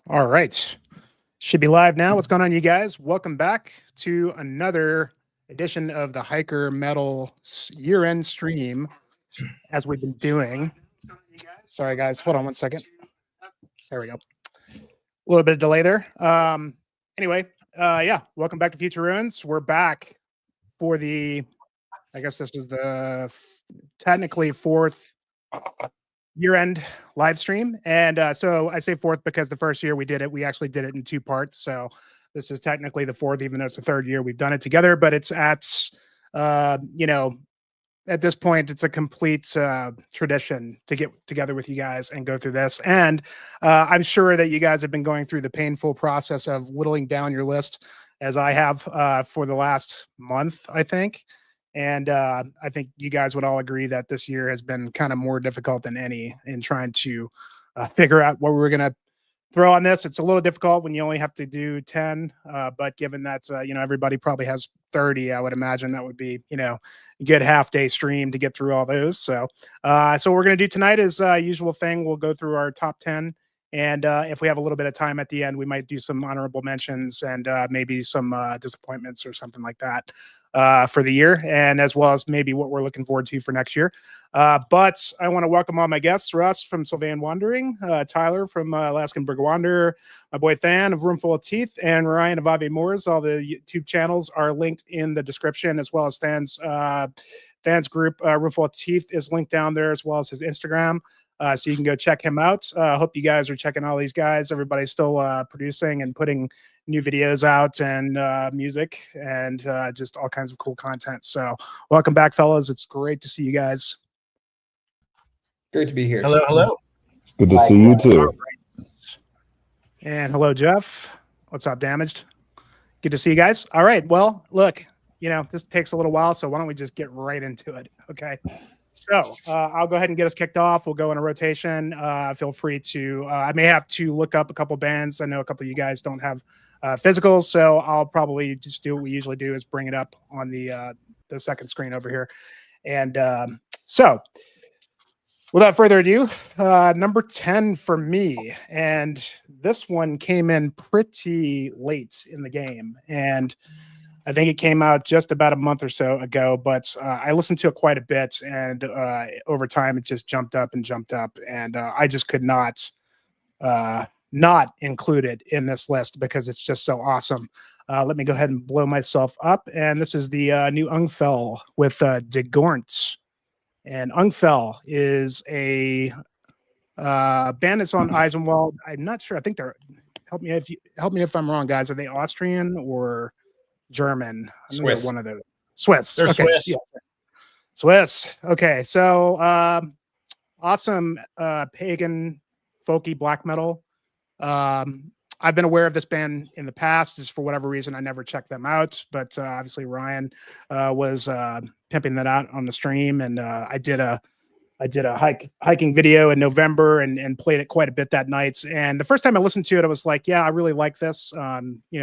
All right. Should be live now. What's going on, you guys? Welcome back to another edition of the Hiker Metal year-end stream, as we've been doing. Sorry, guys. Hold on one second. There we go. A little bit of delay there. Anyway, yeah. Welcome back to Future Ruins. We're back for the, I guess this is the technically fourth year-end live stream. And so I say fourth because the first year we did it, we actually did it in two parts. So this is technically the fourth, even though it's the third year we've done it together. But it's at, at this point, it's a complete tradition to get together with you guys and go through this. And I'm sure that you guys have been going through the painful process of whittling down your list, as I have for the last month, I think. And I think you guys would all agree that this year has been kind of more difficult than any in trying to figure out what we're going to throw on this. It's a little difficult when you only have to do 10, but given that, everybody probably has 30, I would imagine that would be, a good half-day stream to get through all those. So what we're going to do tonight is usual thing. We'll go through our top 10. And if we have a little bit of time at the end, we might do some honorable mentions and maybe some disappointments or something like that for the year, and as well as maybe what we're looking forward to for next year. But I want to welcome all my guests: Russ from Sylvan Wandering, Tyler from Alaskan Burger Wanderer, my boy Than of Roomful of Teeth, and Ryan of Ave Moors. All the YouTube channels are linked in the description, as well as Than's group, Roomful of Teeth, is linked down there, as well as his Instagram. So you can go check him out. Hope you guys are checking all these guys. Everybody's still producing and putting new videos out and music and just all kinds of cool content. So welcome back, fellas. It's great to see you guys. Great to be here. Hello, hello. Good to see you too. And hello, Jeff. What's up, Damaged? Good to see you guys. All right. Well, look, this takes a little while, so why don't we just get right into it? Okay. So I'll go ahead and get us kicked off. We'll go in a rotation. Feel free to, I may have to look up a couple bands. I know a couple of you guys don't have physicals, so I'll probably just do what we usually do, is bring it up on the second screen over here. And so without further ado, number 10 for me. And this one came in pretty late in the game. And I think it came out just about a month or so ago, but I listened to it quite a bit, and over time it just jumped up, and I just could not include it in this list because it's just so awesome. Let me go ahead and blow myself up, and this is the new Ungfell with Degornt. And Ungfell is a band that's on Eisenwald. I'm not sure. I think they're, help me if I'm wrong, guys. Are they Austrian or German? Swiss. One of those. Swiss. They're okay. Swiss. Yeah. Swiss. Okay. So awesome pagan folky black metal. I've been aware of this band in the past. Just for whatever reason, I never checked them out. But obviously Ryan was pimping that out on the stream, and I did a hiking video in November and played it quite a bit that night. And the first time I listened to it, I was like, yeah, I really like this.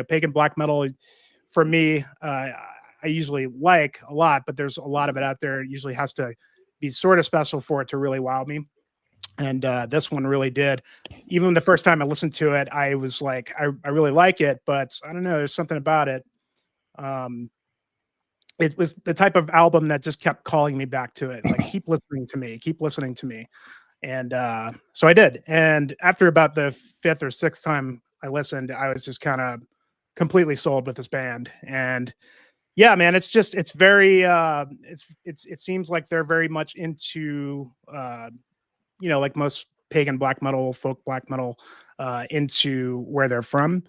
Pagan black metal, for me, I usually like a lot, but there's a lot of it out there. It usually has to be sort of special for it to really wow me. And this one really did. Even the first time I listened to it, I was like, I really like it, but I don't know, there's something about it. It was the type of album that just kept calling me back to it. Like, keep listening to me. And so I did. And after about the fifth or sixth time I listened, I was just kind of completely sold with this band. And yeah, man, it's very it seems like they're very much into like most pagan black metal, folk black metal, into where they're from.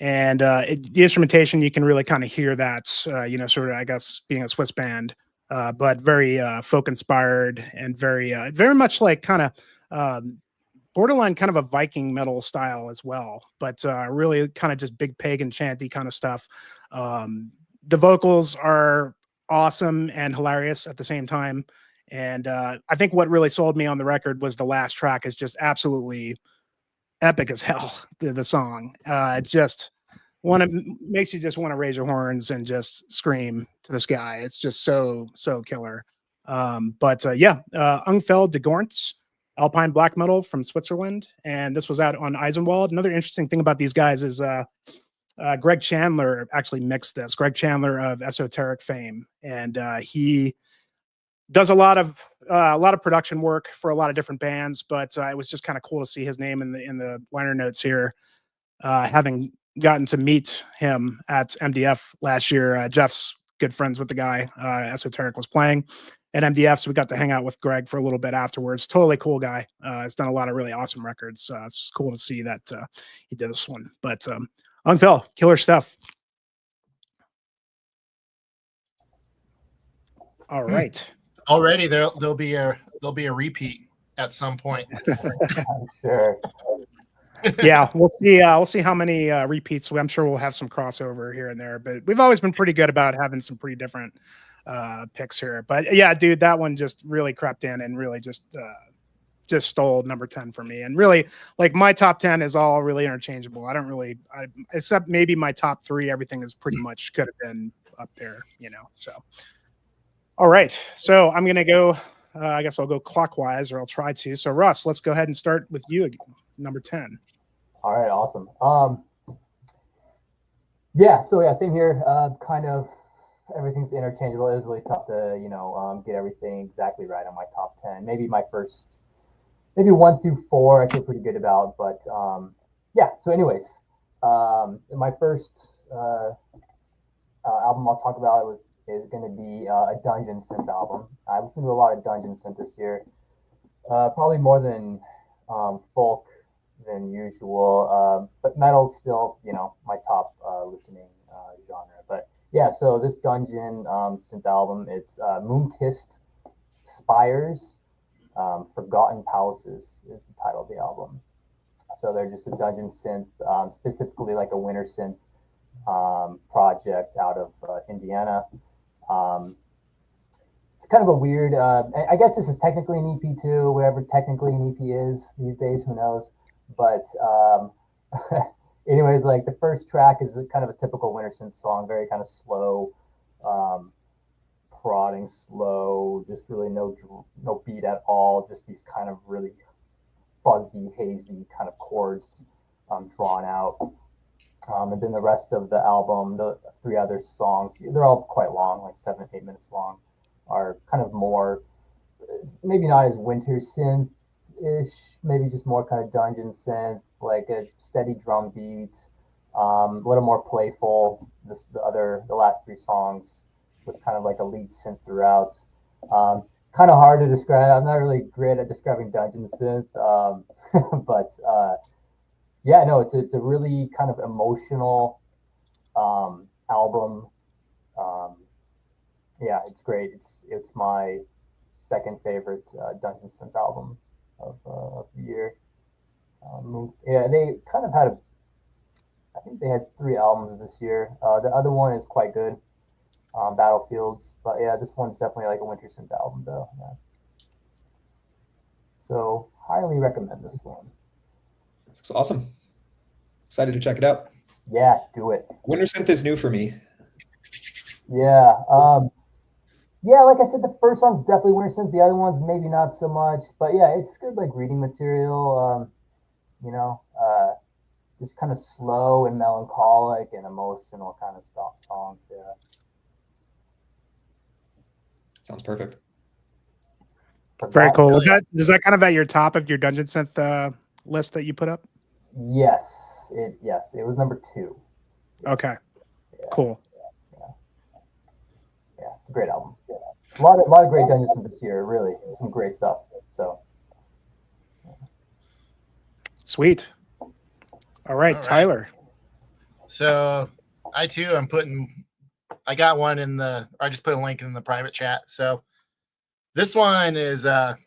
And the instrumentation, you can really kind of hear that, sort of, I guess, being a Swiss band, but very folk inspired and very much like kind of borderline kind of a Viking metal style as well, but really kind of just big pagan chanty kind of stuff. The vocals are awesome and hilarious at the same time. And I think what really sold me on the record was the last track is just absolutely epic as hell. The song just makes you just want to raise your horns and just scream to the sky. It's just so killer. Ungfell Degornt Alpine black metal from Switzerland, and this was out on Eisenwald. Another interesting thing about these guys is Greg Chandler actually mixed this. Greg Chandler of Esoteric fame, and he does a lot of production work for a lot of different bands. But it was just kind of cool to see his name in the liner notes here. Having gotten to meet him at MDF last year, Jeff's good friends with the guy Esoteric was playing at MDF, so we got to hang out with Greg for a little bit afterwards. Totally cool guy. He's done a lot of really awesome records. It's cool to see that he did this one. But Phil, killer stuff. All right. Already there'll be a repeat at some point. I'm sure. Yeah, we'll see how many repeats. I'm sure we'll have some crossover here and there, but we've always been pretty good about having some pretty different picks here. But yeah, dude, that one just really crept in and really just stole number 10 for me. And really, like, my top 10 is all really interchangeable. I don't really, except maybe my top 3, everything is pretty much could have been up there, so. All right, so I'm going to go, I guess I'll go clockwise, or I'll try to. So Russ, let's go ahead and start with you again, number 10. All right, awesome. Yeah, so yeah, same here. Kind of everything's interchangeable. It was really tough to, get everything exactly right on my top 10. Maybe my first, maybe 1 through 4, I feel pretty good about. But yeah, so anyways, my first album I'll talk about is going to be a dungeon synth album. I listened to a lot of dungeon synth this year, probably more than folk than usual, but metal still, my top listening genre. But yeah, so this dungeon synth album, it's Moonkissed Spires, Forgotten Palaces is the title of the album. So they're just a dungeon synth, specifically like a winter synth project out of Indiana. It's kind of a weird, I guess this is technically an EP too, whatever technically an EP is these days, who knows. But anyways, like the first track is kind of a typical winter synth song, very kind of slow, prodding slow, just really no beat at all, just these kind of really fuzzy, hazy kind of chords drawn out. And then the rest of the album, the 3 other songs, they're all quite long, like 7 to 8 minutes long, are kind of more, maybe not as winter synth-ish, maybe just more kind of dungeon synth, like a steady drum beat, a little more playful. The last 3 songs with kind of like a lead synth throughout. Kind of hard to describe. I'm not really great at describing dungeon synth, but yeah, no, it's a really kind of emotional album. Yeah, it's great. It's my second favorite dungeon synth album of the year. Yeah, they kind of had I think they had 3 albums this year. The other one is quite good, Battlefields, but yeah, this one's definitely like a winter synth album though. Yeah. So highly recommend this one. It's awesome. Excited to check it out. Yeah, do it. Winter synth is new for me. Yeah. Yeah, like I said, the first song's definitely winter synth. The other ones maybe not so much, but yeah, it's good like reading material. Just kind of slow and melancholic and emotional kind of songs. Yeah. Sounds perfect. Very cool. Is that kind of at your top of your dungeon synth list that you put up? Yes, it was number 2. Okay, yeah, cool. Yeah, it's a great album. Yeah. A lot of great dungeon synth this year. Really, some great stuff. So, sweet. All right, Tyler. So I got one I just put a link in the private chat. So this one is, I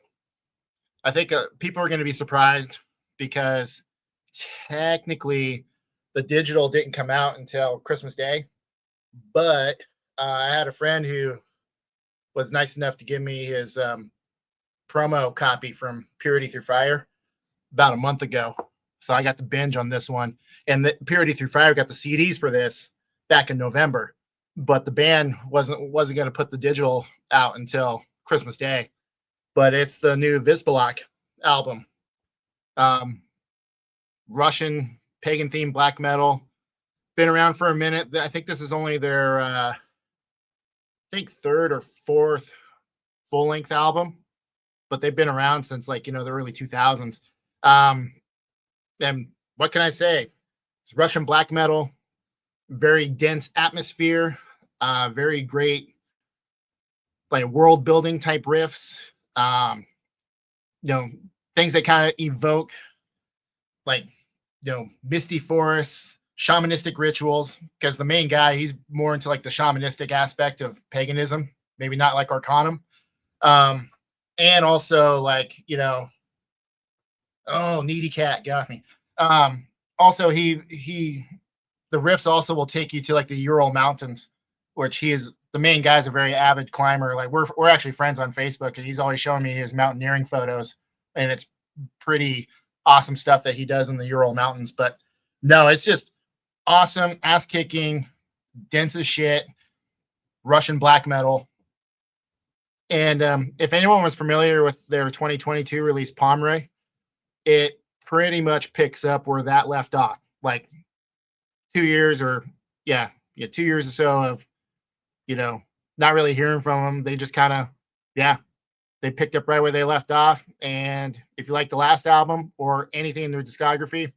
think people are going to be surprised because technically the digital didn't come out until Christmas Day, but I had a friend who was nice enough to give me his promo copy from Purity Through Fire about a month ago. So I got to binge on this one. And the Purity Through Fire got the CDs for this back in November, but the band wasn't going to put the digital out until Christmas Day. But it's the new Vis Balock album. Russian pagan themed black metal. Been around for a minute. I think this is only their I think third or fourth full length album, but they've been around since like, the early 2000s. And what can I say? It's Russian black metal, very dense atmosphere, very great like world building type riffs. Things that kind of evoke like, misty forests, shamanistic rituals, because the main guy, he's more into like the shamanistic aspect of paganism, maybe not like Arcanum. And also like, oh, needy cat got me. Also the riffs also will take you to like the Ural Mountains, which the main guy's a very avid climber. Like we're actually friends on Facebook, and he's always showing me his mountaineering photos, and it's pretty awesome stuff that he does in the Ural Mountains. But no, it's just awesome, ass kicking, dense as shit, Russian black metal. And if anyone was familiar with their 2022 release Pomre, it pretty much picks up where that left off. Like 2 years or 2 years or so of, not really hearing from them. They just kind of, they picked up right where they left off. And if you like the last album or anything in their discography,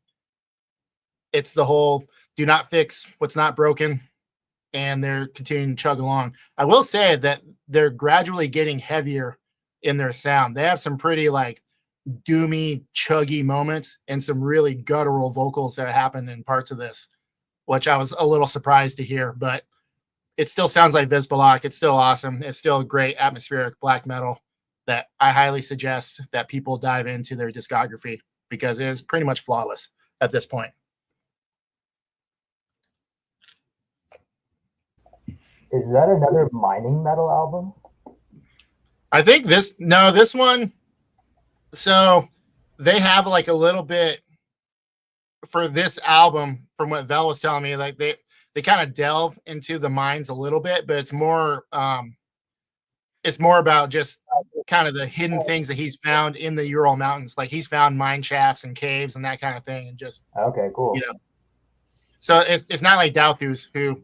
it's the whole do not fix what's not broken. And they're continuing to chug along. I will say that they're gradually getting heavier in their sound. They have some pretty like doomy, chuggy moments and some really guttural vocals that happen in parts of this, which I was a little surprised to hear, but it still sounds like Vis Balock. It's still awesome. It's still great atmospheric black metal that I highly suggest that people dive into their discography because it is pretty much flawless at this point. Is that another mining metal album? I think this one. So they have like a little bit for this album, from what Vel was telling me, like they kind of delve into the mines a little bit, but it's more about just kind of the hidden things that he's found in the Ural Mountains. Like he's found mine shafts and caves and that kind of thing, and just okay, cool. So it's not like Dauþuz, who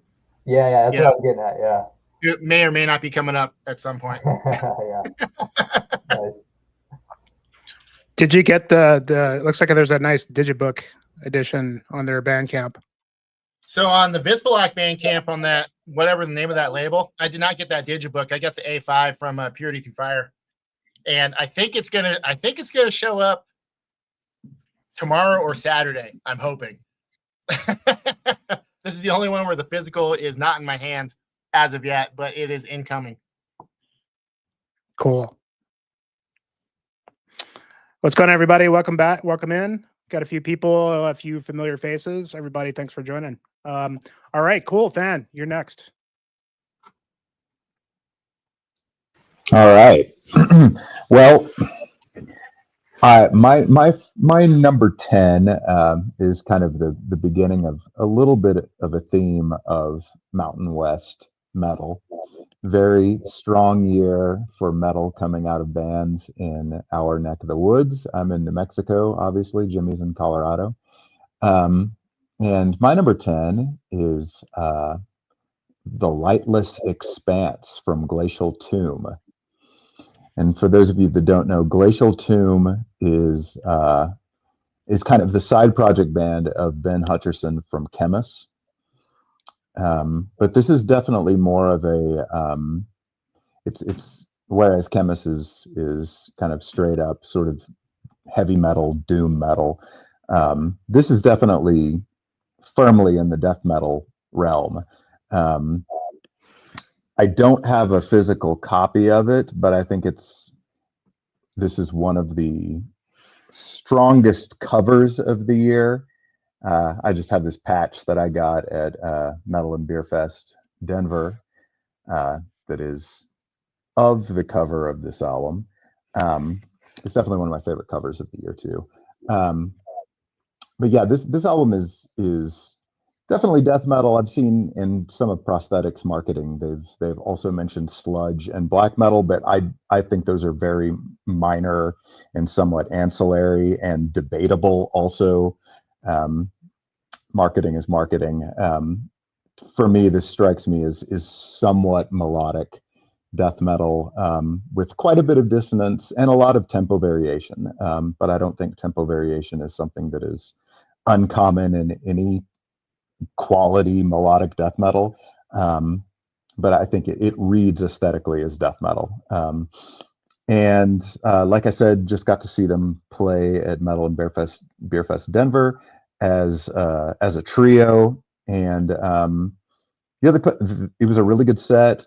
that's what I was getting at. Yeah, it may or may not be coming up at some point. Yeah, nice. Did you get the looks like there's a nice digibook edition on their Bandcamp. So on the Vis Balock Bandcamp, on that, whatever the name of that label, I did not get that digibook. I got the A5 from Purity Through Fire, and I think it's gonna show up tomorrow or Saturday. I'm hoping. This is the only one where the physical is not in my hand as of yet, but it is incoming. Cool. What's going on, everybody? Welcome back. Welcome in. Got a few people, a few familiar faces. Everybody, thanks for joining. All right, cool. Than, you're next. All right. Well, my number 10 is kind of the beginning of a little bit of a theme of Mountain West metal. Very strong year for metal coming out of bands in our neck of the woods. I'm in New Mexico, obviously. Jimmy's in Colorado. And my number 10 is The Lightless Expanse from Glacial Tomb. And for those of you that don't know, Glacial Tomb is kind of the side project band of Ben Hutcherson from Chemis. But this is definitely more of a it's whereas Chemis is kind of straight up sort of heavy metal, doom metal. This is definitely firmly in the death metal realm. I don't have a physical copy of it, but I think this is one of the strongest covers of the year. I just have this patch that I got at Metal and Beer Fest Denver that is of the cover of this album. It's definitely one of my favorite covers of the year too. But yeah, this album is Definitely death metal. I've seen in some of prosthetics marketing, they've also mentioned sludge and black metal, but I think those are very minor and somewhat ancillary and debatable. Also, marketing is marketing. For me, this strikes me as somewhat melodic death metal, with quite a bit of dissonance and a lot of tempo variation. But I don't think tempo variation is something that is uncommon in any quality melodic death metal. But I think it reads aesthetically as death metal. And like I said, just got to see them play at Metal and Beerfest Denver as a trio. And yeah, it was a really good set.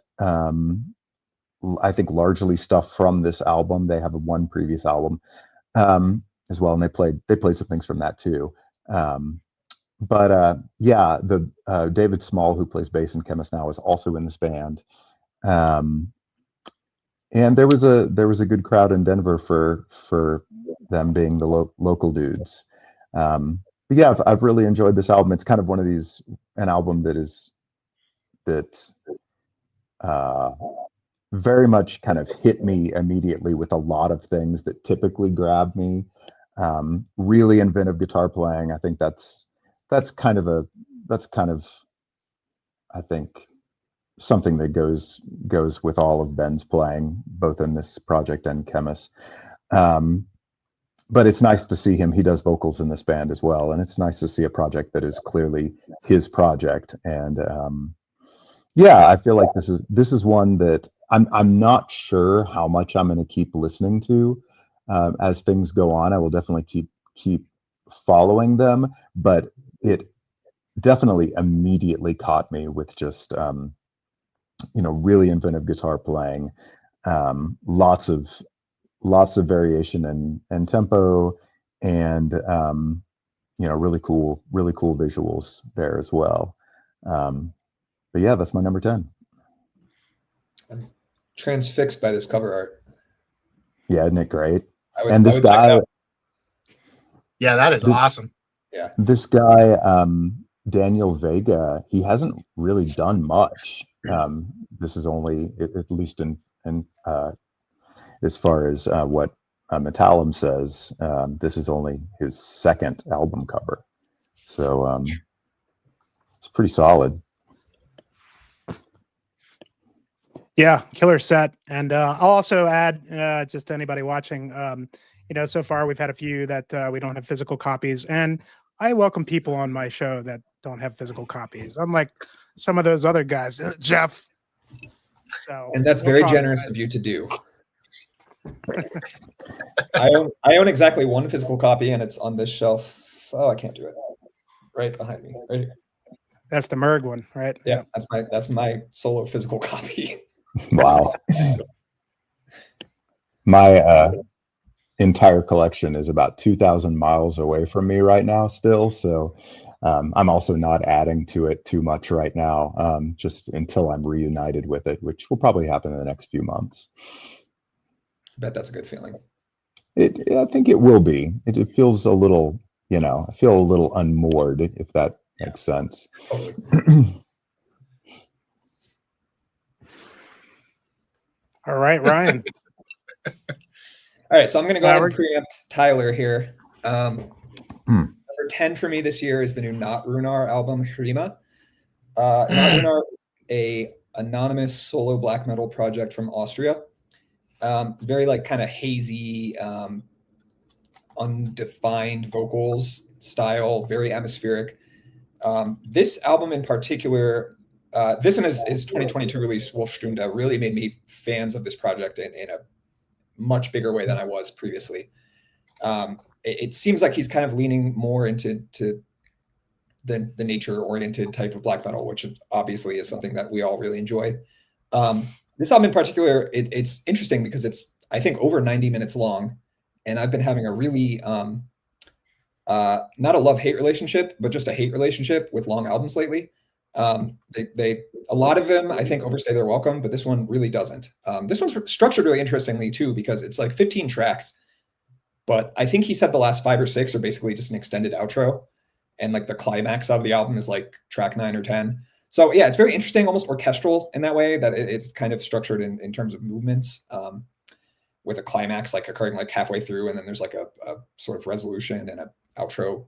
I think largely stuff from this album. They have one previous album as well, and they played some things from that too. But yeah, the David Small, who plays bass in Chemist now, is also in this band. And there was a good crowd in Denver for them being the local dudes. But yeah, I've really enjoyed this album. It's kind of an album that very much kind of hit me immediately with a lot of things that typically grab me. Really inventive guitar playing. I think that's kind of I think something that goes with all of Ben's playing, both in this project and Chemist. But it's nice to see him. He does vocals in this band as well, and it's nice to see a project that is clearly his project. And yeah, I feel like this is one that I'm not sure how much I'm going to keep listening to as things go on. I will definitely keep following them, but it definitely immediately caught me with just really inventive guitar playing, lots of variation and tempo, and really cool visuals there as well. But yeah, that's my number 10. I'm transfixed by this cover art. Yeah, isn't it great? And this guy, yeah, that is awesome. Yeah, this guy, Daniel Vega, he hasn't really done much. This is only, at least in as far as what Metallum says, this is only his second album cover. So it's pretty solid. Yeah, killer set. And I'll also add, just to anybody watching, so far we've had a few that we don't have physical copies, and I welcome people on my show that don't have physical copies, unlike some of those other guys, Jeff. So, and that's very generous of you to do. I own exactly one physical copy, and it's on this shelf. Oh, I can't do it. Right behind me, right here. That's the Merg one, right? Yeah, that's my solo physical copy. Wow. My entire collection is about 2,000 miles away from me right now still, so I'm also not adding to it too much right now, just until I'm reunited with it, which will probably happen in the next few months. I bet that's a good feeling. I think it will be. It feels a little, I feel a little unmoored, if that makes sense. Totally. All right, Ryan. All right, so I'm going to go ahead and preempt Tyler here. Number 10 for me this year is the new Nahtrunar album, Hrima. Nahtrunar is a anonymous solo black metal project from Austria. Very kind of hazy, undefined vocals style, very atmospheric. This album in particular, this and his 2022 release, Wolfstunde, really made me fans of this project in a much bigger way than I was previously. It seems like he's kind of leaning more into the nature-oriented type of black metal, which obviously is something that we all really enjoy. This album in particular, it's interesting because it's, I think, over 90 minutes long, and I've been having a really not a love-hate relationship, but just a hate relationship with long albums lately. A lot of them, I think, overstay their welcome, but this one really doesn't. This one's structured really interestingly too, because it's like 15 tracks, but I think he said the last 5 or 6 are basically just an extended outro. and like the climax of the album is like track 9 or 10. So yeah, it's very interesting, almost orchestral in that way, that it's kind of structured in terms of movements, with a climax like occurring like halfway through, and then there's like a sort of resolution and a outro.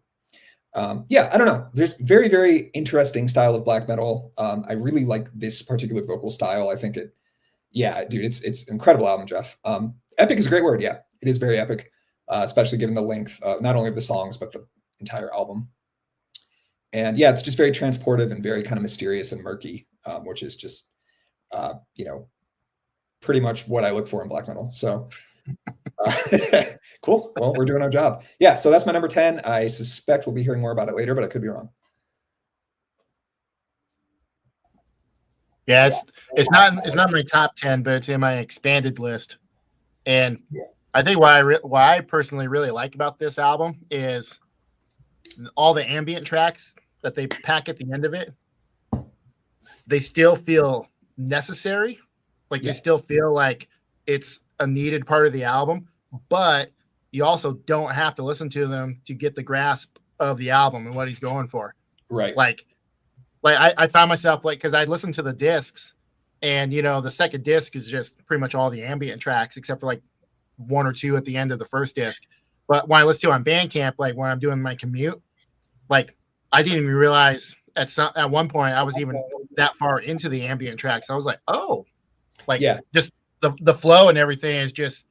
Yeah, I don't know. There's very, very interesting style of black metal. I really like this particular vocal style. I think yeah, dude, it's an incredible album, Jeff. Epic is a great word. Yeah, it is very epic, especially given the length, not only of the songs, but the entire album. And yeah, it's just very transportive and very kind of mysterious and murky, which is just, pretty much what I look for in black metal. So cool. Well, we're doing our job. Yeah, so that's my number 10. I suspect we'll be hearing more about it later, but I could be wrong. Yeah, it's not my top 10, but it's in my expanded list. And I think what I personally really like about this album is all the ambient tracks that they pack at the end of it. They still feel necessary. Like they still feel like it's a needed part of the album, but you also don't have to listen to them to get the grasp of the album and what he's going for. Right. Like I found myself because I listened to the discs, and the second disc is just pretty much all the ambient tracks except for like 1 or 2 at the end of the first disc. But when I listen to it on Bandcamp, like when I'm doing my commute, like I didn't even realize at one point I was even that far into the ambient tracks. I was like, oh, just the flow and everything is just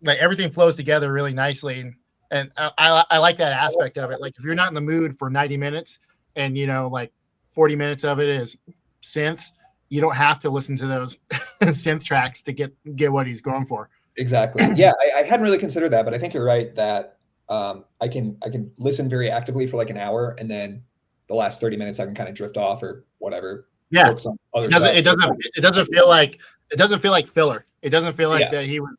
like everything flows together really nicely, and I like that aspect of it. Like if you're not in the mood for 90 minutes and like 40 minutes of it is synths, you don't have to listen to those synth tracks to get what he's going for. Exactly. Yeah, I hadn't really considered that, but I think you're right that I can listen very actively for like an hour, and then the last 30 minutes I can kind of drift off or whatever. Yeah, focus on other it stuff. doesn't feel like filler. It doesn't feel like that he was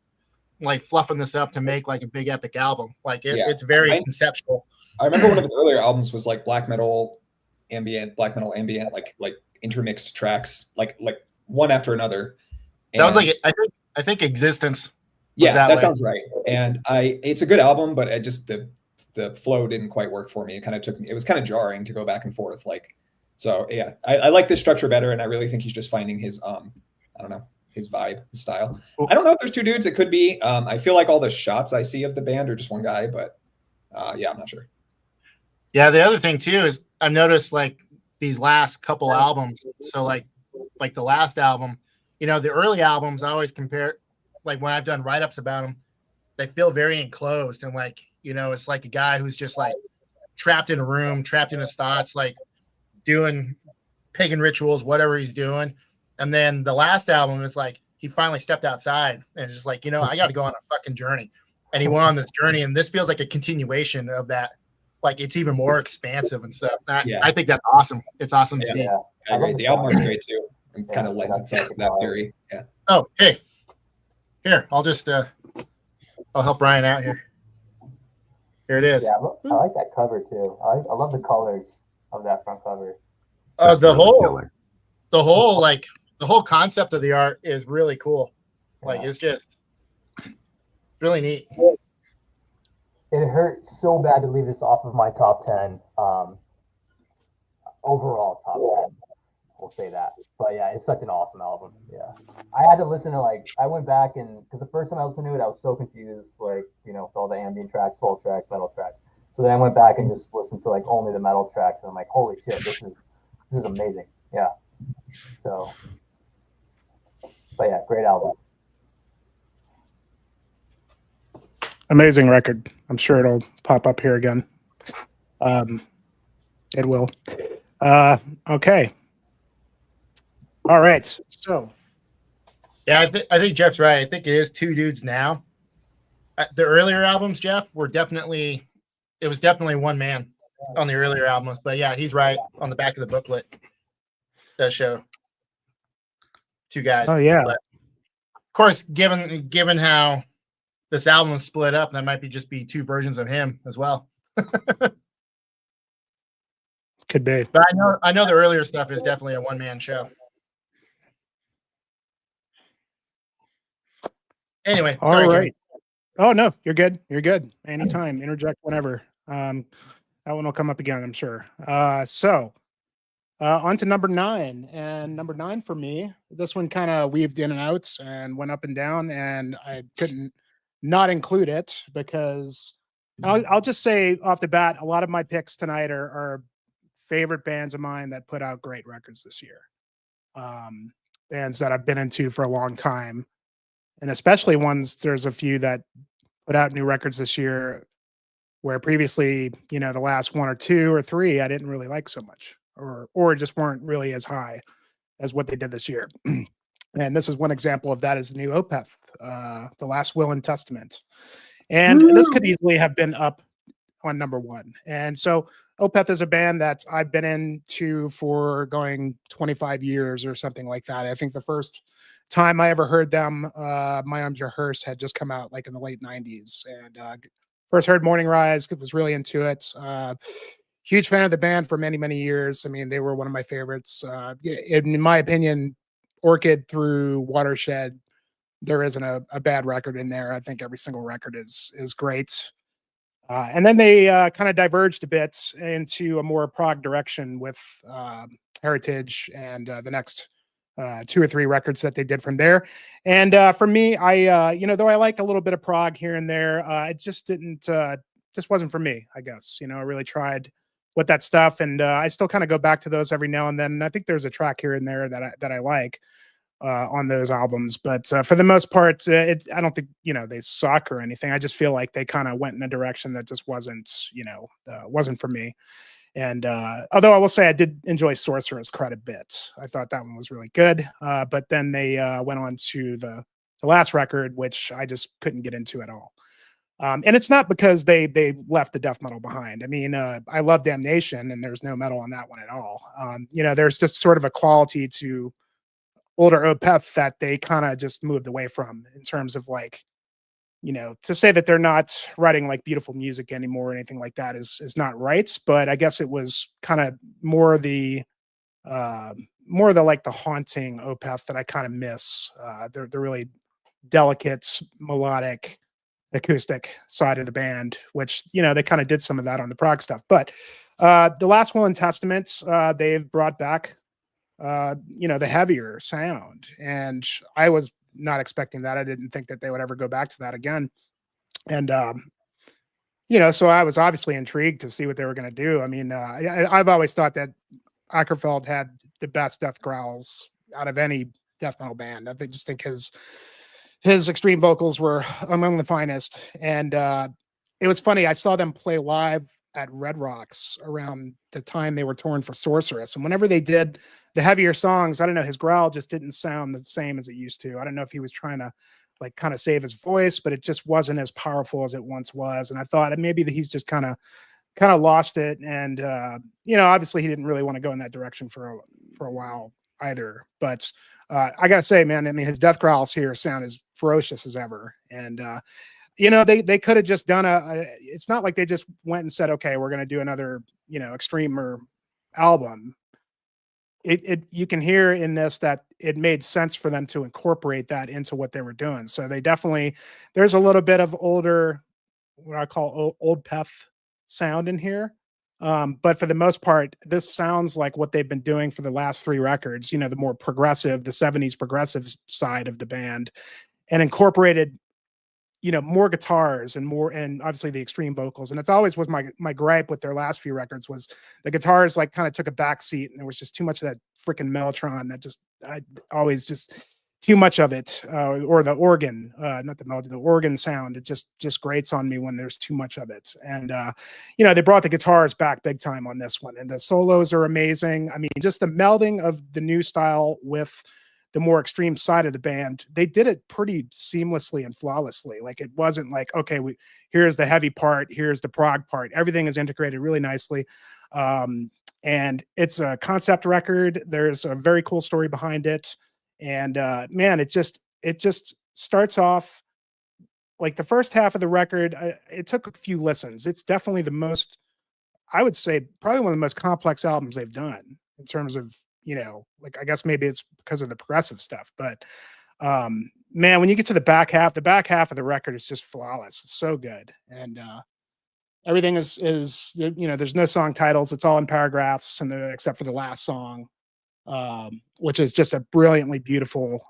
like fluffing this up to make like a big epic album. Like it's very conceptual. I remember one of his earlier albums was like black metal ambient, like intermixed tracks, like one after another. And that was like I think Existence. Yeah, that sounds right. And it's a good album, but the flow didn't quite work for me. It kind of took me. It was kind of jarring to go back and forth. So yeah, I like this structure better, and I really think he's just finding his I don't know, his vibe, his style. I don't know if there's 2 dudes. It could be. I feel like all the shots I see of the band are just one guy, but yeah, I'm not sure. Yeah, the other thing too is I've noticed like these last couple albums. So like the last album, the early albums I always compare, like when I've done write-ups about them, they feel very enclosed and like it's like a guy who's just like trapped in a room, trapped in his thoughts, like doing pagan rituals, whatever he's doing. And then the last album is like he finally stepped outside and it's just like I got to go on a fucking journey, and he went on this journey, and this feels like a continuation of that. Like it's even more expansive and stuff. I think that's awesome. It's awesome to see. Yeah, I agree. The album art's great too, and kind of lends itself to that theory. Yeah. Oh, hey, here I'll just I'll help Ryan out here. Here it is. Yeah, I like that cover too. I love the colors of that front cover. The whole concept of the art is really cool. Like it's just really neat. It hurt so bad to leave this off of my top 10. Overall top 10. We'll say that. But yeah, it's such an awesome album. Yeah. I had to listen to I went back because the first time I listened to it, I was so confused, with all the ambient tracks, folk tracks, metal tracks. So then I went back and just listened to only the metal tracks, and I'm like, holy shit, this is amazing. Yeah. So, but yeah, great album. Amazing record. I'm sure it'll pop up here again. It will. Okay. All right. So. Yeah, I think Jeff's right. I think it is 2 dudes now. The earlier albums, Jeff, it was definitely one man on the earlier albums. But yeah, he's right. On the back of the booklet does show 2 guys. Oh yeah. But of course, given how this album is split up, that might just be 2 versions of him as well. Could be. But I know the earlier stuff is definitely a one-man show. Anyway, sorry, all right. Jimmy. Oh no, you're good. You're good. Anytime. Interject whenever. That one will come up again, I'm sure. So on to number 9. And number 9 for me, this one kind of weaved in and out and went up and down, and I couldn't not include it because I'll just say off the bat, a lot of my picks tonight are favorite bands of mine that put out great records this year. Bands that I've been into for a long time, and especially ones, there's a few that put out new records this year where previously, the last 1 or 2 or 3 I didn't really like so much, or just weren't really as high as what they did this year. And this is one example of that, is the new Opeth, The Last Will and Testament. And this could easily have been up on number 1. And so Opeth is a band that I've been into for going 25 years or something like that. I think the first time I ever heard them, My Arms Your Hearse had just come out like in the late 90s. And first heard Morning Rise, was really into it. Huge fan of the band for many, many years. I mean, they were one of my favorites. In my opinion, Orchid through Watershed, there isn't a bad record in there. I think every single record is great. And then they kind of diverged a bit into a more prog direction with Heritage and the next 2 or 3 records that they did from there. And for me, I though I like a little bit of prog here and there, it just wasn't for me, I guess. I really tried with that stuff, and I still kind of go back to those every now and then. I think there's a track here and there that I like on those albums, but for the most part, I don't think they suck or anything. I just feel like they kind of went in a direction that just wasn't for me. And although I will say I did enjoy Sorcerer's quite a bit, I thought that one was really good. But then they went on to the last record, which I just couldn't get into at all. And it's not because they left the death metal behind. I mean, I love Damnation, and there's no metal on that one at all. There's just sort of a quality to older Opeth that they kind of just moved away from, in terms of like, to say that they're not writing like beautiful music anymore or anything like that is not right. But I guess it was kind of more the like the haunting Opeth that I kind of miss. The really delicate, melodic, acoustic side of the band, which, they kind of did some of that on the prog stuff. But the Last Will and Testament, they've brought back the heavier sound, and I was not expecting that. I didn't think that they would ever go back to that again. And so I was obviously intrigued to see what they were going to do. I mean, I've always thought that Åkerfeldt had the best death growls out of any death metal band. I just think his extreme vocals were among the finest. And it was funny, I saw them play live at Red Rocks around the time they were touring for Sorceress. And whenever they did the heavier songs, I don't know, his growl just didn't sound the same as it used to. I don't know if he was trying to like kind of save his voice, but it just wasn't as powerful as it once was. And I thought maybe that he's just kind of lost it. And, obviously he didn't really want to go in that direction for a while either. But I got to say, man, I mean, his death growls here sound as ferocious as ever. And, they could have just done it's not like they just went and said, okay, we're going to do another, extremer album. You can hear in this that it made sense for them to incorporate that into what they were doing. So they definitely, there's a little bit of older, what I call old Peth sound in here. But for the most part, this sounds like what they've been doing for the last 3 records, the more progressive, the 70s progressive side of the band, and incorporated more guitars and obviously the extreme vocals. And it's always was my gripe with their last few records was the guitars like kind of took a back seat, and there was just too much of that freaking mellotron that I always just too much of it, or the organ, not the melody, the organ sound. It just grates on me when there's too much of it. And, they brought the guitars back big time on this one, and the solos are amazing. I mean, just the melding of the new style with the more extreme side of the band, they did it pretty seamlessly and flawlessly. Like, it wasn't like, okay, here's the heavy part, here's the prog part. Everything is integrated really nicely. And it's a concept record. There's a very cool story behind it. And man, it just starts off like the first half of the record. It took a few listens. It's definitely the most, I would say, probably one of the most complex albums they've done in terms of, like, I guess maybe it's because of the progressive stuff, but man, when you get to the back half of the record, it's just flawless. It's so good. And everything is there's no song titles. It's all in paragraphs, and except for the last song, which is just a brilliantly beautiful,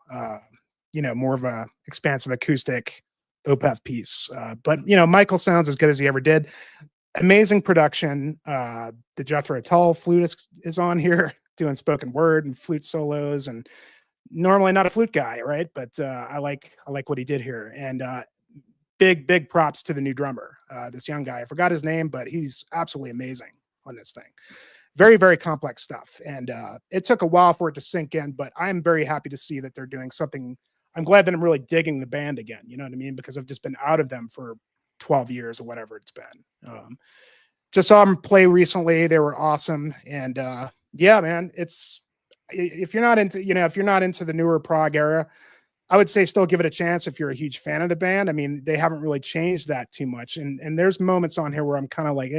more of a expansive acoustic Opeth piece. But Michael sounds as good as he ever did. Amazing production. The Jethro Tull flute is on here doing spoken word and flute solos, and normally not a flute guy, right? But I like what he did here. And big props to the new drummer, this young guy. I forgot his name, but he's absolutely amazing on this thing. Very, very complex stuff. And it took a while for it to sink in, but I'm very happy to see that they're doing something. I'm glad that I'm really digging the band again. You know what I mean? Because I've just been out of them for 12 years or whatever it's been. Just saw them play recently. They were awesome. And yeah, man, if you're not into the newer prog era, I would say still give it a chance if you're a huge fan of the band. I mean, they haven't really changed that too much. And there's moments on here where I'm kind of like,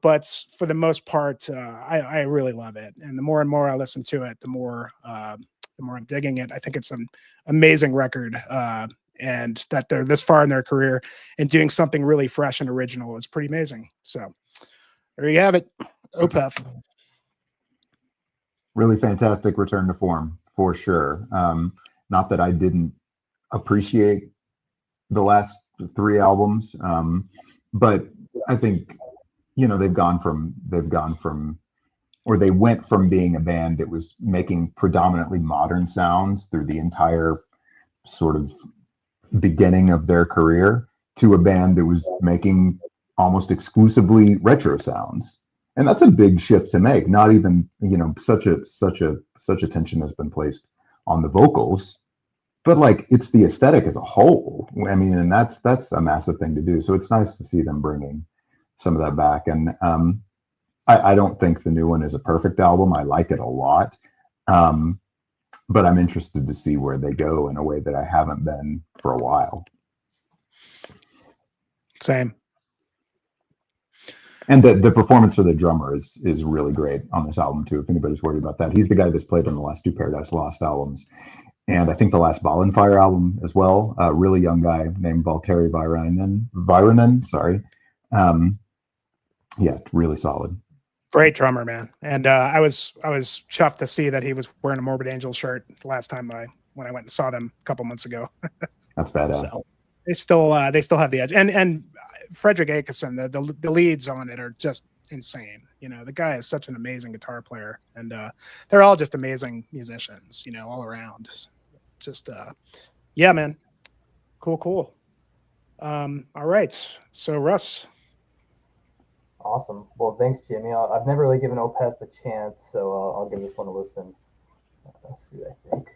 but for the most part, I really love it. And the more and more I listen to it, the more I'm digging it. I think it's an amazing record. And that they're this far in their career and doing something really fresh and original is pretty amazing. So there you have it. Opeth. Really fantastic return to form for sure. Not that I didn't appreciate the last 3 albums, but I think they went from being a band that was making predominantly modern sounds through the entire sort of beginning of their career to a band that was making almost exclusively retro sounds. And that's a big shift to make. Not even, such attention has been placed on the vocals, but like it's the aesthetic as a whole. I mean, and that's a massive thing to do. So it's nice to see them bringing some of that back. And I don't think the new one is a perfect album. I like it a lot. But I'm interested to see where they go in a way that I haven't been for a while. Same. And the performance for the drummer is really great on this album too. If anybody's worried about that, he's the guy that's played on the last 2 Paradise Lost albums, and I think the last Ballenfire album as well. A really young guy named Valtteri Väyrynen. Sorry. Yeah, really solid. Great drummer, man. And I was chuffed to see that he was wearing a Morbid Angel shirt last time when I went and saw them a couple months ago. That's badass. So they still have the edge. And Fredrik Åkesson, the leads on it are just insane. The guy is such an amazing guitar player, and they're all just amazing musicians, all around. Just yeah, man. Cool. All right. So Russ. Awesome. Well, thanks, Jimmy. I've never really given Opeth a chance, so I'll give this one a listen. Let's see what I think.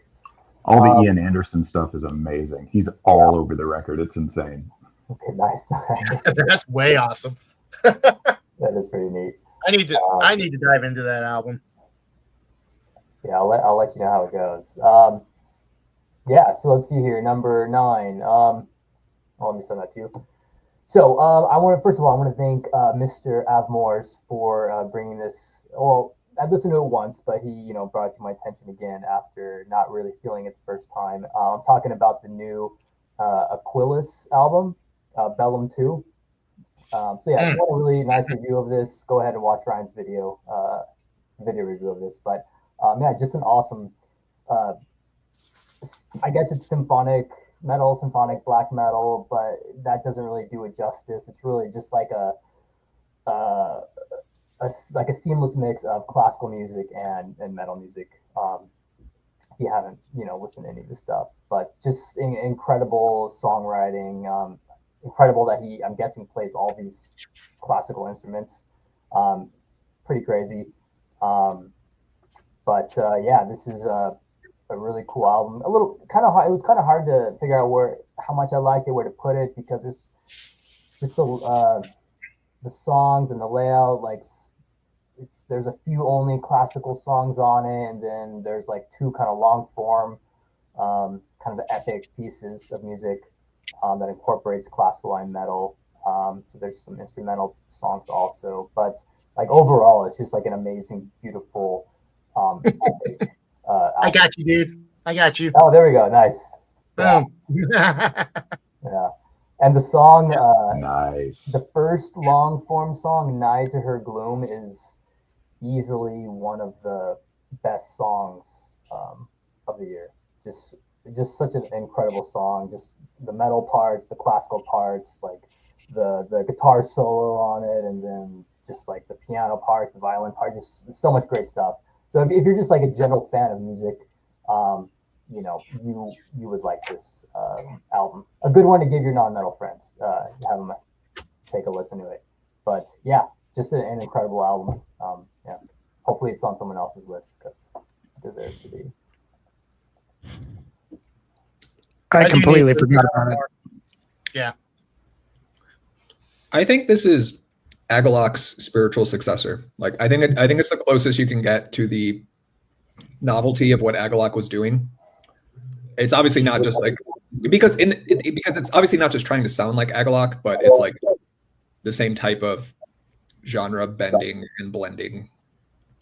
All the Ian Anderson stuff is amazing. He's all over the record. It's insane. Okay, nice. That's way awesome. That is pretty neat. I need to dive into that album. Yeah, I'll let you know how it goes. Yeah, so let's see here. Number 9. Let me send that to you. So I want to thank Mr. Avmores for bringing this. Well, I've listened to it once, but he brought it to my attention again after not really feeling it the first time. I'm talking about the new Aquilus album, Bellum II. So yeah, if you want a really nice review of this, go ahead and watch Ryan's video review of this. But yeah, just an awesome. I guess it's symphonic black metal, but that doesn't really do it justice. It's really just like a seamless mix of classical music and metal music. If you haven't listened to any of this stuff, but just incredible songwriting. Incredible that he, I'm guessing, plays all these classical instruments. Pretty crazy. But yeah, this is a really cool album. It was kind of hard to figure out how much I liked it, where to put it, because there's just the songs and the layout. Like there's a few only classical songs on it, and then there's like 2 kind of long form, kind of epic pieces of music that incorporates classical and metal. So there's some instrumental songs also, but like overall, it's just like an amazing, beautiful, epic. I got you, dude. I got you. Oh, there we go. Nice. Boom. Yeah. And the song, Nice. the first long form song, "Nigh to Her Gloom," is easily one of the best songs of the year. Just such an incredible song. Just the metal parts, the classical parts, like the guitar solo on it, and then just like the piano parts, the violin part, just so much great stuff. So if you're just like a general fan of music, you know, you would like this album. A good one to give your non-metal friends. Have them take a listen to it. But yeah, just an incredible album. Yeah, hopefully it's on someone else's list because it deserves to be. I do completely need to forgot listen about it. more. Yeah. I think this is Agalock's spiritual successor. Like I think it's the closest you can get to the novelty of what Agalock was doing. It's obviously not just like because it's obviously not just trying to sound like Agalock, but it's like the same type of genre bending and blending.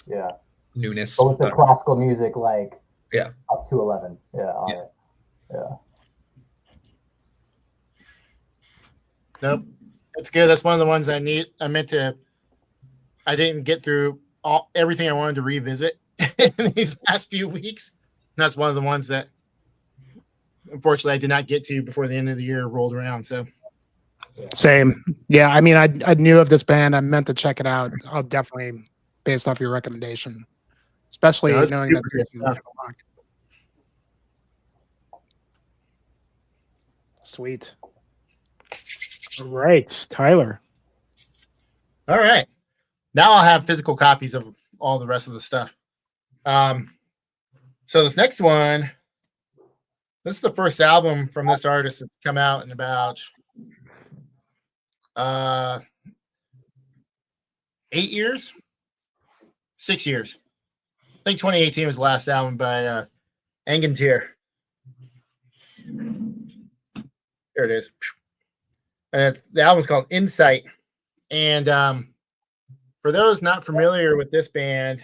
Yeah. Newness. But with the classical music, like yeah, up to 11. Yeah. On Yeah. it. Yeah. Nope. It's good. That's one of the ones I didn't get through everything I wanted to revisit in these past few weeks. And that's one of the ones that unfortunately I did not get to before the end of the year rolled around. So Same. Yeah, I mean, I knew of this band. I meant to check it out. I'll definitely, based off your recommendation, especially No, it's knowing that super there's good some stuff. Hemlock. Sweet. All right, Tyler. all right. Now I'll have physical copies of all the rest of the stuff. So this next one, this is the first album from this artist that's come out in about 8 years, 6 years. I think 2018 was the last album by Angantyr. There it is. The album's called Insight. And for those not familiar with this band,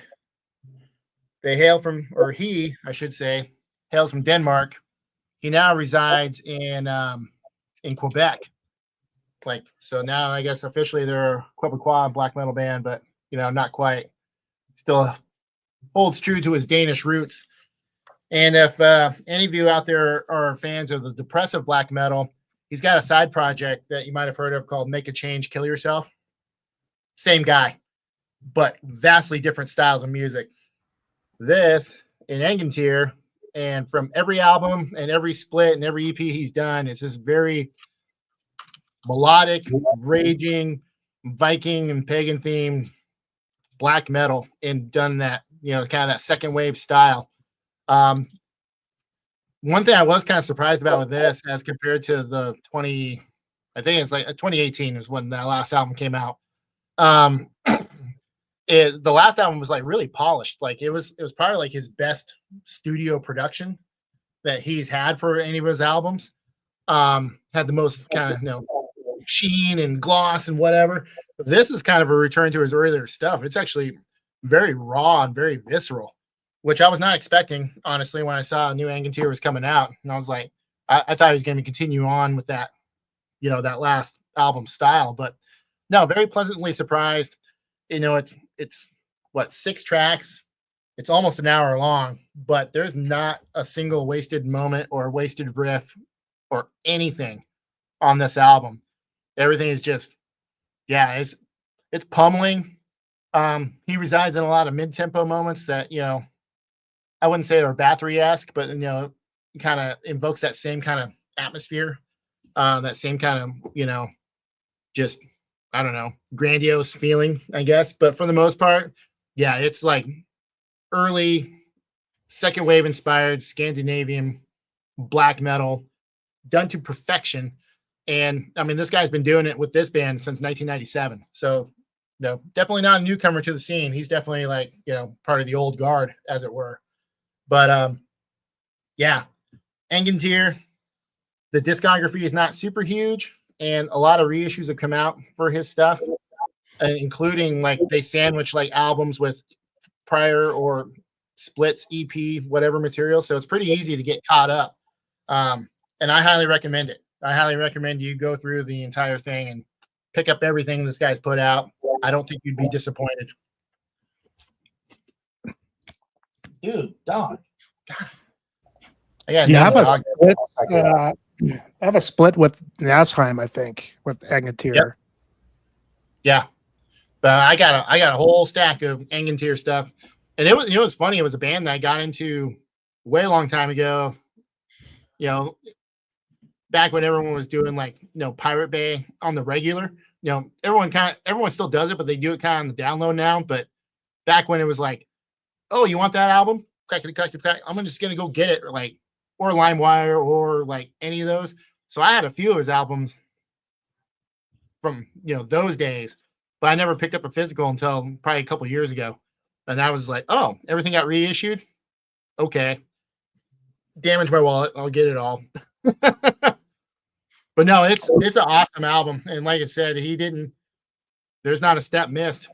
they hail from, or he, I should say, hails from Denmark. He now resides in Quebec. Like, so now I guess officially they're a Quebecois black metal band, but you know, not quite. Still holds true to his Danish roots. And if any of you out there are fans of the depressive black metal, he's got a side project that you might have heard of called Make a Change, Kill Yourself. Same guy, but vastly different styles of music. This in Angantyr, and from every album and every split and every EP he's done, it's this very melodic, raging, Viking and pagan themed black metal, and done that, you know, kind of that second wave style. One thing I was kind of surprised about with this, as compared to the 2018 is when that last album came out. The last album was like really polished. Like it was probably like his best studio production that he's had for any of his albums. Had the most kind of, you know, sheen and gloss and whatever. But this is kind of a return to his earlier stuff. It's actually very raw and very visceral, which I was not expecting, honestly, when I saw New Angantyr was coming out. And I was like, I thought he was going to continue on with that, you know, that last album style. But no, very pleasantly surprised. You know, it's what, 6 tracks? It's almost an hour long, but there's not a single wasted moment or wasted riff or anything on this album. Everything is just, yeah, it's pummeling. He resides in a lot of mid-tempo moments that, you know, I wouldn't say are Bathory-esque, but, you know, kind of invokes that same kind of atmosphere, that same kind of, you know, just, I don't know, grandiose feeling, I guess. But for the most part, yeah, it's like early second wave inspired Scandinavian black metal done to perfection. And I mean, this guy's been doing it with this band since 1997. So, no, definitely not a newcomer to the scene. He's definitely like, you know, part of the old guard, as it were. But yeah, Angantyr, the discography is not super huge, and a lot of reissues have come out for his stuff, including like they sandwich like albums with prior or splits, EP, whatever material. So it's pretty easy to get caught up. And I highly recommend it. I highly recommend you go through the entire thing and pick up everything this guy's put out. I don't think you'd be disappointed. Dude, dog. God. I got You have a dog. split. I have a split with Nasheim, I think, with Angantyr. Yep. Yeah, but I got a whole stack of Angantyr stuff, and it was funny. It was a band that I got into way long time ago. You know, back when everyone was doing like Pirate Bay on the regular. Everyone still does it, but they do it kind of on the download now. But back when it was like, oh, you want that album? I'm just gonna go get it, or LimeWire or like any of those. So I had a few of his albums from those days, but I never picked up a physical until probably a couple years ago, and I was like, oh, everything got reissued. Okay, damage my wallet. I'll get it all. But no, it's an awesome album, and like I said, there's not a step missed.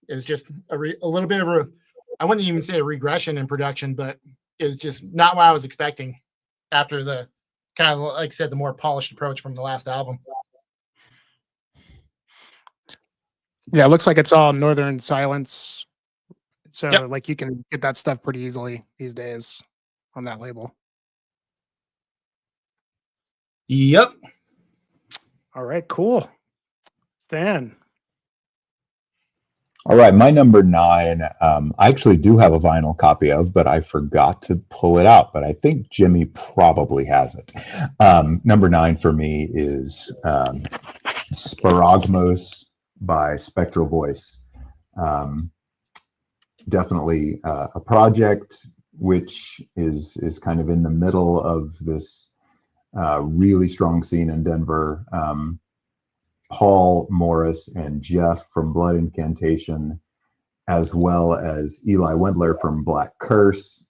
It's just a little bit of I wouldn't even say a regression in production, but it's just not what I was expecting after the kind of, like I said, the more polished approach from the last album. Yeah, it looks like it's all Northern Silence. So Yep. like you can get that stuff pretty easily these days on that label. Yep. All right, cool. Then All right, my number 9, I actually do have a vinyl copy of, but I forgot to pull it out, but I think Jimmy probably has it. Number 9 for me is Sparagmos by Spectral Voice. Definitely a project which is kind of in the middle of this really strong scene in Denver. Paul Morris and Jeff from Blood Incantation, as well as Eli Wendler from Black Curse,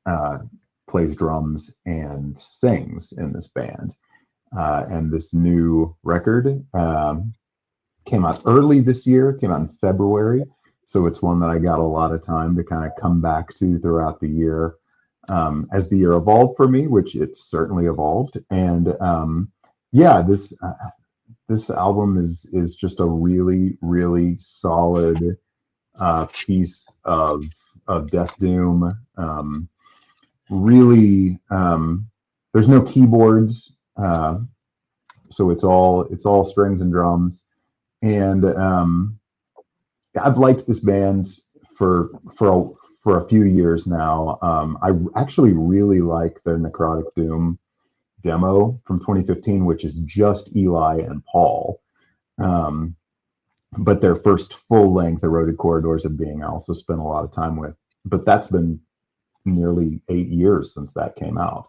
plays drums and sings in this band. And this new record came out early this year, came out in February. So it's one that I got a lot of time to kind of come back to throughout the year as the year evolved for me, which it certainly evolved. And yeah, this album is just a really, really solid piece of death doom. Really, there's no keyboards, so it's all strings and drums. And I've liked this band for a few years now. I actually really like their Necrotic Doom demo from 2015, which is just Eli and Paul. But their first full length, Eroded Corridors of Being, I also spent a lot of time with. But that's been nearly 8 years since that came out.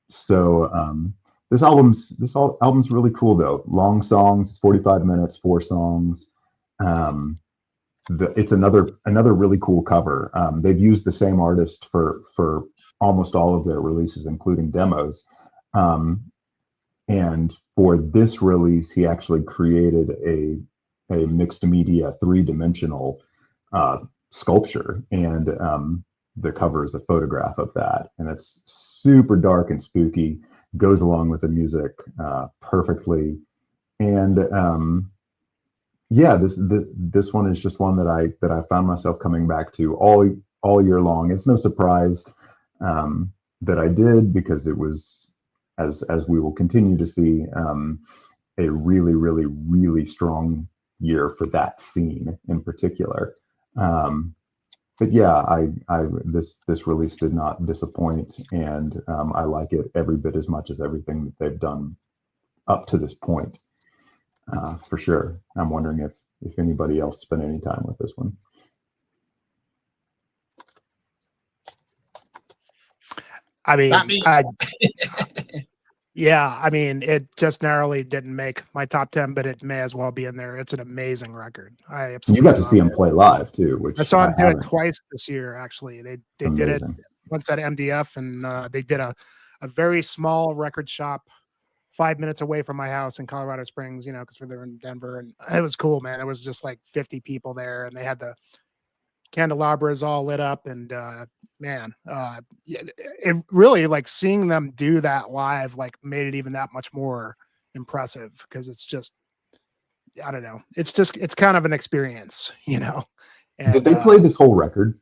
This album's really cool though. Long songs, 45 minutes, 4 songs. It's another really cool cover. They've used the same artist for almost all of their releases, including demos. And for this release, he actually created a mixed media 3-dimensional sculpture, and the cover is a photograph of that, and it's super dark and spooky, goes along with the music perfectly. And yeah, this one is just one that I found myself coming back to all year long. It's no surprise that I did, because it was, as we will continue to see, a really, really, really strong year for that scene in particular. But yeah, this release did not disappoint, and I like it every bit as much as everything that they've done up to this point, for sure. I'm wondering if anybody else spent any time with this one. I mean, Not me. yeah, I mean, it just narrowly didn't make my top 10, but it may as well be in there. It's an amazing record. I absolutely You got to love see him it. play live too, which I saw him do it haven't. twice this year. Actually, they did it Amazing. once at MDF, and they did a very small record shop 5 minutes away from my house in Colorado Springs, because they're in Denver, and it was cool, man. It was just like 50 people there, and they had the candelabra is all lit up, and man, it really, like, seeing them do that live, like, made it even that much more impressive, because it's just, I don't know, it's kind of an experience, you know. And Did they play this whole record?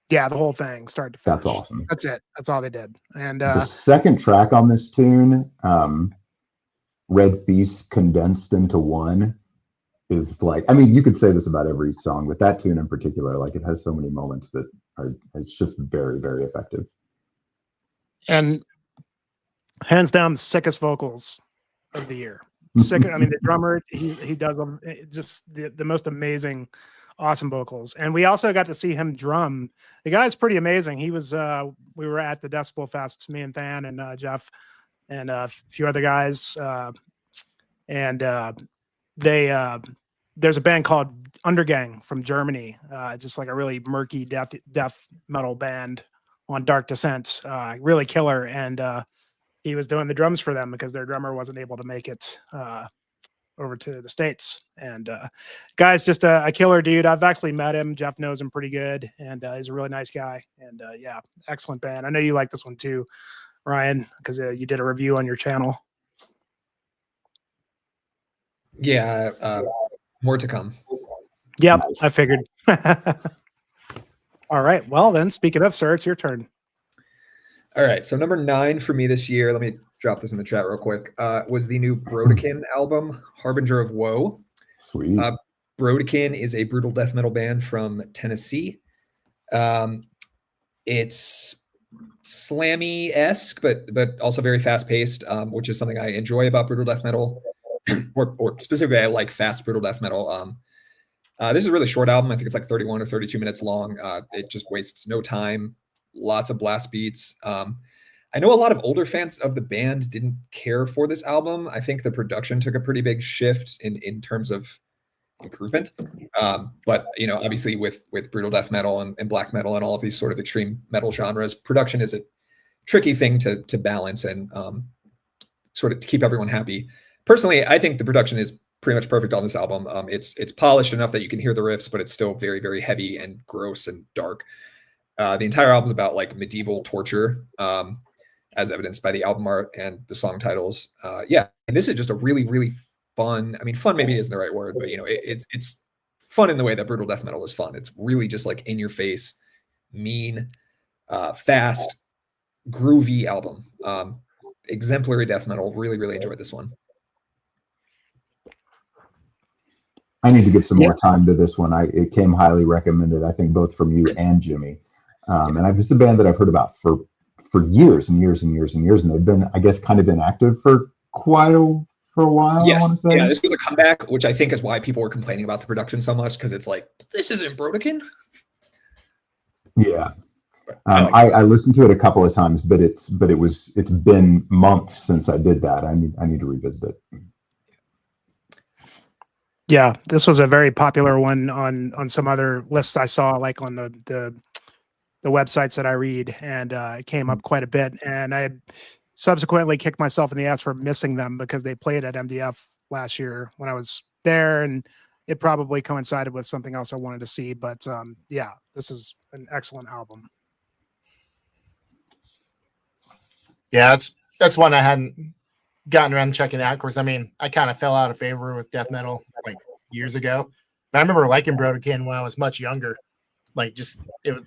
yeah, the whole thing, start to finish. That's awesome. That's it. That's all they did. And the second track on this tune, Red Feast condensed into one, is like, I mean, you could say this about every song, but that tune in particular, like, it has so many moments that are, it's just very, very effective. And hands down, the sickest vocals of the year. Sick. I mean, the drummer, he does just the most amazing, awesome vocals. And we also got to see him drum. The guy's pretty amazing. He was, we were at the Decibel Fest, me and Than and Jeff and a few other guys. There's a band called Undergang from Germany, just like a really murky death metal band on Dark Descent, really killer. And he was doing the drums for them because their drummer wasn't able to make it over to the States. And guy's just a killer dude. I've actually met him. Jeff knows him pretty good, and he's a really nice guy. And yeah, excellent band. I know you like this one too, Ryan, because you did a review on your channel. Yeah, more to come. Yep, I figured. All right. Well, then, speaking of, sir, it's your turn. All right. So number 9 for me this year, let me drop this in the chat real quick, was the new Brodequin album, Harbinger of Woe. Sweet. Brodequin is a brutal death metal band from Tennessee. It's slammy-esque, but also very fast-paced, which is something I enjoy about brutal death metal, or specifically, I like fast brutal death metal. This is a really short album. I think it's like 31 or 32 minutes long. It just wastes no time. Lots of blast beats. I know a lot of older fans of the band didn't care for this album. I think the production took a pretty big shift in terms of improvement. But you know, obviously with brutal death metal and black metal and all of these sort of extreme metal genres, production is a tricky thing to balance and sort of to keep everyone happy. Personally, I think the production is pretty much perfect on this album. It's polished enough that you can hear the riffs, but it's still very, very heavy and gross and dark. The entire album is about like medieval torture, as evidenced by the album art and the song titles. Yeah, and this is just a really, really fun. I mean, fun maybe isn't the right word, but you know, it's fun in the way that brutal death metal is fun. It's really just like in your face, mean, fast, groovy album. Exemplary death metal. Really, really enjoyed this one. I need to give some more time to this one. It came highly recommended, I think, both from you and Jimmy. And this is a band that I've heard about for years and years and years and years, and they've been, I guess, kind of inactive for a while. Yes. I want to say. Yeah, this was a comeback, which I think is why people were complaining about the production so much, because it's like, this isn't Brodequin. Yeah. I listened to it a couple of times, but it's been months since I did that. I need to revisit it. Yeah, this was a very popular one on some other lists I saw, like on the websites that I read, and it came up quite a bit. And I subsequently kicked myself in the ass for missing them because they played at MDF last year when I was there, and it probably coincided with something else I wanted to see. But yeah, this is an excellent album. Yeah, that's one I hadn't gotten around checking out. Of course, I mean, I kind of fell out of favor with death metal like years ago. But I remember liking Brodequin when I was much younger. Like, just it was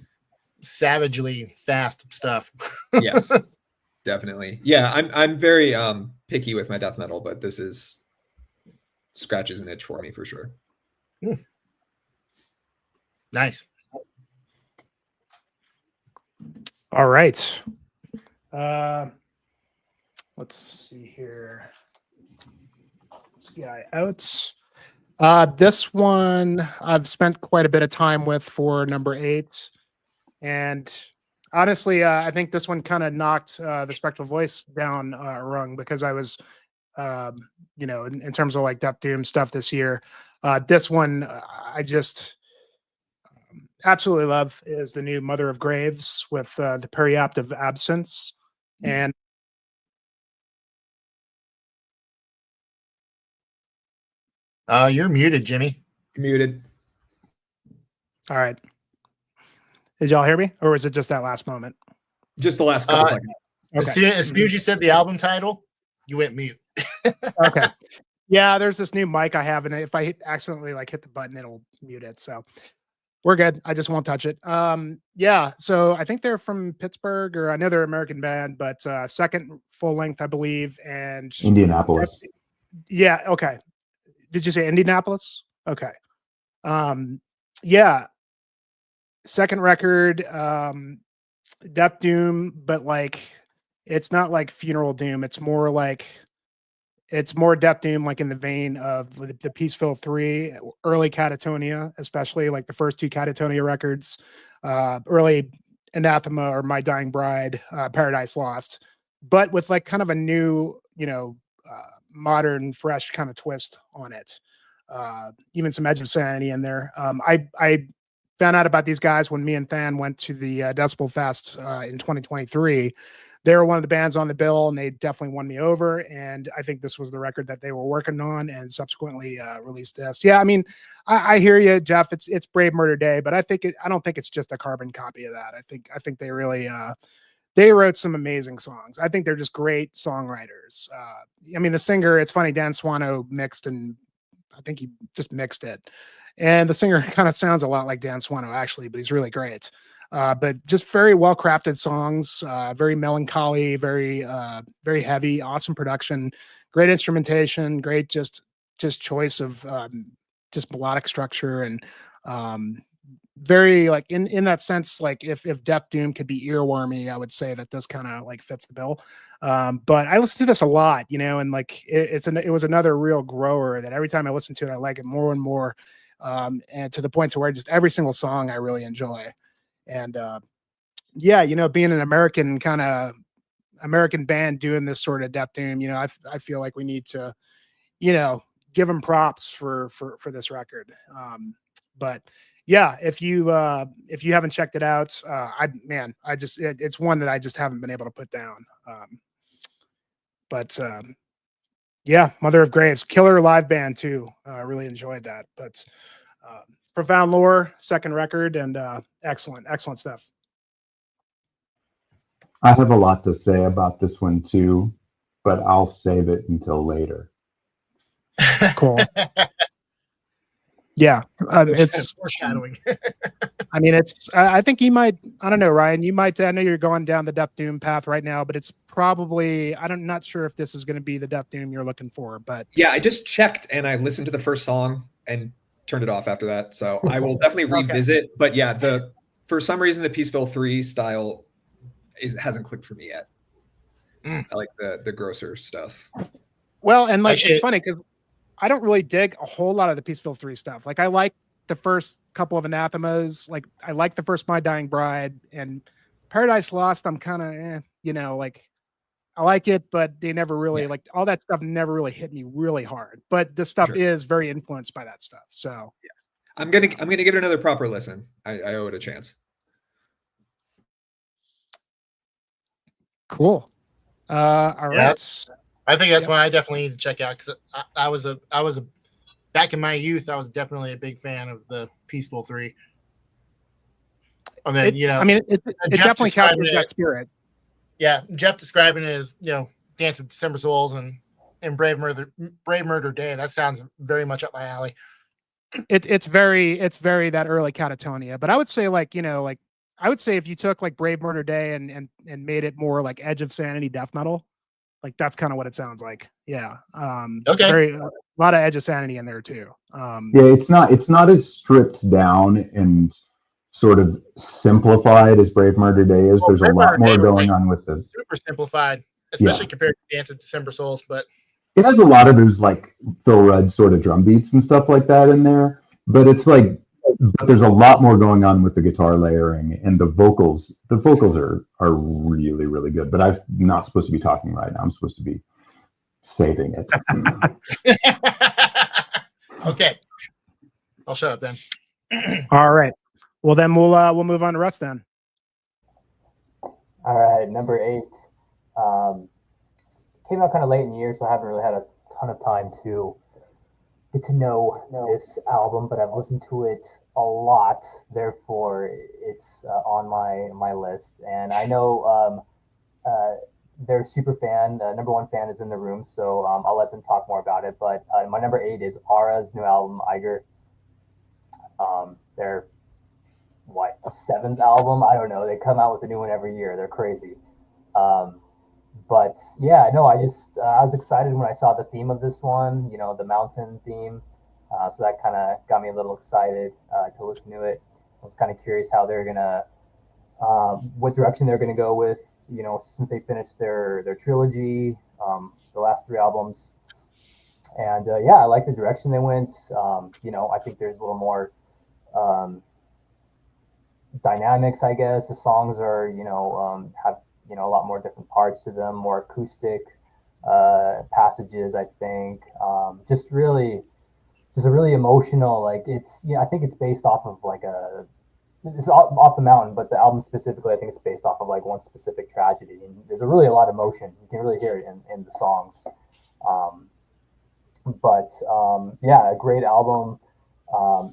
savagely fast stuff. Yes, definitely. Yeah, I'm very picky with my death metal, but this is scratches an itch for me for sure. Nice. All right. Let's see here. This guy out. This one I've spent quite a bit of time with for number 8. And honestly, I think this one kind of knocked the Spectral Voice down a rung, because I was, you know, in terms of like Death Doom stuff this year. This one I just absolutely love is the new Mother of Graves with the Periopt of Absence. And You're muted, Jimmy. Muted. all right. Did y'all hear me, or was it just that last moment? Just the last couple seconds. Okay. As soon as you said the album title, you went mute. Okay. Yeah, there's this new mic I have, and if I accidentally like hit the button, it'll mute it. So we're good. I just won't touch it. Yeah. So I think they're from Pittsburgh, or I know they're an American band, but second full length, I believe, and Indianapolis. yeah. Okay. Did you say Indianapolis? Okay. Yeah. Second record, Death Doom, but like it's not like Funeral Doom. It's more Death Doom, like in the vein of the Peaceful 3, early Catatonia, especially like the first two Catatonia records, early Anathema or My Dying Bride, Paradise Lost, but with like kind of a new, modern, fresh kind of twist on it. Even some Edge of Sanity in there. I found out about these guys when me and Than went to the Decibel Fest in 2023. They were one of the bands on the bill, and they definitely won me over. And I think this was the record that they were working on, and subsequently released this. Yeah, I mean, I hear you, Jeff. It's Brave Murder Day, but I don't think it's just a carbon copy of that. I think they really they wrote some amazing songs. I think they're just great songwriters. I mean, the singer, it's funny, Dan Swano mixed, and I think he just mixed it. And the singer kind of sounds a lot like Dan Swano, actually, but he's really great. But just very well crafted songs, very melancholy, very heavy, awesome production, great instrumentation, great just choice of just melodic structure, and very like in that sense, like if Death Doom could be earwormy, I would say that this kind of like fits the bill. But I listen to this a lot, and like it was another real grower that every time I listen to it, I like it more and more, and to the point to where just every single song I really enjoy. And yeah, being an American band doing this sort of Death Doom, I feel like we need to, give them props for this record. But yeah, if you haven't checked it out, it's one that I just haven't been able to put down. But yeah, Mother of Graves, killer live band too. I really enjoyed that. But Profound Lore, second record, and excellent stuff. I have a lot to say about this one too, but I'll save it until later. Cool. Yeah, it's foreshadowing. I mean, I think you might. I don't know, Ryan. You might. I know you're going down the Death Doom path right now, but it's probably. Not sure if this is going to be the Death Doom you're looking for. But yeah, I just checked and I listened to the first song and turned it off after that. So I will definitely revisit. Okay. But yeah, for some reason the Peaceville 3 style hasn't clicked for me yet. I like the grosser stuff. Well, and like it's funny because I don't really dig a whole lot of the Peaceville 3 stuff. Like I like the first couple of Anathemas. Like I like the first My Dying Bride, and Paradise Lost. I'm kind of like I like it, but they never really like all that stuff never really hit me really hard. But this stuff is very influenced by that stuff. So yeah, I'm gonna give it another proper listen. I owe it a chance. Cool. All right. I think that's one I definitely need to check out, because I was back in my youth, I was definitely a big fan of the Peaceful 3. And then it definitely captures that spirit. Yeah, Jeff describing it as Dance of December Souls and Brave Murder Day. That sounds very much up my alley. It's very that early Catatonia, but I would say I would say if you took like Brave Murder Day and made it more like Edge of Sanity death metal, like that's kind of what it sounds like. Yeah. Okay. A lot of Edge of Sanity in there too. Yeah, it's not as stripped down and sort of simplified as Brave Murder Day is. There's a lot more going on with the super simplified, especially compared to Dance of December Souls, but it has a lot of those like Phil Rudd sort of drum beats and stuff like that in there. But it's like, but there's a lot more going on with the guitar layering and the vocals. The vocals are really, really good. But I'm not supposed to be talking right now. I'm supposed to be saving it. Okay, I'll shut up then. All right. Well, then we'll move on to Russ then. All right, number 8. Came out kind of late in the year, so I haven't really had a ton of time to get to know this album, but I've listened to it lot, therefore it's on my list. And I know their super fan, number one fan, is in the room, so I'll let them talk more about it. But my number 8 is Aara's new album, Eiger. Their what, 7th album? I don't know. They come out with a new one every year. They're crazy. But yeah, no, I was excited when I saw the theme of this one. You know, the mountain theme. So that kind of got me a little excited to listen to it. I was kind of curious how they're gonna, what direction they're gonna go with. You know, since they finished their trilogy, the last 3 albums. And yeah, I like the direction they went. You know, I think there's a little more dynamics, I guess. The songs are, you know, have, you know, a lot more different parts to them, more acoustic passages, I think. Just a really emotional, like, it's, I think it's based off of like it's off the mountain, but the album specifically, I think it's based off of like one specific tragedy. And there's a lot of emotion. You can really hear it in the songs. Yeah, a great album.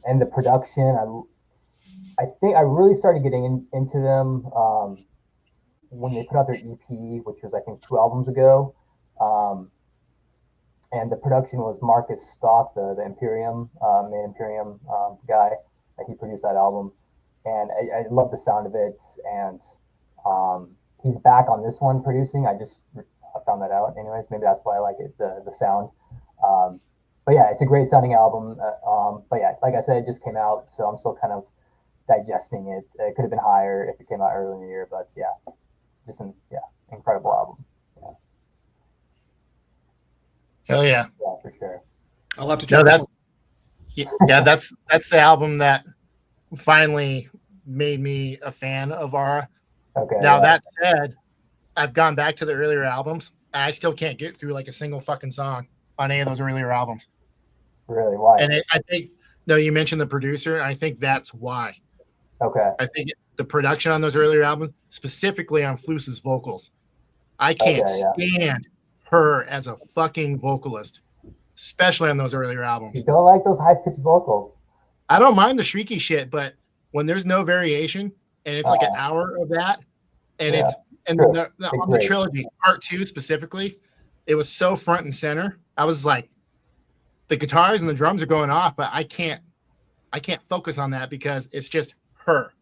And the production, I think I really started getting into them when they put out their EP, which was, I think, 2 albums ago. And the production was Marcus Stock, the Imperium, main Imperium guy. He produced that album. And I love the sound of it. And he's back on this one producing. I found that out. Anyways, maybe that's why I like it, the sound. But yeah, it's a great sounding album. But yeah, like I said, it just came out, so I'm still kind of digesting it. It could have been higher if it came out early in the year, but yeah, just an incredible album. Hell yeah. Yeah, for sure. I'll have to check this one. Yeah, that's the album that finally made me a fan of Aara. Okay. Now that said, I've gone back to the earlier albums, and I still can't get through like a single fucking song on any of those earlier albums. Really? Why? And I think, no, you mentioned the producer, and I think that's why. Okay. I think the production on those earlier albums, specifically on Flus's vocals, I can't stand her as a fucking vocalist, especially on those earlier albums. You don't like those high-pitched vocals? I don't mind the shrieky shit, but when there's no variation and it's like an hour of that, and it's and on the trilogy part 2 specifically, it was so front and center. I was like, the guitars and the drums are going off, but I can't focus on that because it's just her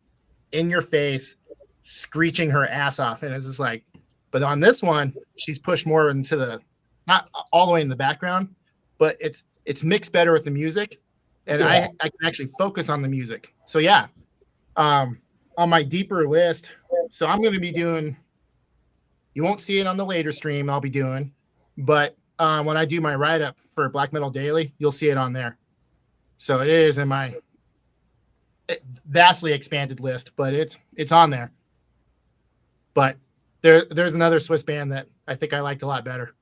in your face screeching her ass off, and it's just like, but on this one, she's pushed more into the, not all the way in the background, but it's mixed better with the music, and I can actually focus on the music. So yeah, on my deeper list, so I'm going to be doing, you won't see it on the later stream I'll be doing, but when I do my write-up for Black Metal Daily, you'll see it on there. So it is in my vastly expanded list, but it's on there. But there's another Swiss band that I think I liked a lot better.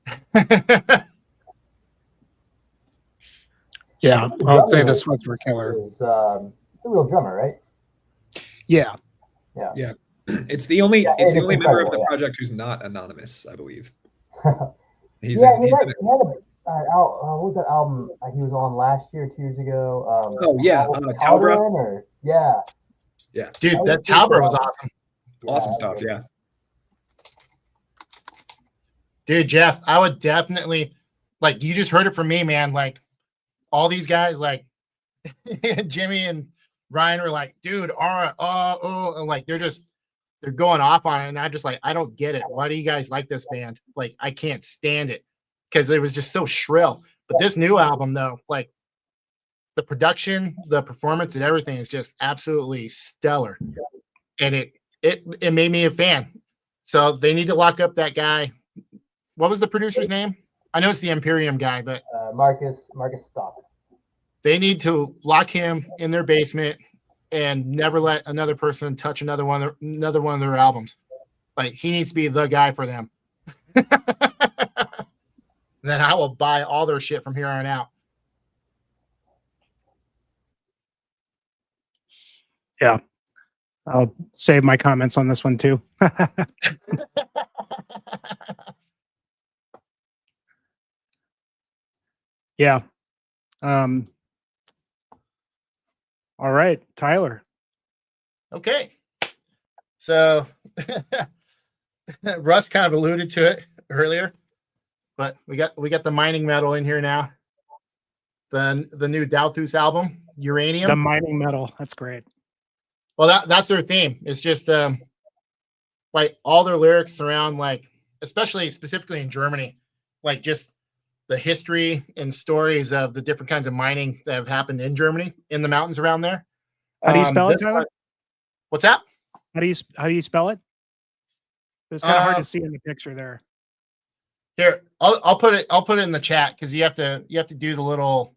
Yeah, I'll say the Swiss were killer. It's a real drummer, right? Yeah. It's the only member of the project who's not anonymous, I believe. He had what was that album he was on last year, 2 years ago? Talbra. Yeah. Dude, that Talbra was awesome. Awesome stuff, yeah. Dude, Jeff, I would definitely, like, you just heard it from me, man. Like, all these guys, like, Jimmy and Ryan were like, dude, Aara, and like, they're going off on it. And I'm just like, I don't get it. Why do you guys like this band? Like, I can't stand it because it was just so shrill. But this new album, though, like, the production, the performance, and everything is just absolutely stellar. And it made me a fan. So they need to lock up that guy. What was the producer's name? I know it's the Imperium guy, but Marcus Stock. They need to lock him in their basement and never let another person touch another one of their albums. Like, he needs to be the guy for them. Then I will buy all their shit from here on out. Yeah. I'll save my comments on this one too. Yeah. All right, Tyler. Okay. So Russ kind of alluded to it earlier, but we got the mining metal in here now. The new Dauþuz album, Uranium. The mining metal. That's great. Well, that's their theme. It's just like all their lyrics around, like, especially specifically in Germany, like just the history and stories of the different kinds of mining that have happened in Germany, in the mountains around there. How do you spell it, Tyler? What's that? How do you spell it? It's kind of hard to see in the picture there. Here, I'll put it in the chat, because you have to do the little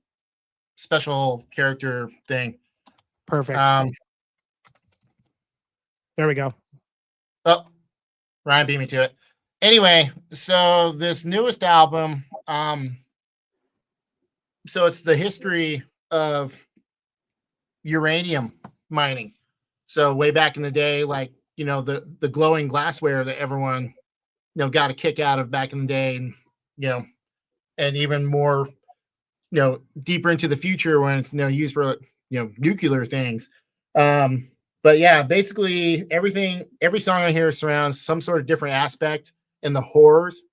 special character thing. Perfect. There we go. Oh, Ryan beat me to it. Anyway, so this newest album, so it's the history of uranium mining. So way back in the day, like, you know, the glowing glassware that everyone, you know, got a kick out of back in the day, and, you know, and even more, you know, deeper into the future when it's, you know, used for, you know, nuclear things. But yeah, basically every song I hear surrounds some sort of different aspect and the horrors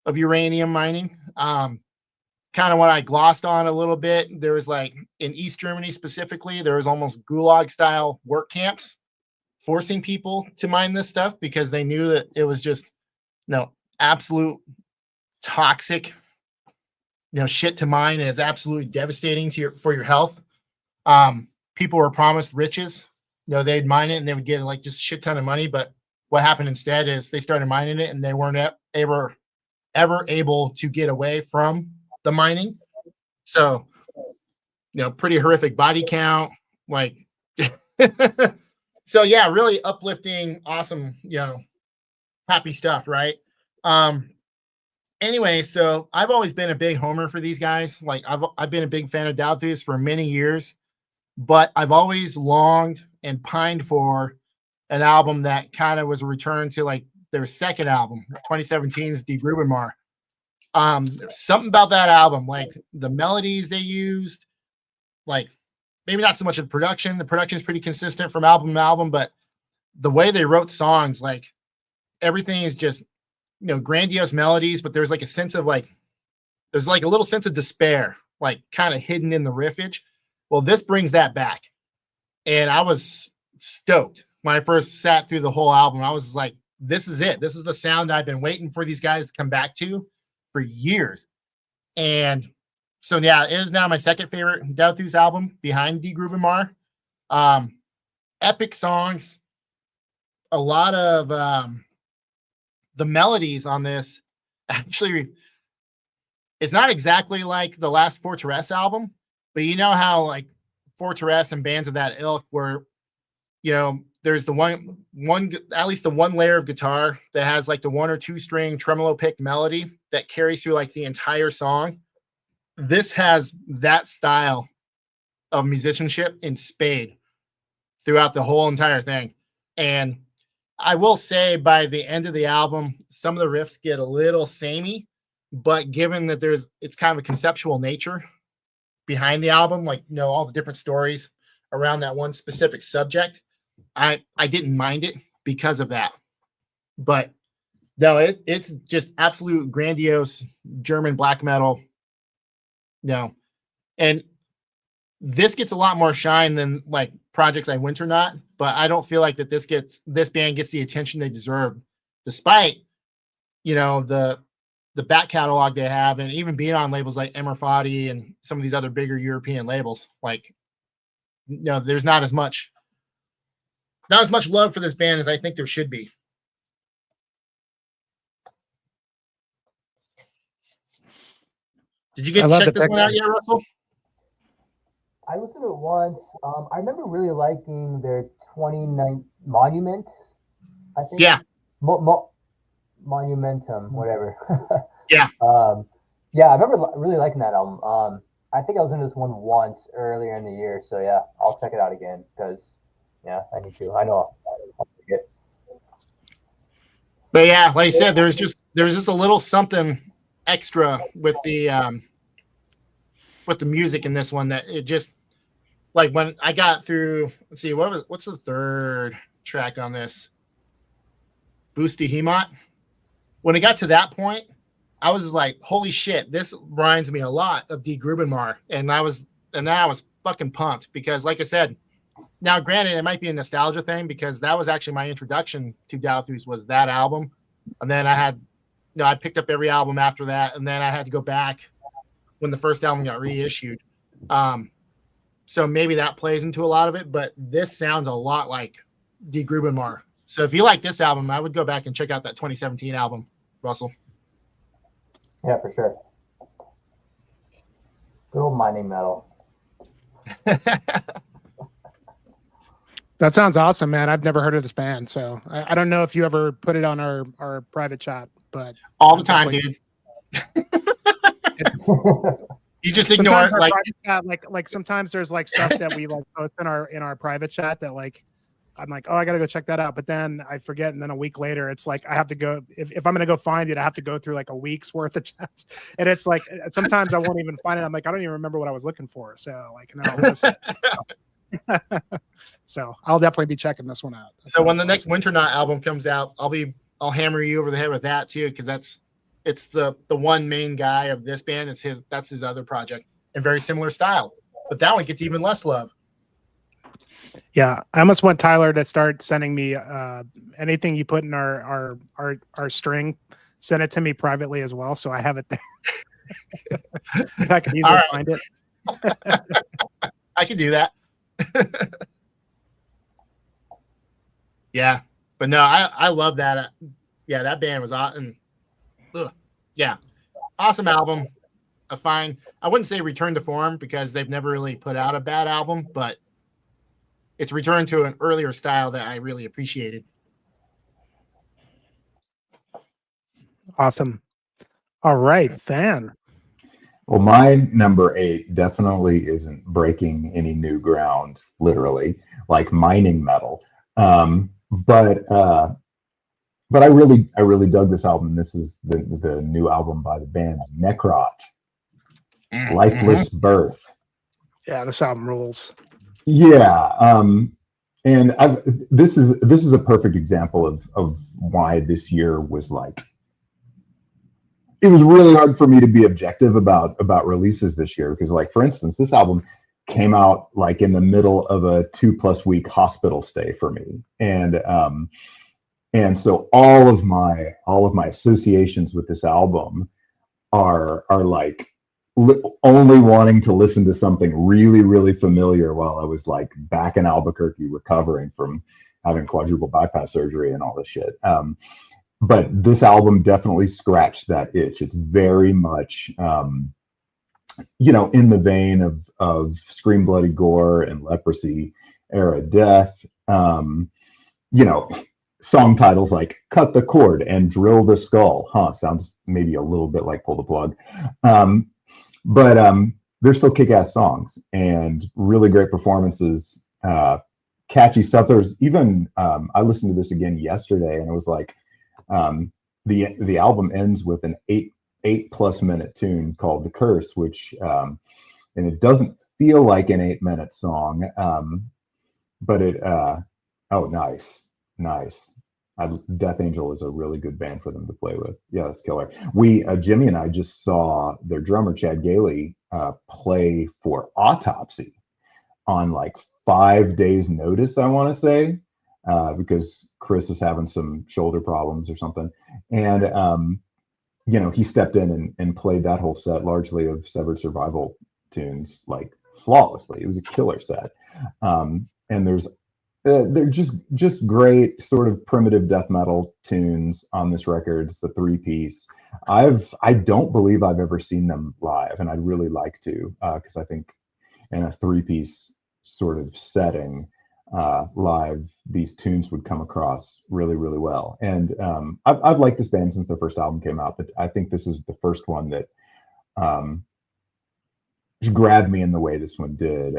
of uranium mining. Kind of what I glossed on a little bit. There was, like, in East Germany specifically, there was almost gulag style work camps forcing people to mine this stuff, because they knew that it was just, you know, absolute toxic, you know, shit to mine, and is absolutely devastating for your health. People were promised riches. You know, they'd mine it and they would get, like, just a shit ton of money. But what happened instead is they started mining it, and they weren't ever able to get away from the mining. So, you know, pretty horrific body count, like. So yeah, really uplifting, awesome, you know, happy stuff, right? Anyway, so I've always been a big homer for these guys. Like, I've been a big fan of Dauþuz for many years, but I've always longed and pined for an album that kind of was a return to, like, their second album, 2017's Die Grubenmar. Something about that album, like the melodies they used, like, maybe not so much of the production. The production is pretty consistent from album to album, but the way they wrote songs, like, everything is just, you know, grandiose melodies, but there's like a sense of, like, there's like a little sense of despair, like, kind of hidden in the riffage. Well, this brings that back. And I was stoked when I first sat through the whole album. I was like, this is it. This is the sound I've been waiting for these guys to come back to for years. And so, yeah, it is now my second favorite Dauþuz album behind Die Grubenmar. Epic songs. A lot of the melodies on this actually, it's not exactly like the last Fortress album, but you know how, like, Fortress and bands of that ilk were, you know, there's the one at least the one layer of guitar that has, like, the 1 or 2 string tremolo pick melody that carries through, like, the entire song. This has that style of musicianship in spade throughout the whole entire thing. And I will say, by the end of the album, some of the riffs get a little samey, but given that it's kind of a conceptual nature behind the album, like, you know, all the different stories around that one specific subject, I didn't mind it because of that. But no, it's just absolute grandiose German black metal. No. And this gets a lot more shine than, like, projects like Winternaut, but I don't feel like that this band gets the attention they deserve, despite, you know, the back catalog they have, and even being on labels like Emerfati and some of these other bigger European labels. Like, you know, there's not as much love for this band as I think there should be. Did you get to check this one out yet, Russell? I listened to it once. I remember really liking their 29 Monument, I think. Yeah. Monumentum, whatever. Yeah. Yeah, I remember really liking that album. I think I was in this one once earlier in the year, so yeah, I'll check it out again, because, yeah, I need to. I know I'll forget. But yeah, like I said, there's just a little something extra with the music in this one that like when I got through, let's see, what's the third track on this? Vusti Hemot. When it got to that point, I was like, holy shit, this reminds me a lot of D. Grubenmar. And I was fucking pumped because, like I said, now granted, it might be a nostalgia thing because that was actually my introduction to Dauþuz was that album. And then I picked up every album after that, and then I had to go back when the first album got reissued. So maybe that plays into a lot of it, but this sounds a lot like D. Grubenmar. So if you like this album, I would go back and check out that 2017 album, Russell. Yeah, for sure. Good old mining metal. That sounds awesome, man. I've never heard of this band, so I don't know if you ever put it on our private chat, but all the time, dude. You just ignore it. Like sometimes there's like stuff that we like post in our private chat that like I'm like, oh, I gotta go check that out, but then I forget, and then a week later it's like I have to go if I'm gonna go find it, I have to go through like a week's worth of chats, and it's like sometimes I won't even find it. I'm like, I don't even remember what I was looking for, so like, and then I'll miss it. So I'll definitely be checking this one out. So when the next Winternaut album comes out, I'll hammer you over the head with that too, because it's the one main guy of this band. That's his other project, and very similar style, but that one gets even less love. Yeah, I almost want Tyler to start sending me anything you put in our string. Send it to me privately as well, so I have it there. I can easily find it. I can do that. Yeah, but no, I love that. Yeah, that band was awesome. Yeah, awesome album. I wouldn't say return to form because they've never really put out a bad album, but it's returned to an earlier style that I really appreciated. Awesome. All right, Fan. Well, my number 8 definitely isn't breaking any new ground, literally, like mining metal. But I really dug this album. This is the new album by the band Necrot, Lifeless Birth. Yeah, this album rules. Yeah, and this is a perfect example of why this year was like. It was really hard for me to be objective about releases this year because, like, for instance, this album came out like in the middle of a 2+ week hospital stay for me, and so all of my associations with this album are like only wanting to listen to something really, really familiar while I was like back in Albuquerque recovering from having quadruple bypass surgery and all this shit. But this album definitely scratched that itch. It's very much, in the vein of Scream Bloody Gore and Leprosy era death. Song titles like Cut the Cord and Drill the Skull. Sounds maybe a little bit like Pull the Plug. But they're still kick-ass songs and really great performances, catchy stuff. There's even, I listened to this again yesterday and it was like, the album ends with an 8+ minute tune called The Curse, which and it doesn't feel like an 8-minute song, but it nice. Death Angel is a really good band for them to play with. Yeah, it's killer. Jimmy and I just saw their drummer Chad Gailey play for Autopsy on like 5 days notice, I want to say. Because Chris is having some shoulder problems or something. And, he stepped in and played that whole set largely of Severed Survival tunes, like flawlessly. It was a killer set. And they're just great sort of primitive death metal tunes on this record. It's a 3-piece. I don't believe I've ever seen them live, and I'd really like to, because I think in a 3-piece sort of setting, live, these tunes would come across really, really well. And I've liked this band since their first album came out, but I think this is the first one that grabbed me in the way this one did.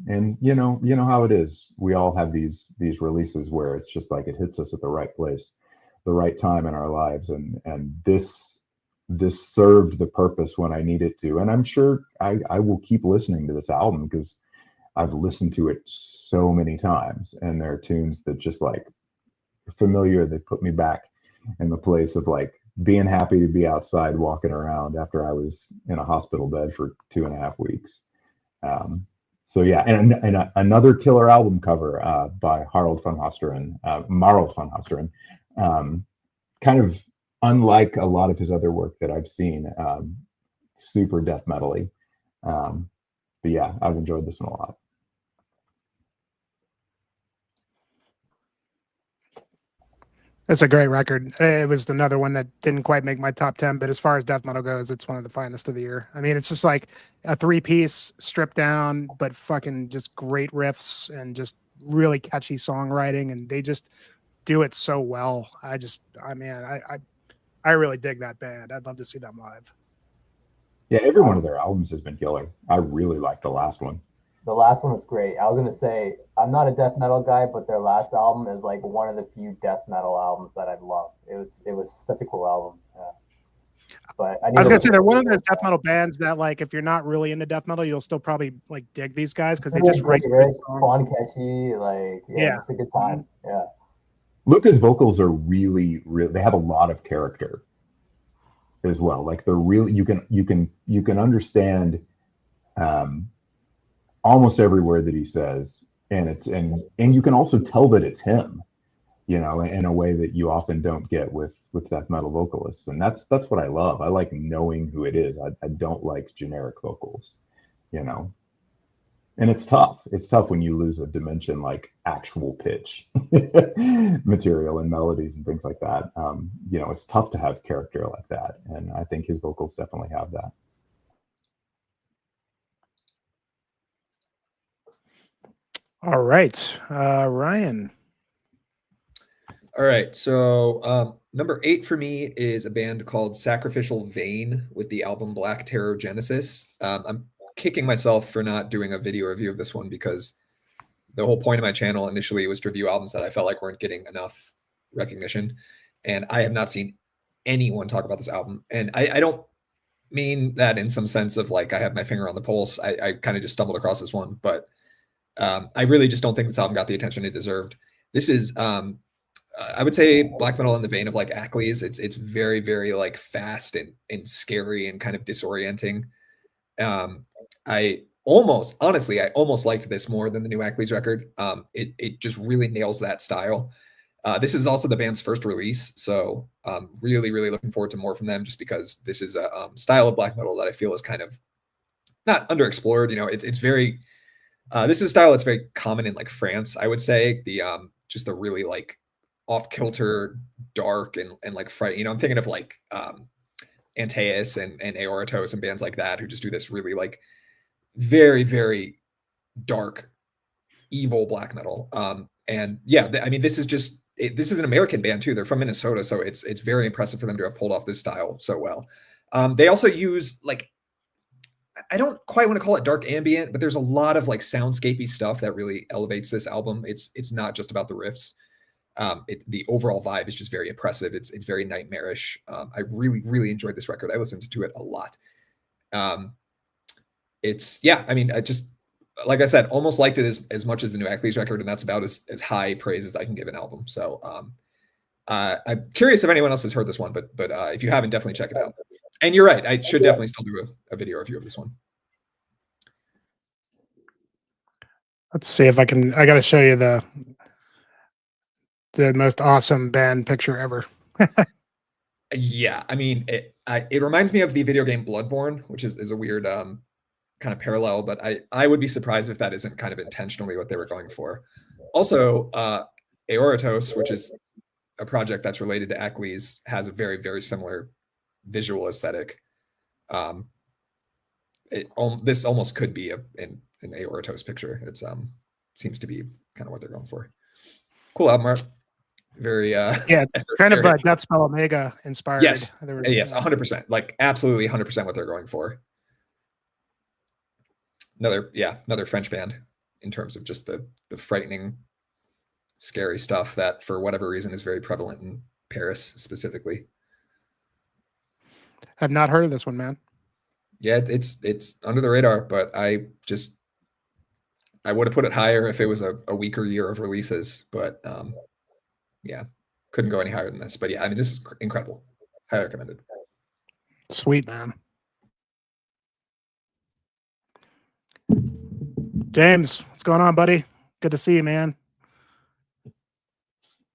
And you know how it is. We all have these releases where it's just like it hits us at the right place, the right time in our lives, and this served the purpose when I needed to. And I'm sure I will keep listening to this album because I've listened to it so many times, and there are tunes that just like are familiar. They put me back in the place of like being happy to be outside walking around after I was in a hospital bed for 2.5 weeks. So yeah, and another killer album cover by Harald van Hosteren, Marald van Hosteren, kind of unlike a lot of his other work that I've seen, super death metal-y. But yeah, I've enjoyed this one a lot. It's a great record. It was another one that didn't quite make my top 10, but as far as death metal goes, it's one of the finest of the year. I mean, it's just like a 3-piece stripped down, but fucking just great riffs and just really catchy songwriting, and they just do it so well. I really dig that band. I'd love to see them live. Yeah, every one of their albums has been killer. I really like the last one. The last one was great. I was gonna say I'm not a death metal guy, but their last album is like one of the few death metal albums that I've loved. It was such a cool album. Yeah. But I was gonna say they're one of those death metal bands that, like, if you're not really into death metal, you'll still probably like dig these guys because they just write great fun, catchy, like it's a good time. Yeah. Luca's vocals are really they have a lot of character as well. Like they're really you can understand almost every word that he says, and you can also tell that it's him, you know, in a way that you often don't get with death metal vocalists. And that's what I love. I like knowing who it is. I don't like generic vocals, you know. And it's tough. It's tough when you lose a dimension like actual pitch material and melodies and things like that. You know, it's tough to have character like that. And I think his vocals definitely have that. All right, Ryan. All right, so number 8 for me is a band called Sacrificial Vein with the album Black Terror Genesis. I'm kicking myself for not doing a video review of this one because the whole point of my channel initially was to review albums that I felt like weren't getting enough recognition, and I have not seen anyone talk about this album. And I don't mean that in some sense of like I have my finger on the pulse. I kind of just stumbled across this one, but I really just don't think this album got the attention it deserved. This is I would say black metal in the vein of like Aquilus. It's very, very like fast and scary and kind of disorienting. I almost liked this more than the new Aquilus record. It just really nails that style. This is also the band's first release, so really, really looking forward to more from them, just because this is a style of black metal that I feel is kind of not underexplored. You know, it's very this is a style that's very common in like France, I would say. The just the really like off-kilter, dark and like fright. You know, I'm thinking of like Antaeus and Aortos and bands like that who just do this really like very, very dark, evil black metal. And yeah, I mean, this is an American band too. They're from Minnesota, so it's very impressive for them to have pulled off this style so well. They also use like, I don't quite want to call it dark ambient, but there's a lot of like soundscapey stuff that really elevates this album. It's not just about the riffs. The overall vibe is just very oppressive. It's very nightmarish. I really, really enjoyed this record. I listened to it a lot. I mean, I just, like I said, almost liked it as much as the new Aquilus record, and that's about as high praise as I can give an album. So I'm curious if anyone else has heard this one, but if you haven't, definitely check it out. And you're right, I should definitely still do a video review of this one. Let's see if I can. I got to show you the most awesome band picture ever. Yeah, I mean, it reminds me of the video game Bloodborne, which is a weird kind of parallel, but I would be surprised if that isn't kind of intentionally what they were going for. Also, Aortos, which is a project that's related to Aquilus, has a very, very similar visual aesthetic. This almost could be an Aortos picture. It's seems to be kind of what they're going for. Cool album art. Very it's kind of Deathspell Omega inspired. Yes, 100%. Like absolutely 100% what they're going for. Another French band in terms of just the frightening, scary stuff that for whatever reason is very prevalent in Paris specifically. I've not heard of this one, man. Yeah, it's under the radar, but I I would have put it higher if it was a weaker year of releases, but yeah, couldn't go any higher than this. But yeah, I mean, this is incredible. Highly recommended. Sweet, man. James, what's going on, buddy? Good to see you, man.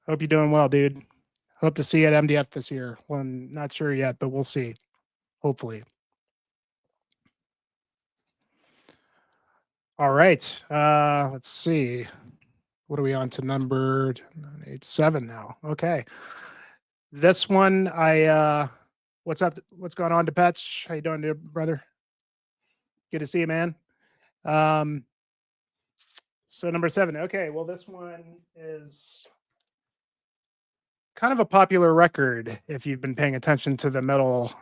Hope you're doing well, dude. Hope to see you at MDF this year. Well, I'm not sure yet, but we'll see. Hopefully. All right. Let's see. What are we on to? Number 87 now. Okay. This one, what's up? What's going on, DePetch? How you doing, dear brother? Good to see you, man. So number 7. Okay. Well, this one is kind of a popular record if you've been paying attention to the metal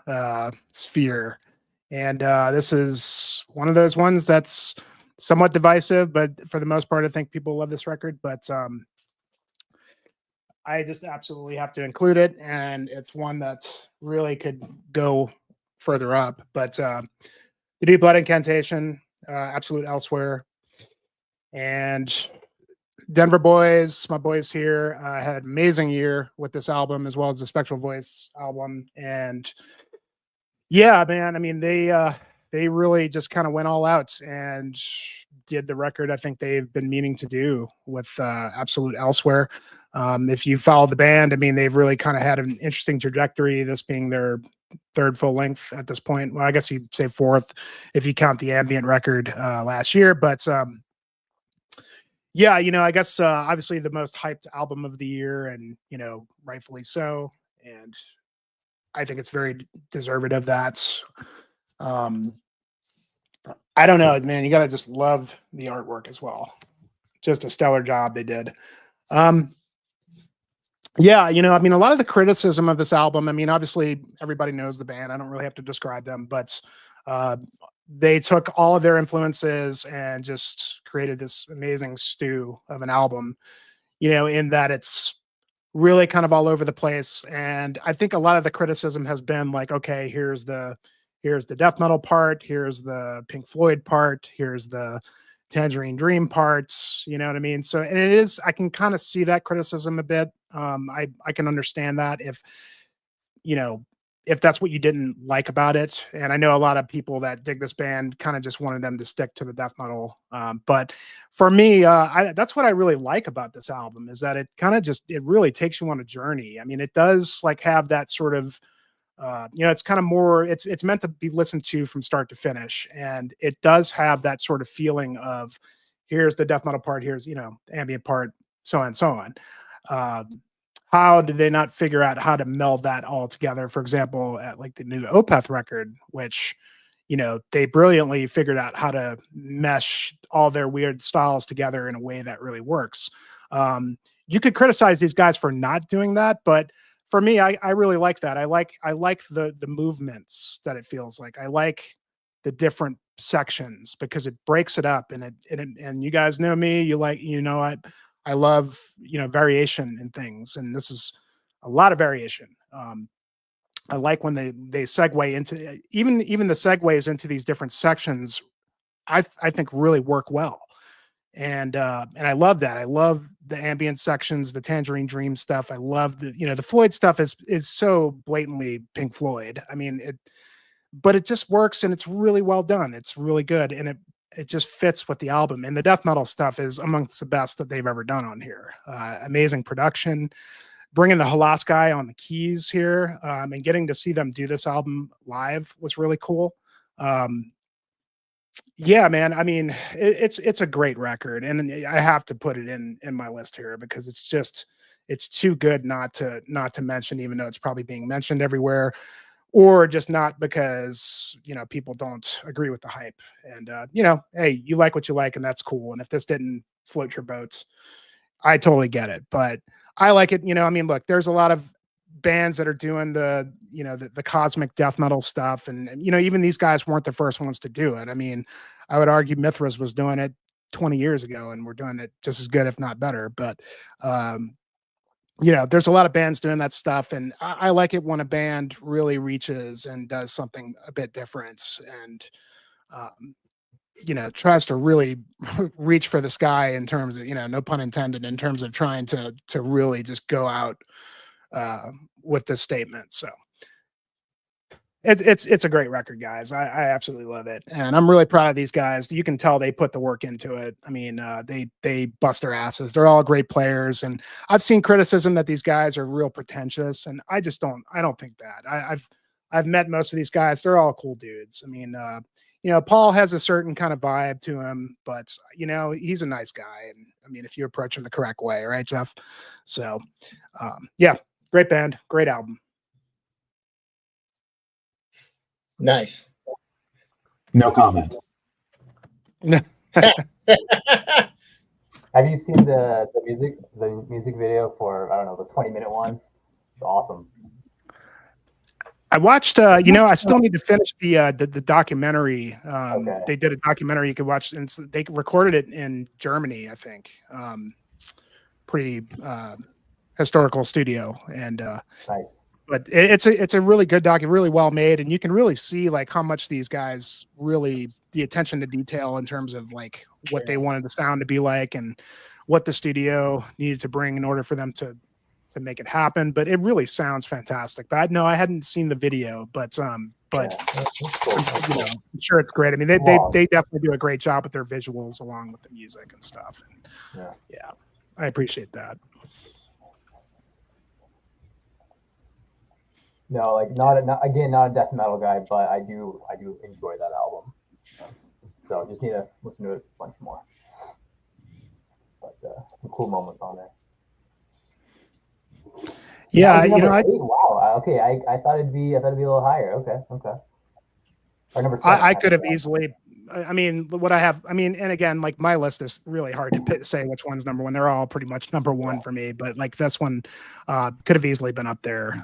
sphere. And this is one of those ones that's somewhat divisive, but for the most part, I think people love this record. But I just absolutely have to include it, and it's one that really could go further up. But the Deep Blood Incantation, Absolute Elsewhere, and Denver boys, my boys here, had an amazing year with this album, as well as the Spectral Voice album. And yeah, man, I mean, they really just kind of went all out and did the record I think they've been meaning to do with Absolute Elsewhere. If you follow the band, I mean, they've really kind of had an interesting trajectory, this being their 3rd full length at this point. Well, I guess you'd say 4th if you count the ambient record last year. But yeah, you know, I guess obviously the most hyped album of the year, and, you know, rightfully so. And I think it's very deserved of that. I don't know, man. You got to just love the artwork as well. Just a stellar job they did. Yeah, you know, I mean, a lot of the criticism of this album, I mean, obviously everybody knows the band. I don't really have to describe them, but they took all of their influences and just created this amazing stew of an album, you know, in that it's really kind of all over the place. And I think a lot of the criticism has been like, okay, here's the death metal part, here's the Pink Floyd part, here's the Tangerine Dream parts, you know what I mean? So, and it is, I can kind of see that criticism a bit. I can understand that if, you know, if that's what you didn't like about it. And I know a lot of people that dig this band kind of just wanted them to stick to the death metal. But for me, that's what I really like about this album, is that it kind of just, it really takes you on a journey. I mean, it does like have that sort of, you know, it's kind of more, it's meant to be listened to from start to finish. And it does have that sort of feeling of, here's the death metal part, here's, you know, the ambient part, so on and so on. How did they not figure out how to meld that all together? For example, at like the new Opeth record, which, you know, they brilliantly figured out how to mesh all their weird styles together in a way that really works. You could criticize these guys for not doing that, but for me, I really like that. I like the movements that it feels like. I like the different sections because it breaks it up, and and you guys know me. You know, I love, you know, variation in things, and this is a lot of variation. I like when they segue into even the segues into these different sections. I think really work well. And I love that. I love the ambient sections, the Tangerine Dream stuff. I love the, you know, the Floyd stuff is so blatantly Pink Floyd. I mean, but it just works, and it's really well done. It's really good, and it just fits with the album. And the death metal stuff is amongst the best that they've ever done on here. Amazing production, bringing the Halas guy on the keys here, and getting to see them do this album live was really cool. Yeah, man. I mean, it's a great record, and I have to put it in my list here because it's too good not to mention, even though it's probably being mentioned everywhere, or just not because, you know, people don't agree with the hype. And you know, hey, you like what you like, and that's cool. And if this didn't float your boats, I totally get it. But I like it. You know, I mean, look, there's a lot of bands that are doing the, you know, the cosmic death metal stuff, and you know, even these guys weren't the first ones to do it. I mean, I would argue Mithras was doing it 20 years ago, and we're doing it just as good, if not better. But you know, there's a lot of bands doing that stuff, and I like it when a band really reaches and does something a bit different. And tries to really reach for the sky in terms of, no pun intended, in terms of trying to really just go out with this statement. So it's a great record, guys. I absolutely love it, and I'm really proud of these guys. You can tell they put the work into it. I mean, they bust their asses. They're all great players, and I've seen criticism that these guys are real pretentious, and I don't think that. I've met most of these guys. They're all cool dudes. I mean, Paul has a certain kind of vibe to him, but he's a nice guy, and I mean, if you approach him the correct way, right, Jeff? So, yeah, great band, great album. Nice. No comment. Have you seen the music video for, I don't know, the 20-minute one? It's awesome. I watched, I still need to finish the documentary. Okay. They did a documentary you could watch, and they recorded it in Germany, I think. Pretty historical studio, and Nice. But it's a really good doc, really well made, and you can really see like how much these guys really, the attention to detail in terms of like what they wanted the sound to be like and what the studio needed to bring in order for them to make it happen. But it really sounds fantastic. But I hadn't seen the video, but I'm sure it's great. I mean, they definitely do a great job with their visuals along with the music and stuff. And yeah, I appreciate that. No, like not a death metal guy, but I do enjoy that album. So just need to listen to it a bunch more. But some cool moments on there. Yeah, wow. Okay, I thought it'd be a little higher. Okay. Or number 7. I could have easily. I mean, what I have. I mean, and again, like my list is really hard to say which one's number one. They're all pretty much number one for me. But like this one could have easily been up there.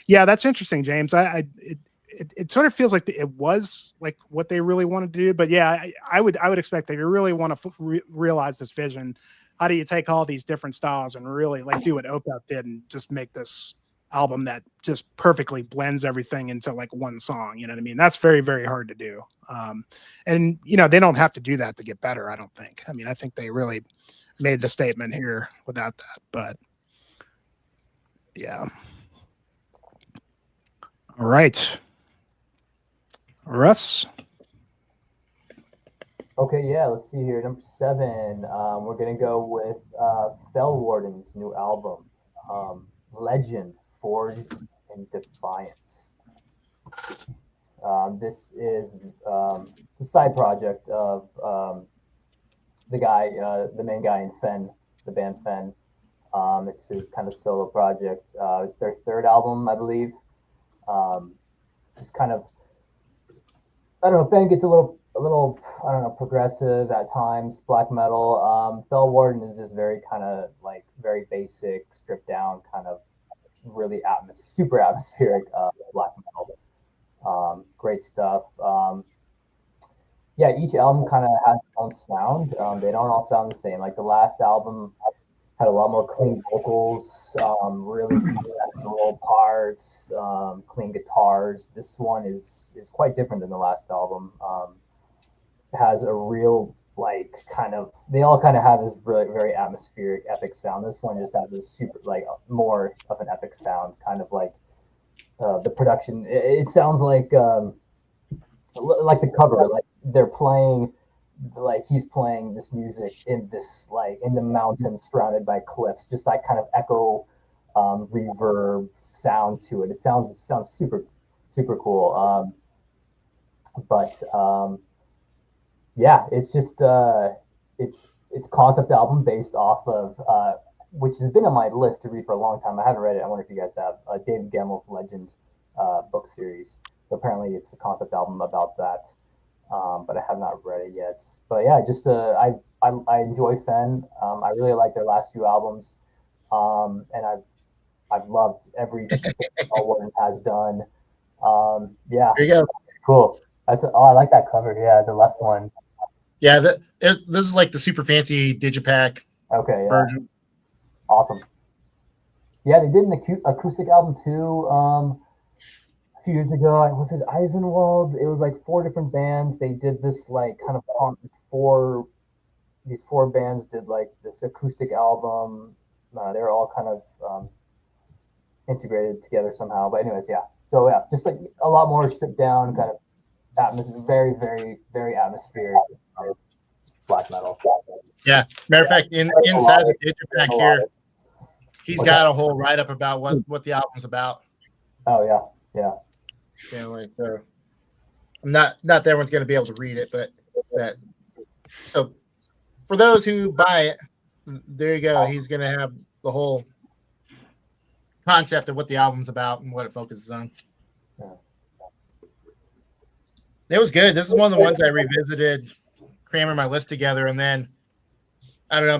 Yeah, that's interesting, James. It sort of feels like it was like what they really wanted to do. But yeah, I would expect that if you really want to realize this vision, how do you take all these different styles and really like do what Opeth did and just make this album that just perfectly blends everything into like one song? You know what I mean? That's very, very hard to do. And they don't have to do that to get better, I don't think. I mean, I think they really made the statement here without that. But yeah. All right. Russ. Okay, yeah, let's see here. Number 7, we're going to go with Fellwarden's new album, Legend, Forged in Defiance. This is the side project of the main guy in Fen, the band Fen. It's his kind of solo project. It's their 3rd album, I believe. Just kind of, I don't know, Fen gets a little, I don't know, progressive at times, black metal. Fellwarden is just very kind of like very basic, stripped down, kind of really super atmospheric black metal. Great stuff. Yeah, each album kind of has its own sound. They don't all sound the same. Like the last album had a lot more clean vocals, really roll parts, clean guitars. This one is quite different than the last album. It has a real they all kind of have this really very atmospheric, epic sound. This one just has a super more of an epic sound, kind of like the production. It sounds like the cover, like they're playing, like he's playing this music in this in the mountains surrounded by cliffs, just like kind of echo reverb sound to it. It sounds super cool. Yeah, it's just it's concept album based off of which has been on my list to read for a long time. I haven't read it. I wonder if you guys have David Gemmell's Legend book series. So apparently it's a concept album about that, but I have not read it yet. But yeah, just I enjoy Fen. I really like their last few albums, and I've loved everything Warden has done. Yeah, There you go. Cool. I like that cover. Yeah, the left one. Yeah, this is like the super fancy digipack version. Awesome. Yeah, they did an acoustic album too. a few years ago. Was it Eisenwald? It was like 4 different bands. They did this like kind of these 4 bands did like this acoustic album. They were all kind of integrated together somehow. But anyways, yeah. So yeah, just like a lot more stripped down kind of atmosphere, very, very, very atmospheric black metal. Yeah. Matter of fact, inside the picture back here, he's got a whole write up about what the album's about. Oh yeah, yeah. Yeah, like not that everyone's going to be able to read it, but that. So for those who buy it, there you go. He's going to have the whole concept of what the album's about and what it focuses on. Yeah. It was good. This is one of the ones I revisited, cramming my list together, and then I don't know,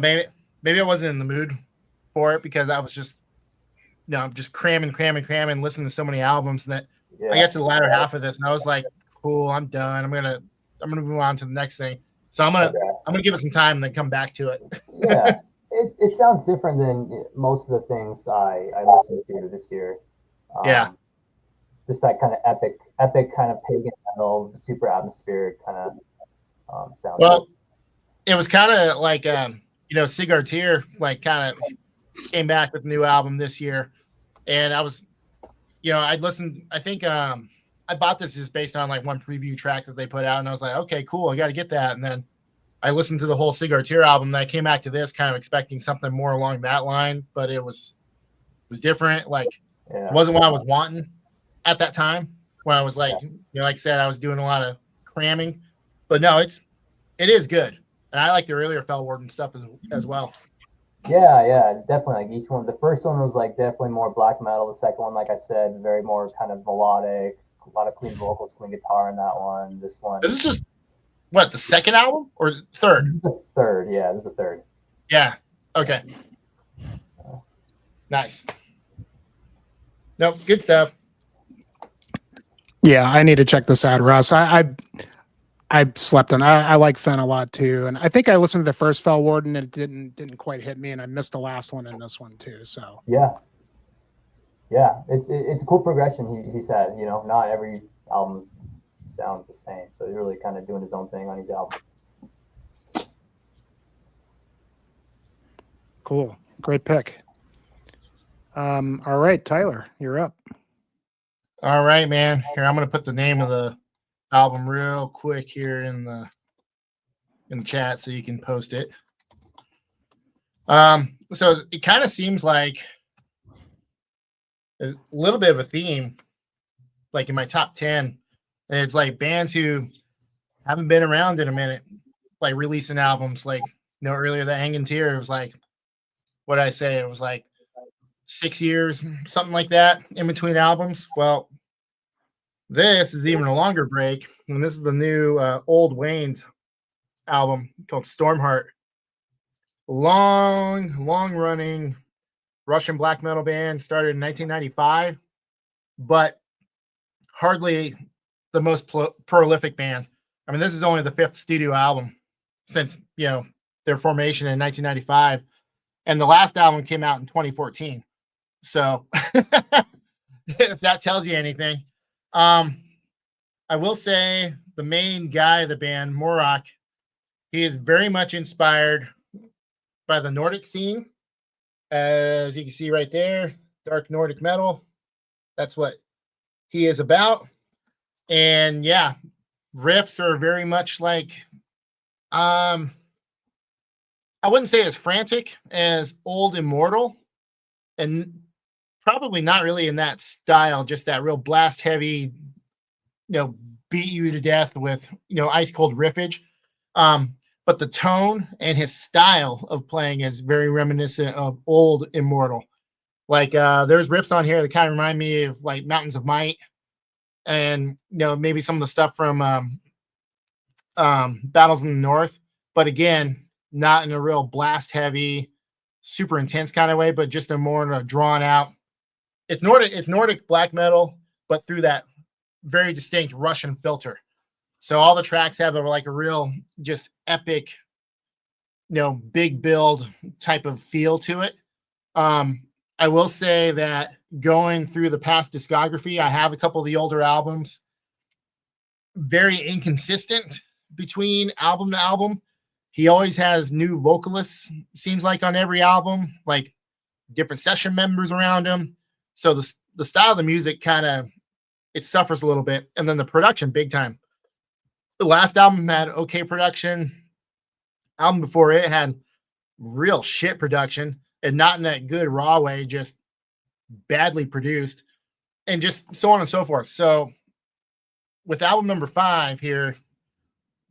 maybe I wasn't in the mood for it because I was just, just cramming, listening to so many albums, and that I got to the latter half of this, and I was like, cool, I'm done. I'm gonna move on to the next thing. So I'm gonna give it some time and then come back to it. Yeah, it sounds different than most of the things I listened to this year. Yeah. Just that kind of epic kind of pagan metal, super atmospheric kind of sound. Well, it was kind of like Sigartyr like kind of came back with a new album this year, and I was, I'd listened. I think I bought this just based on like one preview track that they put out, and I was like, okay, cool, I got to get that. And then I listened to the whole Sigartyr album, and I came back to this kind of expecting something more along that line, but it was different. Like it wasn't what I was wanting at that time when I was like, like I said, I was doing a lot of cramming, but no, it is good. And I like the earlier Warden stuff as well. Yeah, definitely. Like each one, the first one was like definitely more black metal. The second one, like I said, very more kind of melodic, a lot of clean vocals, clean guitar in that one. This one. This is just what, the second album or third? This is the third. Yeah, this is the third. Yeah. Okay. Nice. Nope. Good stuff. Yeah, I need to check this out, Russ. I slept on. I like Fen a lot too, and I think I listened to the first Warden and it didn't quite hit me, and I missed the last one and this one too. So yeah, it's a cool progression. He said, not every album sounds the same, so he's really kind of doing his own thing on each album. Cool, great pick. All right, Tyler, you're up. All right, man. Here, I'm gonna put the name of the album real quick here in the chat so you can post it. So it kind of seems like there's a little bit of a theme, like in my top 10. And it's like bands who haven't been around in a minute, like releasing albums. Like, earlier the Angantyr, it was like, what did I say? It was like 6 years, something like that, in between albums. Well, this is even a longer break, and this is the new old Wainds album called Stormheart. Long running Russian black metal band, started in 1995, but hardly the most prolific band. I mean, this is only the 5th studio album since their formation in 1995, and the last album came out in 2014. So if that tells you anything. I will say the main guy of the band, Morak, he is very much inspired by the Nordic scene. As you can see right there, dark Nordic metal. That's what he is about. And yeah, riffs are very much like, I wouldn't say as frantic as Old Immortal, and probably not really in that style, just that real blast heavy, beat you to death with, ice cold riffage. But the tone and his style of playing is very reminiscent of Old Immortal. Like there's riffs on here that kind of remind me of like Mountains of Might, and maybe some of the stuff from Battles in the North. But again, not in a real blast heavy, super intense kind of way, but just a more drawn out. It's Nordic black metal, but through that very distinct Russian filter. So all the tracks have a real just epic, big build type of feel to it. I will say that going through the past discography, I have a couple of the older albums. Very inconsistent between album to album. He always has new vocalists, seems like, on every album, like different session members around him. So the style of the music kind of, it suffers a little bit. And then the production, big time. The last album had okay production. Album before it had real shit production, and not in that good raw way, just badly produced, and just so on and so forth. So with album number 5 here,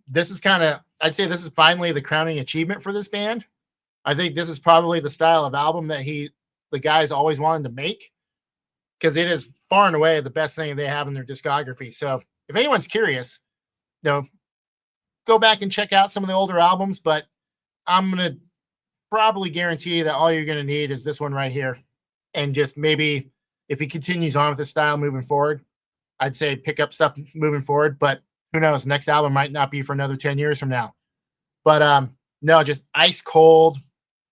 this is kind of, I'd say this is finally the crowning achievement for this band. I think this is probably the style of album that the guys always wanted to make, because it is far and away the best thing they have in their discography. So if anyone's curious, go back and check out some of the older albums, but I'm going to probably guarantee that all you're going to need is this one right here. And just maybe if he continues on with this style moving forward, I'd say pick up stuff moving forward, but who knows? Next album might not be for another 10 years from now. But no, just ice cold,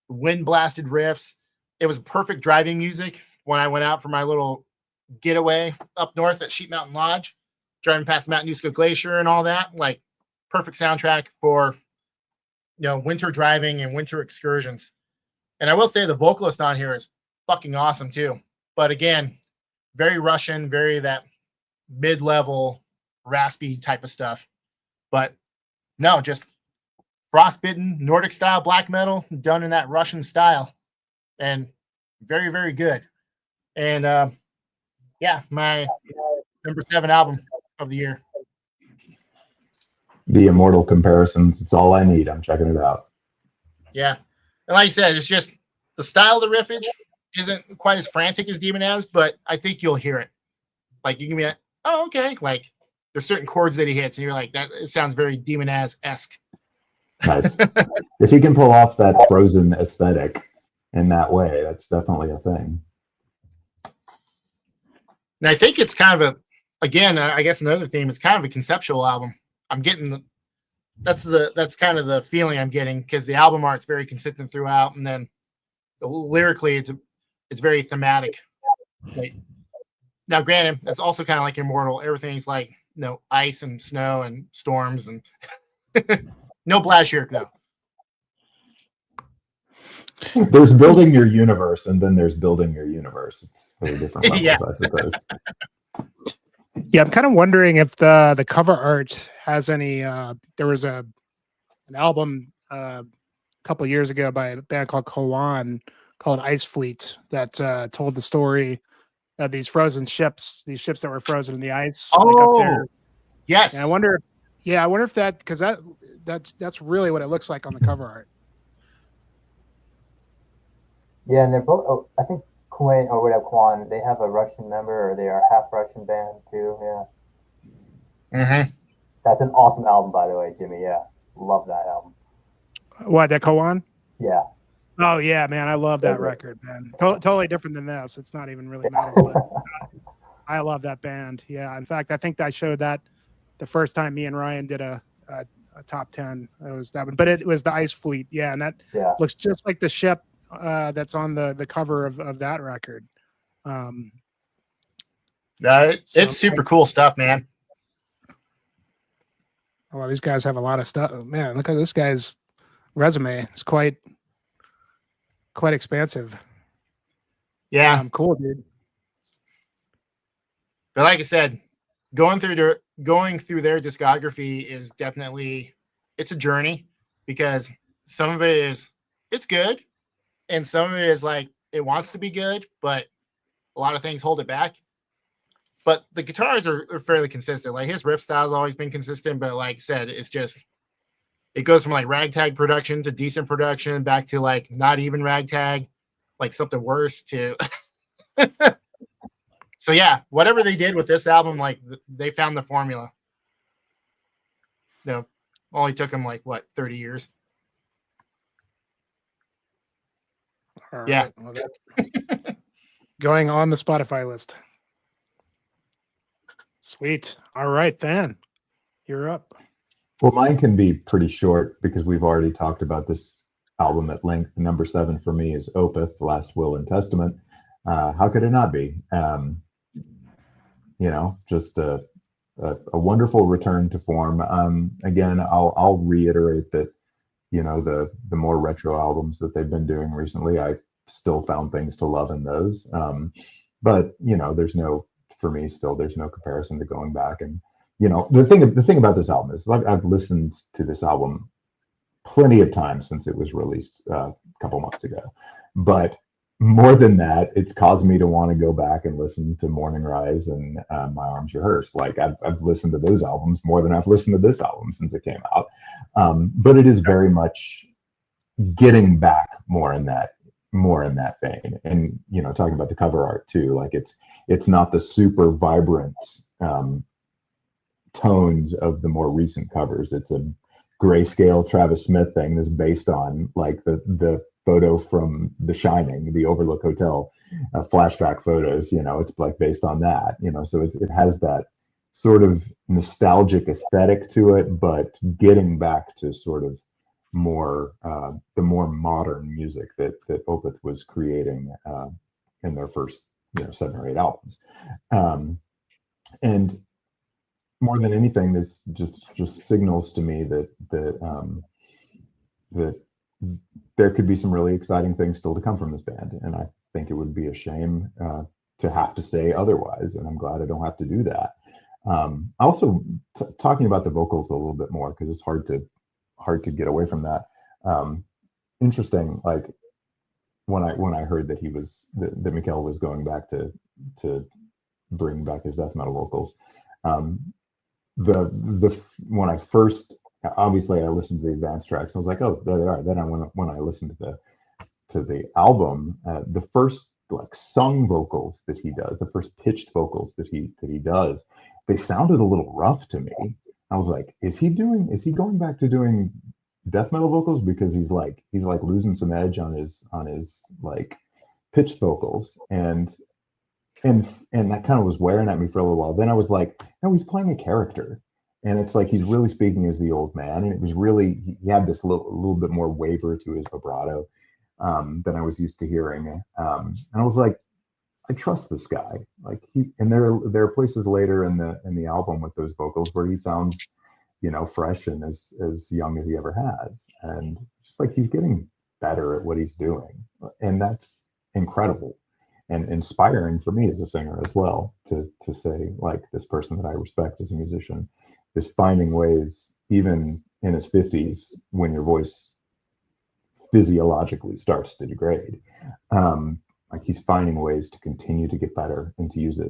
wind blasted riffs. It was perfect driving music when I went out for my little getaway up north at Sheep Mountain Lodge, driving past Matanuska Glacier and all that. Like, perfect soundtrack for, winter driving and winter excursions. And I will say the vocalist on here is fucking awesome too. But again, very Russian, very that mid-level raspy type of stuff. But no, just frostbitten Nordic style black metal done in that Russian style, and very, very good. And yeah, my number 7 album of the year. The Immortal comparisons, it's all I need. I'm checking it out. Yeah. And like I said, it's just the style of the riffage isn't quite as frantic as Demon As, but I think you'll hear it. Like, you can be like, oh, okay. Like, there's certain chords that he hits, and you're like, that it sounds very Demon As-esque. Nice. If he can pull off that Frozen aesthetic in that way, that's definitely a thing. And I think it's kind of again, I guess another theme, it's kind of a conceptual album. I'm getting that's kind of the feeling I'm getting, because the album art's very consistent throughout, and then lyrically it's very thematic. Like, now granted, it's also kind of like Immortal. Everything's like ice and snow and storms, and no Blashirk though. There's building your universe, and then there's building your universe. It's very different levels, Yeah. I suppose. Yeah, I'm kind of wondering if the cover art has any. There was an album a couple of years ago by a band called Koan called Ice Fleet that told the story of these frozen ships, these ships that were frozen in the ice, like up there. Yes. And I wonder if that, because that's really what it looks like on the cover art. Yeah, and they're both. I think Kwan, they have a Russian member, or they are half Russian band too. Yeah. Mm-hmm. That's an awesome album, by the way, Jimmy. Yeah, love that album. What, that Koan? Yeah. Oh yeah, man, I love that record, man. Totally different than this. It's not even really metal, but I love that band. Yeah, in fact, I think I showed that the first time me and Ryan did a top 10. It was that one, but it was the Ice Fleet. Yeah, and that looks just like the ship that's on the cover of that record. It's super cool stuff, man. Well, these guys have a lot of stuff. Man, look at this guy's resume. It's quite expansive. Yeah. Cool, dude. But like I said, going through their discography is definitely, it's a journey, because some of it's good, and some of it is like it wants to be good, but a lot of things hold it back. But the guitars are fairly consistent. Like, his riff style has always been consistent, but like I said, it's just, it goes from like ragtag production to decent production, back to like not even ragtag, like something worse, to so yeah, whatever they did with this album, like, they found the formula. Only took them like 30 years. All right. Yeah. Well, going on the Spotify list. Sweet. All right, then. You're up. Well, mine can be pretty short because we've already talked about this album at length. Number 7 for me is Opeth, Last Will and Testament. How could it not be? Just a wonderful return to form. Again, I'll reiterate that, the more retro albums that they've been doing recently, I still found things to love in those. But there's no comparison to going back. And the thing about this album is I've listened to this album plenty of times since it was released a couple months ago, but more than that, it's caused me to want to go back and listen to Morning Rise and My Arms Rehearse. Like I've listened to those albums more than I've listened to this album since it came out. But it is very much getting back more in that vein. And talking about the cover art too, like it's not the super vibrant tones of the more recent covers. It's a grayscale Travis Smith thing that's based on like the photo from The Shining, the Overlook Hotel flashback photos. It's like based on that. So it has that sort of nostalgic aesthetic to it, but getting back to sort of more the more modern music that Opeth was creating in their first 7 or 8 albums. And more than anything, this just signals to me that there could be some really exciting things still to come from this band, and I think it would be a shame to have to say otherwise, and I'm glad I don't have to do that. Also, talking about the vocals a little bit more, because it's hard to get away from that. Interesting, like when I heard that that Mikkel was going back to bring back his death metal vocals. When I first, obviously I listened to the advanced tracks, and I was like, oh, there they are. Then when I listened to the album, the first like sung vocals that he does, the first pitched vocals that he does, they sounded a little rough to me. I was like, is he going back to doing death metal vocals, because he's like losing some edge on his like pitched vocals, and that kind of was wearing at me for a little while. Then I was like, no, he's playing a character, and it's like he's really speaking as the old man, and it was really, he had this little bit more waver to his vibrato than I was used to hearing, and I was like, I trust this guy. Like and there are places later in the album with those vocals where he sounds, fresh and as young as he ever has, and just like he's getting better at what he's doing, and that's incredible and inspiring for me as a singer as well, to say, like, this person that I respect as a musician is finding ways, even in his 50s, when your voice physiologically starts to degrade, like he's finding ways to continue to get better and to use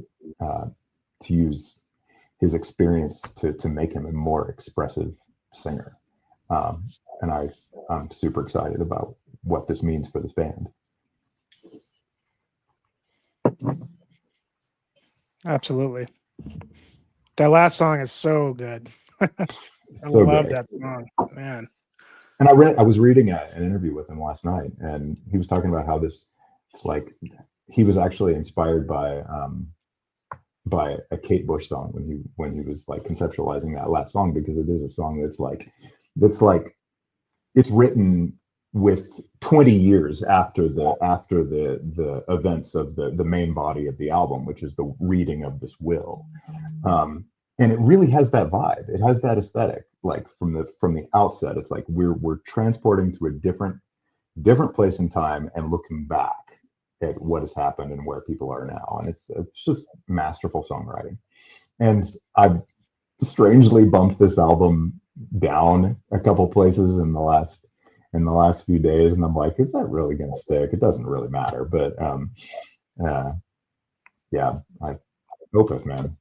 his experience to make him a more expressive singer. And I'm super excited about what this means for this band. Absolutely. That last song is so good. I So love great. that song, man. And I was reading an interview with him last night, and he was talking about how it's like he was actually inspired by a Kate Bush song when he was like conceptualizing that last song, because it is a song that's written with 20 years after the events of the main body of the album, which is the reading of this will. And it really has that vibe. It has that aesthetic, like from the outset. It's like we're transporting to a different place in time and looking back at what has happened and where people are now. And it's just masterful songwriting. And I've strangely bumped this album down a couple places in the last few days, and I'm like, is that really gonna stick? It doesn't really matter, but yeah, I hope it, man.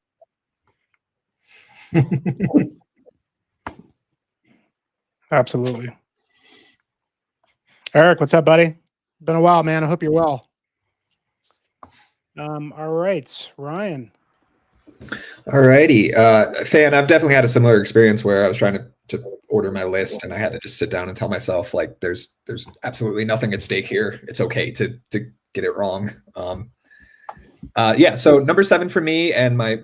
Absolutely. Eric, what's up, buddy? Been a while, man. I hope you're well. All right, Ryan. Alrighty. Fan, I've definitely had a similar experience where I was trying to order my list, and I had to just sit down and tell myself, like, there's absolutely nothing at stake here. It's okay to get it wrong. Yeah, so number 7 for me, and my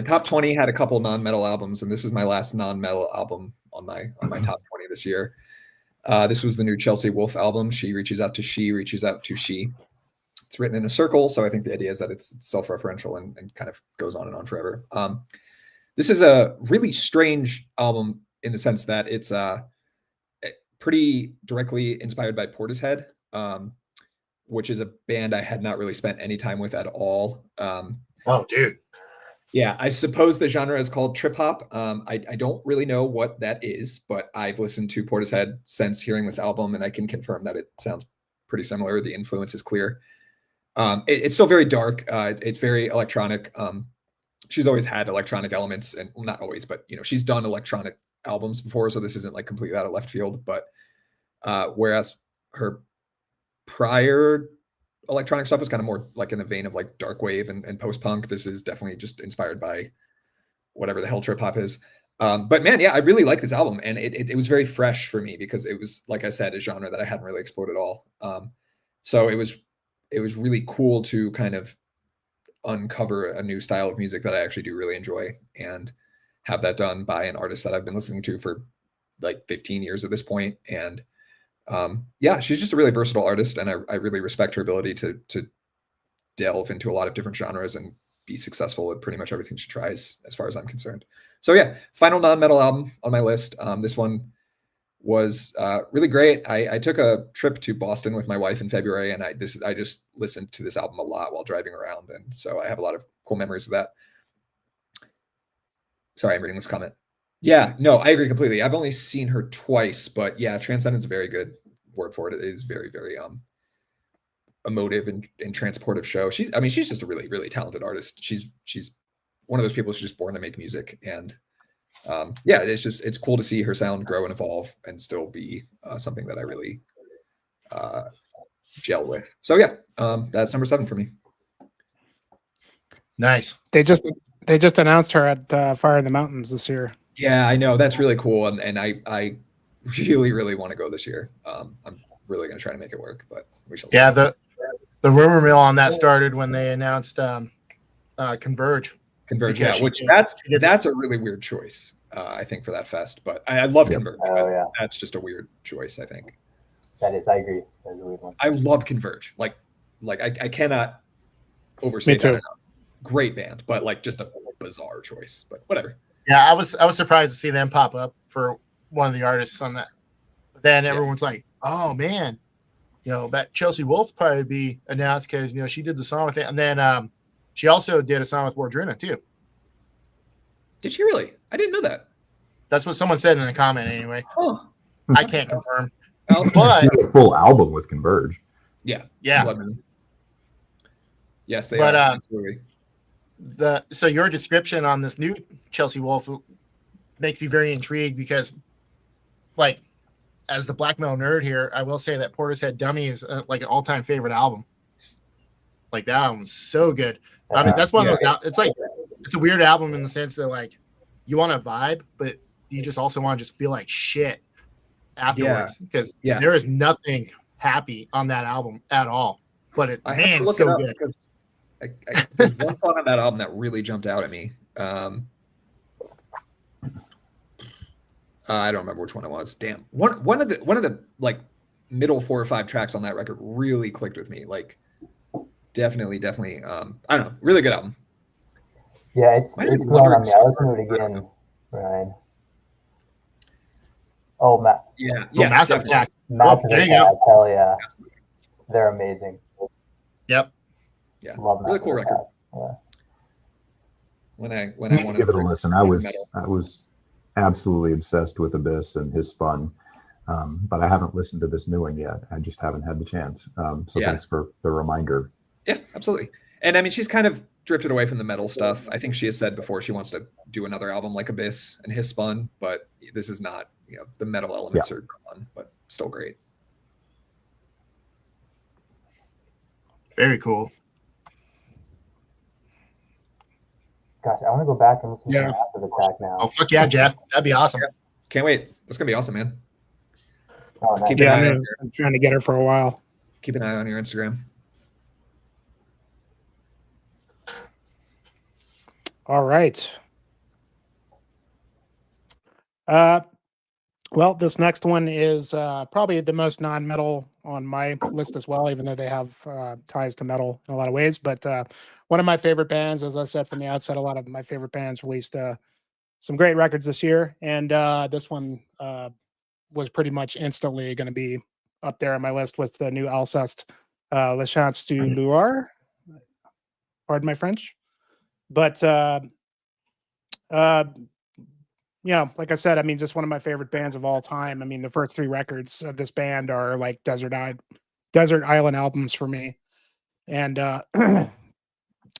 top 20 had a couple non-metal albums, and this is my last non-metal album on my top 20 this year. This was the new Chelsea Wolfe album, She Reaches Out to She. It's written in a circle, so I think the idea is that it's self-referential and kind of goes on and on forever. This is a really strange album in the sense that it's pretty directly inspired by Portishead, which is a band I had not really spent any time with at all. Oh, dude. Yeah, I suppose the genre is called trip hop. I don't really know what that is, but I've listened to Portishead since hearing this album, and I can confirm that it sounds pretty similar. The influence is clear. It's still very dark. It's very electronic. She's always had electronic elements, and well, not always, but she's done electronic albums before, so this isn't like completely out of left field. But whereas her prior electronic stuff was kind of more like in the vein of like dark wave and post punk, this is definitely just inspired by whatever the hell trip hop is. But man, yeah, I really like this album, and it was very fresh for me because it was, like I said, a genre that I hadn't really explored at all. So it was really cool to kind of uncover a new style of music that I actually do really enjoy and have that done by an artist that I've been listening to for like 15 years at this point. And yeah, she's just a really versatile artist, and I really respect her ability to delve into a lot of different genres and be successful at pretty much everything she tries, as far as I'm concerned. So yeah, final non-metal album on my list. This one was really great. I took a trip to Boston with my wife in February, and I just listened to this album a lot while driving around, and so I have a lot of cool memories of that. Sorry, I'm reading this comment. Yeah, no, I agree completely. I've only seen her twice, but yeah, Transcendence is a very good word for it. It is very, very emotive and transportive show. She's just a really, really talented artist. She's one of those people who's just born to make music, and yeah, it's cool to see her sound grow and evolve and still be something that I really gel with. So yeah, that's number 7 for me. Nice. They just announced her at Fire in the Mountains this year. Yeah, I know, that's really cool, and I really, really want to go this year. I'm really going to try to make it work, but we shall see. Yeah, the rumor mill on that started when they announced Converge. Converge, yeah, which that's a really weird choice, I think, for that fest. But I love Converge. Oh, yeah. That's just a weird choice, I think. That is, I agree. That's a weird one. I love Converge. Like I cannot overstate that enough. Great band, but like just a bizarre choice. But whatever. Yeah, I was surprised to see them pop up for one of the artists on that. But then everyone's like, "Oh man, that Chelsea Wolfe probably be announced because she did the song with it." And then she also did a song with Wardruna too. Did she really? I didn't know that. That's what someone said in the comment anyway. Huh. I can't confirm. But she did a full album with Converge. Yeah. Yes, they are. Absolutely. So your description on this new Chelsea Wolfe makes me very intrigued because, like, as the black metal nerd here, I will say that Portishead Dummy is like an all-time favorite album. Like, that album's so good. I mean, that's one of those. It's a weird album in the sense that like you want to vibe, but you just also want to just feel like shit afterwards because there is nothing happy on that album at all. But it's so good. There's one song on that album that really jumped out at me. I don't remember which one it was. Damn. One of the like middle 4 or 5 tracks on that record really clicked with me. Like definitely. I don't know. Really good album. Yeah, it's growing on me. I listened to it again, Ryan. Oh, Massive Attack. Massive Attack. Hell yeah. They're amazing. Yep. Yeah. Love really cool record. Yeah. When I want to give it a listen, I was absolutely obsessed with Abyss and his fun, but I haven't listened to this new one yet. I just haven't had the chance. So thanks for the reminder. Yeah, absolutely. And I mean, she's kind of drifted away from the metal stuff. I think she has said before she wants to do another album like Abyss and his spun, but this is not, the metal elements are gone, but still great. Very cool. Gosh, I want to go back and listen to Massive Attack now. Oh, fuck yeah, Jeff. That'd be awesome. Can't wait. That's going to be awesome, man. Oh, nice. I'm trying to get her for a while. Keep an eye on your Instagram. All right. Well, this next one is probably the most non-metal on my list as well, even though they have ties to metal in a lot of ways. But one of my favorite bands, as I said from the outset, a lot of my favorite bands released some great records this year, and this one was pretty much instantly going to be up there on my list with the new Alcest, Le Chants du Loire. Pardon my French, but yeah, like I said, I mean, just one of my favorite bands of all time. I mean, the first three records of this band are like desert island albums for me, and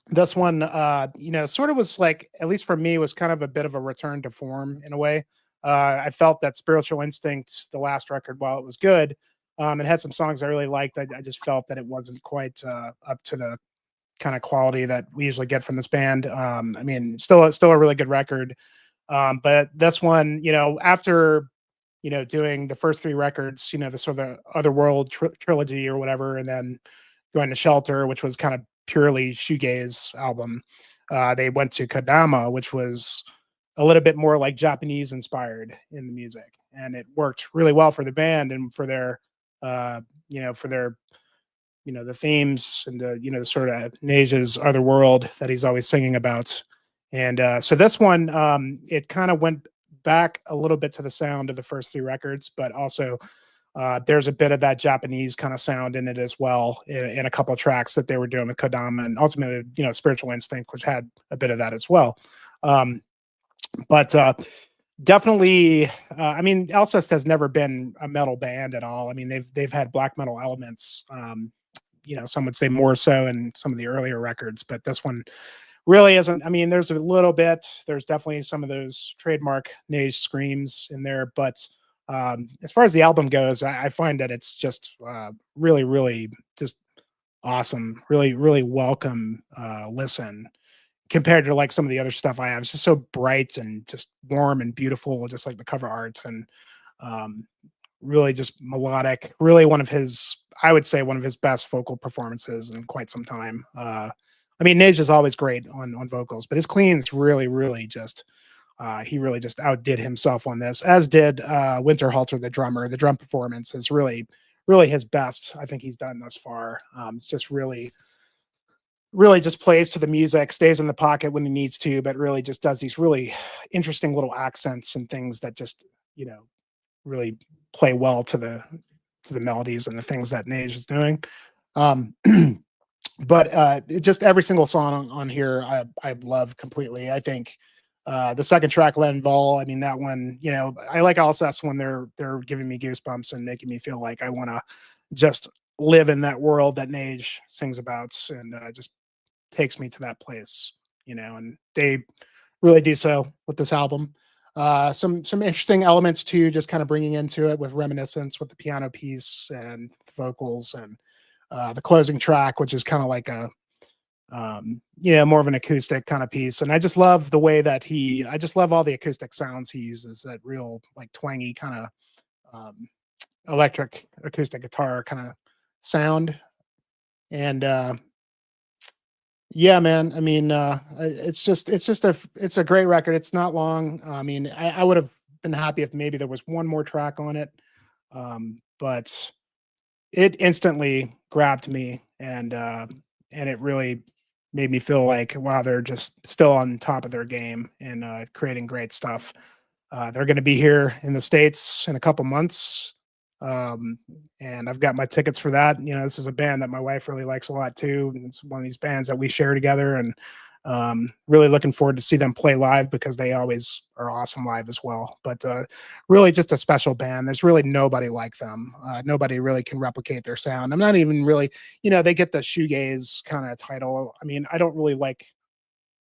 this one, sort of was like, at least for me, was kind of a bit of a return to form in a way. I felt that Spiritual Instinct, the last record, while it was good, it had some songs I really liked. I just felt that it wasn't quite up to the kind of quality that we usually get from this band. I mean, still a really good record. But this one, after, doing the first three records, the sort of Otherworld trilogy or whatever, and then going to Shelter, which was kind of purely shoegaze album, they went to Kodama, which was a little bit more like Japanese inspired in the music, and it worked really well for the band and for their, the themes and the sort of Neja's Otherworld that he's always singing about. And so this one, it kind of went back a little bit to the sound of the first three records, but also there's a bit of that Japanese kind of sound in it as well in a couple of tracks that they were doing with Kodama, and ultimately, Spiritual Instinct, which had a bit of that as well. But definitely, I mean, Alcest has never been a metal band at all. I mean, they've had black metal elements. Some would say more so in some of the earlier records, but this one really isn't. I mean, there's a little bit, there's definitely some of those trademark Nage screams in there, but as far as the album goes, I find that it's just really, really just awesome, really, really welcome listen compared to like some of the other stuff I have. It's just so bright and just warm and beautiful, just like the cover art, and really just melodic, really I would say one of his best vocal performances in quite some time. I mean, Nage is always great on vocals, but his cleans really, really just, he really just outdid himself on this, as did Winterhalter, the drummer. The drum performance is really, really his best I think he's done thus far. It's just really, really just plays to the music, stays in the pocket when he needs to, but really just does these really interesting little accents and things that just, really play well to the melodies and the things that Nage is doing. But just every single song on here I love completely. I think the second track, Len Vol, I mean, that one, I like Alcest when they're giving me goosebumps and making me feel like I want to just live in that world that Nage sings about, and just takes me to that place, and they really do so with this album. Some interesting elements too, just kind of bringing into it with Reminiscence with the piano piece and the vocals, and the closing track, which is kind of like a more of an acoustic kind of piece. And I just love the way that I just love all the acoustic sounds he uses, that real like twangy kind of electric acoustic guitar kind of sound. And yeah, man, I mean, it's a great record. It's not long. I mean, I would have been happy if maybe there was one more track on it. But it instantly grabbed me, and it really made me feel like, wow, they're just still on top of their game and creating great stuff. They're going to be here in the States in a couple months, and I've got my tickets for that. This is a band that my wife really likes a lot too. It's one of these bands that we share together, and really looking forward to see them play live, because they always are awesome live as well. But really just a special band. There's really nobody like them. Nobody really can replicate their sound. I'm not even really, they get the shoegaze kind of title. I mean, I don't really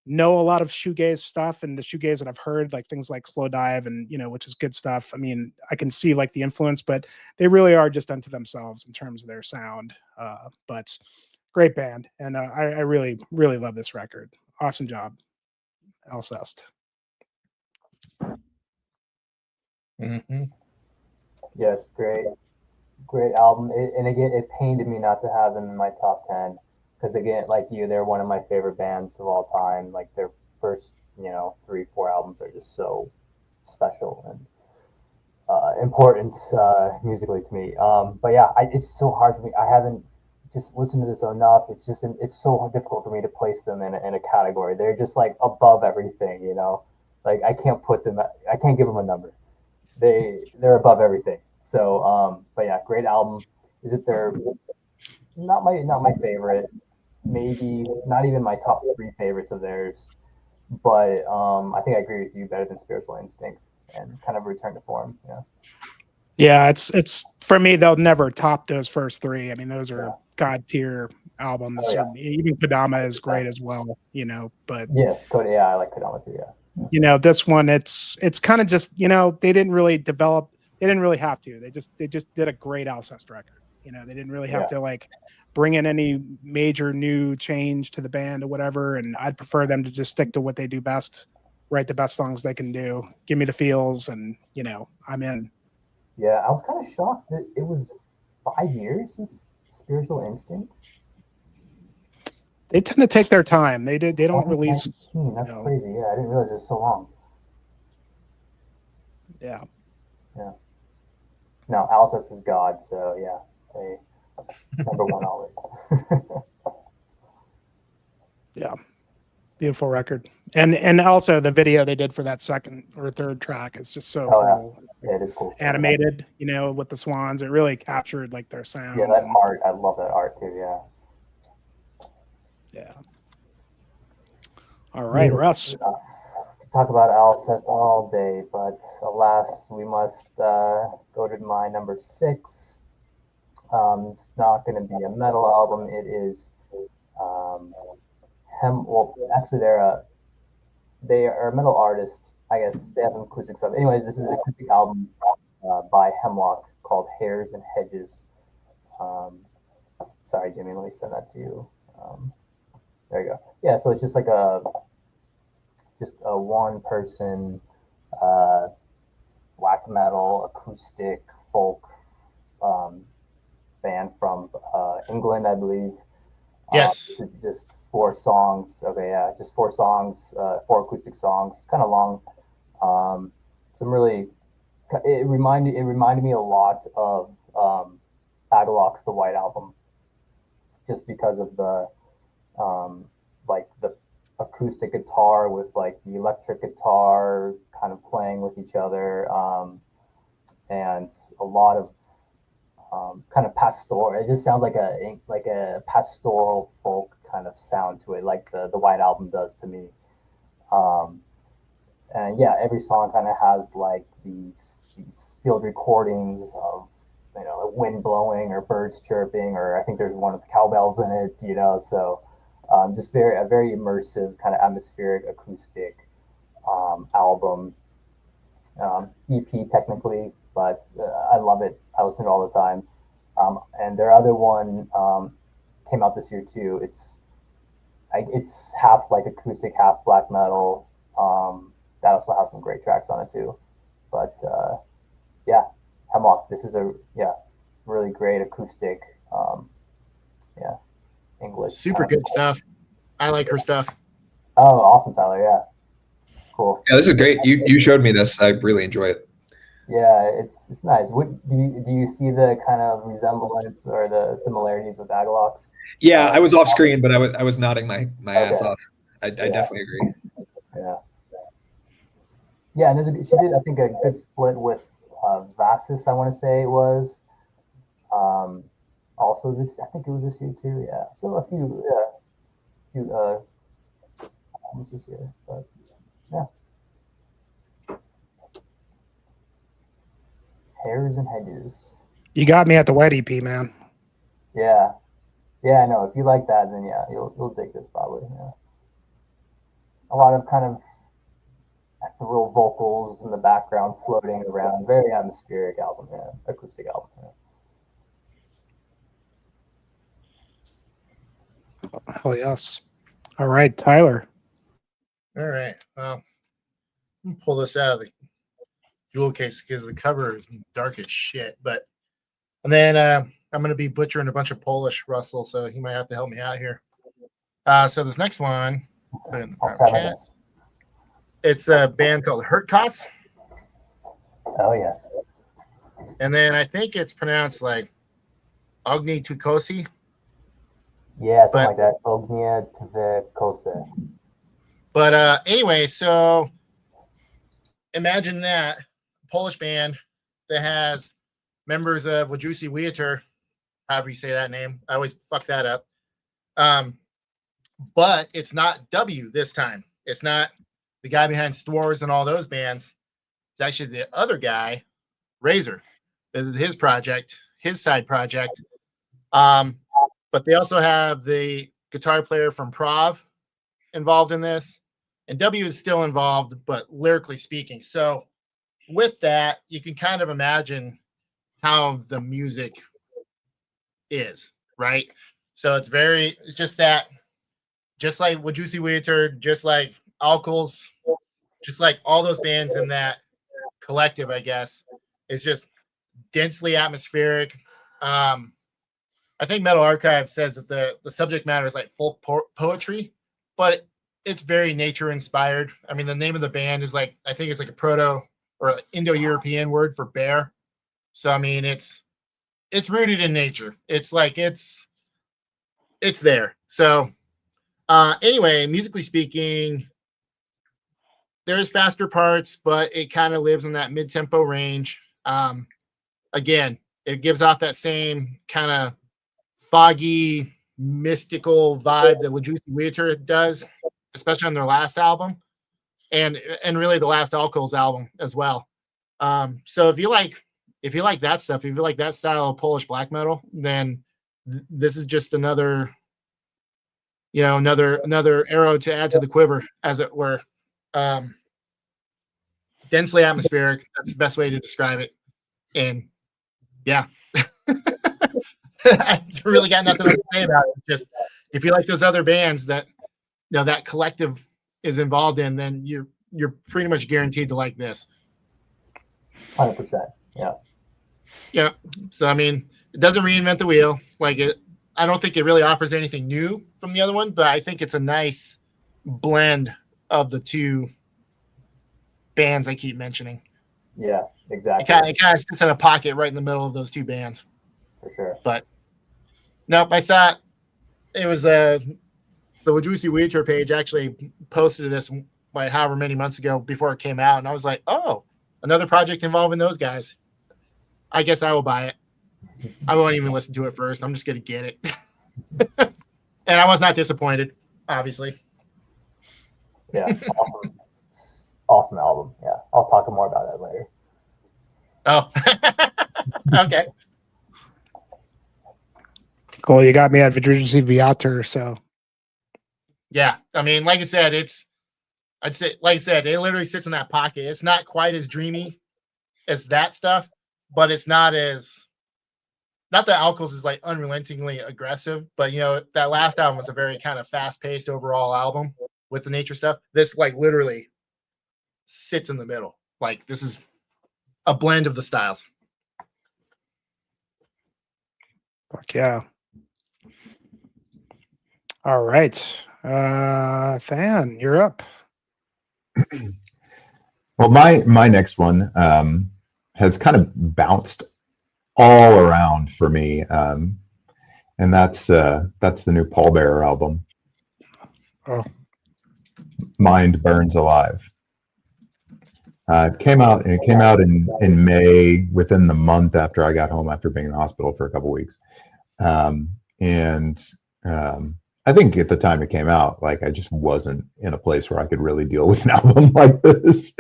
know a lot of shoegaze stuff, and the shoegaze that I've heard, like things like Slow Dive and, which is good stuff. I mean, I can see like the influence, but they really are just unto themselves in terms of their sound. But great band. And I really, really love this record. Awesome job, Alcest. Mm-hmm. Yes, great album. And again, it pained me not to have them in my top 10, because again, like you, they're one of my favorite bands of all time. Like their first, 3-4 albums are just so special. And importance musically to me. But yeah, it's so hard for me. I haven't just listened to this enough. It's so difficult for me to place them in a category. They're just like above everything, you know. Like I can't give them a number. They're above everything. So but yeah, great album. Is it their not my favorite, maybe not even my top 3 favorites of theirs, but I think I agree with you, better than Spiritual Instinct and kind of Return to Form. Yeah. Yeah, it's for me, they'll never top those first 3. I mean, those are god tier albums. Oh, yeah. Or even Kodama is great as well, you know, but yes, I like Kodama too, yeah. You know, this one it's kind of just, you know, they didn't really have to. They just did a great Alcest record. You know, they didn't really have to like bring in any major new change to the band or whatever. And I'd prefer them to just stick to what they do best, write the best songs they can do, give me the feels, and you know, I'm in. Yeah, I was kind of shocked that it was 5 years since Spiritual Instinct. They tend to take their time. They don't release. That's crazy. Yeah, I didn't realize it was so long. Yeah. Yeah. No, Alcest is God, so yeah, they number 1 always. Yeah. Beautiful record. And also the video they did for that second or third track is just so cool. Yeah, it is cool. Animated, you know, with the swans. It really captured like their sound. Yeah, that art. I love that art too, yeah. Yeah. All right, Russ. Talk about Alcest all day, but alas, we must go to my number 6. It's not going to be a metal album. It is actually they are a metal artist. I guess they have some acoustic stuff. Anyways, this is an acoustic album by Hemlock called Hairs and Hedges. Sorry, Jimmy, let me send that to you. There you go. Yeah, so it's just like a one person black metal acoustic folk band from England, I believe. Yes. Just 4 songs. Okay, yeah, just 4 songs, 4 acoustic songs, kind of long. Some really, it reminded me a lot of Bagalock's The White Album, just because of the like the acoustic guitar with like the electric guitar kind of playing with each other, and a lot of kind of pastoral. It just sounds like a pastoral folk kind of sound to it, like the White Album does to me. And yeah, every song kind of has like these field recordings of, you know, wind blowing or birds chirping, or I think there's one with cowbells in it, you know. So just a very immersive kind of atmospheric acoustic album, EP technically, but I love it. I listen to it all the time. And their other one came out this year too. It's half like acoustic, half black metal. That also has some great tracks on it too. But yeah, Hemlock. This is a really great acoustic. English. Super good stuff. I like her stuff. Oh, awesome, Tyler. Yeah, cool. Yeah, this is great. You showed me this. I really enjoy it. Yeah, it's nice. Do you see the kind of resemblance or the similarities with Bagalock's? Yeah, I was off screen, but I was nodding my ass off. I definitely agree. Yeah, and she did, I think, a good split with Vasis, I want to say it was. Also I think it was this year too. Yeah, so a few albums this year, but yeah. Hairs and Hedges. You got me at the White EP, man. Yeah, I know. If you like that, then yeah, you'll dig this probably. Yeah, a lot of kind of ethereal vocals in the background floating around. Very atmospheric album, yeah. Acoustic album. Yeah. Hell yes. All right, Tyler. All right. Well, let me pull this out of the jewel case because the cover is dark as shit. And then I'm going to be butchering a bunch of Polish, Russell, so he might have to help me out here. So this next one, put it in the private chat. It's a band called Hurtkos. Oh yes. And then I think it's pronounced like Ogni Tukosi. Yeah, something like that. Ognia Tvekose. But anyway, so imagine that Polish band that has members of Wojciech Wieter, however you say that name. I always fuck that up. But it's not W this time. It's not the guy behind Stores and all those bands. It's actually the other guy, Razor. This is his project, his side project. But they also have the guitar player from Prov involved in this. And W is still involved, but lyrically speaking. So with that, you can kind of imagine how the music is, right? So it's just like Wojciech Wieter, just like Alcest, just like all those bands in that collective, I guess. It's just densely atmospheric. I think Metal Archive says that the subject matter is like folk poetry, but it's very nature inspired. I mean, the name of the band is like, I think it's like a proto or Indo-European word for bear. So I mean, it's rooted in nature. It's like it's there. So anyway, musically speaking, there's faster parts, but it kind of lives in that mid-tempo range. Again, it gives off that same kind of foggy, mystical vibe that Wojciech Wieter does, especially on their last album, and really the last Alcest album as well. So if you like that stuff, if you like that style of Polish black metal, then this is just another arrow to add to the quiver, as it were. Densely atmospheric. That's the best way to describe it. And yeah, I really got nothing else to say about it. Just if you like those other bands that that collective is involved in, then you're pretty much guaranteed to like this. 100%. Yeah. Yeah. So I mean, it doesn't reinvent the wheel. I don't think it really offers anything new from the other one, but I think it's a nice blend of the two bands I keep mentioning. Yeah, exactly. It kind of sits in a pocket right in the middle of those two bands. For sure. But nope, I saw it was the Wojciech Wieter page actually posted this by however many months ago before it came out, and I was like, oh, another project involving those guys. I guess I will buy it. I won't even listen to it first. I'm just gonna get it. And I was not disappointed, obviously. Yeah, awesome album. Yeah, I'll talk more about that later. Oh, okay. Cool. You got me at Wojciech Wieter, so Yeah, I mean, like I said, it literally sits in that pocket. It's not quite as dreamy as that stuff, but it's not that Alcest is like unrelentingly aggressive, but that last album was a very kind of fast-paced overall album with the nature stuff. This like literally sits in the middle. Like this is a blend of the styles. fuck yeah. All right. Than, you're up. Well, my next one has kind of bounced all around for me, and that's the new Pallbearer album. Oh. Mind Burns Alive. It came out in May, within the month after I got home after being in the hospital for a couple weeks. I think at the time it came out, like I just wasn't in a place where I could really deal with an album like this,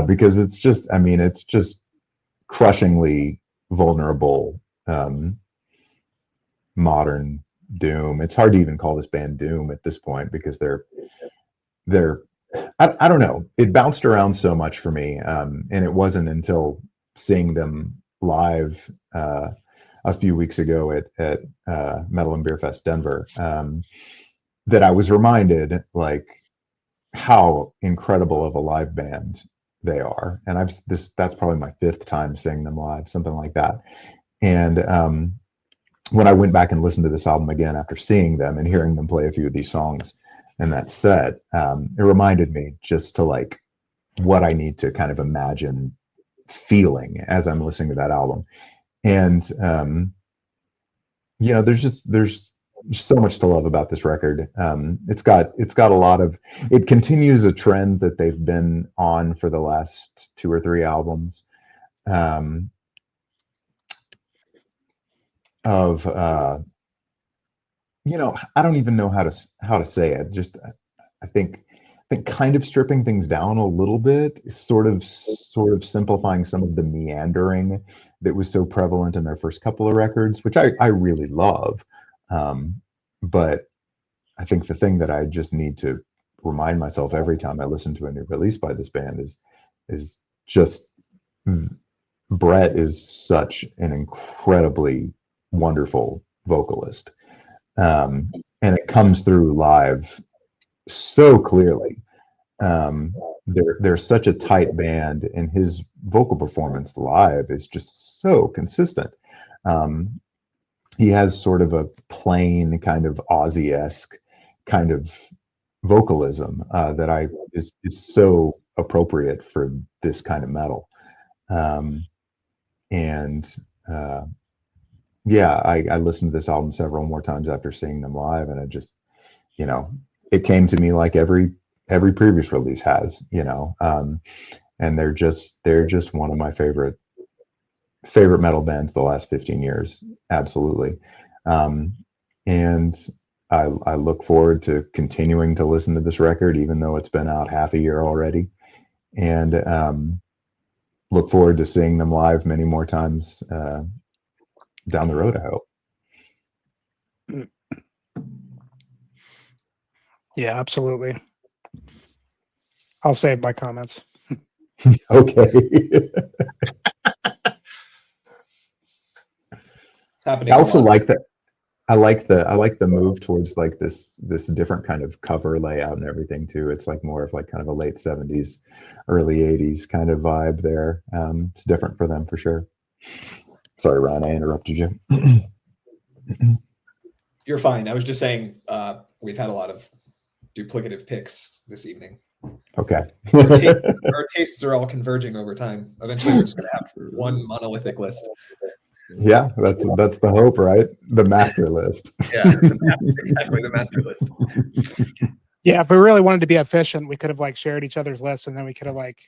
because it's just crushingly vulnerable, modern doom. It's hard to even call this band doom at this point because they're I don't know. It bounced around so much for me, and it wasn't until seeing them live a few weeks ago at Metal and Beer Fest Denver that I was reminded like how incredible of a live band they are. And that's probably my 5th time seeing them live, something like that. And when I went back and listened to this album again after seeing them and hearing them play a few of these songs in that set, it reminded me just to like what I need to kind of imagine feeling as I'm listening to that album. And there's so much to love about this record. It's got a lot of, it continues a trend that they've been on for the last 2 or 3 albums, of I don't even know how to say it. Just I think kind of stripping things down a little bit, sort of simplifying some of the meandering that was so prevalent in their first couple of records, which I really love. But I think the thing that I just need to remind myself every time I listen to a new release by this band is just Brett is such an incredibly wonderful vocalist. And it comes through live so clearly. They're such a tight band, and his vocal performance live is just so consistent. He has sort of a plain kind of Ozzy-esque kind of vocalism that is so appropriate for this kind of metal. I listened to this album several more times after seeing them live, and it just, it came to me like every previous release has, and they're just one of my favorite metal bands the last 15 years. Absolutely. And I look forward to continuing to listen to this record, even though it's been out half a year already, and look forward to seeing them live many more times down the road, I hope. Yeah, absolutely. I'll save my comments. Okay. It's happening. I also like that. I like the move towards like this different kind of cover layout and everything too. It's like more of like kind of a late 70s, early 80s kind of vibe there. It's different for them for sure. Sorry, Ryan, I interrupted you. You're fine. I was just saying we've had a lot of duplicative picks this evening. Okay. Our tastes are all converging over time. Eventually, we're just going to have one monolithic list. Yeah, that's the hope, right? The master list. Yeah, exactly, the master list. Yeah, if we really wanted to be efficient, we could have like shared each other's lists, and then we could have like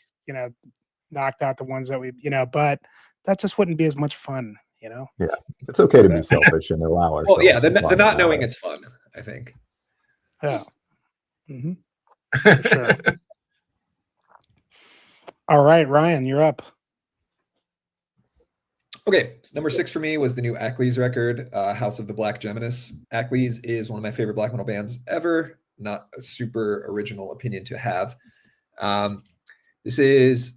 knocked out the ones that we but that just wouldn't be as much fun, Yeah, it's okay to be selfish and allow ourselves. Well, yeah, the not knowing is fun, I think. Yeah. Mm-hmm. For sure. All right, Ryan, you're up. Okay, so number 6 for me was the new Aquilus record, House of the Black Geminus. Aquilus is one of my favorite black metal bands ever. Not a super original opinion to have. This is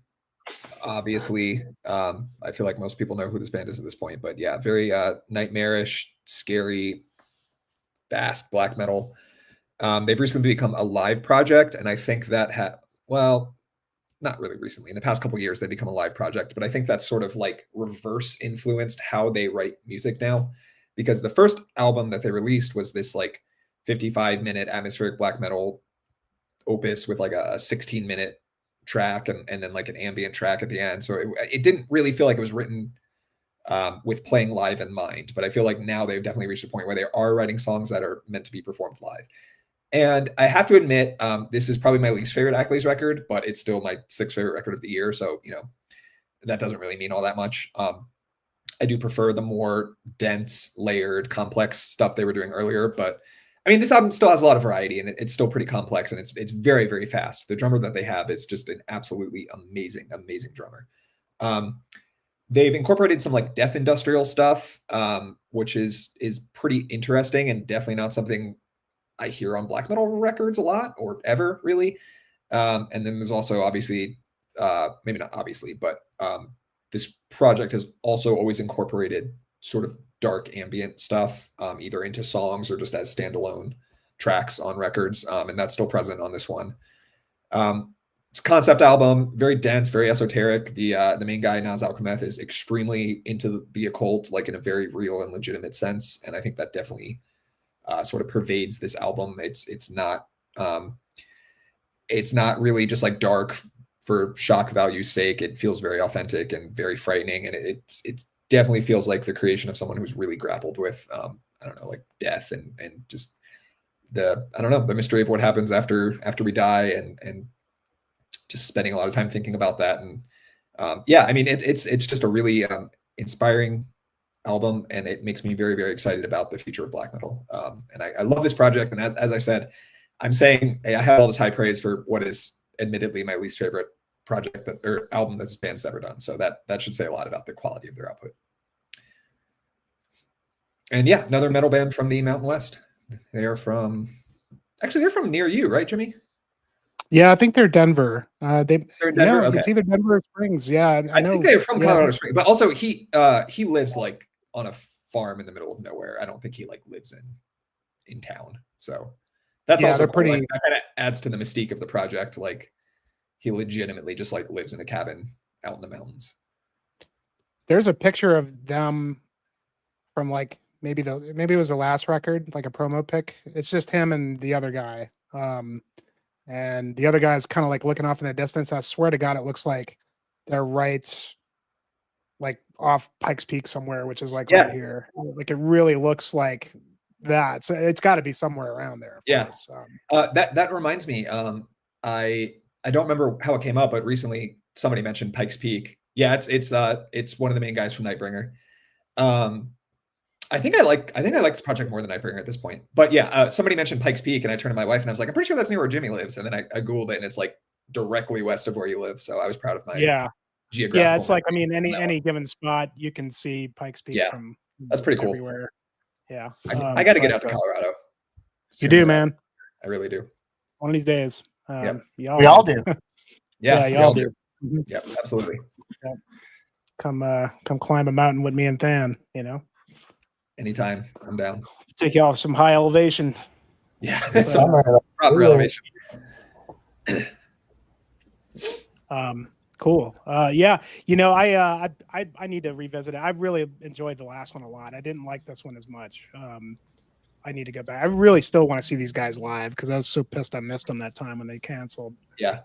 obviously, I feel like most people know who this band is at this point, but yeah, very nightmarish, scary, fast black metal. They've recently become a live project, and I think that not really recently. In the past couple of years, they've become a live project, but I think that's sort of like reverse influenced how they write music now, because the first album that they released was this like 55-minute atmospheric black metal opus with like a 16-minute track and then like an ambient track at the end. So it didn't really feel like it was written with playing live in mind, but I feel like now they've definitely reached a point where they are writing songs that are meant to be performed live. And I have to admit, this is probably my least favorite Aquilus record, but it's still my 6th favorite record of the year. So, that doesn't really mean all that much. I do prefer the more dense, layered, complex stuff they were doing earlier. But I mean, this album still has a lot of variety, and it's still pretty complex, and it's very, very fast. The drummer that they have is just an absolutely amazing, amazing drummer. They've incorporated some like death industrial stuff, which is pretty interesting and definitely not something I hear on black metal records a lot or ever really. And then there's also obviously, maybe not obviously, but this project has also always incorporated sort of dark ambient stuff, either into songs or just as standalone tracks on records. And that's still present on this one. It's a concept album, very dense, very esoteric. The main guy, Naz Alchemeth, is extremely into the occult, like in a very real and legitimate sense. And I think that definitely sort of pervades this album. It's not really just like dark for shock value's sake, it feels very authentic and very frightening, and it definitely feels like the creation of someone who's really grappled with I don't know, like death and just the mystery of what happens after we die, and just spending a lot of time thinking about that. And yeah, I mean, it's just a really inspiring album, and it makes me very, very excited about the future of black metal. And I love this project, and as I said, I'm saying I have all this high praise for what is admittedly my least favorite project or album that this band's ever done. So that should say a lot about the quality of their output. And yeah, another metal band from the Mountain West. They're from near you, right, Jimmy? Yeah, I think they're Denver. They're in Denver. Okay. It's either Denver or Springs. Yeah, I think they're from Colorado Springs, but also he lives like on a farm in the middle of nowhere. I don't think he like lives in town. So that's also cool. pretty. Like, that kind of adds to the mystique of the project. Like he legitimately just like lives in a cabin out in the mountains. There's a picture of them from like maybe it was the last record, like a promo pic. It's just him and the other guy. And the other guy's kind of like looking off in the distance. I swear to God, it looks like they're right, like off Pikes Peak somewhere, which is like right here. Like it really looks like that. So it's got to be somewhere around there. Yeah. That reminds me. I don't remember how it came up, but recently somebody mentioned Pikes Peak. Yeah, it's one of the main guys from Nightbringer. I think I like this project more than Nightbringer at this point. But yeah, somebody mentioned Pikes Peak, and I turned to my wife and I was like, I'm pretty sure that's near where Jimmy lives. And then I Googled it, and it's like directly west of where you live. So I was proud of my geographical. Yeah, it's like, I mean, any given spot you can see Pikes Peak from that's pretty cool. Everywhere. Yeah. I got to get out to Colorado. You do, man. I really do. One of these days. We all do. Yeah, y'all do. Yeah, absolutely. Yeah. Come climb a mountain with me and Than, Anytime, I'm down. Take you off some high elevation. Yeah, proper elevation. Cool. Yeah, I need to revisit it. I really enjoyed the last one a lot. I didn't like this one as much. I need to go back. I really still want to see these guys live because I was so pissed I missed them that time when they canceled. Yeah.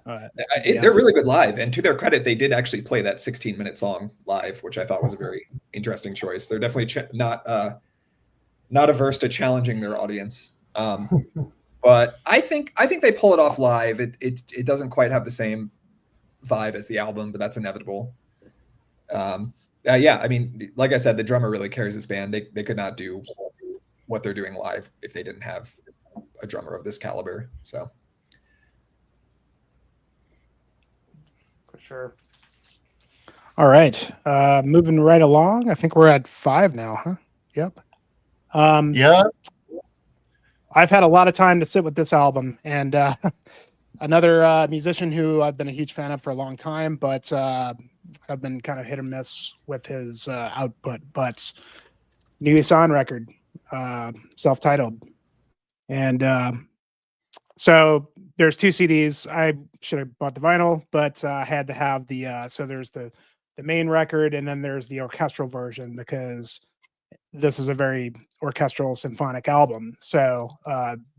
They're really good live. And to their credit, they did actually play that 16-minute song live, which I thought was a very interesting choice. They're definitely not averse to challenging their audience. But I think they pull it off live. It doesn't quite have the same vibe as the album, but that's inevitable. Yeah, I mean, like I said, the drummer really carries this band. They could not do what they're doing live if they didn't have a drummer of this caliber. So for sure. All right. Moving right along. I think we're at 5 now, huh? Yep. Yeah. I've had a lot of time to sit with this album, and another musician who I've been a huge fan of for a long time, but I've been kind of hit or miss with his output. But new Isan record, self-titled, and so there's 2 CDs. I should have bought the vinyl, but I had to have the so there's the main record, and then there's the orchestral version because this is a very orchestral symphonic album. So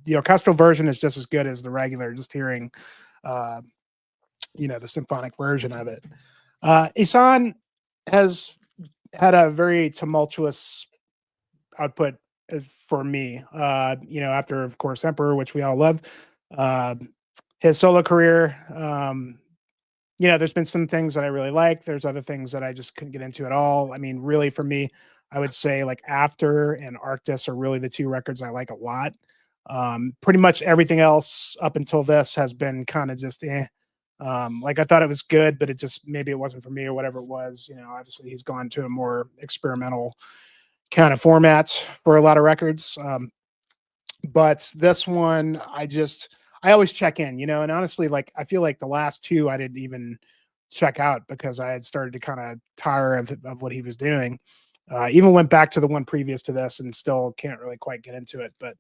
the orchestral version is just as good as the regular, just hearing the symphonic version of it. Isan has had a very tumultuous output for me, after, of course, Emperor, which we all love. His solo career, there's been some things that I really like. There's other things that I just couldn't get into at all. I mean, really, for me, I would say like After and Arctis are really the 2 records I like a lot. Pretty much everything else up until this has been kind of just like I thought it was good, but maybe it wasn't for me or whatever it was. Obviously he's gone to a more experimental kind of format for a lot of records. But this one, I always check in, and honestly, like, I feel like the last 2 I didn't even check out because I had started to kind of tire of what he was doing. Even went back to the one previous to this and still can't really quite get into it. But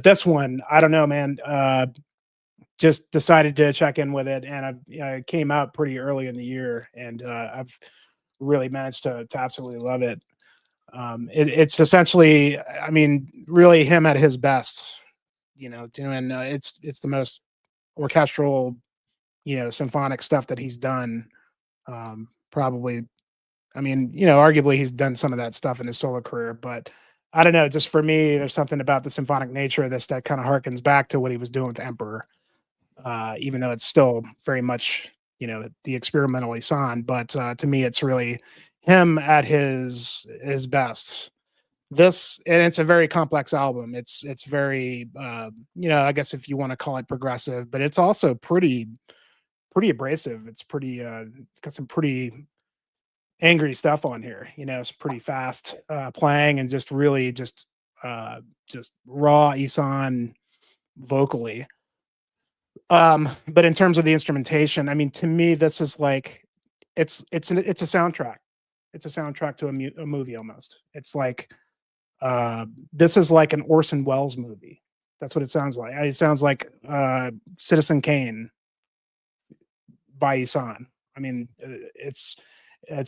this one, I don't know, man, just decided to check in with it. And I came out pretty early in the year, and I've really managed to absolutely love it. It's essentially, I mean, really him at his best, doing, it's the most orchestral symphonic stuff that he's done. Probably, I mean, arguably he's done some of that stuff in his solo career, but I don't know. Just for me, there's something about the symphonic nature of this that kind of harkens back to what he was doing with Emperor, even though it's still very much, the experimental Isan. But to me, it's really him at his best. This, and it's a very complex album. It's very, I guess if you want to call it progressive, but it's also pretty abrasive. It's pretty, got some pretty angry stuff on here. It's pretty fast playing and just really just raw Isan vocally. But in terms of the instrumentation, I mean, to me, this is like it's a soundtrack. It's a soundtrack to a movie almost. It's like this is like an Orson Welles movie. That's what it sounds like. It sounds like Citizen Kane by Isan. I mean, it's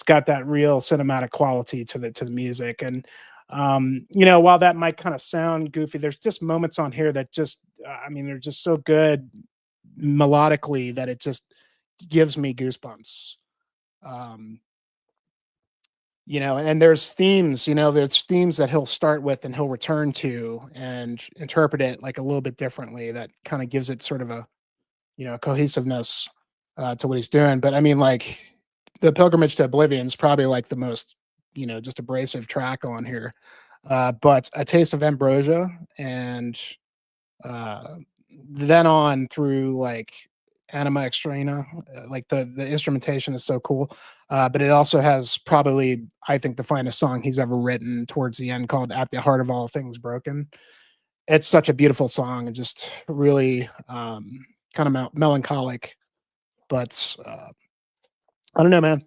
got that real cinematic quality to the music. And while that might kind of sound goofy, there's just moments on here that just they're just so good melodically that it just gives me goosebumps. And there's themes, there's themes that he'll start with and he'll return to and interpret it like a little bit differently. That kind of gives it sort of a, cohesiveness to what he's doing. But I mean, like the Pilgrimage to Oblivion is probably like the most, just abrasive track on here. But A Taste of Ambrosia and then on through like Anima Extraña, like the instrumentation is so cool. But it also has probably, I think, the finest song he's ever written towards the end, called At the Heart of All Things Broken. It's such a beautiful song and just really kind of melancholic. But I don't know, man.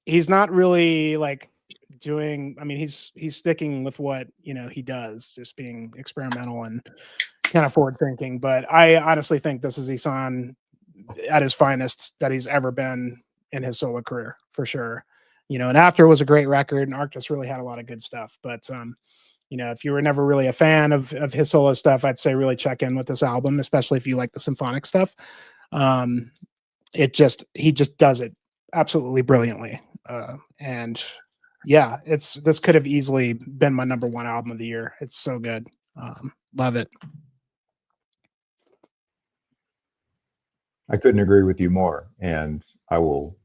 He's not really like doing, I mean, he's sticking with what, he does, just being experimental and kind of forward thinking. But I honestly think this is Isan at his finest that he's ever been in his solo career, for sure. And After was a great record, and Arctis really had a lot of good stuff. But if you were never really a fan of his solo stuff, I'd say really check in with this album, especially if you like the symphonic stuff. He just does it absolutely brilliantly. And yeah, this could have easily been my number one album of the year. It's so good. Love it. I couldn't agree with you more, and I will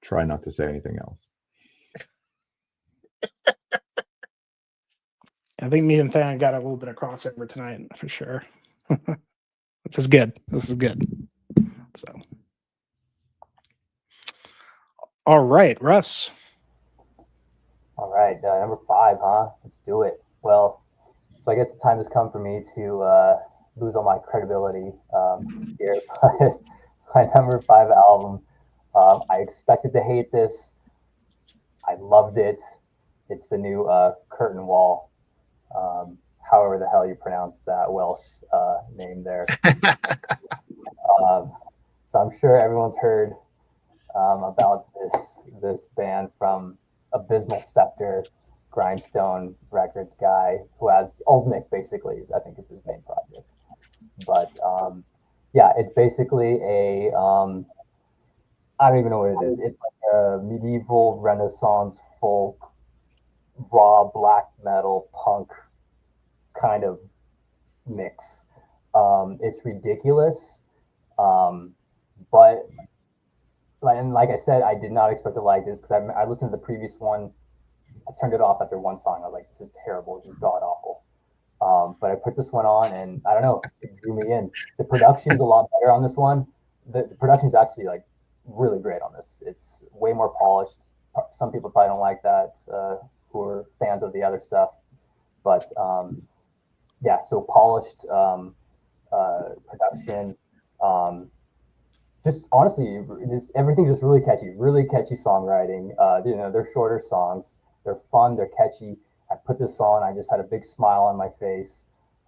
try not to say anything else. I think me and Than got a little bit of crossover tonight for sure. This is good. So, all right, Russ. All right, number 5, huh? Let's do it. Well, so I guess the time has come for me to lose all my credibility here. But my number 5 album, I expected to hate this. I loved it. It's the new Curtain Wall. However the hell you pronounce that Welsh name there. So I'm sure everyone's heard about this band from Abysmal Spectre, Grindstone Records guy, who has Old Nick, basically, I think is his main project. But yeah, it's basically a I don't even know what it is. It's like a medieval Renaissance folk, raw black metal punk kind of mix. It's ridiculous, but like I said, I did not expect to like this, because I listened to the previous one. I turned it off after one song. I was like, this is terrible, just god awful. But I put this one on, and I don't know, it drew me in. The production's a lot better on this one. The production's actually like really great on this. It's way more polished. Some people probably don't like that, who are fans of the other stuff. But yeah, so polished production. Just honestly, everything's just really catchy songwriting. They're shorter songs. They're fun. They're catchy. I put this on. I just had a big smile on my face.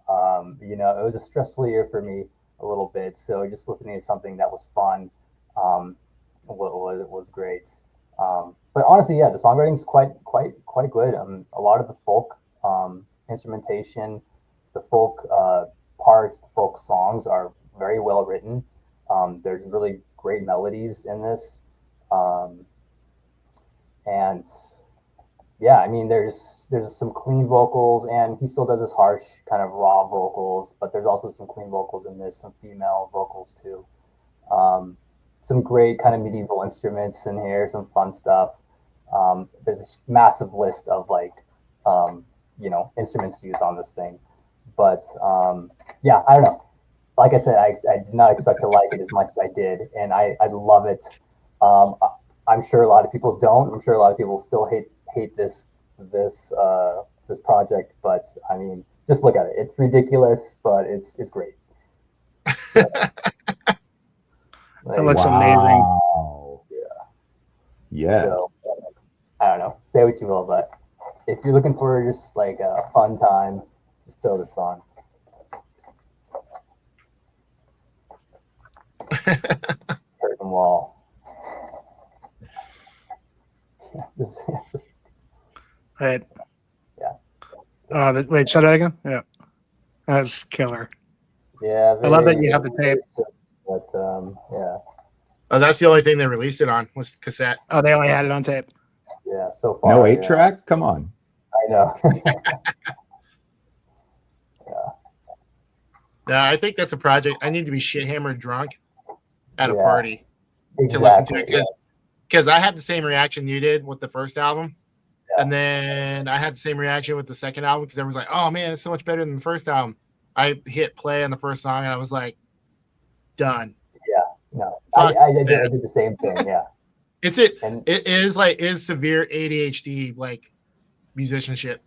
It was a stressful year for me a little bit. So just listening to something that was fun was great. But honestly, yeah, the songwriting's quite good. A lot of the folk instrumentation, the folk parts, the folk songs are very well written. There's really great melodies in this, and yeah, I mean, there's some clean vocals, and he still does his harsh kind of raw vocals, but there's also some clean vocals in this, some female vocals too. Some great kind of medieval instruments in here, some fun stuff. There's a massive list of like, instruments used on this thing. But yeah, I don't know. Like I said, I did not expect to like it as much as I did, and I love it. I'm sure a lot of people don't. I'm sure a lot of people still hate this project, but I mean, just look at it. It's ridiculous, but it's great. That looks amazing. Yeah. So, I don't know. Say what you will, but if you're looking for just like a fun time, just throw this on. Curtain wall. Yeah, this is Wait. Yeah. Wait, show that again? Yeah. That's killer. yeah. I love that you have the tape. But yeah, Oh, that's the only thing they released it on was cassette. Oh, they only had it on tape. yeah. So far, No 8 yeah. track? Come on. I know. Yeah, I think that's a project. I need to be shit hammered drunk at a Yeah. party to listen to Exactly. it because I had the same reaction you did with the first album, Yeah. and then I had the same reaction with the second album because everyone's like, "Oh man, it's so much better than the first album." I hit play on the first song and I was like, "Done." No, Fuck I did that. the same thing. Yeah. And It is severe ADHD like musicianship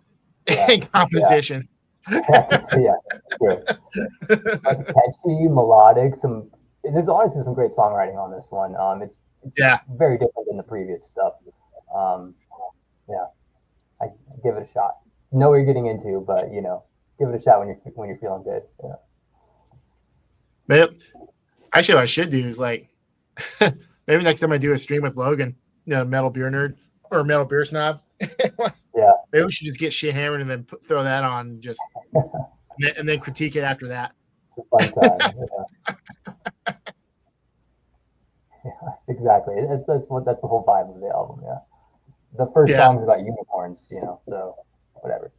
Yeah. and composition. yeah, true. Like catchy, melodic. There's honestly some great songwriting on this one. It's Yeah. very different than the previous stuff. Yeah, I give it a shot. You know what you're getting into, but give it a shot when you're feeling good. Yeah. Maybe, actually, what I should do is like maybe next time I do a stream with Logan, metal beer nerd or metal beer snob. Yeah. Maybe we should just get shit hammered and then throw that on just and then critique it after that. It's a fun time. Yeah. Yeah, exactly. That's the whole vibe of the album. Yeah. The first Yeah. song's about unicorns, so whatever.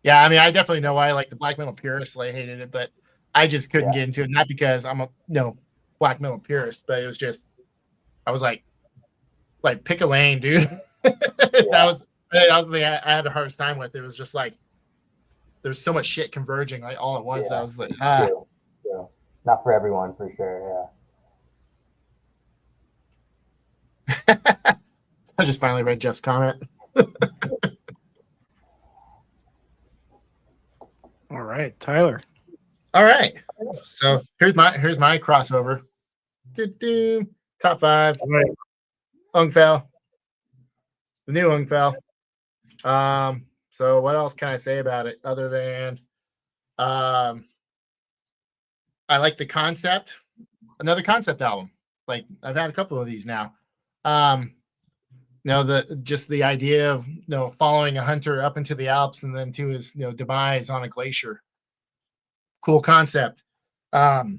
Yeah, I mean, I definitely know why like the black metal purists like hated it, but I just couldn't Yeah. get into it. Not because I'm a black metal purist, but it was just I was like pick a lane, dude. That was the thing I had the hardest time with. It was just like there's so much shit converging like all at once. Yeah. I was like, True. Not for everyone, for sure. I just finally read Jeff's comment. All right, Tyler. All right, so here's my crossover. Top 5. Ungfell. The new Ungfell. So what else can I say about it other than I like the concept. Another concept album. Like I've had a couple of these now. The idea of following a hunter up into the Alps and then to his demise on a glacier. Cool concept. The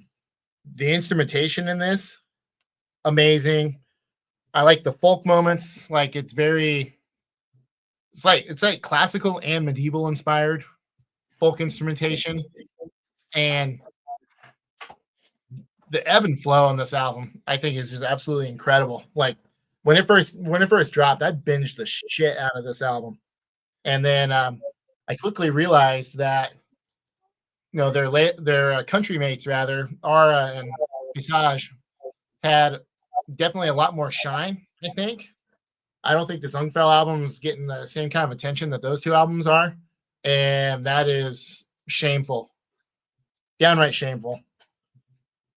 instrumentation in this, amazing. I like the folk moments. Like it's like classical and medieval inspired folk instrumentation, and the ebb and flow on this album I think is just absolutely incredible. Like when it first dropped, I binged the shit out of this album, and then I quickly realized that their country mates rather, Aara and Visage, had definitely a lot more shine. I think. I don't think this Ungfell album is getting the same kind of attention that those two albums are, and that is shameful, downright shameful.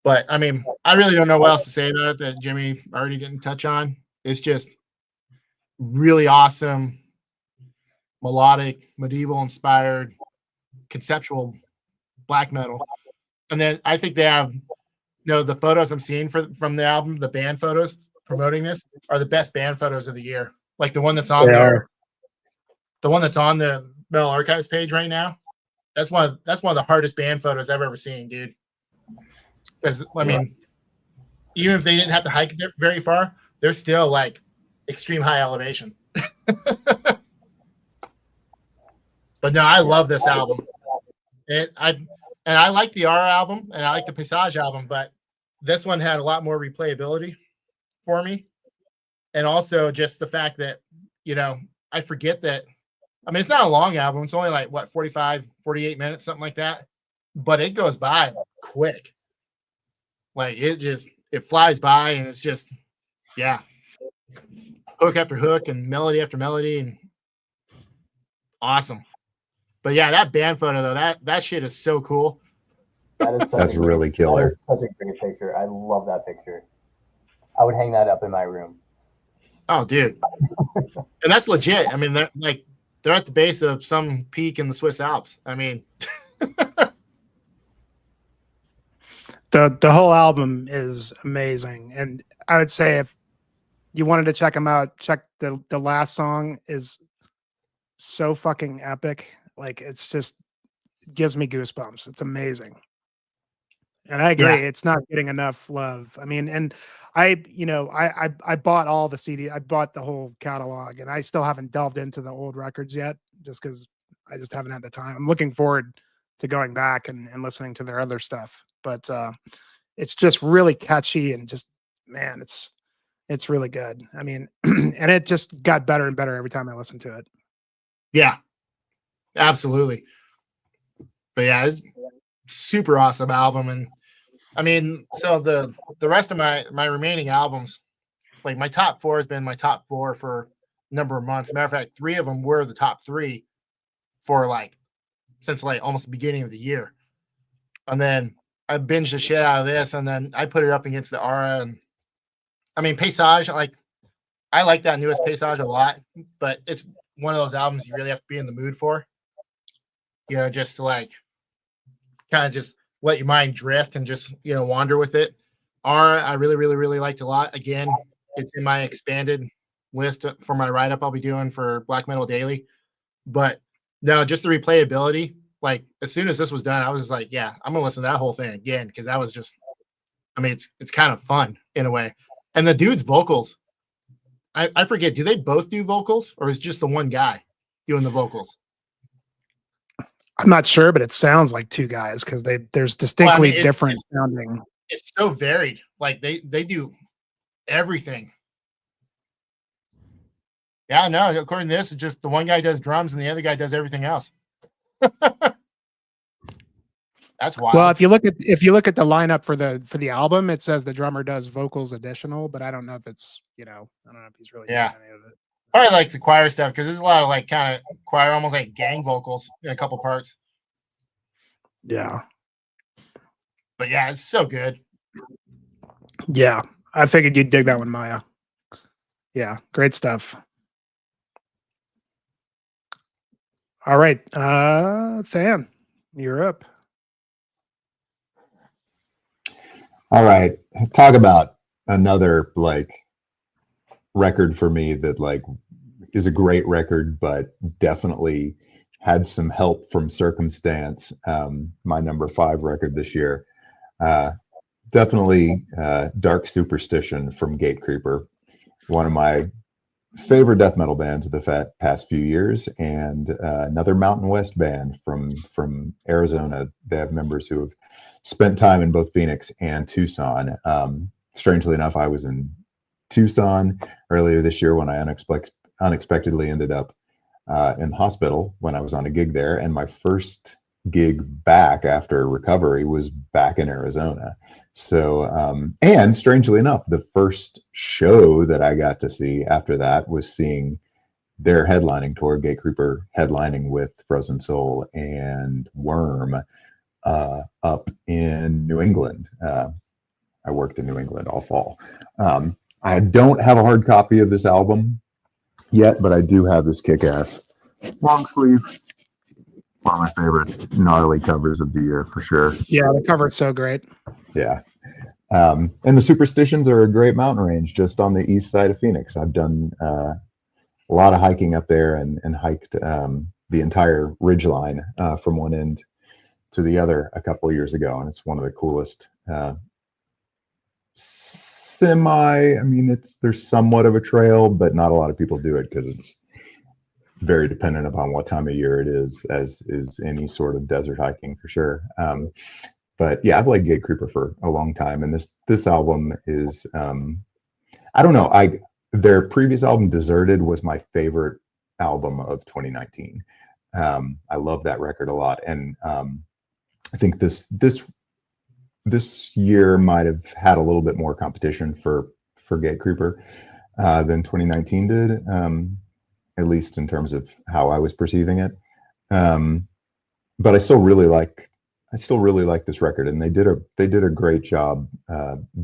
But I mean, I really don't know what else to say about it that Jimmy already didn't touch on. It's just really awesome, melodic, medieval-inspired, conceptual black metal. And then I think they have, the photos I'm seeing from the album, the band photos promoting this are the best band photos of the year. Like the one that's on the one that's on the Metal Archives page right now that's one of the hardest band photos I've ever seen, dude. Because I mean, even if they didn't have to hike very far, they're still like extreme high elevation. But no, I love this album. I like the Aara album and I like the Passage album, but this one had a lot more replayability for me. And also just the fact that, you know, I forget that. I mean, it's not a long album. It's only like, what, 45, 48 minutes, something like that. But it goes by quick. Like, it flies by, and it's just, yeah. Hook after hook and melody after melody, and awesome. But yeah, that band photo, though, that shit is so cool. That's really killer. That is such a great picture. I love that picture. I would hang that up in my room. Oh, dude. And that's legit. I mean, they're at the base of some peak in the Swiss Alps. I mean, the whole album is amazing, and I would say if you wanted to check them out, check the last song is so fucking epic. Like, it's just gives me goosebumps. It's amazing. And I agree, it's not getting enough love. I mean, and I bought all the CD. I bought the whole catalog, and I still haven't delved into the old records yet, just because I just haven't had the time. I'm looking forward to going back and listening to their other stuff. But it's just really catchy, and just, man, it's really good. I mean, and it just got better and better every time I listened to it. Yeah, absolutely. But yeah, it's super awesome album. And I mean, so the rest of my remaining albums, like my top 4 has been my top 4 for a number of months. Matter of fact, 3 of them were the top 3 for like since like almost the beginning of the year. And then I binged the shit out of this, and then I put it up against the Aara. And I mean, Passage, like, I like that newest Passage a lot, but it's one of those albums you really have to be in the mood for, you know, just to like kind of just let your mind drift and just, you know, wander with it. Aara, I really, really, really liked a lot. Again, it's in my expanded list for my write-up I'll be doing for Black Metal Daily. But no, just the replayability. Like, as soon as this was done, I was like, yeah, I'm gonna listen to that whole thing again, because that was just, I mean, it's kind of fun in a way. And the dude's vocals, I forget, do they both do vocals, or is just the one guy doing the vocals? I'm not sure, but it sounds like 2 guys, because there's distinctly different sounding. It's so varied. Like, they do everything. Yeah, no, according to this, it's just the one guy does drums and the other guy does everything else. That's wild. Well, if you look at the lineup for the album, it says the drummer does vocals additional, but I don't know if it's, you know, I don't know if he's really doing any of it. Probably like the choir stuff, because there's a lot of like kind of choir, almost like gang vocals in a couple parts. Yeah. But yeah, it's so good. Yeah, I figured you'd dig that one, Maya. Yeah, great stuff. All right, Than, you're up. All right, talk about another like record for me that like is a great record, but definitely had some help from circumstance. My number 5 record this year, definitely Dark Superstition from Gatecreeper, one of my favorite death metal bands of the past few years, and another Mountain West band from Arizona. They have members who have spent time in both Phoenix and Tucson. Strangely enough, I was in Tucson earlier this year when I unexpectedly ended up in the hospital when I was on a gig there, and my first gig back after recovery was back in Arizona. So, and strangely enough, the first show that I got to see after that was seeing their headlining tour, Gatecreeper headlining with Frozen Soul and Worm up in New England. I worked in New England all fall. I don't have a hard copy of this album yet, but I do have this kick-ass long sleeve. One of my favorite gnarly covers of the year for sure. Yeah, the cover is so great. Yeah. And the Superstitions are a great mountain range just on the east side of Phoenix. I've done a lot of hiking up there and hiked the entire ridgeline from one end to the other a couple of years ago, and it's one of the coolest. I mean, there's somewhat of a trail, but not a lot of people do it because it's very dependent upon what time of year it is, as is any sort of desert hiking for sure. But yeah, I've liked Gatecreeper for a long time, and this album is I don't know. Their previous album, Deserted, was my favorite album of 2019. I love that record a lot, and I think this year might have had a little bit more competition for Gatecreeper than 2019 did, at least in terms of how I was perceiving it. But I still really like this record, and they did a great job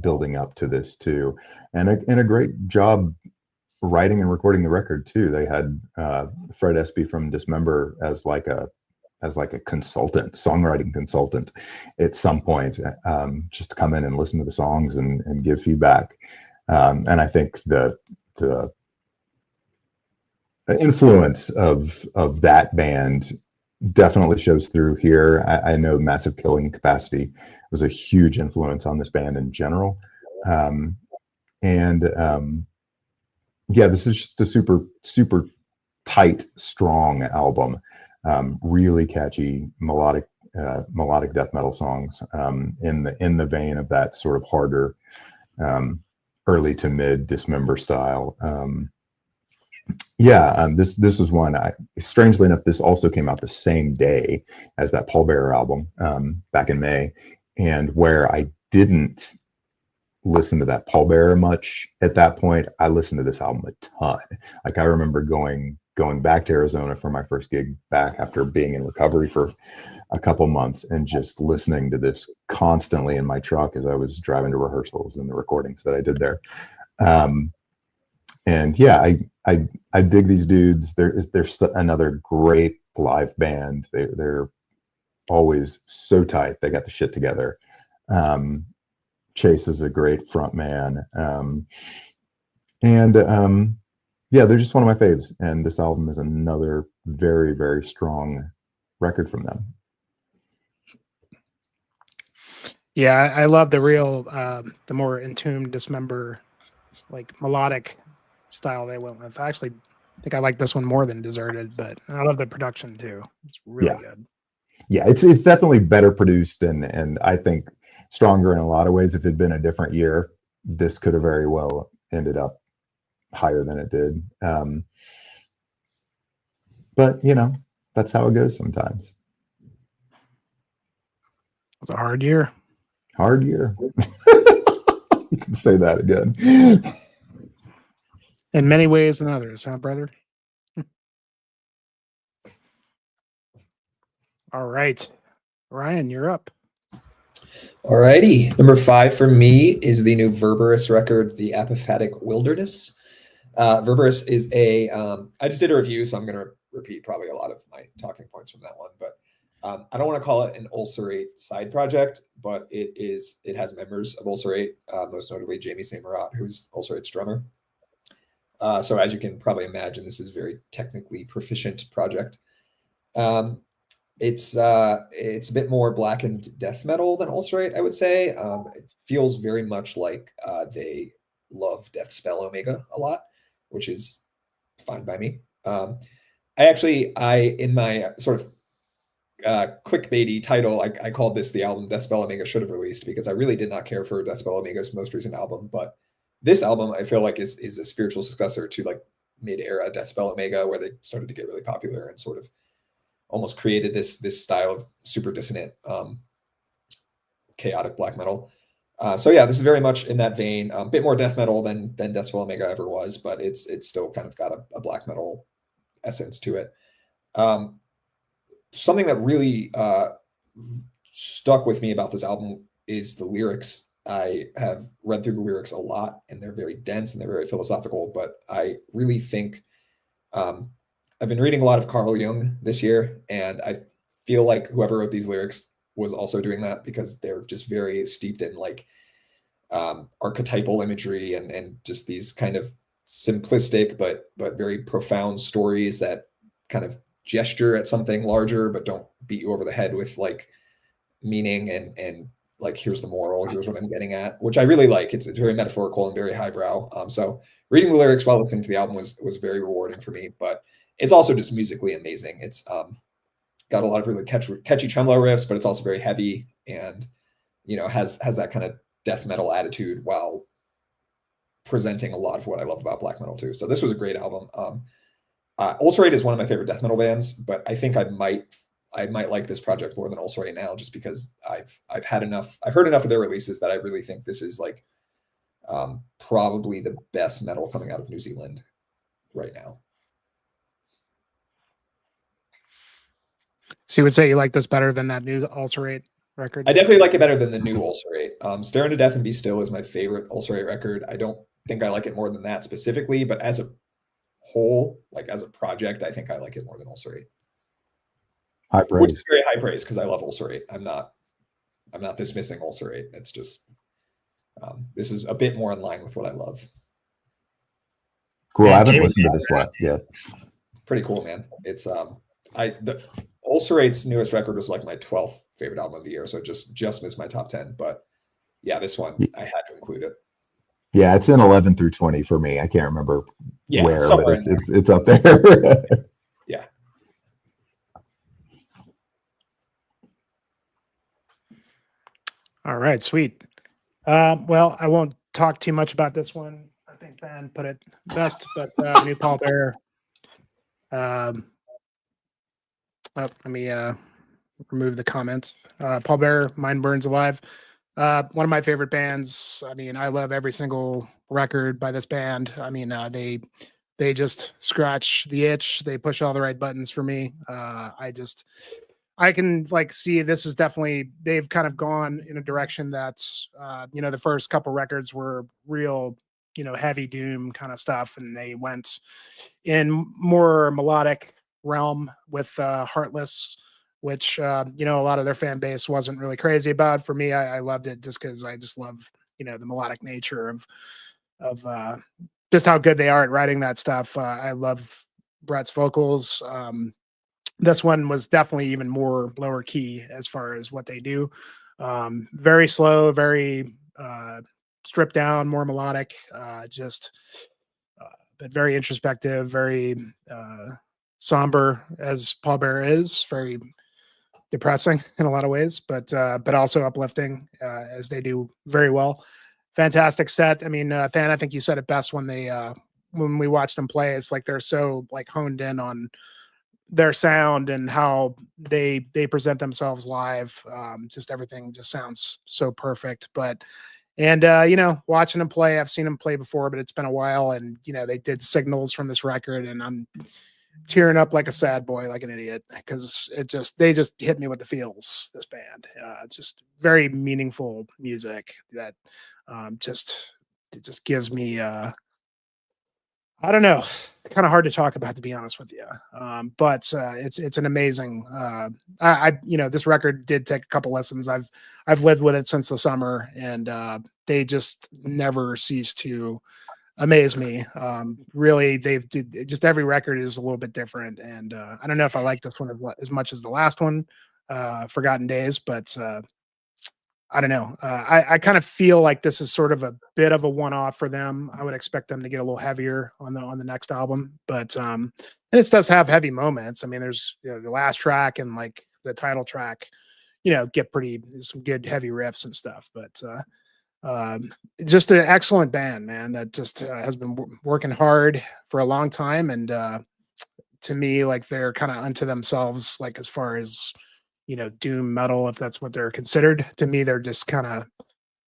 building up to this too, and a great job writing and recording the record too. They had Fred Espy from Dismember as like a consultant, songwriting consultant at some point, just to come in and listen to the songs and give feedback. And I think the influence of that band definitely shows through here. I know Massive Killing Capacity was a huge influence on this band in general. Yeah, this is just a super, super tight, strong album. Really catchy melodic death metal songs in the vein of that sort of harder early to mid Dismember style. This was one. Strangely enough, this also came out the same day as that Pallbearer album back in May, and where I didn't listen to that Pallbearer much at that point, I listened to this album a ton. Like, I remember going back to Arizona for my first gig back after being in recovery for a couple months, and just listening to this constantly in my truck as I was driving to rehearsals and the recordings that I did there. And yeah, I dig these dudes. There's another great live band. They're always so tight. They got the shit together. Chase is a great front man. Yeah, they're just one of my faves, and this album is another very, very strong record from them. Yeah, I love the real, the more entombed Dismember, like melodic style they went with. I actually think I like this one more than Deserted, but I love the production too. It's really good. Yeah, it's definitely better produced, and I think stronger in a lot of ways. If it had been a different year, this could have very well ended up higher than it did. But you know, that's how it goes sometimes. It was a hard year. Hard year. You can say that again. In many ways than others, huh, brother? All right. Ryan, you're up. Alrighty. Number 5 for me is the new Verberus record, The Apophatic Wilderness. Verberus is I just did a review, so I'm going to repeat probably a lot of my talking points from that one, but I don't want to call it an Ulcerate side project, but it has members of Ulcerate, most notably Jamie St. Marat, who's Ulcerate's drummer. So as you can probably imagine, this is a very technically proficient project. It's a bit more blackened death metal than Ulcerate, I would say. It feels very much like they love Deathspell Omega a lot, which is fine by me. In my sort of clickbaity title, I called this the album Deathspell Omega should have released, because I really did not care for Deathspell Omega's most recent album, but this album I feel like is a spiritual successor to like mid-era Deathspell Omega, where they started to get really popular and sort of almost created this style of super dissonant, chaotic black metal. So yeah, this is very much in that vein, a bit more death metal than Deathspell Omega ever was, but it's still kind of got a black metal essence to it. Something that really stuck with me about this album is the lyrics. I have read through the lyrics a lot, and they're very dense and they're very philosophical, but I really think I've been reading a lot of Carl Jung this year, and I feel like whoever wrote these lyrics was also doing that, because they're just very steeped in like archetypal imagery and just these kind of simplistic but very profound stories that kind of gesture at something larger, but don't beat you over the head with like meaning and like, here's the moral, here's what I'm getting at, which I really like. It's very metaphorical and very highbrow. So reading the lyrics while listening to the album was very rewarding for me, but it's also just musically amazing. It's got a lot of really catchy tremolo riffs, but it's also very heavy and, you know, has that kind of death metal attitude while presenting a lot of what I love about black metal too. So this was a great album. Ulcerate is one of my favorite death metal bands, but I think I might like this project more than Ulcerate now, just because I've heard enough of their releases that I really think this is like probably the best metal coming out of New Zealand right now. So you would say you like this better than that new Ulcerate record? I definitely like it better than the new Ulcerate. Stare Into Death and Be Still is my favorite Ulcerate record. I don't think I like it more than that specifically, but as a whole, like as a project, I think I like it more than Ulcerate. High praise. Which is very high praise because I love Ulcerate. I'm not dismissing Ulcerate. It's just this is a bit more in line with what I love. Cool. Yeah, I haven't Jamie's listened to this yet. Yeah. Pretty cool, man. It's the Ulcerate's newest record was like my 12th favorite album of the year, so it just missed my top 10. But yeah, this one I had to include it. Yeah, it's in 11 through 20 for me. I can't remember where, but it's up there. Yeah. All right, sweet. Well, I won't talk too much about this one. I think Ben put it best, but new pallbearer. Let me remove the comment. Pallbearer, Mind Burns Alive. One of my favorite bands. I mean, I love every single record by this band. I mean, they just scratch the itch. They push all the right buttons for me. I can like see this is definitely, they've kind of gone in a direction that's, you know, the first couple records were real, you know, heavy doom kind of stuff. And they went in more melodic realm with Heartless, which, you know, a lot of their fan base wasn't really crazy about. For me, I loved it just because I just love, you know, the melodic nature of just how good they are at writing that stuff. I love Brett's vocals. This one was definitely even more lower key as far as what they do. Very slow, very stripped down, more melodic, but very introspective, very somber as pallbearer is, very depressing in a lot of ways, but also uplifting as they do very well. Fantastic set. I mean, Than, I think you said it best when we watched them play. It's like they're so like honed in on their sound and how they present themselves live. Just everything just sounds so perfect. You know, watching them play, I've seen them play before, but it's been a while. And you know, they did Signals from this record, and I'm tearing up like a sad boy, like an idiot, because they just hit me with the feels. This band, just very meaningful music that it just gives me. I don't know, kind of hard to talk about, to be honest with you. But it's an amazing. You know, this record did take a couple lessons. I've lived with it since the summer, and they just never cease to amaze me. Really, just every record is a little bit different, and I don't know if I like this one as much as the last one, Forgotten Days, but I don't know. I kind of feel like this is sort of a bit of a one-off for them. I would expect them to get a little heavier on the next album, but and it does have heavy moments. I mean, there's, you know, the last track and like the title track, you know, get some good heavy riffs and stuff. But just an excellent band, man. That just has been working hard for a long time, and to me, like they're kind of unto themselves, like as far as, you know, doom metal, if that's what they're considered. To me, they're just kind of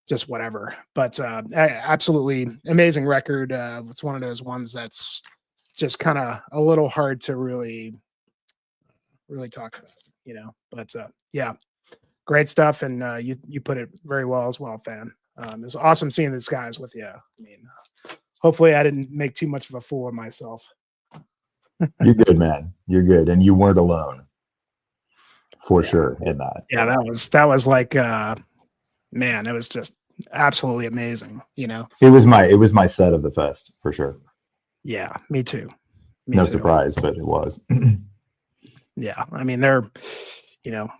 just whatever. But absolutely amazing record. It's one of those ones that's just kind of a little hard to really talk about, you know. But yeah, great stuff, and you put it very well as well, Fan. It was awesome seeing these guys with you. I mean, hopefully I didn't make too much of a fool of myself. You're good, man. You're good, and you weren't alone. For sure in that. Yeah, that was like man, it was just absolutely amazing, you know. It was my set of the fest for sure. Yeah, me too. No surprise, but it was. Yeah, I mean they're,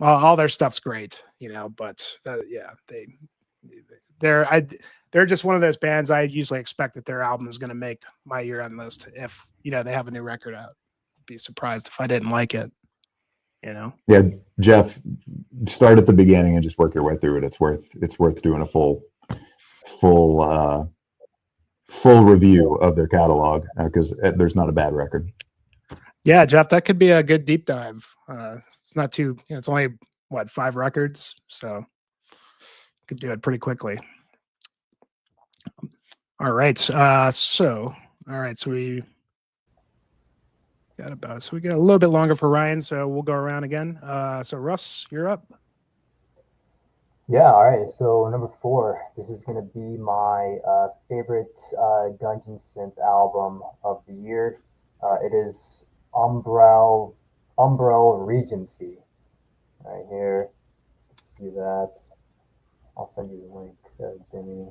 all their stuff's great, but they're just one of those bands I usually expect that their album is going to make my year-end list if they have a new record out. Be surprised if I didn't like it. Yeah, Jeff, start at the beginning and just work your way through it. It's worth doing a full review of their catalog because there's not a bad record. Yeah, Jeff, that could be a good deep dive. It's not too, it's only 5 records, so could do it pretty quickly. All right. So we got a little bit longer for Ryan, so we'll go around again. So Russ, you're up. Yeah, all right. So number 4, this is going to be my favorite dungeon synth album of the year. It is Umbrel Regency. Right here. Let's see that. I'll send you the link, Jimmy.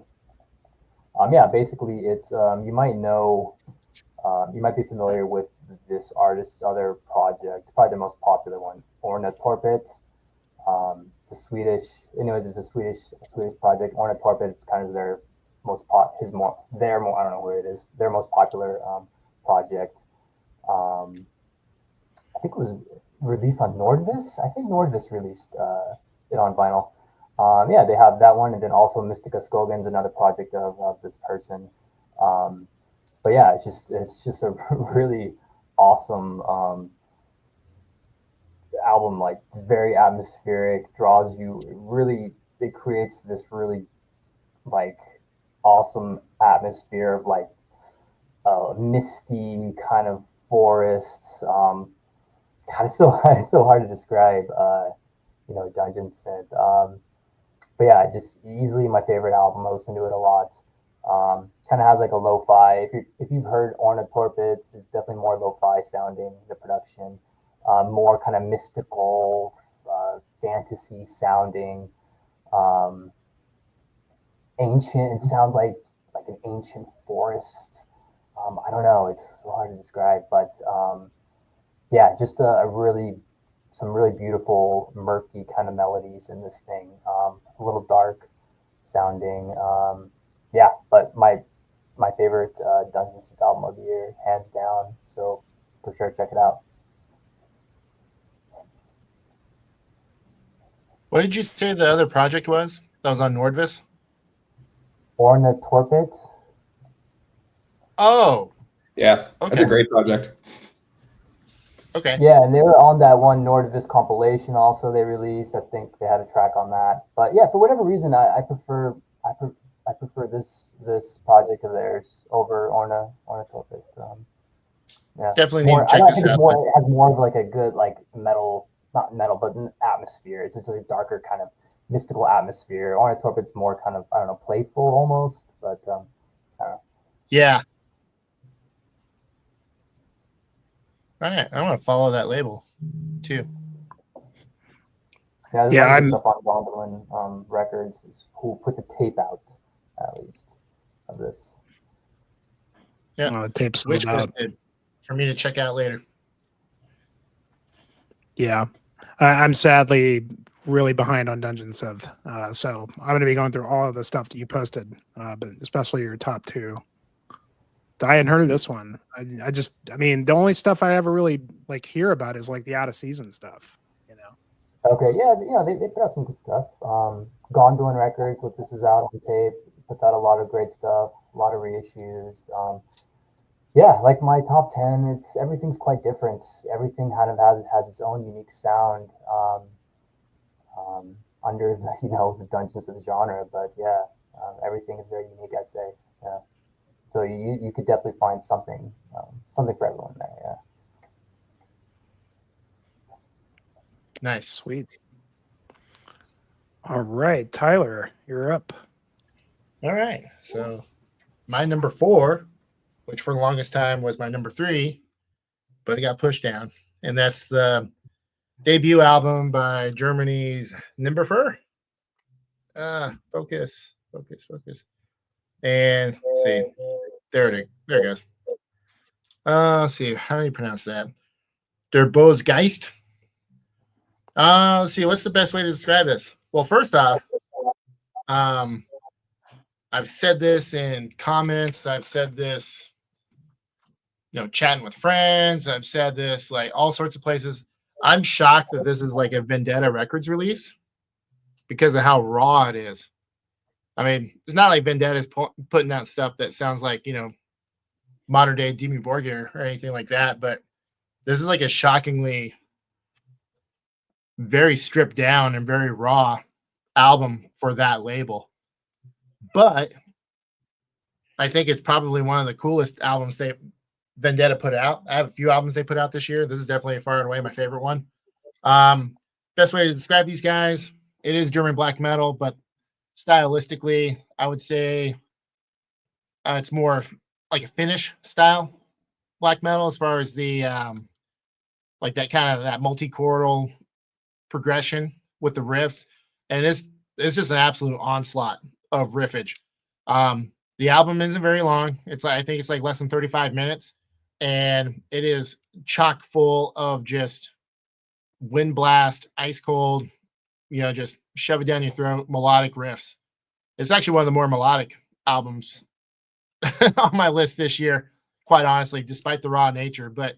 Yeah, basically it's you might know, you might be familiar with this artist's other project, probably the most popular one, Ornatorpet. It's a Swedish project. Ornatorpet, it's kind of their most I don't know where it is, their most popular project. I think it was released on Nordvis. I think Nordvis released it on vinyl. Yeah, they have that one, and then also Mystica Skogan's another project of this person. But yeah, it's just a really awesome album, like very atmospheric, draws you really. It creates this really like awesome atmosphere of like misty kind of forests. God, it's so hard to describe. Dungeon synth. But yeah, just easily my favorite album. I listen to it a lot. Kind of has like a lo-fi. If you've heard Ornatorpets, it's definitely more lo-fi sounding. The production, more kind of mystical, fantasy sounding, ancient. It sounds like an ancient forest. I don't know. It's so hard to describe, but yeah, just some really beautiful, murky kind of melodies in this thing. A little dark sounding. Yeah, but my favorite Dungeon Synth album of the year, hands down. So for sure, check it out. What did you say the other project was that was on Nordvis? Ornatorpet. Oh, Yeah, okay. That's a great project. Okay. Yeah, and they were on that one Nordvis compilation also they released. I think they had a track on that. But yeah, for whatever reason, I prefer this project of theirs over Ornatorpet. Yeah, Definitely more. need to check I this think it's out. more. It has more of like a good like metal, not metal, but an atmosphere. It's just a darker kind of mystical atmosphere. Ornatorpet's more kind of, I don't know, playful almost. But I don't know. Yeah. All right, I want to follow that label too. Yeah, there's Yeah, a lot of I'm- good stuff on Gondolin Records, who put the tape out at least of this. Yeah. The tape's Which sold was out. good for me to check out later. Yeah, I'm sadly really behind on Dungeon Synth, so I'm going to be going through all of the stuff that you posted, but especially your top 2. I hadn't heard of this one. I mean, the only stuff I ever really like hear about is like the out of season stuff. Okay, yeah, they put out some good stuff. Gondolin Records, what this is out on tape, puts out a lot of great stuff, a lot of reissues. Yeah, like my top 10, everything's quite different. Everything kind of has its own unique sound under the Dungeons of the genre. But yeah, everything is very unique, I'd say. Yeah, so you could definitely find something for everyone there. Yeah. Nice. Sweet. All right, Tyler, you're up. All right. So my number 4, which for the longest time was my number 3, but it got pushed down, and that's the debut album by Germany's Nimberfer. Focus. And let's see, there it goes. Let's see, how do you pronounce that? Der Böse Geist. Let's see. What's the best way to describe this? Well, first off, I've said this in comments. I've said this, chatting with friends. I've said this like all sorts of places. I'm shocked that this is like a Vendetta Records release because of how raw it is. I mean, it's not like Vendetta's putting out stuff that sounds like, modern day Dimmu Borgir or anything like that, but this is like a shockingly very stripped down and very raw album for that label. But I think it's probably one of the coolest albums Vendetta put out. I have a few albums they put out this year. This is definitely far and away my favorite one. Best way to describe these guys, it is German black metal, but stylistically, I would say it's more like a Finnish style black metal as far as the like that kind of that multi-chordal progression with the riffs, and it's just an absolute onslaught of riffage. The album isn't very long. I think it's like less than 35 minutes, and it is chock full of just wind blast, ice cold, just shove it down your throat, melodic riffs. It's actually one of the more melodic albums on my list this year, quite honestly, despite the raw nature. But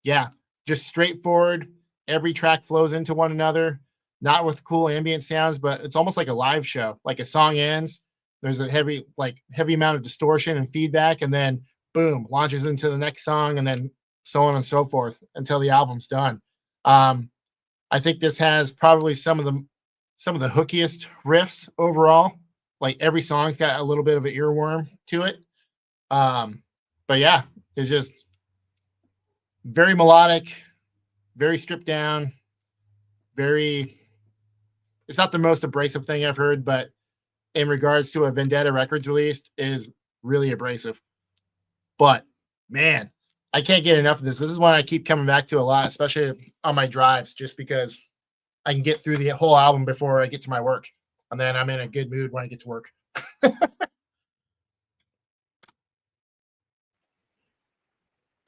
yeah, just straightforward. Every track flows into one another, not with cool ambient sounds, but it's almost like a live show. Like a song ends, there's a heavy amount of distortion and feedback, and then boom, launches into the next song, and then so on and so forth until the album's done. I think this has probably some of the hookiest riffs overall. Like every song's got a little bit of an earworm to it. But yeah, it's just very melodic, very stripped down, it's not the most abrasive thing I've heard, but in regards to a Vendetta Records release, is really abrasive. But man, I can't get enough of this. This is one I keep coming back to a lot, especially on my drives, just because I can get through the whole album before I get to my work. And then I'm in a good mood when I get to work.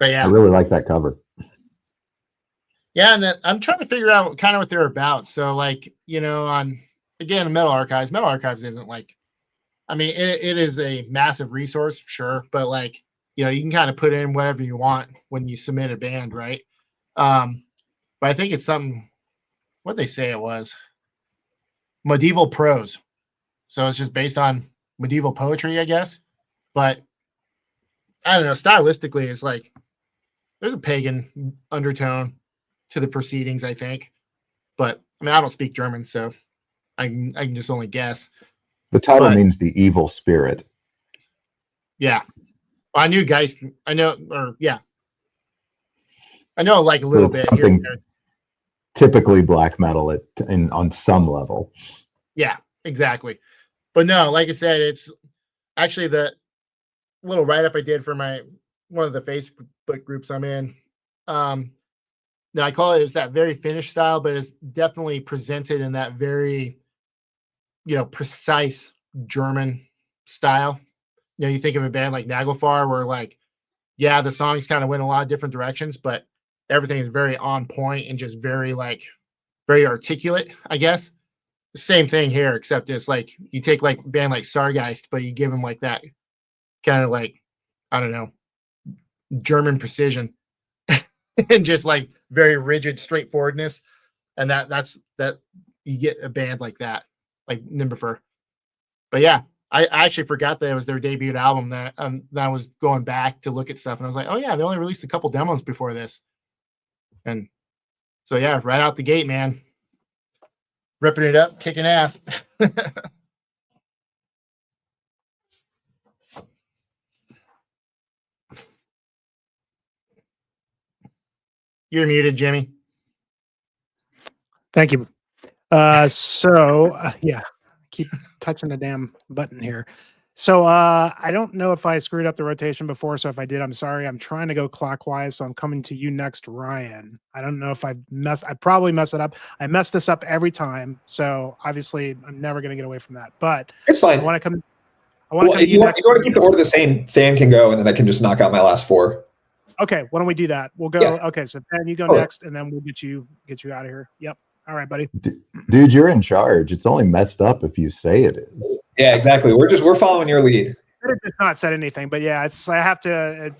But yeah, I really like that cover. Yeah, and then I'm trying to figure out kind of what they're about. So, like, on Metal Archives isn't like, I mean, it is a massive resource, sure, but like, you can kind of put in whatever you want when you submit a band, right? But I think it's something. What they say it was medieval prose, so it's just based on medieval poetry, I guess. But I don't know. Stylistically, it's like there's a pagan undertone to the proceedings, I think. But I mean, I don't speak German, so I can just only guess. The title means the evil spirit. Yeah. Well, I knew Geist. I know like a little bit here and there. Typically black metal on some level. Yeah, exactly. But no, like I said, it's actually the little write-up I did for one of the Facebook groups I'm in. Now I call it's that very Finnish style, but it's definitely presented in that very, precise German style. You think of a band like Naglfar, where like, yeah, the songs kind of went a lot of different directions, but everything is very on point and just very articulate, I guess. Same thing here, except it's like you take like a band like Sargeist, but you give them like that kind of like, I don't know, German precision and just like very rigid straightforwardness. And that's you get a band like that, like Nimbifer. But yeah, I actually forgot that it was their debut album that I was going back to look at stuff, and I was like, oh yeah, they only released a couple demos before this. And so yeah, right out the gate, man, ripping it up, kicking ass. You're muted, Jimmy. Thank you. Yeah, keep touching the damn button here. So I don't know if I screwed up the rotation before. So if I did, I'm sorry. I'm trying to go clockwise. So I'm coming to you next, Ryan. I don't know if I probably mess it up. I mess this up every time. So obviously I'm never going to get away from that, but it's fine. I want to come. If you want to keep the order the same, Than can go, and then I can just knock out my last four. Okay. Why don't we do that? We'll go. Yeah. Okay. So then you go next, and then we'll get you out of here. Yep. All right, buddy. Dude, you're in charge. It's only messed up if you say it is. Yeah, exactly. We're following your lead. It has not said anything, but yeah, I have to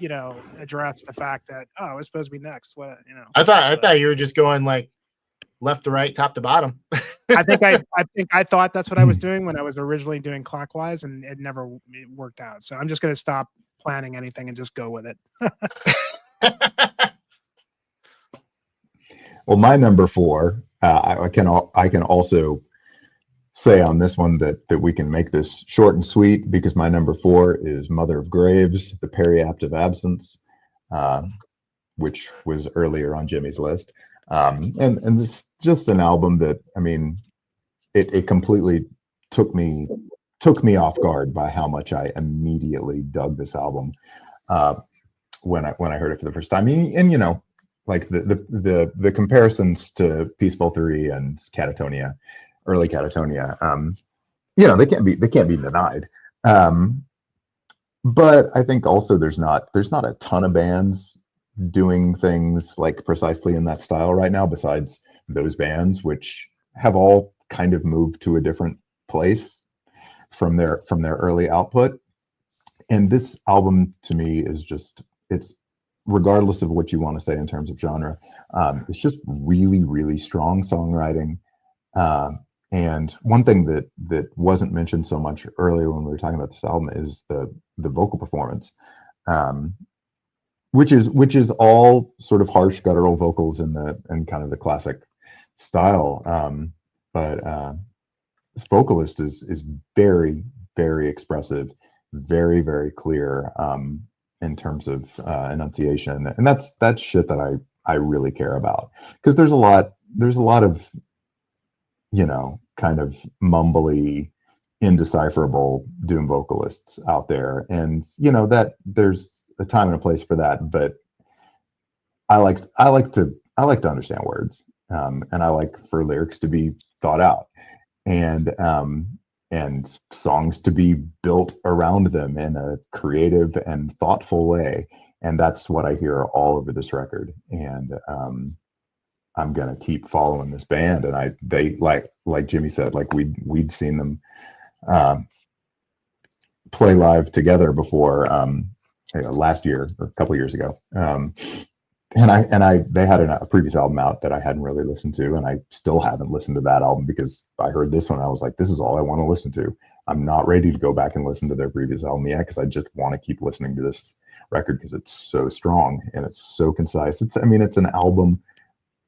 address the fact that it was supposed to be next. What I thought you were just going like left to right, top to bottom. I think I thought that's what I was doing when I was originally doing clockwise, and it never worked out. So I'm just going to stop planning anything and just go with it. Well, my number 4, I can also say on this one that we can make this short and sweet, because my number 4 is Mother of Graves, the Periapt of Absence, which was earlier on Jimmy's list. And this is just an album that, I mean, it completely took me off guard by how much I immediately dug this album when I heard it for the first time. And like the comparisons to Peaceful 3 and Catatonia, early Catatonia, they can't be denied. But I think also there's not a ton of bands doing things like precisely in that style right now, besides those bands, which have all kind of moved to a different place from their early output. And this album to me is just, it's, regardless of what you want to say in terms of genre, it's just really, really strong songwriting. And one thing that wasn't mentioned so much earlier when we were talking about this album is the vocal performance, which is all sort of harsh guttural vocals in kind of the classic style. But this vocalist is very, very expressive, very, very clear in terms of enunciation, and that's shit that I really care about, because there's a lot of kind of mumbly, indecipherable doom vocalists out there, and that there's a time and a place for that, but I like to understand words, and I like for lyrics to be thought out, and songs to be built around them in a creative and thoughtful way. And that's what I hear all over this record. And I'm gonna keep following this band. And they like Jimmy said, like we'd seen them play live together before last year or a couple years ago. And they had a previous album out that I hadn't really listened to, and I still haven't listened to that album, because I heard this one, I was like, this is all I want to listen to. I'm not ready to go back and listen to their previous album yet, because I just want to keep listening to this record because it's so strong and it's so concise. It's an album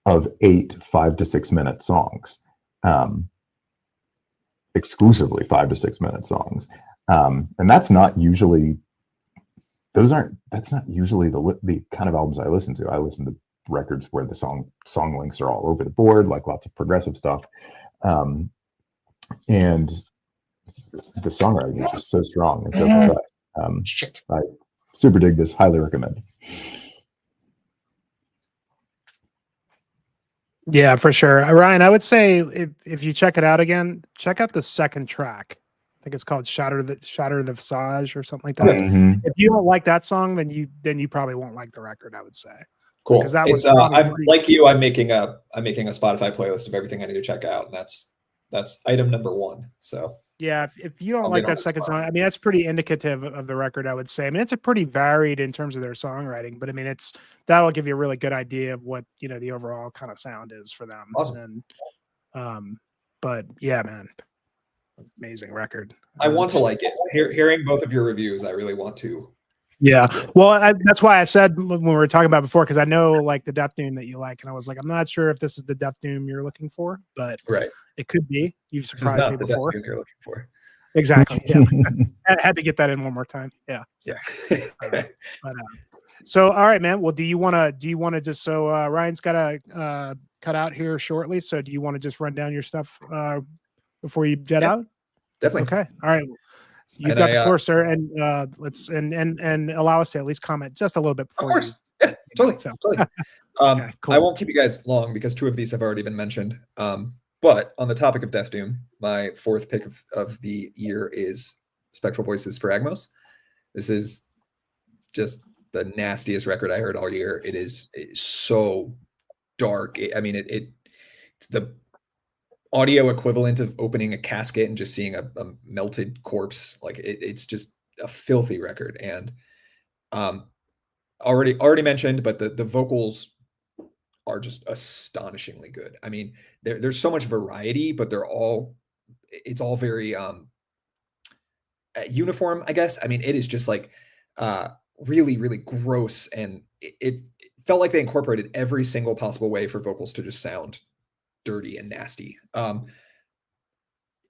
of 8 5 to 6 minute songs, exclusively 5 to 6 minute songs, and that's not usually the kind of albums I listen to. I listen to records where the song lengths are all over the board, like lots of progressive stuff, and the songwriting is just so strong and so concise. I super dig this. Highly recommend. Yeah, for sure. Ryan, I would say if you check it out again, check out the second track. I think it's called Shatter the Visage or something like that. Mm-hmm. If you don't like that song, then you probably won't like the record, I would say. Cool. Because that it's was I'm like you. I'm making a Spotify playlist of everything I need to check out, and that's item number 1. So yeah, if you don't like that second song, I mean, that's pretty indicative of the record, I would say. I mean, it's a pretty varied in terms of their songwriting, but I mean, that'll give you a really good idea of what the overall kind of sound is for them. Awesome. And but yeah, man, amazing record. I want to like it. Hearing both of your reviews, I really want to. Yeah, well, that's why I said when we were talking about before, because I know like the death doom that you like, and I was like, I'm not sure if this is the death doom you're looking for, but right, it could be. You've surprised me before. You're looking for. Exactly. Yeah, I had to get that in one more time. Yeah. Yeah. So all right, man. Well, do you want to just Ryan's got to cut out here shortly. So do you want to just run down your stuff before you jet out? Definitely. Okay. All right. You've got the floor, sir, and let's and allow us to at least comment just a little bit before. Of course. Yeah, totally. Totally. Okay, cool. I won't keep you guys long because 2 of these have already been mentioned. But on the topic of Death Doom, my 4th pick of the year is Spectral Voices for Agmos. This is just the nastiest record I heard all year. It is so dark. It's the audio equivalent of opening a casket and just seeing a melted corpse. Like it's just a filthy record. And already mentioned, but the vocals are just astonishingly good. I mean, there's so much variety, but it's all very uniform, I guess. I mean, it is just like really, really gross, and it felt like they incorporated every single possible way for vocals to just sound dirty and nasty.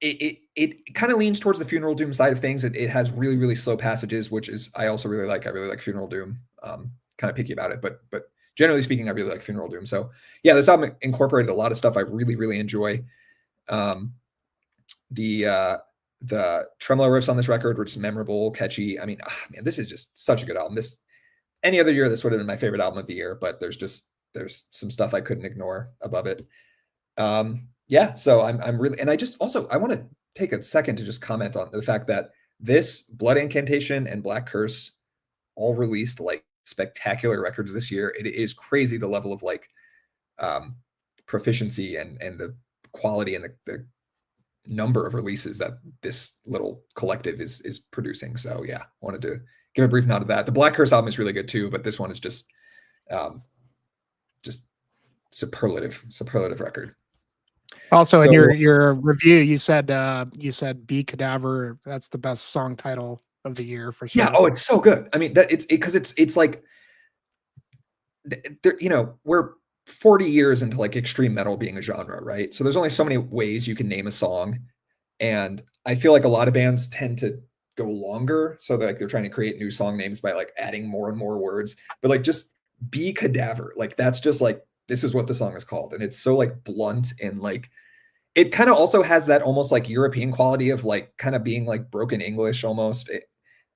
It kind of leans towards the Funeral Doom side of things. It has really, really slow passages, which is I also really like. I really like Funeral Doom. Kind of picky about it, but generally speaking, I really like Funeral Doom. So yeah, this album incorporated a lot of stuff I really, really enjoy. The tremolo riffs on this record were just memorable, catchy. I mean, man, this is just such a good album. Any other year, this would have been my favorite album of the year, but there's some stuff I couldn't ignore above it. Yeah, so I'm really, and I want to take a second to just comment on the fact that this Blood Incantation and Black Curse all released like spectacular records this year. It is crazy the level of like proficiency and the quality and the number of releases that this little collective is producing. So yeah, wanted to give a brief nod to that. The Black Curse album is really good too, but this one is just superlative record. Also, in your review, you said "Be Cadaver." That's the best song title of the year for sure. Yeah. Oh, it's so good. I mean, that it's like, we're 40 years into like extreme metal being a genre, right? So there's only so many ways you can name a song, and I feel like a lot of bands tend to go longer, so they're trying to create new song names by like adding more and more words. But like just "Be Cadaver," like that's just like, this is what the song is called, and it's so like blunt, and like it kind of also has that almost like European quality of like kind of being like broken English almost.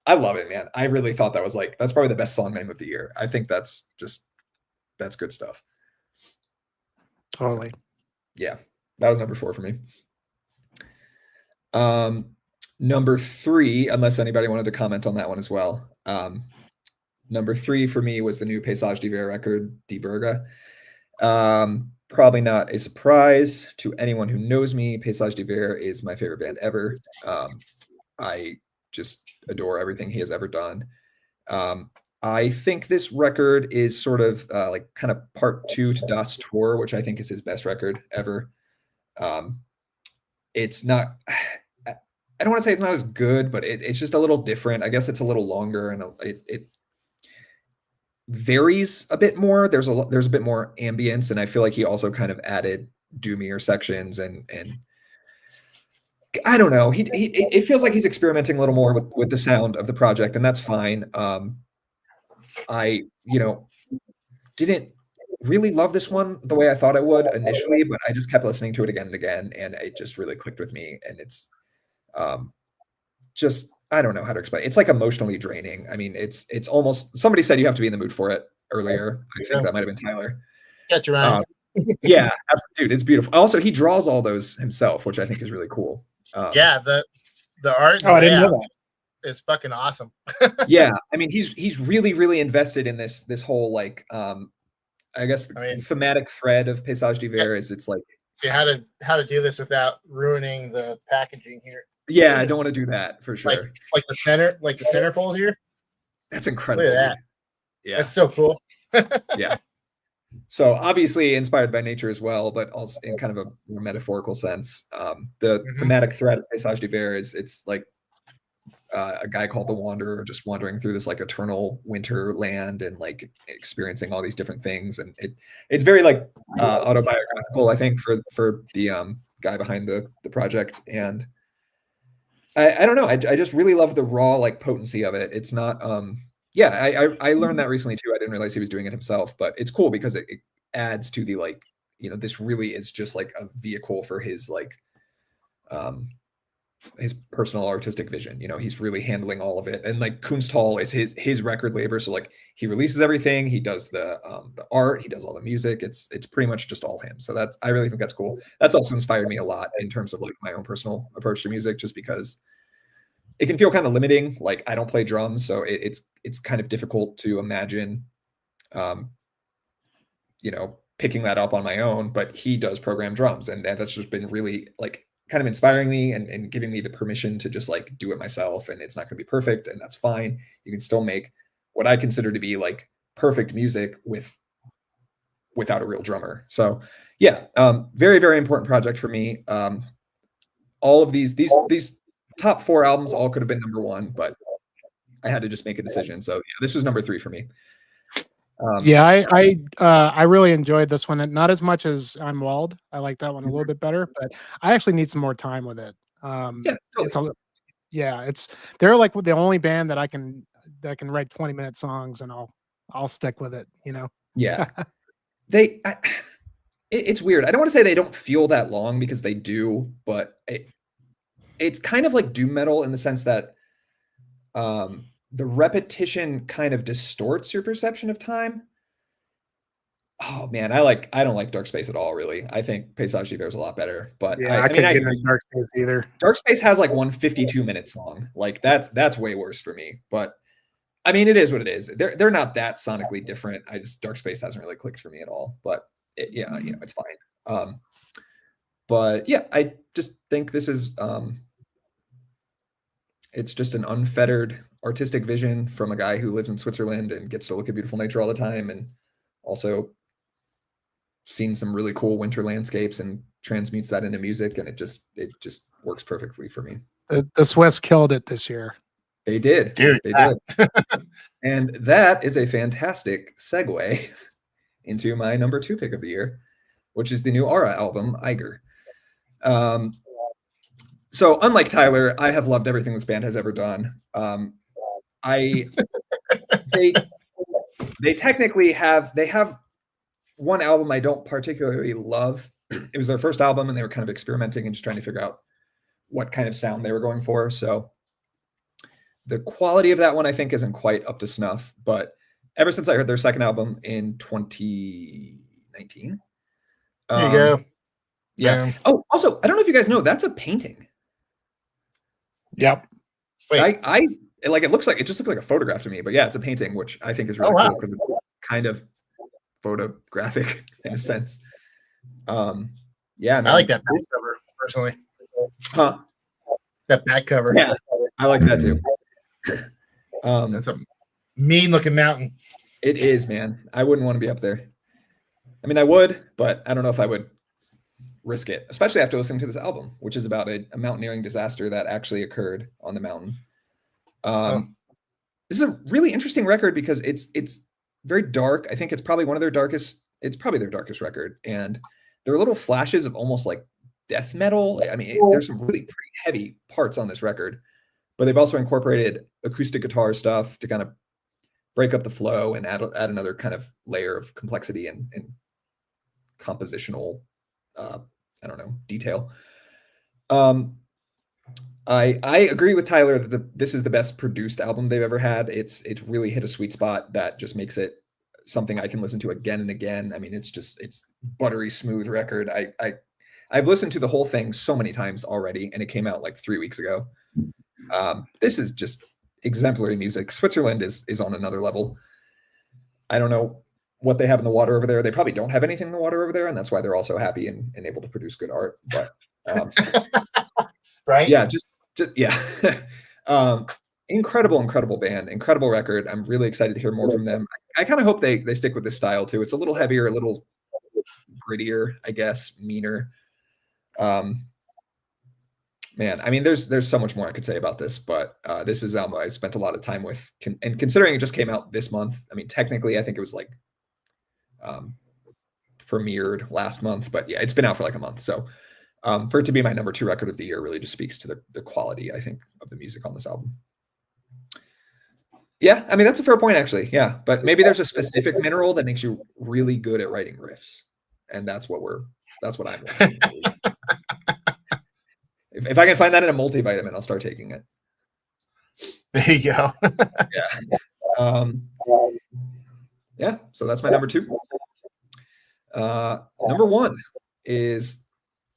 I love it, man. I really thought that's probably the best song name of the year. I think that's good stuff. Totally. So, yeah, that was number 4 for me. Number 3, unless anybody wanted to comment on that one as well. Number 3 for me was the new Passage d'Hiver record, Die Berge. Probably not a surprise to anyone who knows me. Passage d'Hiver is my favorite band ever. I just adore everything he has ever done. I think this record is sort of like kind of part 2 to Das Tor, which I think is his best record ever. It's not, I don't want to say it's not as good, but it's just a little different. I guess it's a little longer, and it varies a bit more. There's a bit more ambience, and I feel like he also kind of added doomier sections, and I don't know. It feels like he's experimenting a little more with the sound of the project, and that's fine. I didn't really love this one the way I thought I would initially, but I just kept listening to it again and again, and it just really clicked with me. And it's just, I don't know how to explain it. It's like emotionally draining. I mean, it's almost, somebody said you have to be in the mood for it earlier. I think that might have been Tyler. Get you right. Yeah, absolutely, dude. It's beautiful. Also, he draws all those himself, which I think is really cool. Yeah, the art. I didn't know that. Is fucking awesome. Yeah, I mean, he's really, really invested in this whole like I guess thematic thread of Passage d'Hiver is it's like, see how to do this without ruining the packaging here. Yeah, I don't want to do that for sure. Like the centerfold here. That's incredible. Look at that. Yeah, that's so cool. Yeah. So obviously inspired by nature as well, but also in kind of a more metaphorical sense. The thematic thread of Passage d'Hiver it's like a guy called the Wanderer just wandering through this like eternal winter land and like experiencing all these different things, and it's very like autobiographical, I think, for the guy behind the project. And I don't know, I just really love the raw like potency of it. It's not I learned that recently too. I didn't realize he was doing it himself, but it's cool because it adds to the like, this really is just like a vehicle for his like his personal artistic vision. He's really handling all of it, and like Kunsthal is his record labor. So like he releases everything, he does the art, he does all the music. It's pretty much just all him. So I really think that's cool. That's also inspired me a lot in terms of like my own personal approach to music, just because it can feel kind of limiting. Like I don't play drums, so it's kind of difficult to imagine picking that up on my own, but he does program drums, and that's just been really like kind of inspiring me and giving me the permission to just like do it myself. And it's not going to be perfect, and that's fine. You can still make what I consider to be like perfect music without a real drummer. So yeah, very, very important project for me. All of these top 4 albums all could have been number 1, but I had to just make a decision. So yeah, this was number 3 for me. Yeah, I really enjoyed this one, and not as much as I'm Walled. I like that one a little bit better, but I actually need some more time with it. Yeah, totally. They're like the only band that can write 20-minute songs, and I'll stick with it. You know. Yeah, it's weird. I don't want to say they don't feel that long, because they do, but it's kind of like doom metal in the sense that the repetition kind of distorts your perception of time. Oh man, I don't like Dark Space at all, really. I think Paysage d'Hiver is a lot better, but yeah, I can't get into Dark Space either. Dark Space has like one 52-minute song. Like that's way worse for me. But I mean, it is what it is. They're not that sonically different. Dark Space hasn't really clicked for me at all. But yeah, you know, it's fine. But yeah, I just think this is it's just an unfettered artistic vision from a guy who lives in Switzerland and gets to look at beautiful nature all the time, and also seen some really cool winter landscapes and transmutes that into music, and it just works perfectly for me. The Swiss killed it this year. They did. Dude, they did. And that is a fantastic segue into my number 2 pick of the year, which is the new Aara album, Eiger. So unlike Tyler, I have loved everything this band has ever done. They technically have one album I don't particularly love. It was their first album, and they were kind of experimenting and just trying to figure out what kind of sound they were going for. So the quality of that one, I think, isn't quite up to snuff. But ever since I heard their second album in 2019, there you go. Yeah. Oh, also, I don't know if you guys know, that's a painting. Yep. Wait. I like, it just looks like a photograph to me, but yeah, it's a painting, which I think is really cool because it's kind of photographic in a sense. Yeah, man. I like that back cover personally. Huh? That back cover. Yeah, I like that too. That's a mean looking mountain. It is, man. I wouldn't want to be up there. I mean, I would, but I don't know if I would risk it, especially after listening to this album, which is about a mountaineering disaster that actually occurred on the mountain. This is a really interesting record because it's very dark. I think it's probably one of their darkest. It's probably their darkest record, and there are little flashes of almost like death metal. I mean, there's some really pretty heavy parts on this record, but they've also incorporated acoustic guitar stuff to kind of break up the flow and add another kind of layer of complexity and compositional, I don't know, detail. I agree with Tyler that this is the best produced album they've ever had. It's really hit a sweet spot that just makes it something I can listen to again and again. I mean, it's buttery smooth record. I've listened to the whole thing so many times already, and it came out like 3 weeks ago. This is just exemplary music. Switzerland is on another level. I don't know what they have in the water over there. They probably don't have anything in the water over there, and that's why they're all so happy and able to produce good art. But right? Yeah, just yeah. Incredible band, incredible record. I'm really excited to hear more from them. I kind of hope they stick with this style too. It's a little heavier, a little grittier, I guess, meaner. Man, I mean, there's so much more I could say about this, but this is album I spent a lot of time with, and considering it just came out this month, I mean, technically, I think it was like premiered last month, but yeah, it's been out for like a month. So for it to be my number 2 record of the year really just speaks to the quality, I think, of the music on this album. Yeah, I mean, that's a fair point, actually. Yeah, but maybe there's a specific mineral that makes you really good at writing riffs, and that's what I'm looking for. If I can find that in a multivitamin, I'll start taking it. There you go. Yeah. Yeah, so that's my number 2. Number 1 is a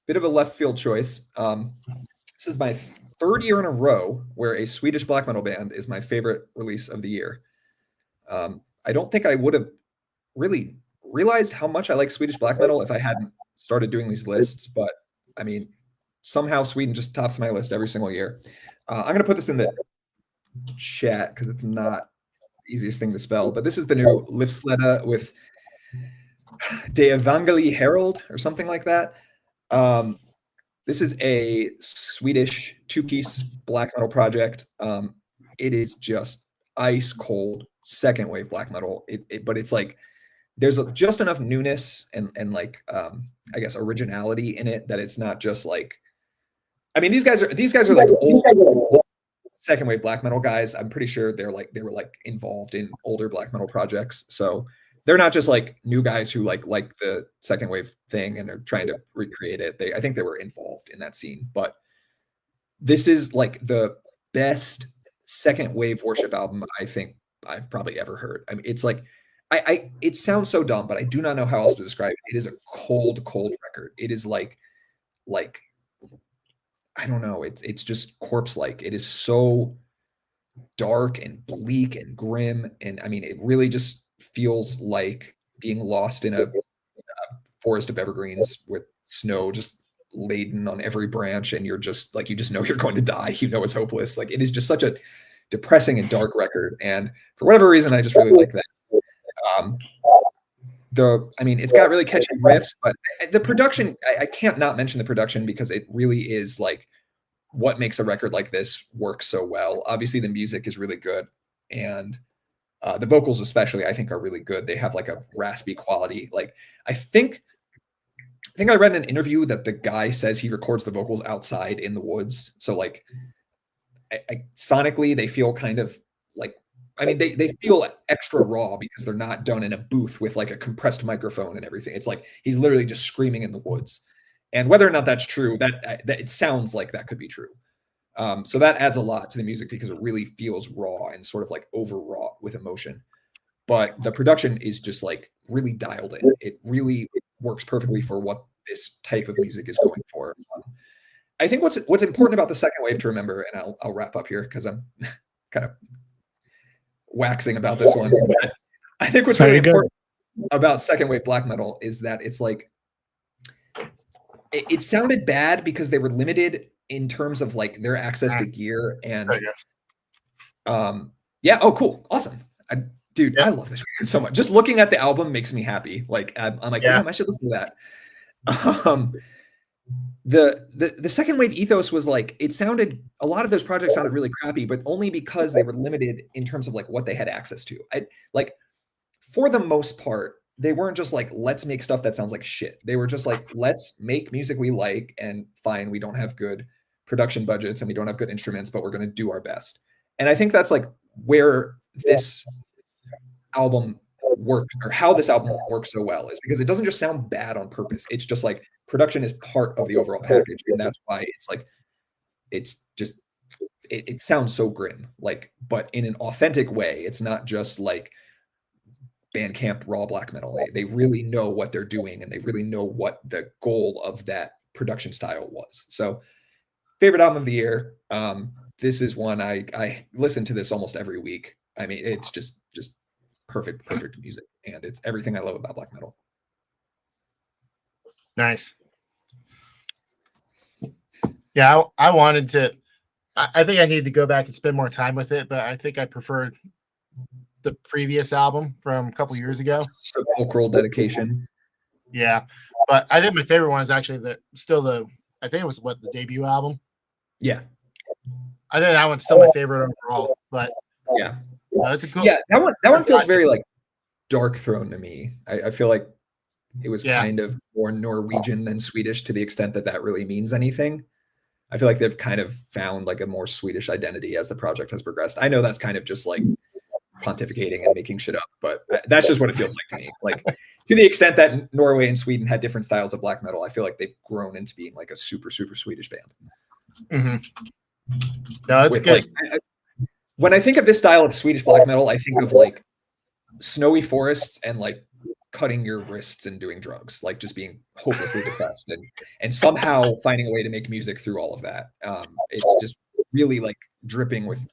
bit of a left field choice. This is my 3rd year in a row where a Swedish black metal band is my favorite release of the year. I don't think I would have really realized how much I like Swedish black metal if I hadn't started doing these lists, but I mean, somehow Sweden just tops my list every single year. I'm going to put this in the chat because it's not the easiest thing to spell, but this is the new Livsleda with De Evangeli Herald or something like that. This is a Swedish two-piece black metal project. It is just ice cold second wave black metal. But it's like there's just enough newness and like I guess originality in it that it's not just like, I mean, these guys are like old second wave black metal guys. I'm pretty sure they were like involved in older black metal projects, so they're not just like new guys who like the second wave thing and they're trying to recreate it. I think they were involved in that scene. But this is like the best second wave worship album I think I've probably ever heard. I mean, it's like it sounds so dumb, but I do not know how else to describe it. It is a cold record. It is like I don't know. It's just corpse-like. It is so dark and bleak and grim, and I mean, it really just feels like being lost in a forest of evergreens with snow just laden on every branch, and you're just like, you just know you're going to die. You know it's hopeless. Like, it is just such a depressing and dark record, and for whatever reason, I just really like that. I mean, it's got really catchy riffs, but the production, I can't not mention the production because it really is like what makes a record like this work so well. Obviously, the music is really good, and the vocals especially, I think, are really good. They have like a raspy quality. Like, I think I read in an interview that the guy says he records the vocals outside in the woods. So like, sonically, they feel kind of like, I mean, they feel extra raw because they're not done in a booth with like a compressed microphone and everything. It's like he's literally just screaming in the woods. And whether or not that's true, that it sounds like that could be true. So that adds a lot to the music because it really feels raw and sort of like overwrought with emotion. But the production is just like really dialed in. It really works perfectly for what this type of music is going for. I think what's important about the second wave to remember, and I'll wrap up here because I'm kind of waxing about this one. But I think what's really important about second wave black metal is that it's like, it sounded bad because they were limited in terms of like their access to gear and yeah. Oh, cool. Awesome. Dude, I love this record so much. Just looking at the album makes me happy. Like, I'm like, damn, I should listen to that. The second wave ethos was like, a lot of those projects sounded really crappy, but only because they were limited in terms of like what they had access to. Like, for the most part, they weren't just like, let's make stuff that sounds like shit. They were just like, let's make music we like, and fine, we don't have good production budgets and we don't have good instruments, but we're going to do our best. And I think that's like where this album works, or how this album works so well, is because it doesn't just sound bad on purpose. It's just like production is part of the overall package. And that's why it's like, it's just, it sounds so grim, like, but in an authentic way. It's not just like Bandcamp raw black metal. They really know what they're doing, and they really know what the goal of that production style was. So, favorite album of the year. This is one I listen to this almost every week. I mean, it's just perfect music, and it's everything I love about black metal. Nice. Yeah, I wanted to. I think I need to go back and spend more time with it, but I think I preferred the previous album from a couple years ago. Sepulchral Dedication. Yeah, but I think my favorite one is actually I think it was the debut album. Yeah, I think that one's still my favorite overall. But yeah, it's a cool. Yeah, that one feels very like Dark Throne to me. I feel like it was kind of more Norwegian than Swedish, to the extent that really means anything. I feel like they've kind of found like a more Swedish identity as the project has progressed. I know that's kind of just like pontificating and making shit up, but that's just what it feels like to me. Like, to the extent that Norway and Sweden had different styles of black metal, I feel like they've grown into being like a super Swedish band. Mm-hmm. No, that's good. Like, when I think of this style of Swedish black metal, I think of like snowy forests and like cutting your wrists and doing drugs, like just being hopelessly depressed and somehow finding a way to make music through all of that. It's just really like dripping with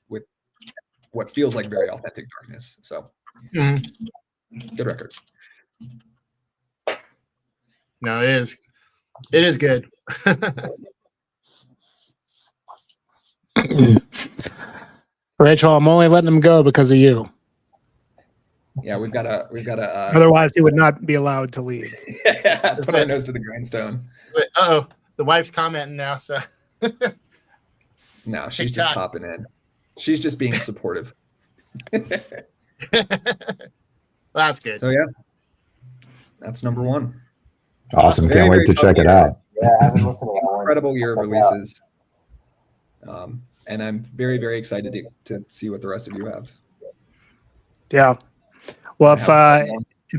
what feels like very authentic darkness. So good record. No, it is. It is good. Rachel, I'm only letting him go because of you. Yeah, we've got to. Otherwise, he would not be allowed to leave. Put our nose to the grindstone. Oh, the wife's commenting now. So No, she's just TikTok. popping in. She's just being supportive. That's good. So yeah, that's number one. Awesome. Very, Can't wait very to check it Yeah, out. I haven't listened to that one. Incredible year of Check it out. releases. And I'm very, very excited to see what the rest of you have. Yeah. Well, I have a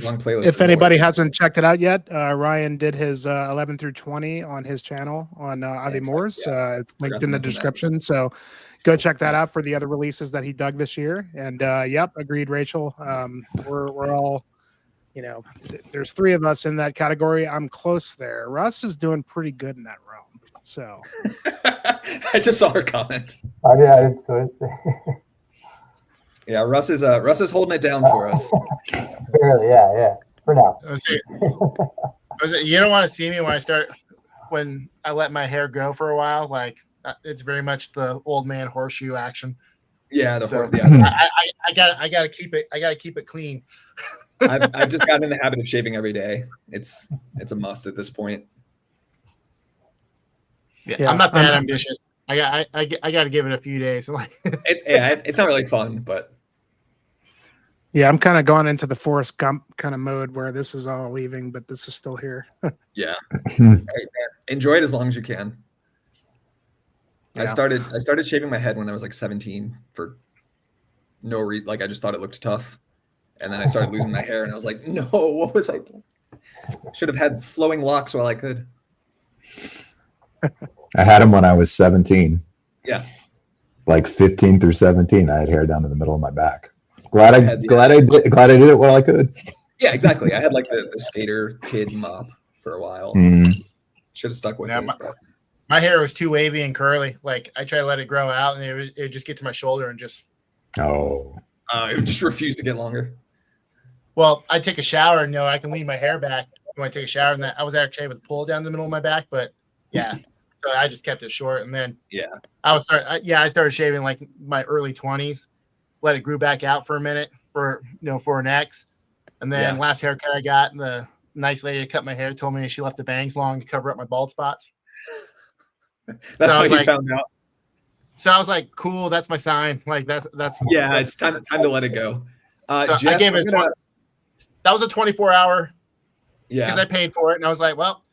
long playlist if as anybody always. hasn't checked it out yet, Ryan did his 11 through 20 on his channel on Ivy Thanks, Moore's. yeah. It's Forgot linked to in the mention that. description. So go check that out for the other releases that he dug this year. And yep, agreed, Rachel. We're all, there's three of us in that category. I'm close there. Russ is doing pretty good in that realm. So I just saw her comment. Oh, yeah, it's Yeah, Russ is holding it down for us. barely, yeah. For now. You don't want to see me when I let my hair grow for a while. Like it's very much the old man horseshoe action. Yeah, So, yeah. I gotta keep it. I gotta keep it clean. I've just gotten in the habit of shaving every day. It's a must at this point. Yeah, I'm not that ambitious. I got to give it a few days. It's not really fun, but yeah, I'm kind of going into the Forrest Gump kind of mode where this is all leaving, but this is still here. yeah. Enjoy it as long as you can. Yeah. I started shaving my head when I was like 17 for no reason. Like I just thought it looked tough, and then I started losing my hair, and I was like, no, what was I doing? Should have had flowing locks while I could. I had them when I was 17. Yeah. Like 15 through 17, I had hair down to the middle of my back. Glad I did it while I could. Yeah, exactly. I had like the skater kid mop for a while. Should have stuck with it. But. My hair was too wavy and curly. Like I tried to let it grow out, and it would just get to my shoulder and just. Oh. It would just refuse to get longer. Well, I take a shower and I can lean my hair back when I take a shower, and I was actually able to pull down the middle of my back, but yeah. So I just kept it short, and then I started shaving like my early 20s, let it grew back out for a minute for an ex, and then last haircut I got, the nice lady that cut my hair told me she left the bangs long to cover up my bald spots. That's how you found out. So I was like, cool, that's my sign. Like that's it's time to let it go. So Jeff, I gave it that was a 24-hour because I paid for it, and I was like, well,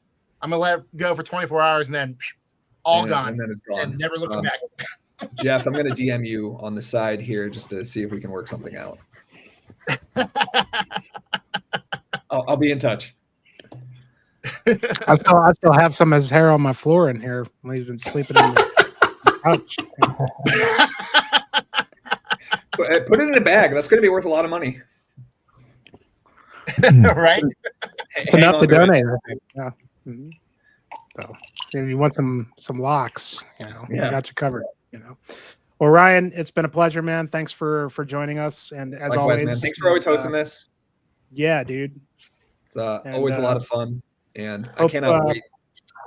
I'm gonna let it go for 24 hours and then gone. And then it's gone. And never looking back. Jeff, I'm gonna DM you on the side here just to see if we can work something out. I'll be in touch. I still have some of his hair on my floor in here when he's been sleeping in the couch. Put it in a bag. That's going to be worth a lot of money. Right? It's enough to donate, I think. Yeah. Mm-hmm. So if you want some locks, we got you covered. Well, Ryan, it's been a pleasure, man. Thanks for joining us, and as Likewise, always, man. Thanks for always hosting this. Yeah, dude. It's always a lot of fun, and I cannot wait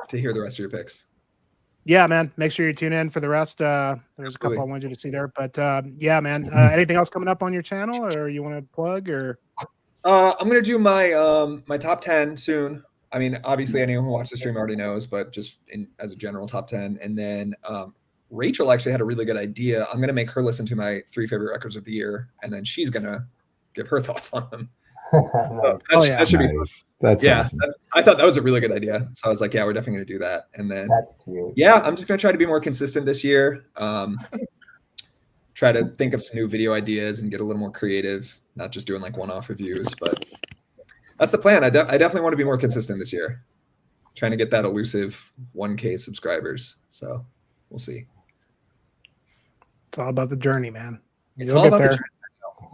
to hear the rest of your picks. Yeah, man. Make sure you tune in for the rest. There's a couple I wanted you to see there, but yeah, man. Anything else coming up on your channel, or you want to plug, or? I'm gonna do my my top 10 soon. I mean, obviously, anyone who watched the stream already knows, but just as a general top 10. And then Rachel actually had a really good idea. I'm gonna make her listen to my 3 favorite records of the year, and then she's gonna give her thoughts on them. So that should be fun. That's awesome. I thought that was a really good idea. So I was like, yeah, we're definitely gonna do that. And then that's cute. Yeah, I'm just gonna try to be more consistent this year. Try to think of some new video ideas and get a little more creative, not just doing like one-off reviews, but that's the plan. I definitely want to be more consistent this year. Trying to get that elusive 1K subscribers. So we'll see. It's all about the journey, man. It's all about the journey.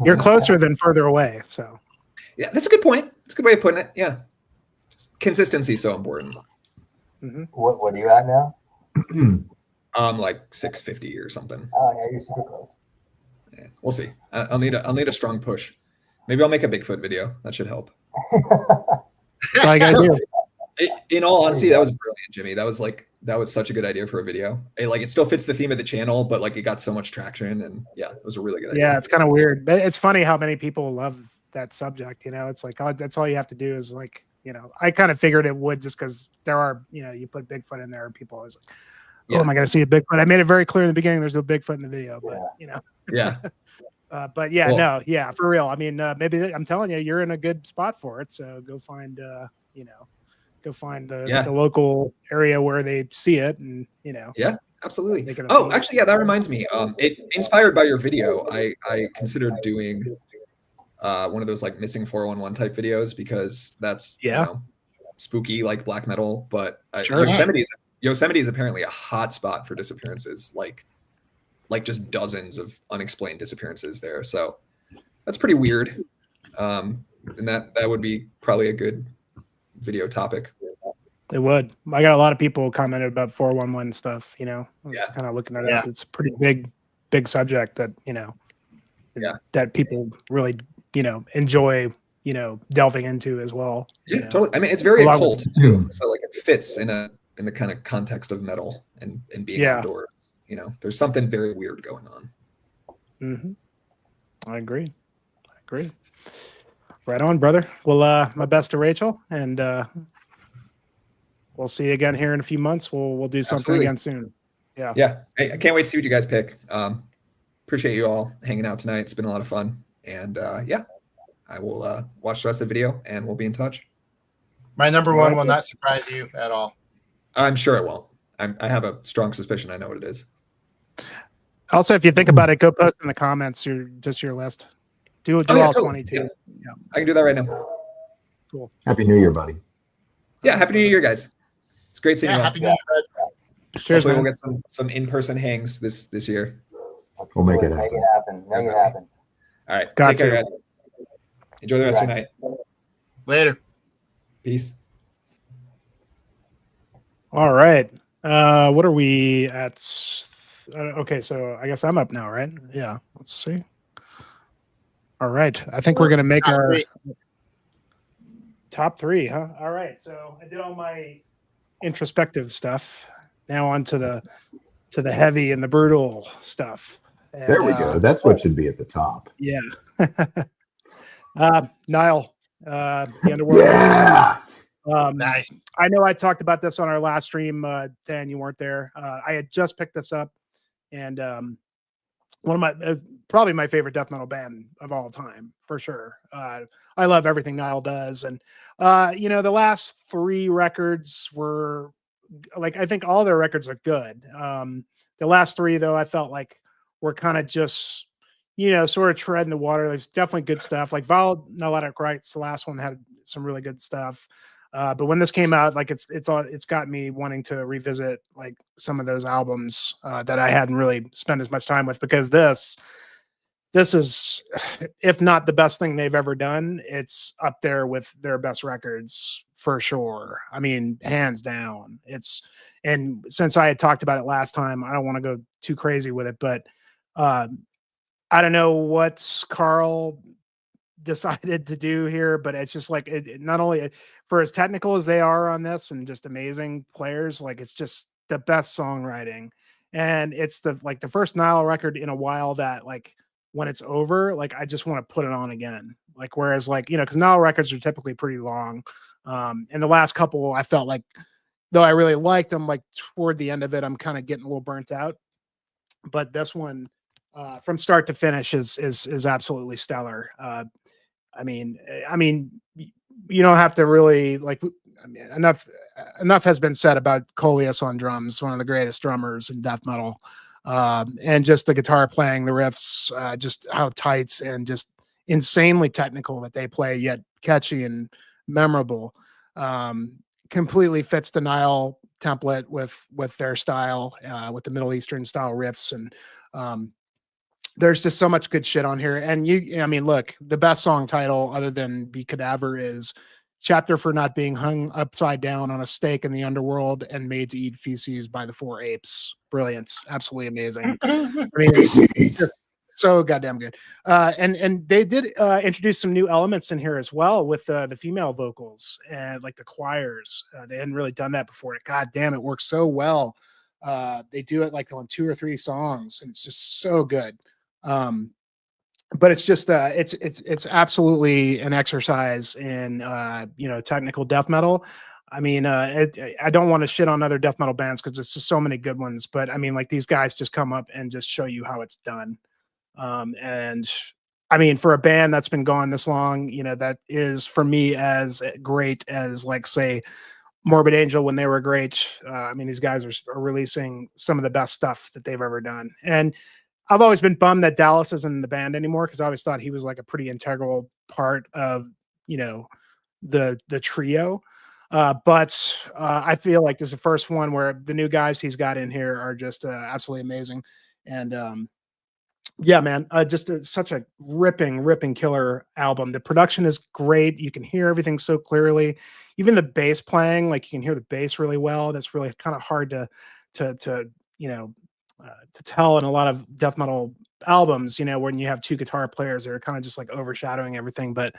You're closer than further away. So yeah, that's a good point. That's a good way of putting it. Yeah. Just consistency is so important. Mm-hmm. What are you at now? Like 650 or something. Oh yeah, you're super close. Yeah, we'll see. I'll need a strong push. Maybe I'll make a Bigfoot video. That should help. That's all you gotta do. In all honesty, that was brilliant, Jimmy. That was such a good idea for a video. It still fits the theme of the channel, but like it got so much traction, and yeah, it was a really good idea. Yeah, it's kind of weird, but it's funny how many people love that subject. You know, it's like, oh, that's all you have to do is like, you know, I kind of figured it would just because there are, you know, you put Bigfoot in there, and people always like, oh, am I going to see a Bigfoot? I made it very clear in the beginning there's no Bigfoot in the video, but you know. Yeah. But yeah, Cool. no, yeah, for real. I mean, maybe I'm telling you, you're in a good spot for it. So go find, you know, the local area where they see it, and you know. Yeah, absolutely. Oh, actually, yeah, that reminds me. It inspired by your video, I considered doing one of those like missing 411 type videos, because that's you know, spooky like black metal, but Yosemite is apparently a hot spot for disappearances, like just dozens of unexplained disappearances there. So that's pretty weird. And that would be probably a good video topic. It would. I got a lot of people commented about 411 stuff, you know. I was kind of looking at it. It's a pretty big subject that, you know, that people really, you know, enjoy, you know, delving into as well. Yeah, totally. I mean, it's very occult too. So like it fits in the kind of context of metal and being outdoors. You know, there's something very weird going on. I agree. Right on, brother. Well, my best to Rachel, and we'll see you again here in a few months. We'll do something again soon. Yeah. Hey, I can't wait to see what you guys pick. Appreciate you all hanging out tonight. It's been a lot of fun, and I will watch the rest of the video, and we'll be in touch. My number one will not surprise you at all. I'm sure it won't. I have a strong suspicion I know what it is. Also, if you think about it, go post in the comments your list. Do all totally. 22. Yeah. I can do that right now. Cool. Happy New Year, buddy. Yeah, Happy New Year, guys. It's great seeing you all. Happy New Year. Cheers, Hopefully we'll get some in-person hangs this year. We'll make it happen. Make it happen. All right. Got Take care, to. guys. Enjoy the rest of your night. Later. Peace. All right. What are we at? Okay, so I guess I'm up now, right? Yeah. Let's see. All right. I think we're going to make our top three, huh? All right. So I did all my introspective stuff. Now on to the heavy and the brutal stuff. And, there we go. That's what should be at the top. Yeah. Nile, the Underworld. Yeah. Nice. I know I talked about this on our last stream. Dan, you weren't there. I had just picked this up, and one of my probably my favorite death metal band of all time, for sure. I love everything Nile does, and you know, the last three records were like, I think all their records are good. The last three, though, I felt like were kind of just, you know, sort of treading the water. There's definitely good stuff. Like Val Melodic Rights, the last one had some really good stuff. But when this came out, like it's got me wanting to revisit like some of those albums that I hadn't really spent as much time with, because this is, if not the best thing they've ever done, it's up there with their best records for sure. I mean, hands down. And since I had talked about it last time, I don't want to go too crazy with it, but I don't know what Carl decided to do here, but it's just like it not only for as technical as they are on this and just amazing players, like it's just the best songwriting. And it's the first Nile record in a while that like when it's over, like I just want to put it on again. Like, whereas like, you know, because Nile records are typically pretty long. And the last couple, I felt like, though I really liked them, like toward the end of it, I'm kind of getting a little burnt out. But this one, from start to finish, is absolutely stellar. I mean, you don't have to really like. I mean, enough has been said about Coleus on drums, one of the greatest drummers in death metal, and just the guitar playing, the riffs, just how tight and just insanely technical that they play, yet catchy and memorable. Completely fits the Nile template with their style, with the Middle Eastern style riffs, and there's just so much good shit on here. And I mean, look, the best song title other than Be Cadaver is Chapter for Not Being Hung Upside Down on a Stake in the Underworld and Made to Eat Feces by the Four Apes. Brilliant. Absolutely amazing. I mean, it's just so goddamn good. And they did introduce some new elements in here as well with the female vocals and like the choirs. They hadn't really done that before. God damn, it works so well. They do it like on 2 or 3 songs, and it's just so good. But it's just it's absolutely an exercise in technical death metal. I mean, I don't want to shit on other death metal bands because there's just so many good ones. But I mean, like these guys just come up and just show you how it's done. And I mean, for a band that's been going this long, that is for me as great as like say Morbid Angel when they were great. I mean, these guys are releasing some of the best stuff that they've ever done. And I've always been bummed that Dallas isn't in the band anymore because I always thought he was like a pretty integral part of the trio. But I feel like this is the first one where the new guys he's got in here are just absolutely amazing. And yeah, man, just such a ripping killer album. The production is great. You can hear everything so clearly. Even the bass playing, like you can hear the bass really well. That's really kind of hard to tell in a lot of death metal albums, when you have 2 guitar players that are kind of just like overshadowing everything. But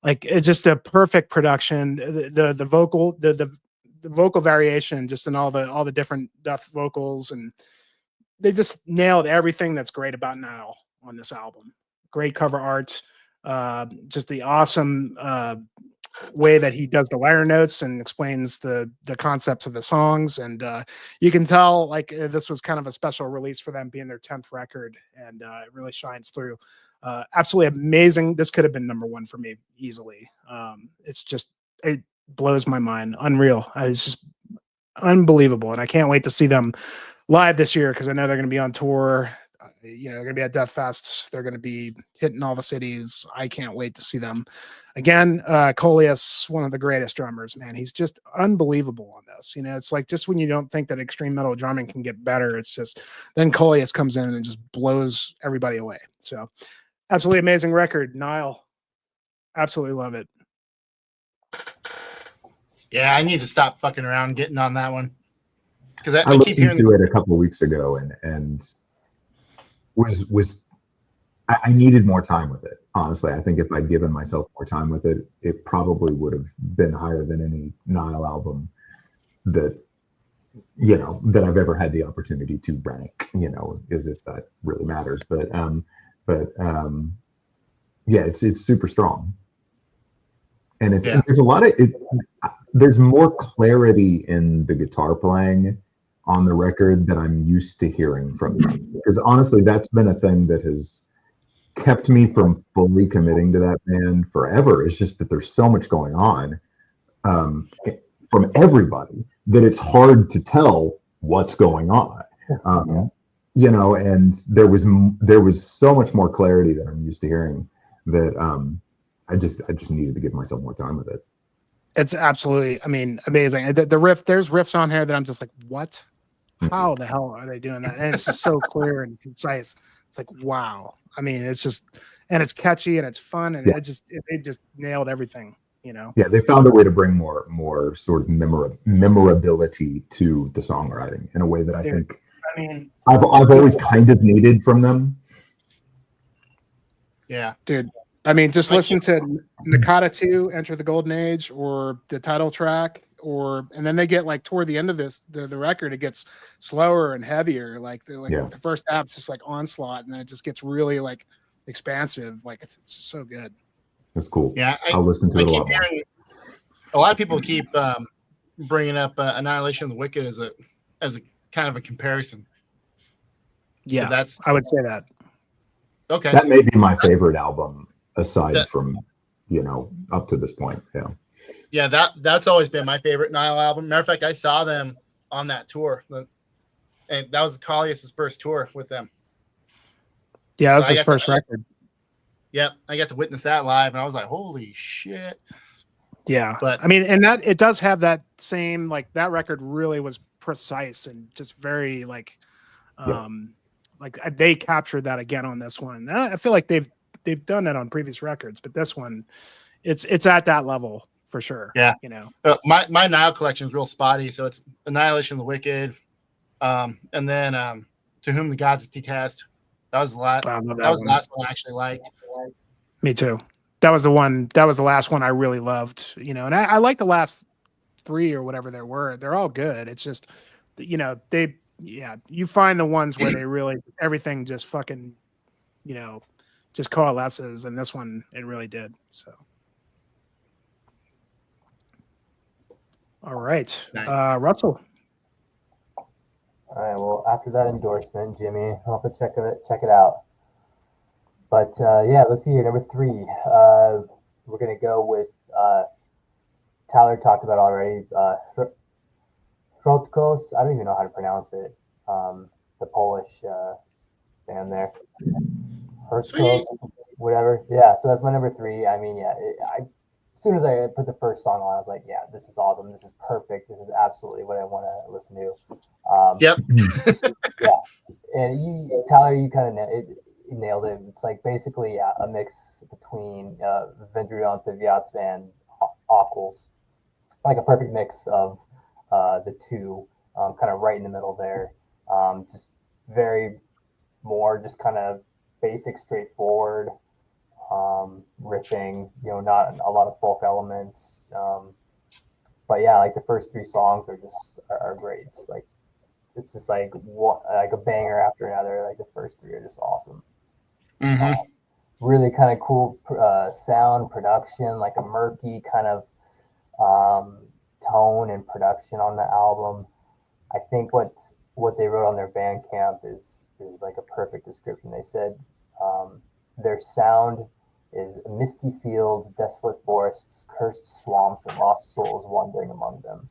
like it's just a perfect production. The vocal variation, just in all the different death vocals, and they just nailed everything that's great about Nile on this album. Great cover art, just the awesome way that he does the liner notes and explains the concepts of the songs. And you can tell like this was kind of a special release for them, being their 10th record, and it really shines through. Absolutely amazing. This could have been number 1 for me easily. It blows my mind. Unreal. It's just unbelievable. And I can't wait to see them live this year because I know they're going to be on tour. They're going to be at Death Fest. They're going to be hitting all the cities. I can't wait to see them again. Coleus, one of the greatest drummers, man. He's just unbelievable on this. It's like just when you don't think that extreme metal drumming can get better, it's just then Coleus comes in and just blows everybody away. So absolutely amazing record. Nile, absolutely love it. Yeah, I need to stop fucking around getting on that one because I keep listened hearing to it a couple of weeks ago and I needed more time with it. Honestly, I think if I'd given myself more time with it, it probably would have been higher than any Nile album that I've ever had the opportunity to rank. As if that really matters. But yeah, it's super strong, and there's a lot of it. There's more clarity in the guitar playing on the record than I'm used to hearing from them. Because honestly, that's been a thing that has kept me from fully committing to that band forever. It's just that there's so much going on from everybody that it's hard to tell what's going on. And there was so much more clarity that I'm used to hearing that I just needed to give myself more time with it. It's absolutely, amazing. The riff, there's riffs on here that I'm just like, what? How the hell are they doing that? And it's just so clear and concise. It's like, wow. It's just, and it's catchy and it's fun, and they just nailed everything. Yeah, they found a way to bring more sort of memorability to the songwriting in a way that I think I've always kind of needed from them. Yeah, dude. Just listen to Nakata 2, Enter the Golden Age, or the title track, and then they get like toward the end of the record, it gets slower and heavier. The first half is just like onslaught, and then it just gets really like expansive. Like it's so good. That's cool. Yeah, I'll listen to it a lot more. A lot of people keep bringing up Annihilation of the Wicked as a kind of a comparison. Yeah, so I would say that. Okay, that may be my favorite album aside from up to this point. Yeah, that's always been my favorite Nile album. Matter of fact, I saw them on that tour, and that was Coleus' first tour with them. Yeah, that was his first record. Yep, I got to witness that live, and I was like, "Holy shit!" Yeah, but and that it does have that same that record really was precise and just very like they captured that again on this one. I feel like they've done that on previous records, but this one, it's at that level for sure. Yeah, my Nile collection is real spotty, so it's Annihilation of the Wicked, and then To Whom the Gods Detest, That was the last. I love That was the one. last one I actually liked. Me too. That was the one. That was the last one I really loved. You know, and I like the last 3 or whatever there were. They're all good. It's just, you know, you find the ones where they really everything just fucking, you know, just coalesces, and this one it really did. So, all right, Nice. Russell. All right. Well, after that endorsement, Jimmy, I'll have to check it out. But yeah, let's see here. Number 3. We're gonna go with Tyler talked about already. Hrotkos. I don't even know how to pronounce it. The Polish band there. Hrotkos, whatever. Yeah. So that's my number 3. I mean, yeah. As soon as I put the first song on, I was like, yeah, this is awesome. This is perfect. This is absolutely what I want to listen to. Yep. Yeah. And Tyler, you kind of nailed it. It's like basically a mix between Vendrion Saviat and Aquilus. Like a perfect mix of the two, kind of right in the middle there. Just very more just kind of basic, straightforward riffing, you know, not a lot of folk elements. But yeah, like the first 3 songs are great. It's just like a banger after another. Like the first 3 are just awesome. Mm-hmm. Really kind of cool sound production, like a murky kind of tone and production on the album. I think what they wrote on their Bandcamp is like a perfect description. They said their sound is misty fields, desolate forests, cursed swamps, and lost souls wandering among them.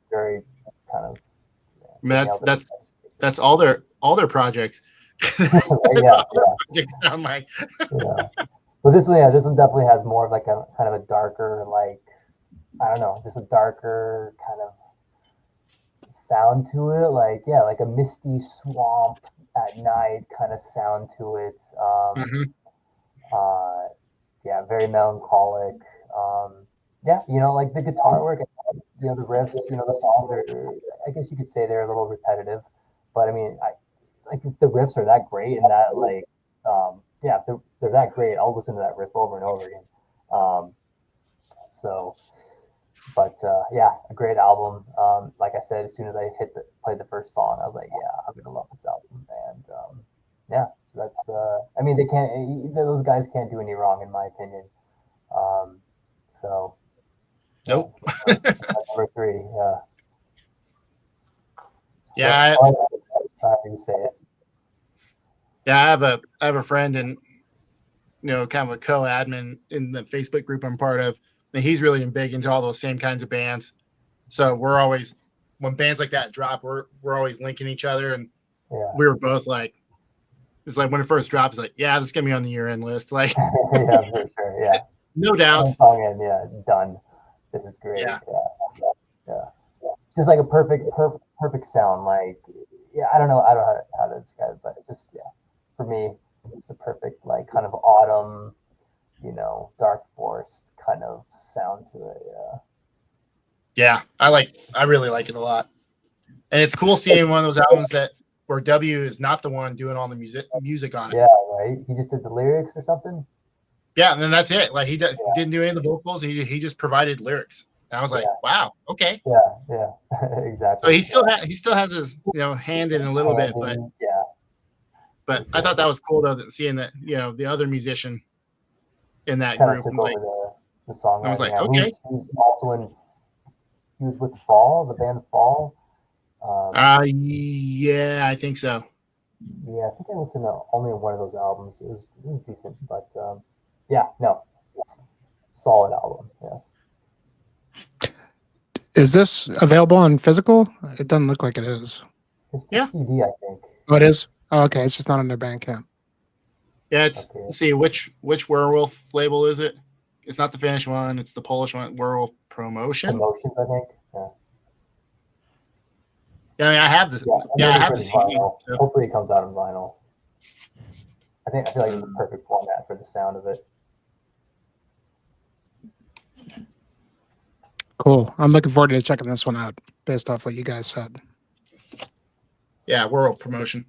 Very kind of. That's all their projects. Yeah. Projects sound like. Yeah. But this one definitely has more of like a kind of a darker, like, I don't know, just a darker kind of sound to it. Like, yeah, like a misty swamp at night kind of sound to it. Yeah, very melancholic. Yeah, you know, like the guitar work, you know, the riffs, you know, the songs are, I guess you could say they're a little repetitive, but I mean, like if the riffs are that great and that like, yeah, if they're that great, I'll listen to that riff over and over again. But yeah, a great album. Like I said, as soon as I played the first song, I was like, yeah, I'm gonna love this album. And yeah, so that's. I mean, those guys can't do any wrong, in my opinion. So. Nope. Number 3. Yeah. Yeah. How do you say it? Yeah, I have a friend and, you know, kind of a co-admin in the Facebook group I'm part of. And he's really big into all those same kinds of bands. So we're always, when bands like that drop, we're always linking each other. And we were both like, it's like when it first dropped, it's like, yeah, this is gonna be on the year-end list. Like, yeah, for sure. Yeah. No doubt. Song in, yeah, done. This is great. Yeah. Just like a perfect sound. Like, yeah, I don't know how to describe it, but it's just, yeah, for me, it's a perfect, like, kind of autumn, you know, dark forest kind of sound to it. Yeah, I really like it a lot, and it's cool seeing one of those albums where W is not the one doing all the music on it. Yeah, right. He just did the lyrics or something. Yeah, and then that's it. Like he didn't do any of the vocals. He just provided lyrics. And I was like, wow, okay. Yeah, exactly. So he still has his, you know, hand in a little bit, but yeah. But I thought that was cool though, seeing that, you know, the other musician in that Kind group. of took over the song. I was like, okay. Who's also he was with Fall, the band Fall. Yeah, I think so. Yeah, I think I listened to only one of those albums. It was decent, but yeah, no, solid album. Yes. Is this available on physical? It doesn't look like it is. It's just CD, I think. Oh, it is? Oh, okay, it's just not on their Bandcamp. Yeah, it's let's see which Werewolf label is it? It's not the Finnish one, it's the Polish one, Werewolf Promotion. Promotions, I think. Yeah. Yeah, I mean, I have this. Yeah, I have the CD. So. Hopefully, it comes out in vinyl. I feel like it's a perfect format for the sound of it. Cool. I'm looking forward to checking this one out based off what you guys said. Yeah, World Promotion.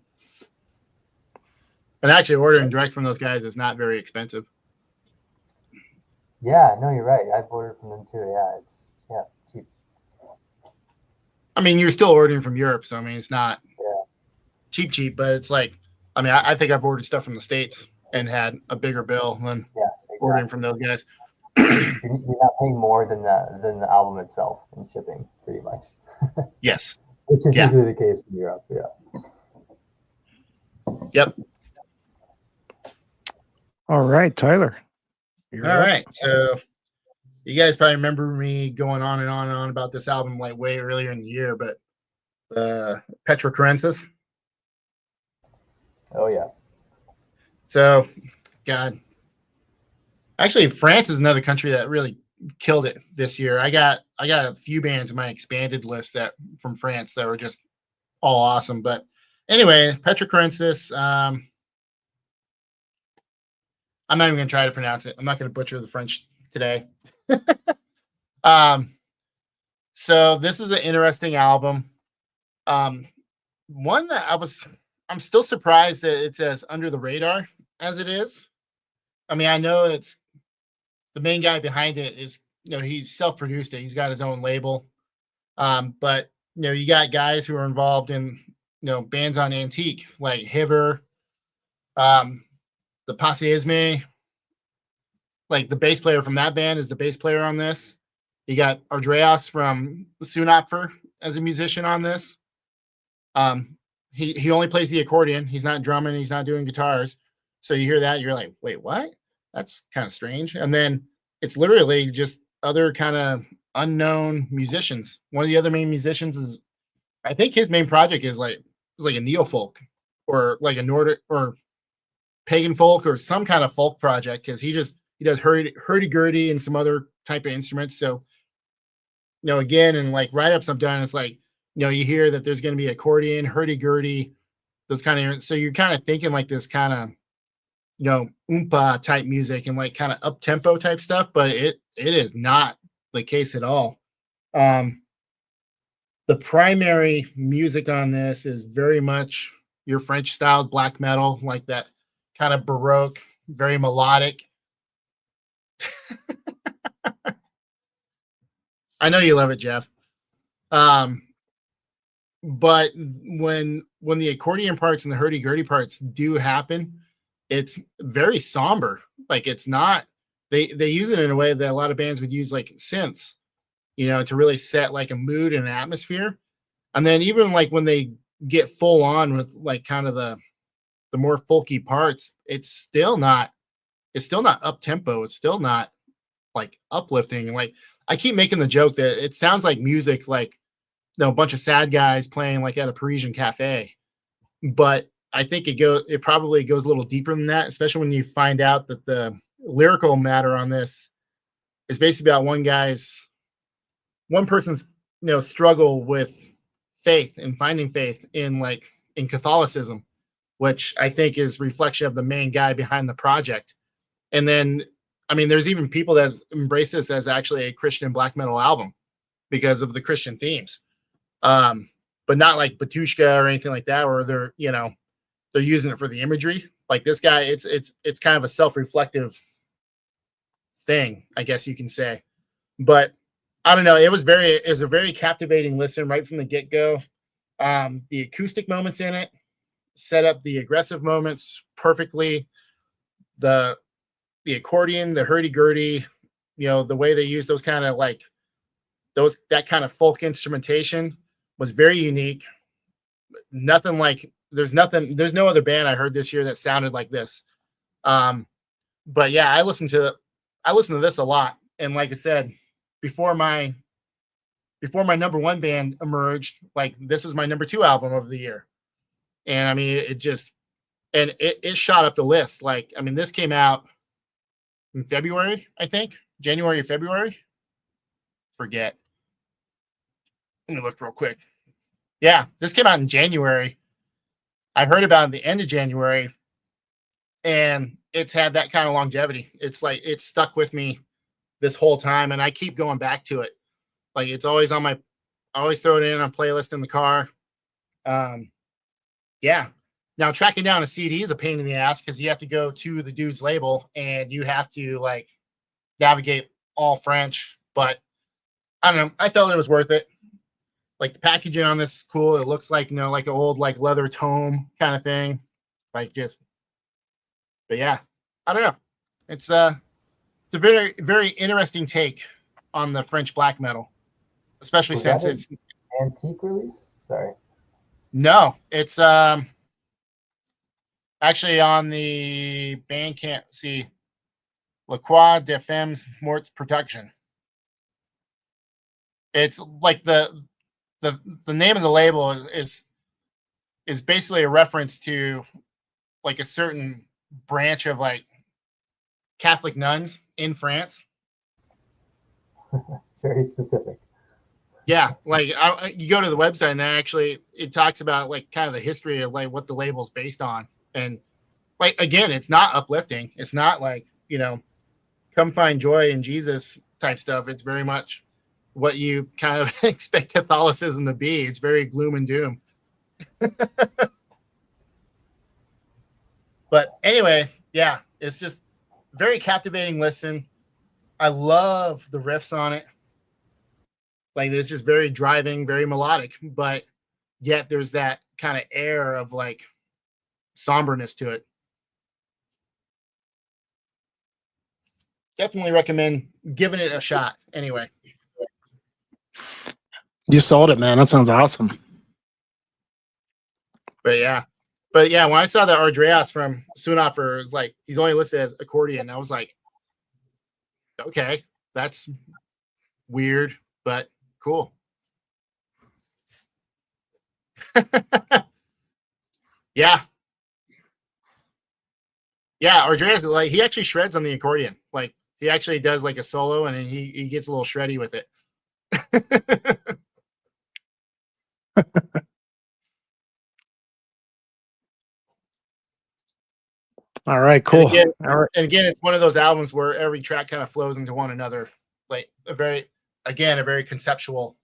And actually, ordering direct from those guys is not very expensive. Yeah, no, you're right. I've ordered from them too. Yeah, it's cheap. I mean, you're still ordering from Europe, so I mean, it's not Yeah. cheap, but it's like, I mean, I think I've ordered stuff from the States and had a bigger bill than ordering from those guys. You're not paying more than the album itself in shipping, pretty much. Yes. Which is usually the case in Europe. Yeah. Yep. All right, Tyler. All right. So you guys probably remember me going on and on and on about this album like way earlier in the year, but Petrocarensis. Oh yeah. So, God. Actually, France is another country that really killed it this year. I got a few bands in my expanded list that from France that were just all awesome. But anyway, Petrocarensis. I'm not even going to try to pronounce it. I'm not going to butcher the French today. So this is an interesting album. One that I'm still surprised that it's as under the radar as it is. I mean, I know it's the main guy behind it is, he self-produced it. He's got his own label. But, you got guys who are involved in, bands on Antique, like Hiver, the Passeisme. Like the bass player from that band is the bass player on this. You got Andreas from Sunopfer as a musician on this. He only plays the accordion. He's not drumming. He's not doing guitars. So you hear that, you're like, wait, what? That's kind of strange. And then it's literally just other kind of unknown musicians. One of the other main musicians is, I think his main project is like a neo-folk or like a Nordic or pagan folk or some kind of folk project, because he does hurdy-gurdy and some other type of instruments. So, again, and like write-ups I've done, it's like, you hear that there's going to be accordion, hurdy-gurdy, those kind of, so you're kind of thinking like this kind of, oompa type music and like kind of up-tempo type stuff, but it is not the case at all. The primary music on this is very much your French-styled black metal, like that kind of Baroque, very melodic. I know you love it, Jeff. But when the accordion parts and the hurdy-gurdy parts do happen, it's very somber. Like it's not, they use it in a way that a lot of bands would use like synths, to really set like a mood and an atmosphere. And then even like when they get full on with like kind of the more folky parts, it's still not up tempo. It's still not like uplifting. Like I keep making the joke that it sounds like music, like a bunch of sad guys playing like at a Parisian cafe, but I think it probably goes a little deeper than that, especially when you find out that the lyrical matter on this is basically about one person's, struggle with faith and finding faith in Catholicism, which I think is reflection of the main guy behind the project. And then, I mean, there's even people that embrace this as actually a Christian black metal album because of the Christian themes. But not like Batushka or anything like that, where they're using it for the imagery. Like this guy, it's kind of a self-reflective thing, I guess you can say. But I don't know. It was a very captivating listen right from the get-go. The acoustic moments in it set up the aggressive moments perfectly. The accordion, the hurdy-gurdy, the way they use those kind of that kind of folk instrumentation was very unique. Nothing like there's no other band I heard this year that sounded like this. But yeah, I listened to this a lot. And like I said, before my number one band emerged, like this was my number two album of the year. And I mean, it shot up the list. Like, I mean, this came out in February, I think, January or February. Forget. Let me look real quick. Yeah, this came out in January. I heard about it at the end of January, and it's had that kind of longevity. It's like it's stuck with me this whole time, and I keep going back to it. Like it's always I always throw it in on a playlist in the car. Yeah, Now tracking down a CD is a pain in the ass because you have to go to the dude's label and you have to like navigate all French. But I don't know. I felt it was worth it. Like the packaging on this is cool. It looks like, like an old like leather tome kind of thing. Like just, but yeah, I don't know. It's a very, very interesting take on the French black metal, especially Was since that it's antique release? Sorry. no, it's actually on the Bandcamp. See, La Croix de Femmes Morts Production. It's like the name of the label is basically a reference to like a certain branch of like Catholic nuns in France. Very specific. Yeah, like you go to the website and it talks about like kind of the history of like what the label's based on, and like again, it's not uplifting. It's not like come find joy in Jesus type stuff. It's very much what you kind of expect Catholicism to be. It's very gloom and doom. But anyway, yeah, it's just very captivating listen. I love the riffs on it. Like it's just very driving, very melodic, but yet there's that kind of air of like somberness to it. Definitely recommend giving it a shot. Anyway, You sold it, man. That sounds awesome. but yeah, when I saw that Ardreas from Soonopfer is like he's only listed as accordion, I was like, okay, that's weird, but cool. Yeah, Ardreas, like he actually shreds on the accordion. Like he actually does like a solo, and he gets a little shreddy with it. All right, cool. And again, it's one of those albums where every track kind of flows into one another. Like a very conceptual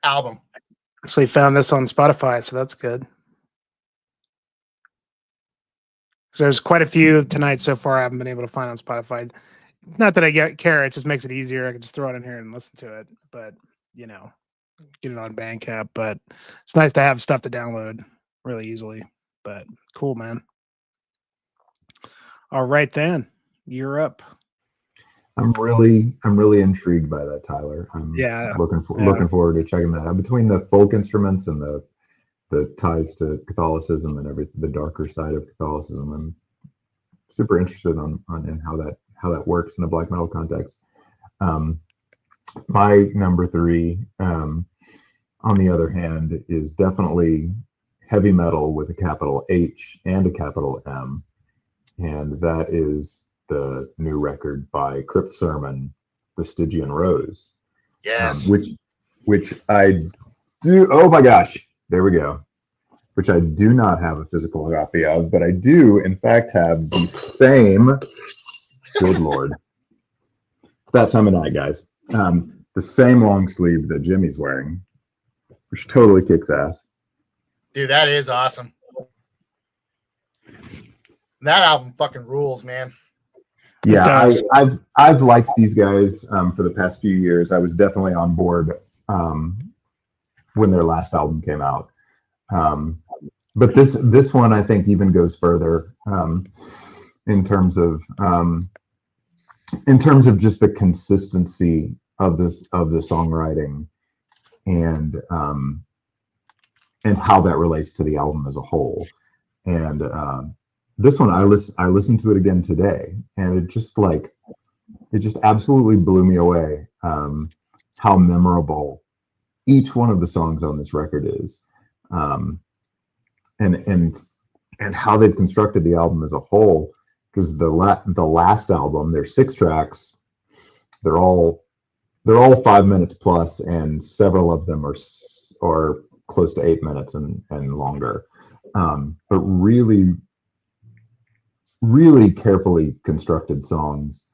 album. Actually found this on Spotify, so that's good. So there's quite a few tonight so far I haven't been able to find on Spotify. Not that I care, it just makes it easier. I can just throw it in here and listen to it. But get it on Bandcamp. But it's nice to have stuff to download really easily. But cool, man. All right then. You're up. I'm really intrigued by that, Tyler. I'm looking forward to checking that out. Between the folk instruments and the ties to Catholicism and everything, the darker side of Catholicism, I'm super interested in how that works in a black metal context. My number 3, on the other hand, is definitely heavy metal with a capital H and a capital M, and that is the new record by Crypt Sermon, The Stygian Rose. Yes. Which I do. Oh my gosh, there we go. Which I do not have a physical copy of, but I do, in fact, have the same. Good Lord. That time of night, guys. The same long sleeve that Jimmy's wearing, which totally kicks ass. Dude, that is awesome. That album fucking rules, man. Yeah, I've liked these guys for the past few years. I was definitely on board when their last album came out. But this one I think even goes further in terms of just the consistency of the songwriting and how that relates to the album as a whole. And this one I listened to it again today, and it just absolutely blew me away how memorable each one of the songs on this record is. And how they've constructed the album as a whole, because the last album, there's 6 tracks, they're all 5 minutes plus, and several of them are close to 8 minutes and longer, but really carefully constructed songs.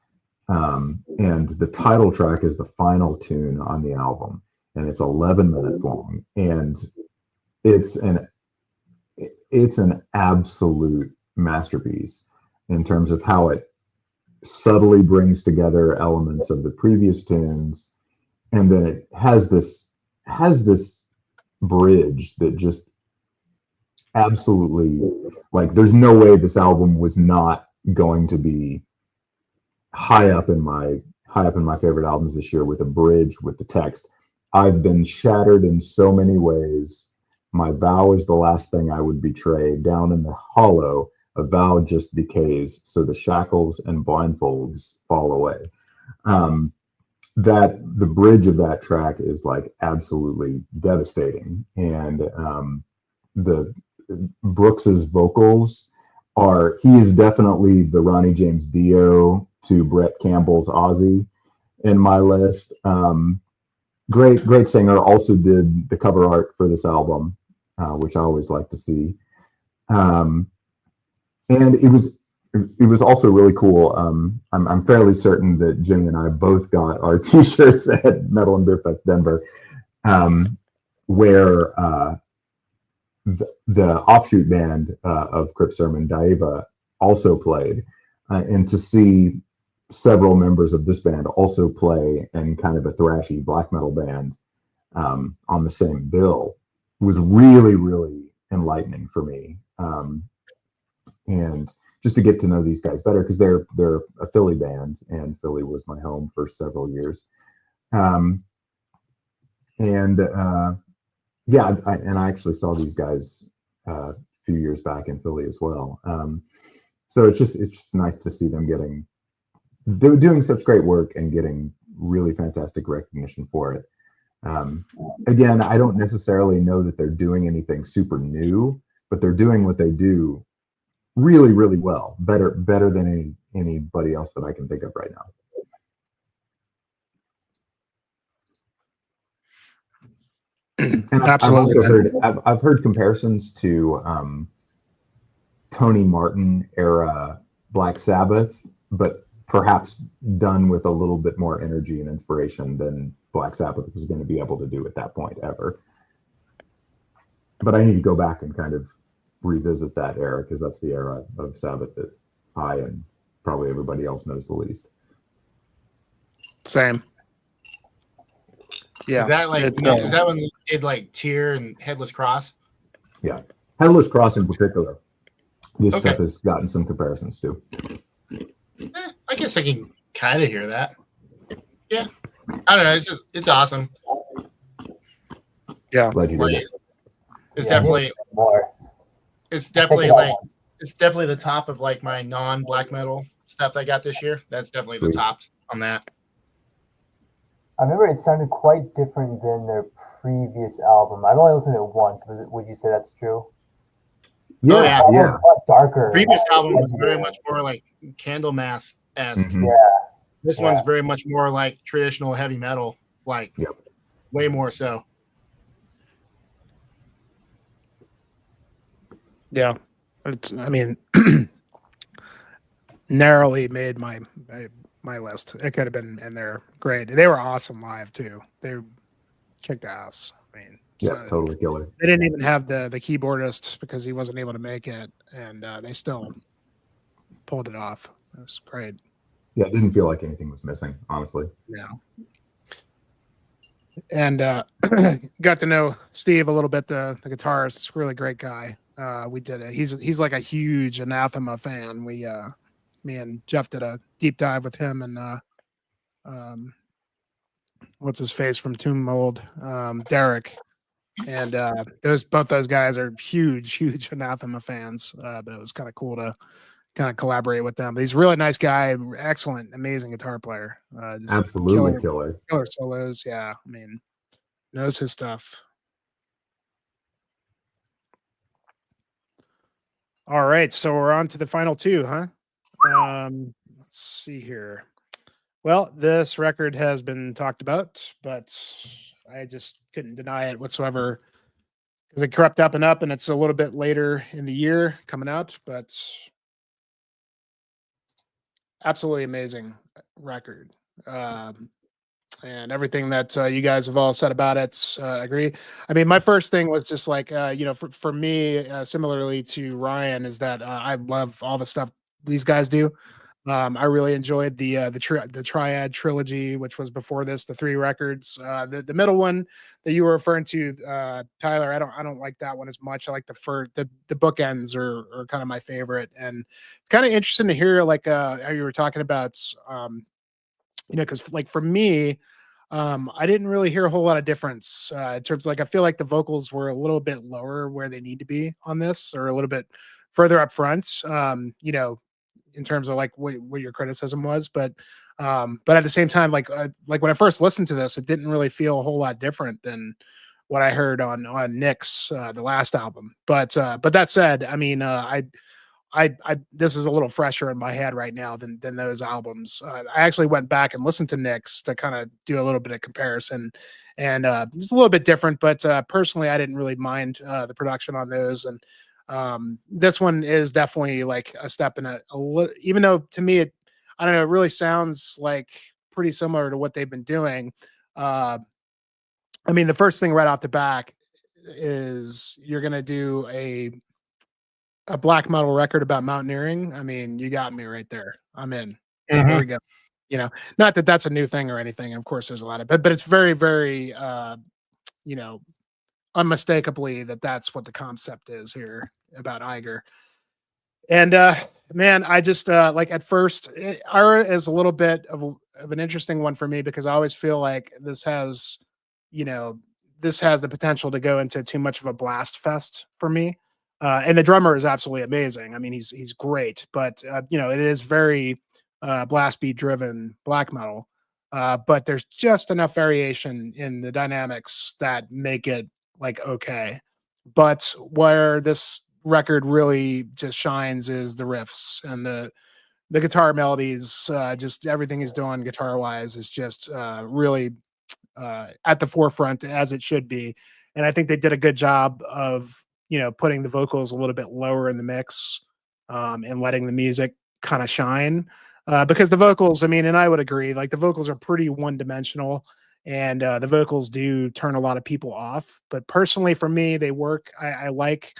And the title track is the final tune on the album, and it's 11 minutes long, and it's it's an absolute masterpiece in terms of how it subtly brings together elements of the previous tunes, and then it has this bridge that just absolutely, like, there's no way this album was not going to be high up in my favorite albums this year, with a bridge with the text. I've been shattered in so many ways. My vow is the last thing I would betray. Down in the hollow, a vow just decays, so the shackles and blindfolds fall away. That the bridge of that track is like absolutely devastating, and the Brooks's vocals he is definitely the Ronnie James Dio to Brett Campbell's Ozzy in my list. Great singer. Also did the cover art for this album, which I always like to see. And it was also really cool. I'm fairly certain that Jimmy and I both got our T-shirts at Metal and Beer Fest Denver, where the offshoot band of Crypt Sermon, Daeva, also played, and to see several members of this band also play in kind of a thrashy black metal band on the same bill was really, really enlightening for me. And just to get to know these guys better, because they're a Philly band, and Philly was my home for several years. Yeah, I actually saw these guys a few years back in Philly as well. So it's just nice to see them doing such great work and getting really fantastic recognition for it. Again, I don't necessarily know that they're doing anything super new, but they're doing what they do really, really well. Better than anybody else that I can think of right now. And Absolutely. I've heard comparisons to Tony Martin era Black Sabbath, but perhaps done with a little bit more energy and inspiration than Black Sabbath was going to be able to do at that point ever. But I need to go back and kind of revisit that era, because that's the era of Sabbath that I and probably everybody else knows the least. Same. Yeah. Is that like is that when they did like Tear and Headless Cross? Yeah, Headless Cross in particular. This stuff has gotten some comparisons to. I guess I can kind of hear that. Yeah, I don't know. It's awesome. Yeah, like, it's definitely more. It's definitely like it's definitely the top of like my non-black metal stuff I got this year. That's definitely the tops on that. I remember it sounded quite different than their previous album. I've only listened to it once. Would you say that's true? Yeah. A lot darker. The previous album was very much more like Candlemass-esque. Mm-hmm. Yeah. This one's very much more like traditional heavy metal, like way more so. Yeah, I mean, narrowly made my list. It could have been in there. Great. They were awesome live too. They kicked ass. I mean, totally killer. They didn't even have the keyboardist because he wasn't able to make it, and they still pulled it off. It was great. Yeah, it didn't feel like anything was missing, honestly. Yeah. And got to know Steve a little bit, the guitarist. Really great guy. We did it. He's like a huge Anathema fan. Me and Jeff did a deep dive with him and what's his face from Tomb Mold, Derek. And both those guys are huge Anathema fans. But it was kind of cool to kind of collaborate with them. But he's a really nice guy, excellent, amazing guitar player. Just absolutely killer solos. Yeah, I mean, knows his stuff. All right, so we're on to the final two, huh? Let's see here. Well, this record has been talked about, but I just couldn't deny it whatsoever because it crept up, and it's a little bit later in the year coming out, but absolutely amazing record. and everything that you guys have all said about it. Agree. I mean, my first thing was just like, for me, similarly to Ryan, is that I love all the stuff these guys do. I really enjoyed the Triad trilogy, which was before this, the 3 records. The middle one that you were referring to, Tyler, I don't like that one as much. I like the bookends are kind of my favorite, and it's kind of interesting to hear like how you were talking about, because like for me, I didn't really hear a whole lot of difference in terms of, like, I feel like the vocals were a little bit lower where they need to be on this, or a little bit further up front. In terms of like what your criticism was, but at the same time, like when I first listened to this, it didn't really feel a whole lot different than what I heard on Nick's the last album. But that said, I mean, I this is a little fresher in my head right now than those albums. I actually went back and listened to Nick's to kind of do a little bit of comparison, and it's a little bit different. But personally, I didn't really mind the production on those, and this one is definitely like a step in a little, even though to me I don't know, it really sounds like pretty similar to what they've been doing. I mean, the first thing right off the back is you're gonna do a black metal record about mountaineering. I mean, you got me right there. I'm in. Here we go. Not that that's a new thing or anything. Of course, there's a lot of, but it's very, very, unmistakably that's what the concept is here about Eiger. And man, I just like at first, Aara is a little bit of an interesting one for me, because I always feel like this has the potential to go into too much of a blast fest for me. And the drummer is absolutely amazing. I mean, he's great, but it is very blast beat driven black metal. But there's just enough variation in the dynamics that make it like okay. But where this record really just shines is the riffs and the guitar melodies. Just everything he's doing guitar wise is just really at the forefront, as it should be. And I think they did a good job of putting the vocals a little bit lower in the mix, and letting the music kind of shine, because the vocals, I mean, and I would agree, like the vocals are pretty one-dimensional, and the vocals do turn a lot of people off. But personally, for me, they work. I like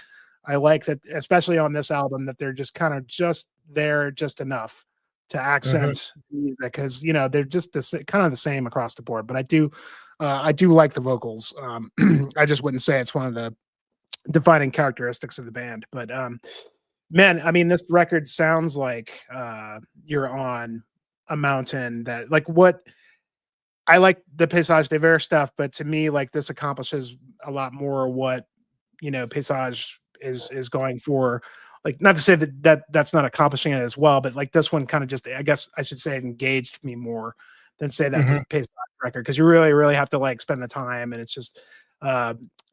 that, especially on this album, that they're just kind of just there, just enough to accent the music, because they're just kind of the same across the board. But I do like the vocals. I just wouldn't say it's one of the defining characteristics of the band. But man, I mean, this record sounds like you're on a mountain. That, like, what I like the Paysage de Verre stuff, but to me, like, this accomplishes a lot more what Paysage is going for. Like, not to say that's not accomplishing it as well, but like this one kind of just, I guess I should say, it engaged me more than say that Paysage record, because you really, really have to like spend the time, and it's just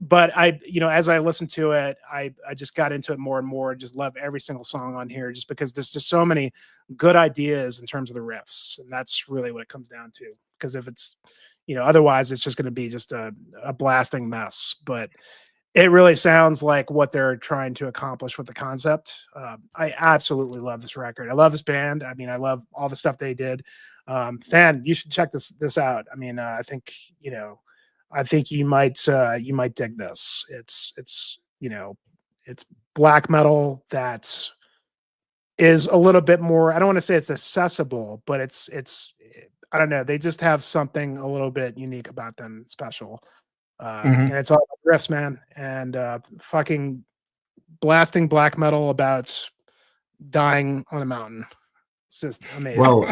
but I, as I listened to it, I just got into it more and more. Just love every single song on here, just because there's just so many good ideas in terms of the riffs, and that's really what it comes down to. Because if it's, otherwise it's just going to be just a blasting mess. But it really sounds like what they're trying to accomplish with the concept. I absolutely love this record. I love this band. I mean, I love all the stuff they did. Fan, you should check this out. I mean, I think you might dig this. It's black metal that is a little bit more, I don't want to say it's accessible, but it's I don't know, they just have something a little bit unique about them, special. And it's all about riffs, man, and fucking blasting black metal about dying on a mountain. It's just amazing. Well,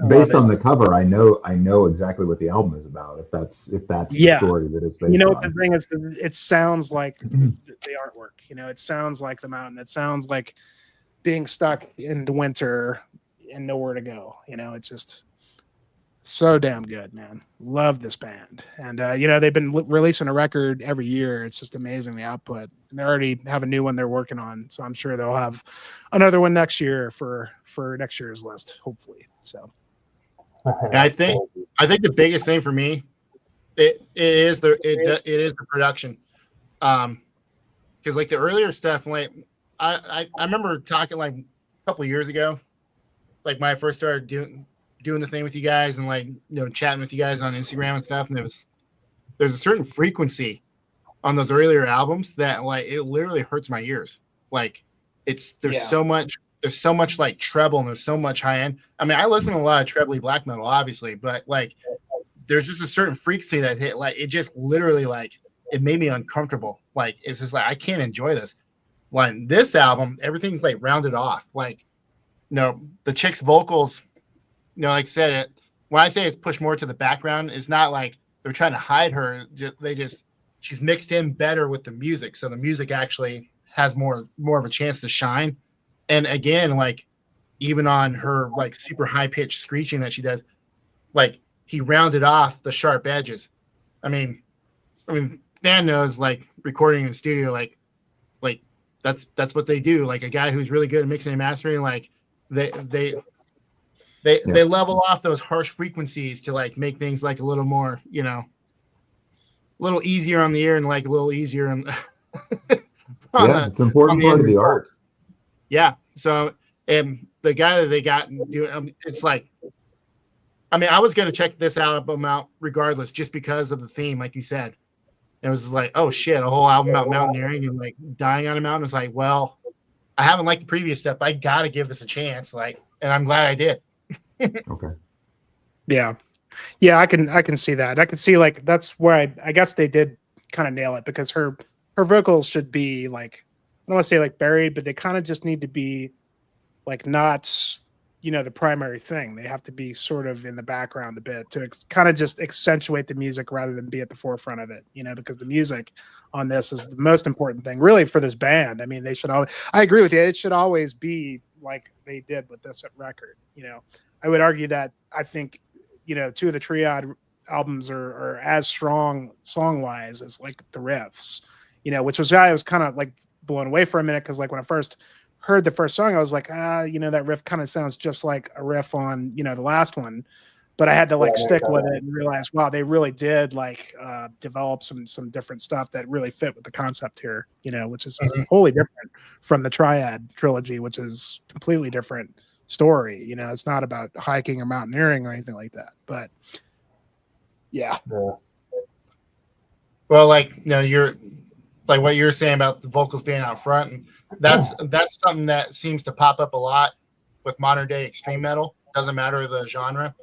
based on the cover, I know exactly what the album is about. If that's the story that it's based on. The thing is, it sounds like the artwork. It sounds like the mountain. It sounds like being stuck in the winter and nowhere to go. It's just so damn good, man. Love this band. And they've been releasing a record every year. It's just amazing, the output. And they already have a new one they're working on, so I'm sure they'll have another one next year for next year's list, hopefully. So I think the biggest thing for me, it is the production. Because like the earlier stuff, like I remember talking like a couple of years ago, like when I first started doing the thing with you guys and like chatting with you guys on Instagram and stuff, and there's a certain frequency on those earlier albums that like it literally hurts my ears. Like there's so much like treble and there's so much high end. I mean, I listen to a lot of trebly black metal, obviously, but like there's just a certain frequency that hit, like it just literally like it made me uncomfortable. Like it's just like I can't enjoy this. Like this album, everything's like rounded off. Like the chick's vocals, like I said, when I say it's pushed more to the background, it's not like they're trying to hide her. She's mixed in better with the music, so the music actually has more of a chance to shine. And again, like even on her like super high pitched screeching that she does, like he rounded off the sharp edges. I mean, Fan knows like recording in the studio, like that's what they do. Like a guy who's really good at mixing and mastering, like they level off those harsh frequencies to like make things like a little more, a little easier on the ear and like a little easier on it's an important part of the art. Yeah. So, and the guy that they got doing, it's like, I mean, I was going to check this album out regardless, just because of the theme, like you said. It was just like, oh shit, a whole album about mountaineering and like dying on a mountain. It's like, well, I haven't liked the previous stuff. I got to give this a chance. Like, and I'm glad I did. Okay. Yeah. Yeah, I can see that. I can see like that's where I guess they did kind of nail it, because her vocals should be like, I don't want to say like buried, but they kind of just need to be like not, the primary thing. They have to be sort of in the background a bit to kind of just accentuate the music rather than be at the forefront of it, because the music on this is the most important thing really for this band. I mean, they should always, I agree with you. It should always be like they did with this record. I would argue that I think, two of the Triad albums are as strong song wise as like the riffs, which was why I was kind of like blown away for a minute. Cause like when I first heard the first song, I was like, that riff kind of sounds just like a riff on, the last one, but I had to like stick with it and realize, wow, they really did like develop some different stuff that really fit with the concept here, which is wholly different from the Triad trilogy, which is completely different story. It's not about hiking or mountaineering or anything like that, but yeah. Well, like, you're like what you're saying about the vocals being out front, and that's something that seems to pop up a lot with modern day extreme metal. Doesn't matter the genre.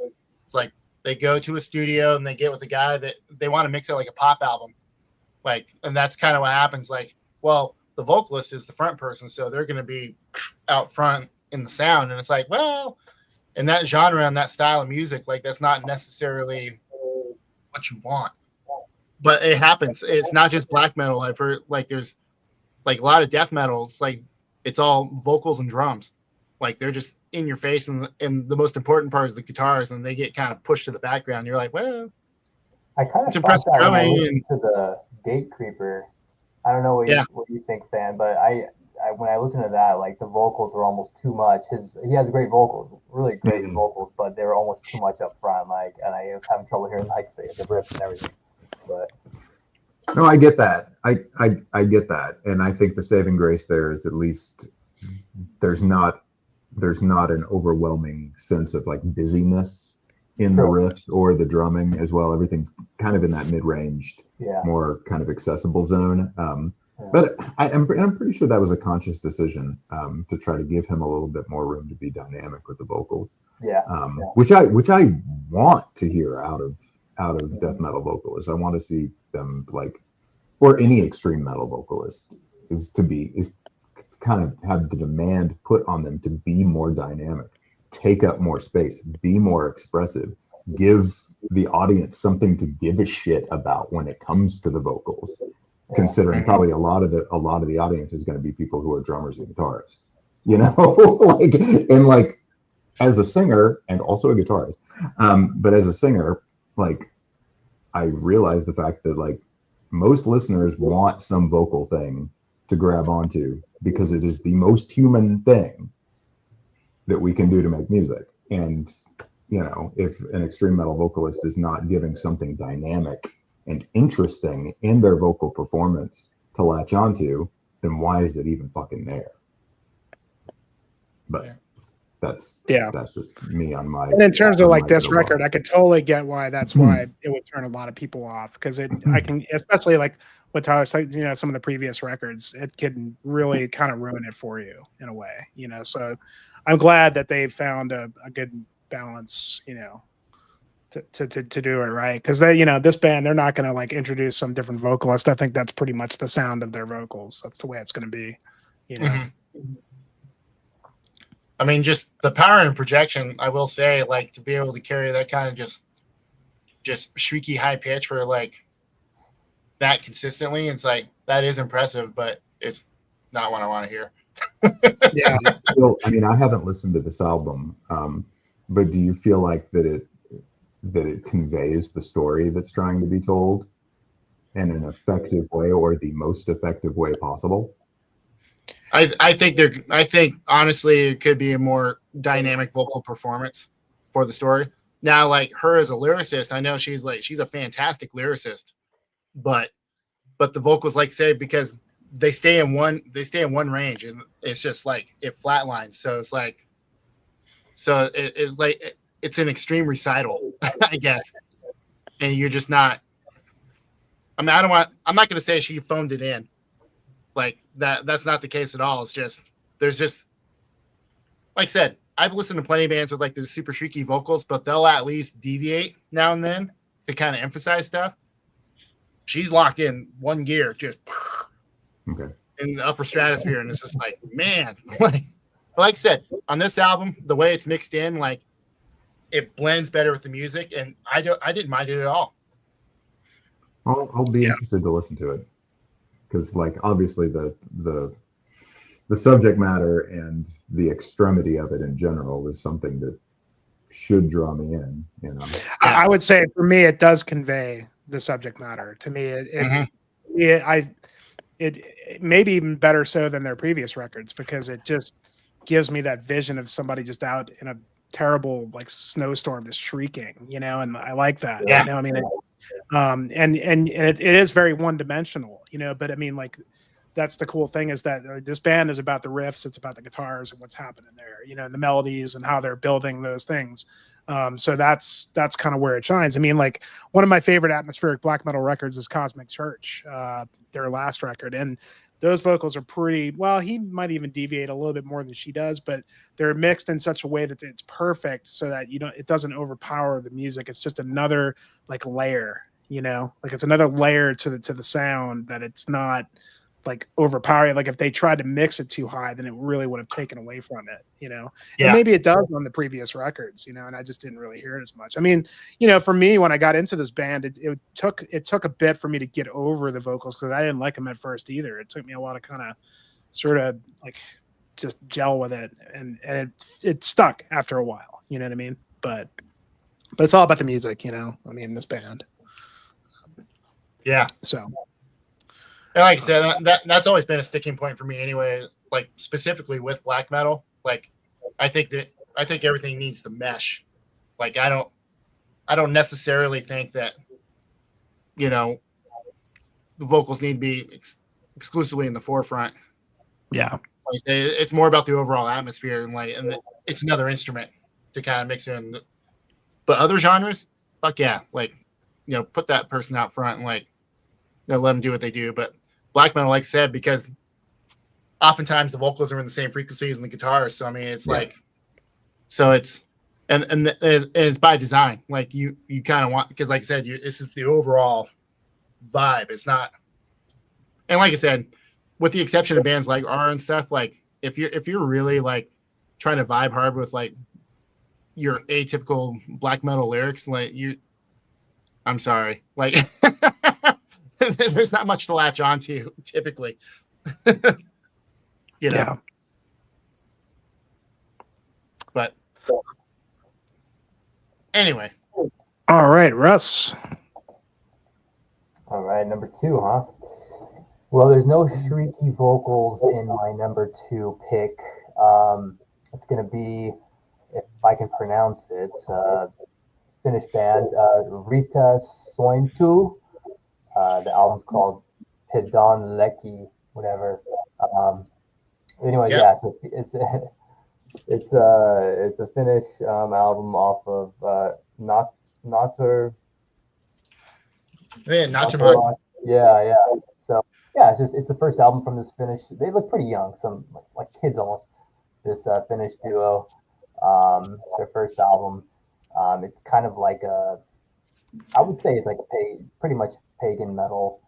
It's like they go to a studio and they get with a guy that they want to mix it like a pop album. Like, and that's kind of what happens. Like, well, the vocalist is the front person, so they're going to be out front in the sound. And it's like, well, in that genre and that style of music, like that's not necessarily what you want. But it happens. It's not just black metal. I've heard like there's like a lot of death metal. It's like it's all vocals and drums. Like they're just in your face, and the most important part is the guitars, and they get kind of pushed to the background. You're like, well, I kind of it's impressive thought that when I drumming. listened to the Gate Creeper. I don't know what you think, Fan, but I when I listened to that, like the vocals were almost too much. He has great vocals, really great vocals, but they were almost too much up front. Like, and I was having trouble hearing like the riffs and everything. But no, I get that. I get that, and I think the saving grace there is at least there's not an overwhelming sense of like busyness in the riffs or the drumming as well. Everything's kind of in that mid-ranged, more kind of accessible zone. But I'm pretty sure that was a conscious decision to try to give him a little bit more room to be dynamic with the vocals. Which I want to hear out of death metal vocalists. I want to see them like, or any extreme metal vocalist is kind of have the demand put on them to be more dynamic, take up more space, be more expressive, give the audience something to give a shit about when it comes to the vocals. Considering probably a lot of the audience is going to be people who are drummers and guitarists, like as a singer and also a guitarist, but as a singer, like I realize the fact that like most listeners want some vocal thing to grab onto because it is the most human thing that we can do to make music. And if an extreme metal vocalist is not giving something dynamic and interesting in their vocal performance to latch onto, then why is it even fucking there? But That's Yeah. that's just me on my. And in terms of on like my this soapbox. record, I could totally get why that's why it would turn a lot of people off, because I can, especially like what Tyler said, some of the previous records, it can really kind of ruin it for you in a way, So I'm glad that they found a good balance, to do it right, because they, this band, they're not going to like introduce some different vocalist. I think that's pretty much the sound of their vocals. That's the way it's going to be, I mean, just the power and projection, I will say, like, to be able to carry that kind of just shrieky high pitch for like that consistently, it's like, that is impressive, but it's not what I want to hear. Yeah. Well, I mean, I haven't listened to this album, but do you feel like that it conveys the story that's trying to be told in an effective way, or the most effective way possible? I think honestly it could be a more dynamic vocal performance for the story. Now, like, her as a lyricist, I know she's a fantastic lyricist, but the vocals, like, say, because they stay in one range, and it's just like it flatlines. So it's like, it's an extreme recital, I guess, and you're just not. I mean, I'm not going to say she phoned it in. Like that's not the case at all. It's just, there's just, like I said, I've listened to plenty of bands with like the super shrieky vocals, but they'll at least deviate now and then to kind of emphasize stuff. She's locked in one gear, just in the upper stratosphere, and it's just like, man, like I said, on this album, the way it's mixed in, like, it blends better with the music, and I didn't mind it at all. I'll be interested to listen to it, because like obviously the subject matter and the extremity of it in general is something that should draw me in. I would say for me, it does convey the subject matter. To me, it may be even better so than their previous records, because it just gives me that vision of somebody just out in a terrible like snowstorm just shrieking, and I like that. Yeah. I mean, and it is very one-dimensional, but I mean, like, that's the cool thing, is that this band is about the riffs, it's about the guitars and what's happening there, and the melodies and how they're building those things. So that's kind of where it shines. I mean, like, one of my favorite atmospheric black metal records is Cosmic Church, their last record, and those vocals are pretty well. He might even deviate a little bit more than she does, but they're mixed in such a way that it's perfect, so that it doesn't overpower the music. It's just another like layer, like it's another layer to the sound, that it's not like overpowering. Like if they tried to mix it too high, then it really would have taken away from it, Yeah. And maybe it does on the previous records, and I just didn't really hear it as much. I mean, for me, when I got into this band, it took a bit for me to get over the vocals, because I didn't like them at first either. It took me a while to kind of sort of like just gel with it, and it stuck after a while, you know what I mean? But it's all about the music, I mean, this band. Yeah. So, and like I said, that's always been a sticking point for me anyway, like specifically with black metal. Like, I think everything needs to mesh. Like, I don't necessarily think that, the vocals need to be exclusively in the forefront. yeah. Like I say, it's more about the overall atmosphere, and it's another instrument to kind of mix in. But other genres, fuck yeah, like, put that person out front and like, let them do what they do. But black metal, like I said, because oftentimes the vocals are in the same frequencies and the guitars, so I mean, it's like, so it's and it's by design. Like you kind of want, because like I said, this is the overall vibe. It's not, and like I said, with the exception of bands like Aara and stuff, like if you're really like trying to vibe hard with like your atypical black metal lyrics, like I'm sorry, like there's not much to latch onto typically. Yeah. But anyway. All right, Russ. All right, number 2, huh? Well, there's no shrieky vocals in my number 2 pick. It's going to be, if I can pronounce it, Finnish band, Rita Sointu. The album's called Pedon Leki, whatever. Anyway, Yep. yeah, it's It's a Finnish album off of Nahtrunar. Yeah, Nahtrunar. Yeah. So yeah, it's the first album from this Finnish. They look pretty young, some like kids almost. This Finnish duo. It's their first album. It's kind of like I would say it's like pretty much pagan metal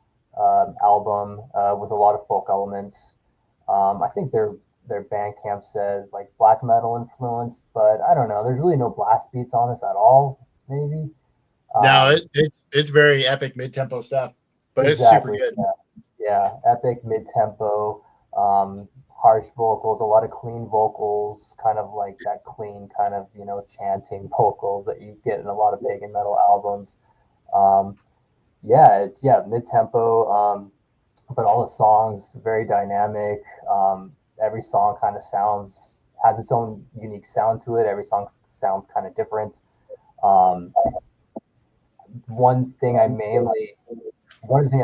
album with a lot of folk elements. I think their Bandcamp says like black metal influence, but I don't know. There's really no blast beats on this at all. Maybe. No, it's very epic mid tempo stuff, but Exactly. it's super good. Yeah. Epic mid tempo, harsh vocals, a lot of clean vocals, kind of like that clean kind of chanting vocals that you get in a lot of pagan metal albums. Um, it's mid tempo, but all the songs very dynamic. Every song kind of has its own unique sound to it. Every song sounds kind of different. Um, one thing that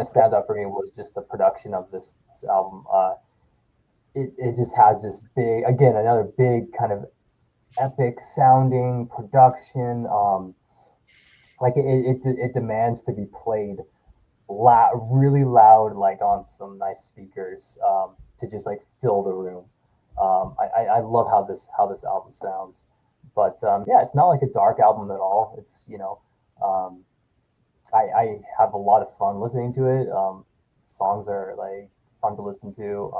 stands out for me was just the production of this album. It just has this another big kind of epic sounding production. It demands to be played really loud, like on some nice speakers, to just like fill the room. I love how this album sounds, but it's not like a dark album at all. It's um, I have a lot of fun listening to it. Songs are like fun to listen to.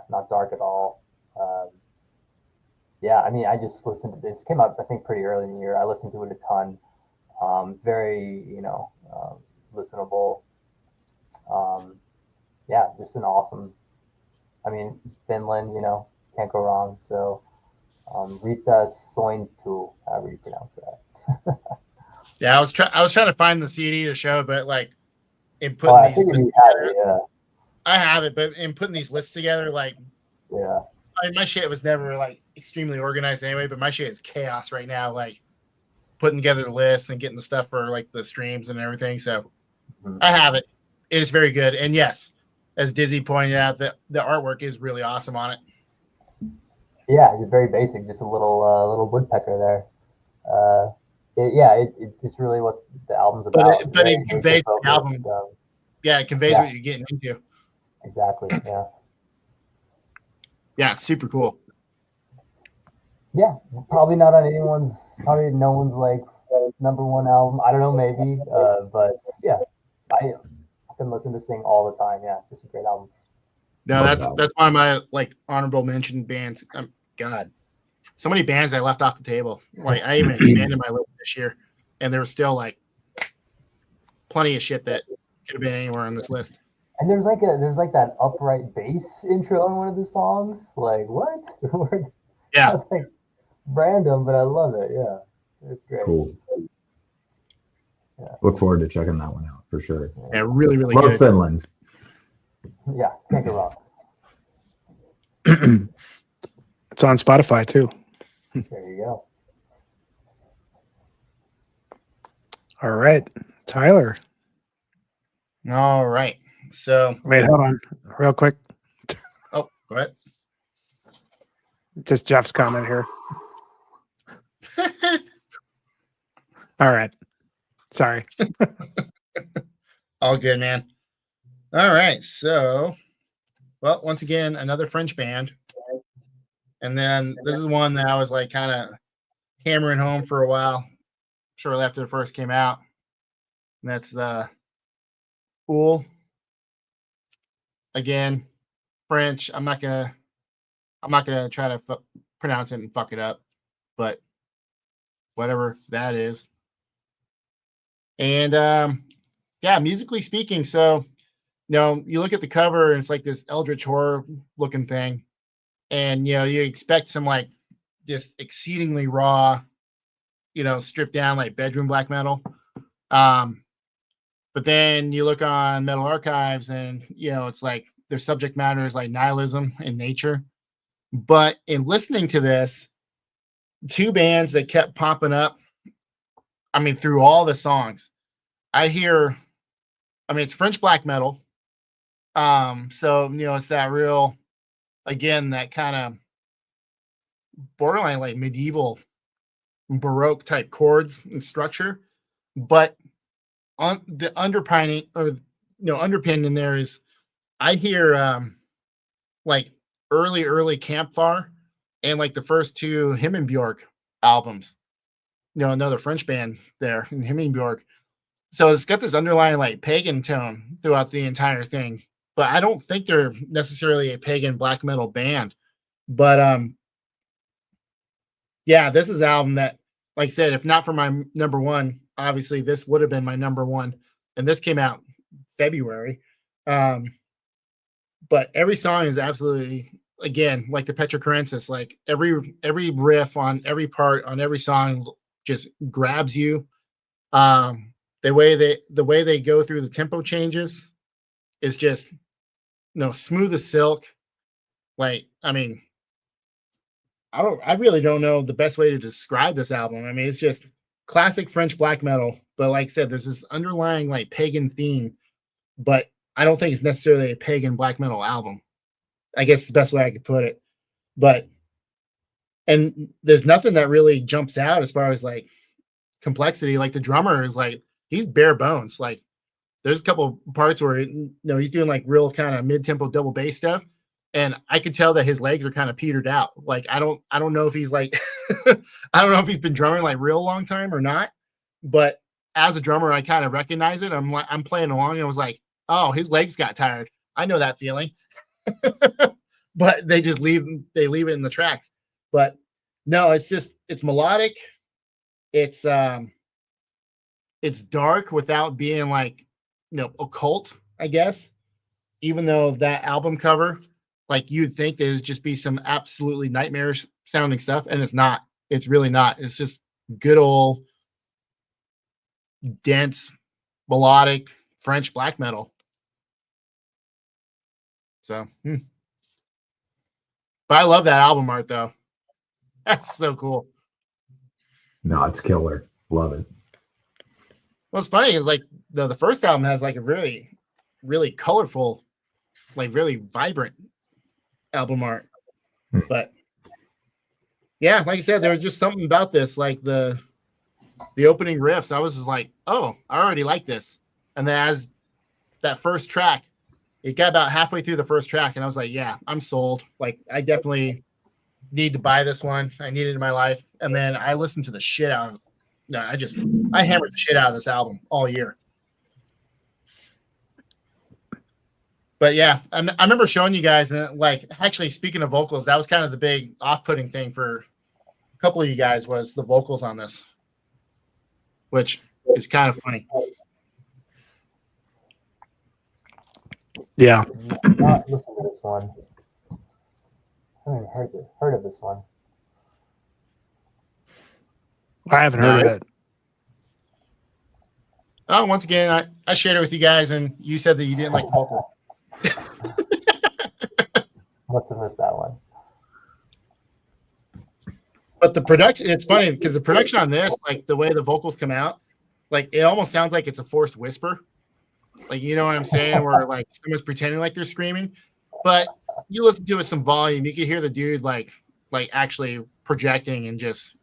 Not dark at all. I mean, I just listened to this. Came out, I think, pretty early in the year. I listened to it a ton. Very, listenable. Just an awesome. I mean, Finland, can't go wrong. So, Rita Sointu, however you pronounce that. Yeah, I was trying to find the CD to show, but like in putting I these think lists you have together, it, yeah. I have it, but in putting these lists together, like Yeah. my shit was never like extremely organized anyway, but my shit is chaos right now, like putting together the lists and getting the stuff for like the streams and everything. So I have it. It is very good. And yes, as Dizzy pointed out, the artwork is really awesome on it. Yeah, it's very basic, just a little woodpecker there. It's really what the album's about. But it conveys the album. It conveys what you're getting into. Exactly. Yeah. Yeah, super cool. Yeah, probably not on probably no one's like number one album. I don't know, maybe. But yeah, I can listen to this thing all the time. Yeah, just a great album. No, that's one of my like honorable mention bands. God, so many bands I left off the table. Like I even expanded my list this year, and there was still like plenty of shit that could have been anywhere on this list. And there's like that upright bass intro on one of the songs. Like what? Yeah, it's like random, but I love it. Yeah, it's great. Cool. Yeah. Look forward to checking that one out for sure. Yeah, really, really Love good. Finland. Yeah, can't go wrong. It's on Spotify too. There you go. All right, Tyler. All right. So wait, hold on, real quick. Oh, go ahead. Just Jeff's comment here. All right. Sorry. All good, man. All right. So, well, once again, another French band. And then this is one that I was like kind of hammering home for a while, shortly after the first came out. And that's the Unel. Again, French. I'm not gonna try to pronounce it and fuck it up, but whatever that is. And musically speaking, so you look at the cover and it's like this eldritch horror looking thing, and you expect some like just exceedingly raw, stripped down like bedroom black metal. But then you look on Metal Archives and it's like their subject matter is like nihilism and nature. But in listening to this, two bands that kept popping up, I mean, through all the songs, it's French black metal. So it's that real, again, that kind of borderline like medieval Baroque type chords and structure, but on the underpinning or underpin in there is I hear like early Campfire and like the first two Himmelbjörg albums. Another French band there in Himmelbjörg. So it's got this underlying like pagan tone throughout the entire thing. But I don't think they're necessarily a pagan black metal band. But yeah, this is an album that, like I said, if not for my number one, obviously this would have been my number one. And this came out February. But every song is absolutely, again, like the Petrocarensis, like every riff on every part on every song just grabs you. The way they go through the tempo changes is just smooth as silk. Like, I mean, I really don't know the best way to describe this album. I mean, it's just classic French black metal, but like I said, there's this underlying like pagan theme, but I don't think it's necessarily a pagan black metal album. I guess the best way I could put it. And there's nothing that really jumps out as far as like complexity. Like the drummer is like, he's bare bones. Like there's a couple parts where he's doing like real kind of mid-tempo double bass stuff, and I could tell that his legs are kind of petered out. Like I don't know if he's like I don't know if he's been drumming like real long time or not, but as a drummer I kind of recognize it. I'm playing along and I was like, oh, his legs got tired. I know that feeling. But they just leave it in the tracks. But no, it's melodic. It's dark without being like occult, I guess. Even though that album cover, like you'd think there's just be some absolutely nightmarish sounding stuff, and it's not. It's really not. It's just good old dense melodic French black metal. So, but I love that album art though. That's so cool. No, it's killer. Love it. What's funny is like the first album has like a really, really colorful, like really vibrant album art. But yeah, like I said, there was just something about this, like the opening riffs. I was just like, oh, I already like this. And then as that first track, it got about halfway through the first track, and I was like, yeah, I'm sold. Like I definitely need to buy this one. I need it in my life. And then I listened to the shit out of I hammered the shit out of this album all year. But yeah, I remember showing you guys, and like actually speaking of vocals, that was kind of the big off-putting thing for a couple of you guys was the vocals on this, which is kind of funny. Yeah. Not listen to this one. I haven't heard of this one. I haven't heard of it. Oh, once again, I shared it with you guys, and you said that you didn't like the vocals. Must have missed that one. But the production, it's funny because the production on this, like the way the vocals come out, like it almost sounds like it's a forced whisper. Like, you know what I'm saying? Where like someone's pretending like they're screaming. But you listen to it with some volume, you can hear the dude like actually projecting, and it's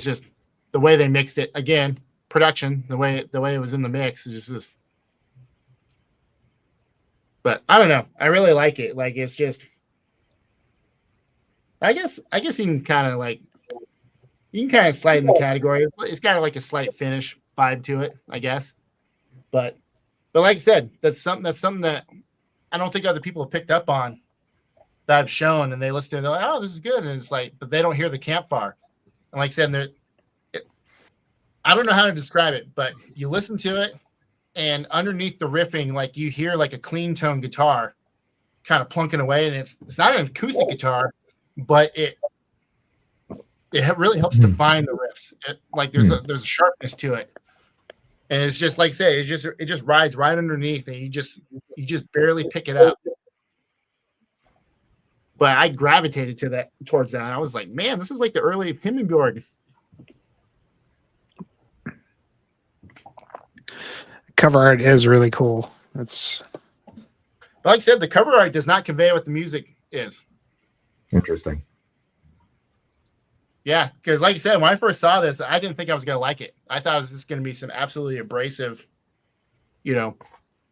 just the way they mixed it. Again, production, the way it was in the mix is just. But I don't know. I really like it. Like it's just. I guess you can kind of slide in the category. It's got like a slight finish vibe to it, I guess. But like I said, that's something that I don't think other people have picked up on that I've shown, and they listen to it, they're like, oh, this is good. And it's like, but they don't hear the Campfire. And like I said, I don't know how to describe it, but you listen to it, and underneath the riffing, like you hear like a clean tone guitar kind of plunking away, and it's not an acoustic guitar, but it really helps define the riffs. There's a sharpness to it. And it's just like I say, it just rides right underneath, and you just barely pick it up. But I gravitated towards that. I was like, man, this is like the early Himmelbjörg. Cover art is really cool. But like I said, the cover art does not convey what the music is. Interesting. Yeah, because like you said, when I first saw this, I didn't think I was going to like it. I thought it was just going to be some absolutely abrasive,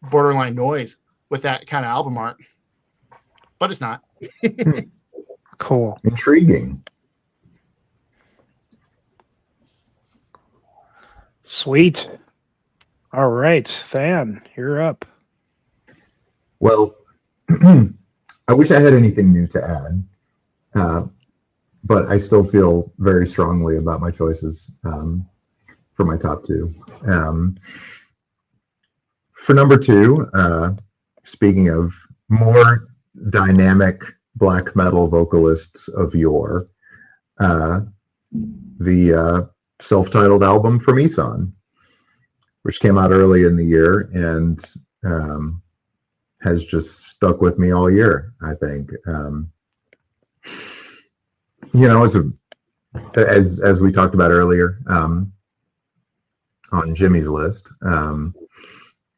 borderline noise with that kind of album art. But it's not. Cool. Intriguing. Sweet. All right, Fan, you're up. Well, I wish I had anything new to add, but I still feel very strongly about my choices for my top two. For number two, speaking of more dynamic black metal vocalists of yore, the self-titled album from Isan, which came out early in the year and has just stuck with me all year, I think. As we talked about earlier on Jimmy's list,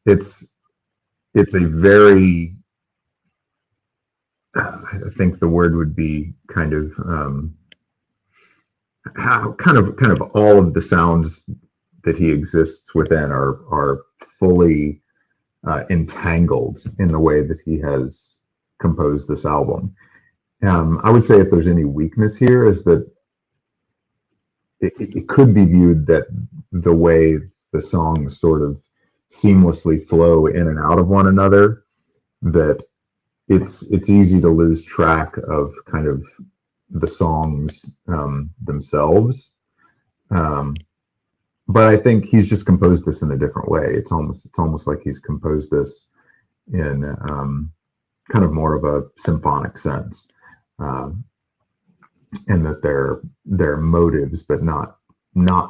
it's a very, I think the word would be kind of all of the sounds that he exists within are fully entangled in the way that he has composed this album. I would say if there's any weakness here is that it could be viewed that the way the songs sort of seamlessly flow in and out of one another, that it's easy to lose track of kind of the songs themselves. But I think he's just composed this in a different way. It's almost like he's composed this in kind of more of a symphonic sense, and that they're motives, but not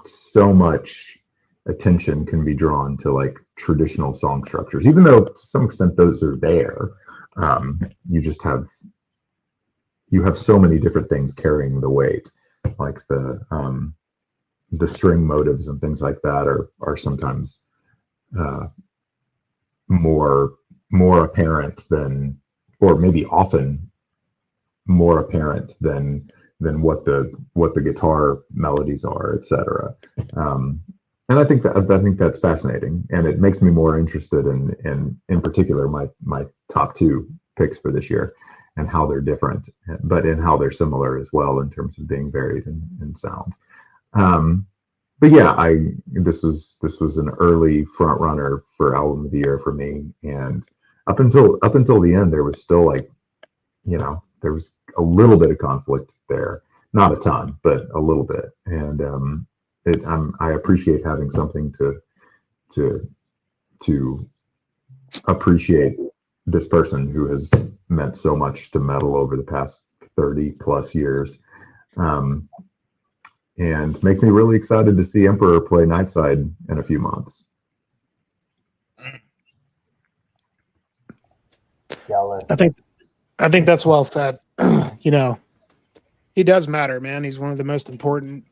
so much attention can be drawn to like traditional song structures, even though to some extent those are there. You have so many different things carrying the weight, like the string motives and things like that are sometimes more apparent than, or maybe often more apparent than what the guitar melodies are, etc. And I think that's fascinating, and it makes me more interested in particular my top two picks for this year, and how they're different, but in how they're similar as well in terms of being varied in sound. But yeah, this was an early front runner for album of the year for me, and up until the end, there was still there was a little bit of conflict there, not a ton, but a little bit, and I appreciate having something to appreciate this person who has meant so much to metal over the past 30 plus years. And makes me really excited to see Emperor play Nightside in a few months. Jealous. I think that's well said. He does matter, man. He's one of the most important,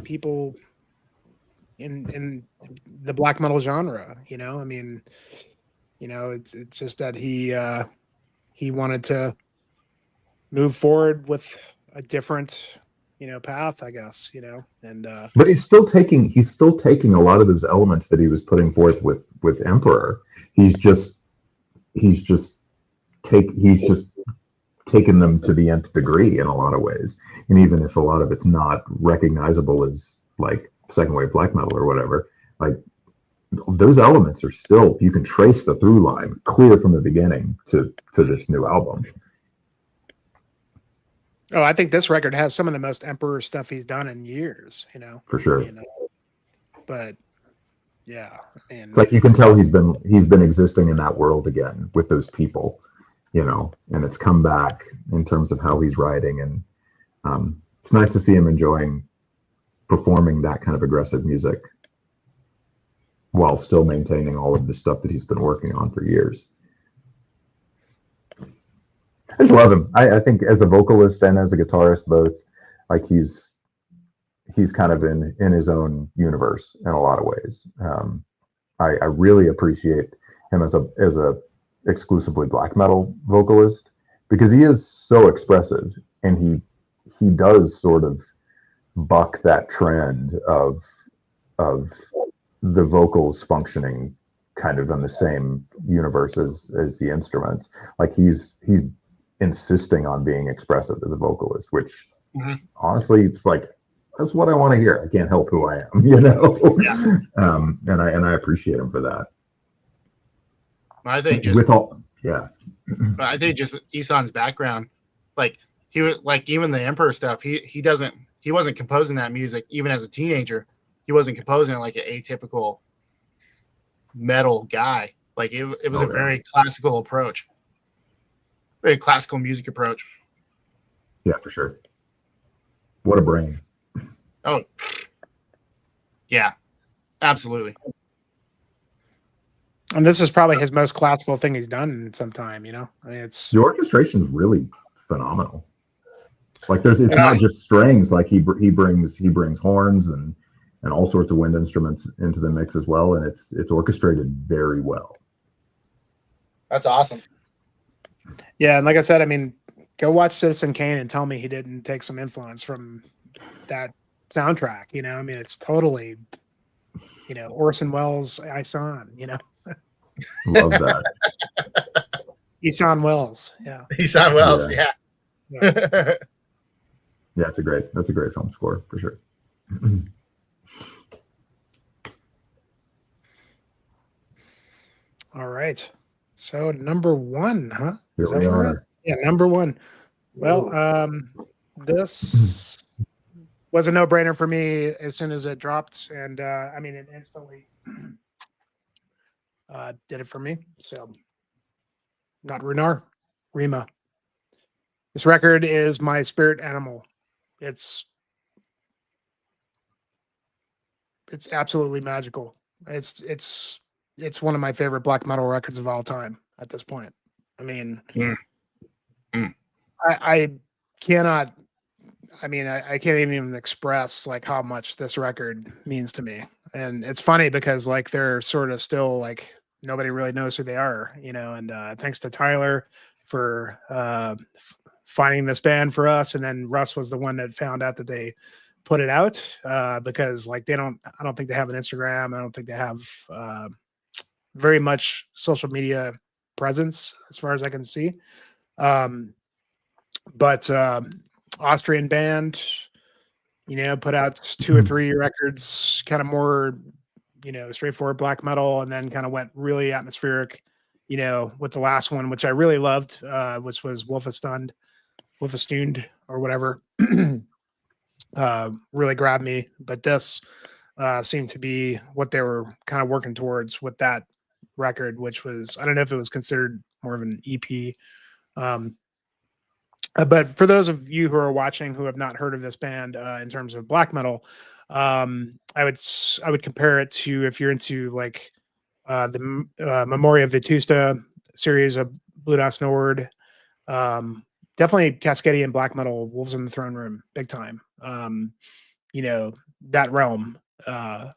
people in the black metal genre. It's just that he wanted to move forward with a different path, I guess, and but he's still taking a lot of those elements that he was putting forth with Emperor. He's just taken them to the nth degree in a lot of ways, and even if a lot of it's not recognizable as like second wave black metal or whatever, like those elements are still, you can trace the through line clear from the beginning to this new album. Oh, I think this record has some of the most Emperor stuff he's done in years, For sure. But yeah, it's like you can tell he's been existing in that world again with those people, and it's come back in terms of how he's writing, and it's nice to see him enjoying performing that kind of aggressive music while still maintaining all of the stuff that he's been working on for years. I just love him. I think as a vocalist and as a guitarist both, like he's kind of in his own universe in a lot of ways. I really appreciate him as a exclusively black metal vocalist, because he is so expressive, and he does sort of buck that trend of the vocals functioning kind of in the same universe as the instruments. Like he's insisting on being expressive as a vocalist, which honestly, it's like, that's what I want to hear. I can't help who I am, you know? Yeah. And I appreciate him for that. I think just with all, yeah. I think just with Isan's background, like he was like even the Emperor stuff, he wasn't composing that music even as a teenager. He wasn't composing it like an atypical metal guy. Like it was a very classical approach. Very classical music approach. Yeah, for sure. What a brain. Oh, yeah, absolutely. And this is probably his most classical thing he's done in some time, you know? I mean, it's the orchestration is really phenomenal. Like it's not just strings, like he brings horns and all sorts of wind instruments into the mix as well, and it's orchestrated very well. That's awesome. Yeah, and like I said, I mean, go watch Citizen Kane and tell me he didn't take some influence from that soundtrack, you know? I mean, it's totally, you know, Orson Welles' Isan, you know? Love that. Isan Wells, yeah. Isan Wells, yeah. Yeah, that's a great film score for sure. All right. So number one, huh? Here we are. Yeah, number one. Well, this was a no-brainer for me as soon as it dropped, and I mean, it instantly did it for me. So, Nahtrunar, Hrima. This record is my spirit animal. It's absolutely magical. It's one of my favorite black metal records of all time at this point. I mean, I cannot. I mean, I can't even express like how much this record means to me. And it's funny because like they're sort of still like nobody really knows who they are, you know. And thanks to Tyler for finding this band for us, and then Russ was the one that found out that they put it out because like I don't think they have an Instagram. I don't think they have very much social media presence as far as I can see. But Austrian band, you know, put out 2 or 3 records, kind of more, you know, straightforward black metal, and then kind of went really atmospheric, you know, with the last one, which I really loved, which was Wolfestund or whatever. Really grabbed me, but this seemed to be what they were kind of working towards with that record, which was, I don't know if it was considered more of an EP. But for those of you who are watching who have not heard of this band in terms of black metal, I would compare it to, if you're into like the Memoria Vetusta series of Blue Das Nord, definitely Cascadian black metal, Wolves in the Throne Room, big time. You know, that realm, though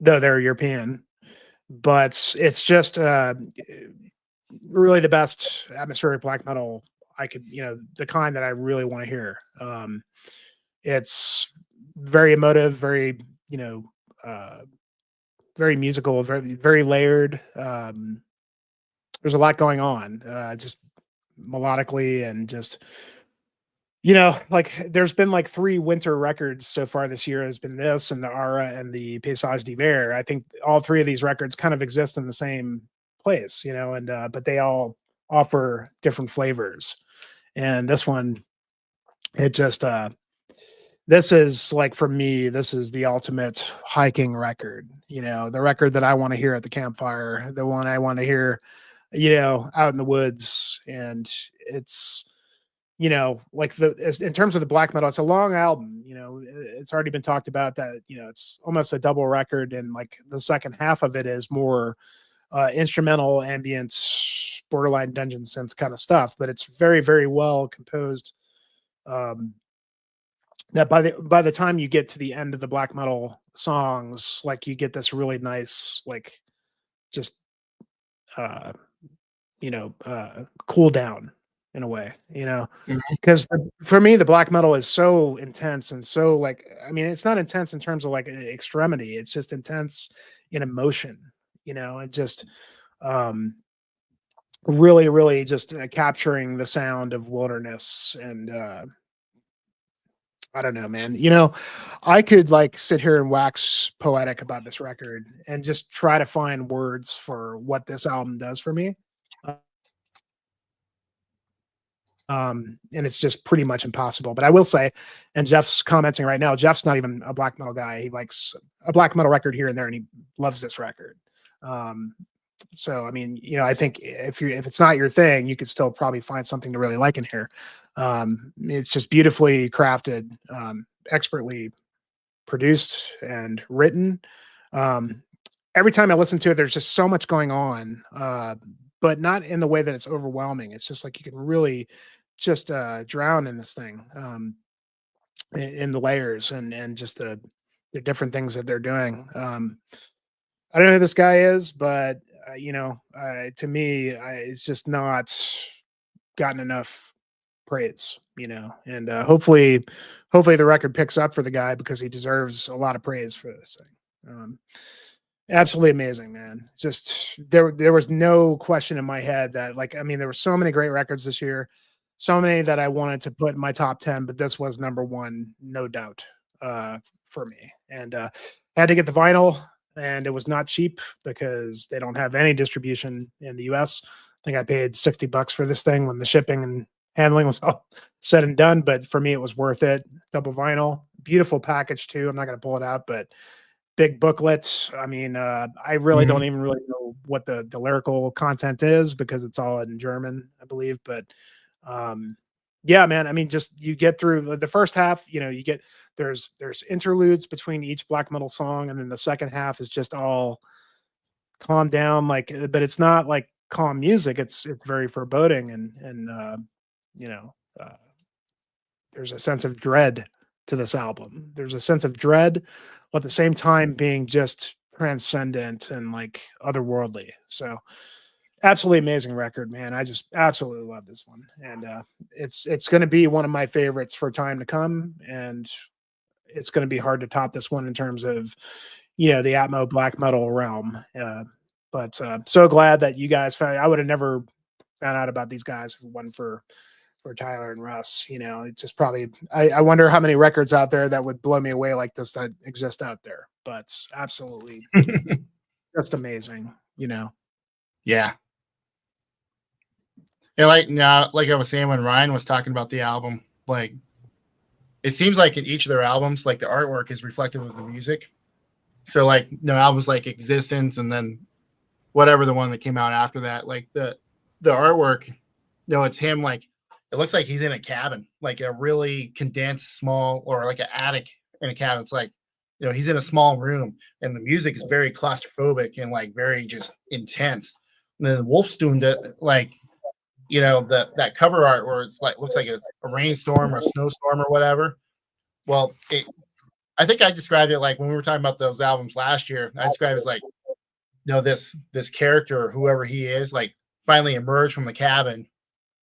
they're European, but it's just really the best atmospheric black metal I could, you know, the kind that I really want to hear. It's very emotive, very, you know, very musical, very, very layered. There's a lot going on, just melodically, and just, you know, like there's been like 3 winter records so far this year. Has been this and the Aara and the Paysage d'Hiver. I think all 3 of these records kind of exist in the same place, you know, and but they all offer different flavors. And this one, it just this is like, for me, this is the ultimate hiking record, you know, the record that I want to hear at the campfire, the one I want to hear, you know, out in the woods. And it's, you know, like in terms of the black metal, it's a long album, you know, it's already been talked about that, you know, it's almost a double record, and like the second half of it is more instrumental, ambient, borderline dungeon synth kind of stuff, but it's very, very well composed. That by the time you get to the end of the black metal songs, like you get this really nice, like just you know, cool down in a way, you know, Mhm. because for me, the black metal is so intense and so like, I mean, it's not intense in terms of like extremity. It's just intense in emotion, you know, and just really, really just capturing the sound of wilderness and I don't know, man. You know, I could like sit here and wax poetic about this record and just try to find words for what this album does for me. And it's just pretty much impossible. But I will say, and Jeff's commenting right now, Jeff's not even a black metal guy. He likes a black metal record here and there, and he loves this record. So I mean, you know, I think if it's not your thing, you could still probably find something to really like in here. It's just beautifully crafted, expertly produced and written. Every time I listen to it, there's just so much going on, but not in the way that it's overwhelming. It's just like you can really just drown in this thing, in the layers and just the different things that they're doing. I don't know who this guy is, but you know, to me, it's just not gotten enough praise, you know, and hopefully the record picks up for the guy because he deserves a lot of praise for this thing. Absolutely amazing, man. Just there was no question in my head that, like, I mean, there were so many great records this year, so many that I wanted to put in my top 10, but this was number one, no doubt, for me. And had to get the vinyl, and it was not cheap because they don't have any distribution in the US. I think I paid $60 for this thing when the shipping and handling was all said and done, but for me, it was worth it. Double vinyl, beautiful package too. I'm not going to pull it out, but big booklets. I mean, I really don't even really know what the lyrical content is because it's all in German, I believe. But yeah, man, I mean, just you get through the first half, you know, you get there's interludes between each black metal song, and then the second half is just all calm down, like, but it's not like calm music. It's very foreboding and you know, there's a sense of dread to this album. There's a sense of dread, but at the same time being just transcendent and like otherworldly. So absolutely amazing record, man. I just absolutely love this one. And it's going to be one of my favorites for time to come. And it's going to be hard to top this one in terms of, you know, the Atmo black metal realm. But so glad that you guys found, I would have never found out about these guys if it wasn't for Tyler and Russ. You know, it just probably, I wonder how many records out there that would blow me away like this that exist out there, but absolutely just amazing, you know? Yeah. And like now, like I was saying when Ryan was talking about the album, like it seems like in each of their albums, like the artwork is reflective of the music. So like no albums like Existence and then whatever the one that came out after that, like the artwork, you know, it's him, like it looks like he's in a cabin, like a really condensed small, or like an attic in a cabin. It's like, you know, he's in a small room and the music is very claustrophobic and like very just intense. And then Wolfe's doing it like, you know, that cover art where it's like looks like a rainstorm or a snowstorm or whatever. Well, I think I described it like when we were talking about those albums last year. I described it as like, you know, this character or whoever he is, like finally emerged from the cabin,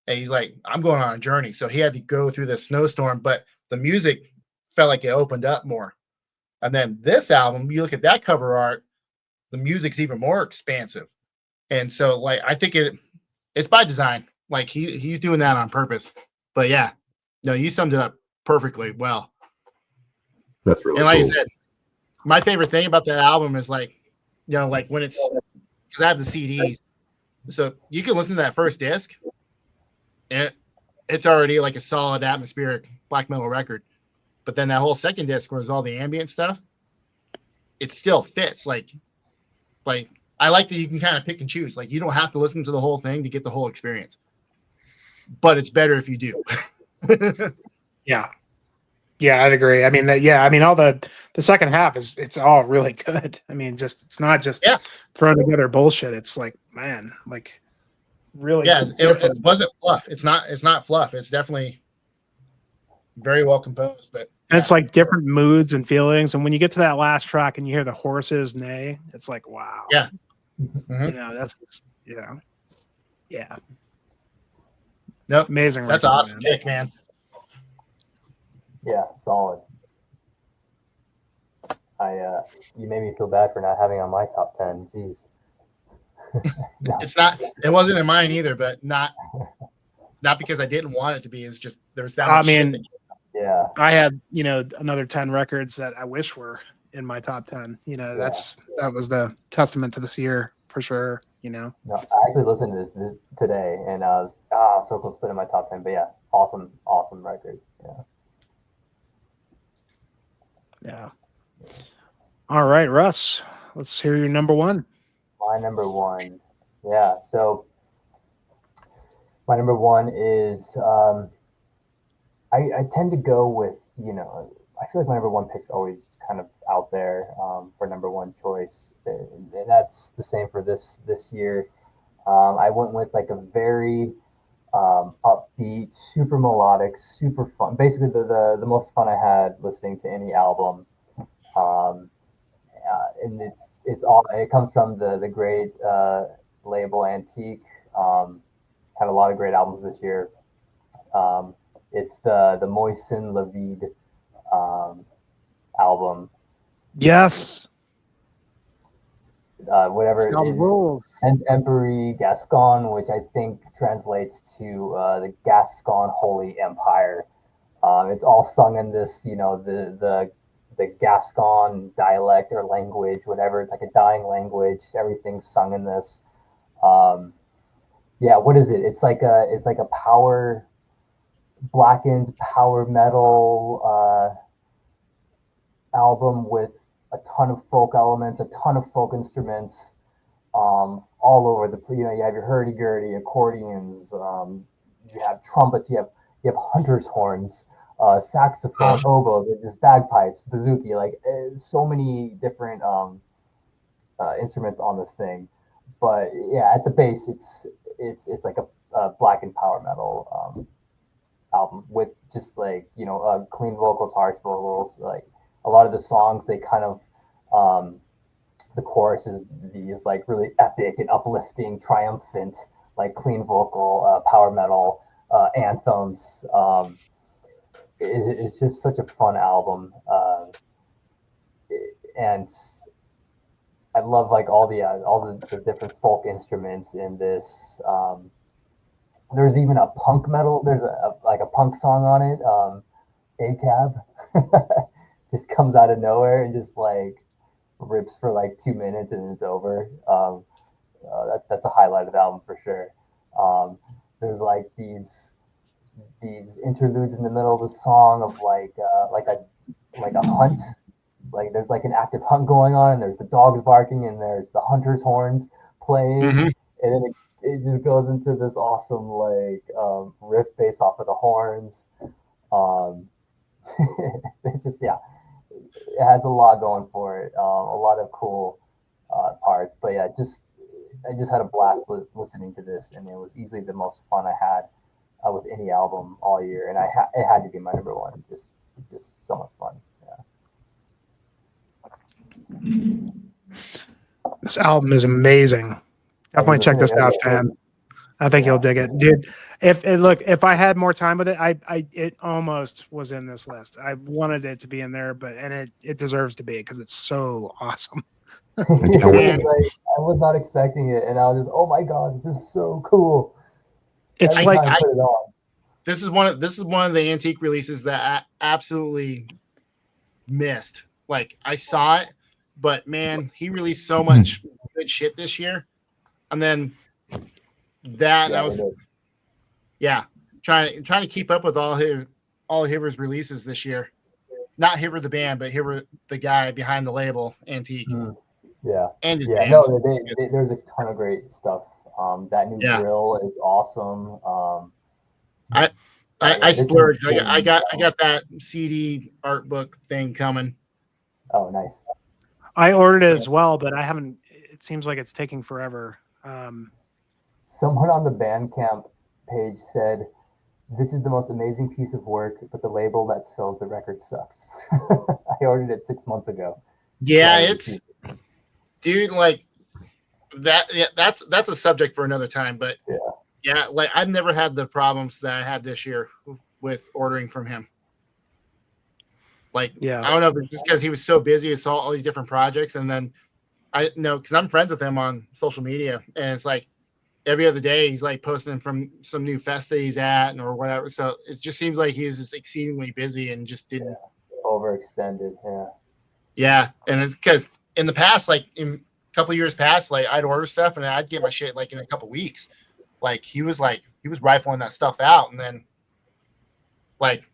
and he's like, I'm going on a journey. So he had to go through this snowstorm, but the music felt like it opened up more. And then this album, you look at that cover art, the music's even more expansive. And so like I think it's by design. Like he's doing that on purpose. But yeah, no, you summed it up perfectly well. That's really and like cool. I said, my favorite thing about that album is like, you know, like when it's, because I have the CD, so you can listen to that first disc, and it's already like a solid atmospheric black metal record. But then that whole second disc, where there's all the ambient stuff, it still fits. Like I like that you can kind of pick and choose. Like you don't have to listen to the whole thing to get the whole experience, but it's better if you do. Yeah, I'd agree. I mean I mean all the second half it's all really good. I mean, just it's not just throwing together bullshit. It's like, man, like really it wasn't fluff. It's not fluff. It's definitely very well composed, but and it's like different moods and feelings. And when you get to that last track and you hear the horses neigh, it's like, wow. Yeah. You know, that's, you know, yeah. Nope. Amazing. That's record, awesome man. pick, man. Yeah, solid. You made me feel bad for not having it on my top 10. Jeez. No. It wasn't in mine either, but not because I didn't want it to be. It's just there's that I much shit. mean, Yeah. I had, another 10 records that I wish were in my top 10. That was the testament to this year for sure, No, I actually listened to this today, and I was so close to put in my top 10. But yeah, awesome record. Yeah. Yeah. All right, Russ, let's hear your number one. My number one. Yeah. So my number one is I tend to go with, I feel like my number one pick's always kind of out there for number one choice. And that's the same for this year. I went with like a very upbeat, super melodic, super fun. Basically, the most fun I had listening to any album. And it comes from the great label Antique. Had a lot of great albums this year. It's the Moisen La Vide album. Yes. Whatever It's called it is, Rules. Saint Empery Gascon, which I think translates to the Gascon Holy Empire. It's all sung in this, the Gascon dialect or language, whatever. It's like a dying language. Everything's sung in this. Yeah, what is it? It's like a blackened power metal album with a ton of folk elements, a ton of folk instruments, all over the place. You have your hurdy-gurdy, accordions, you have trumpets, you have hunter's horns, saxophone, oboes, just bagpipes, bouzouki, like so many different instruments on this thing. But yeah, at the base, it's like a black and power metal album with just like clean vocals, harsh vocals. Like a lot of the songs, they kind of the chorus is these like really epic and uplifting, triumphant, like clean vocal power metal anthems. It's just such a fun album, and I love like all the different folk instruments in this. There's even a punk metal. There's a punk song on it. ACAB just comes out of nowhere and just like rips for like 2 minutes and it's over. That's a highlight of the album for sure. There's like these interludes in the middle of the song of like a hunt. Like there's like an active hunt going on, and there's the dogs barking, and there's the hunter's horns playing, and then it just goes into this awesome like riff based off of the horns. It just it has a lot going for it. A lot of cool parts, but yeah, I just had a blast listening to this, and it was easily the most fun I had with any album all year, and it had to be my number one. Just so much fun. This album is amazing. Definitely check this out, fam. I think you'll dig it, dude. If I had more time with it, it almost was in this list. I wanted it to be in there, but it deserves to be because it's so awesome. I was not expecting it, and I was just, oh my god, this is so cool. It's Every like time I put it on. This is one of the Antique releases that I absolutely missed. Like I saw it, but man, he released so much good shit this year, and then that I was trying to keep up with all Hiver's releases this year. Not Hiver the band, but Hiver the guy behind the label Antique. Yeah, and his yeah. bands. No, there's a ton of great stuff. That new drill is awesome. I splurged. I got that CD art book thing coming. Oh, nice. I ordered it as well, but I haven't. It seems like it's taking forever. Someone on the Bandcamp page said, "This is the most amazing piece of work, but the label that sells the record sucks." I ordered it 6 months ago. Yeah, it's dude, like that. Yeah, that's a subject for another time. But Yeah, like I've never had the problems that I had this year with ordering from him. Like, Yeah. I don't know if it's just because he was so busy and saw all these different projects, and then I know because I'm friends with him on social media, and it's like every other day he's like posting from some new fest that he's at or whatever. So it just seems like he's just exceedingly busy and just didn't overextended. Yeah, and it's because in the past, like in a couple years past, like I'd order stuff and I'd get my shit like in a couple weeks. Like he was rifling that stuff out, and then like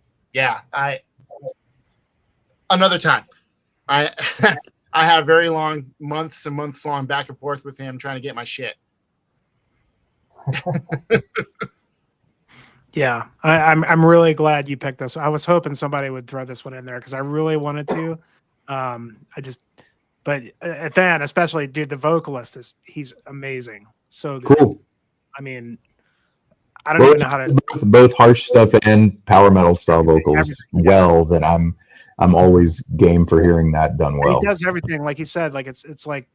another time I I had a very long months and months long back and forth with him trying to get my shit. Yeah, I'm really glad you picked this. I was hoping somebody would throw this one in there because I really wanted to. But then especially, dude, the vocalist he's amazing, so good. Cool. I mean, I don't even know how to both harsh stuff and power metal style vocals well. That I'm always game for hearing that done well. He does everything, like he said. Like it's like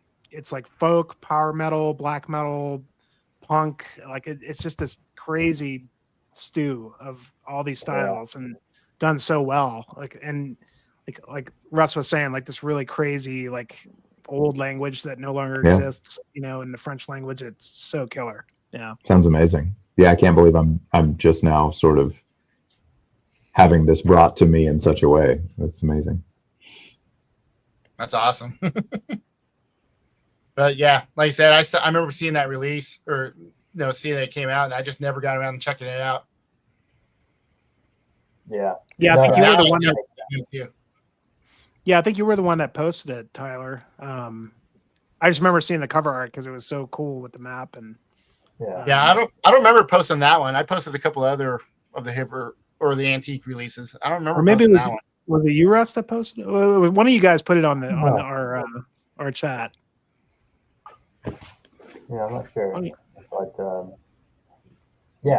folk, power metal, black metal, punk. Like it's just this crazy stew of all these styles and done so well. Like Russ was saying, like this really crazy like old language that no longer exists. You know, in the French language, it's so killer. Yeah, sounds amazing. Yeah, I can't believe I'm just now sort of having this brought to me in such a way. That's amazing. That's awesome. But yeah, like I said, I remember seeing that release or seeing that it came out, and I just never got around to checking it out. Yeah. Yeah, I think you were the one that. Too. Yeah, I think you were the one that posted it, Tyler. I just remember seeing the cover art because it was so cool with the map and. Yeah, I don't remember posting that one. I posted a couple other of the Hiver or the antique releases. I don't remember. Or maybe that one. Was it you, Russ, that posted it? One of you guys put it on our chat. Yeah, I'm not sure, but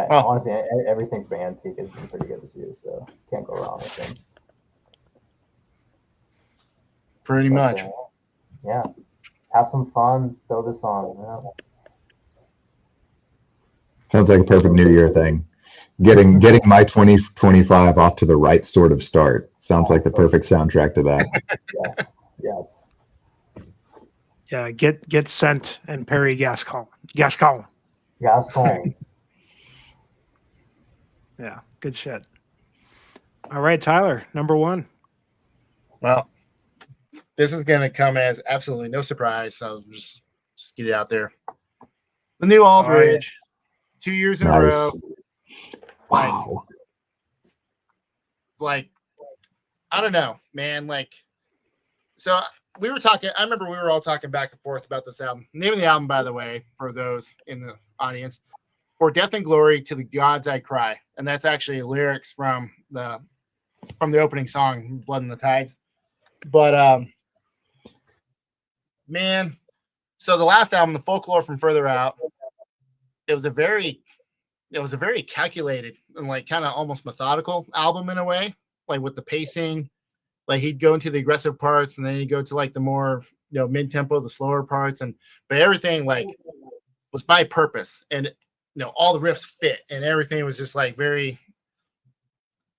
honestly, everything for antique has been pretty good this year, so can't go wrong with them. Pretty much. Yeah, have some fun. Throw this on. Yeah. Sounds like a perfect New Year thing. Getting my 2025 off to the right sort of start. Sounds like the perfect soundtrack to that. Yes. Yeah, get sent and Perry Gascon. Yeah, good shit. All right, Tyler, number 1. Well, this is going to come as absolutely no surprise, so just get it out there. The new Aldridge, 2 years in a row. Wow. Like, I don't know, man. Like, so we were talking. I remember we were all talking back and forth about this album. The name of the album, by the way, for those in the audience, "For Death and Glory to the Gods I Cry," and that's actually lyrics from the opening song, "Blood in the Tides." But man, so the last album, "The Folklore from Further Out," it was a very calculated and like kind of almost methodical album in a way, like with the pacing. Like he'd go into the aggressive parts and then he'd go to like the more mid-tempo, the slower parts, but everything like was by purpose, and all the riffs fit and everything was just like very.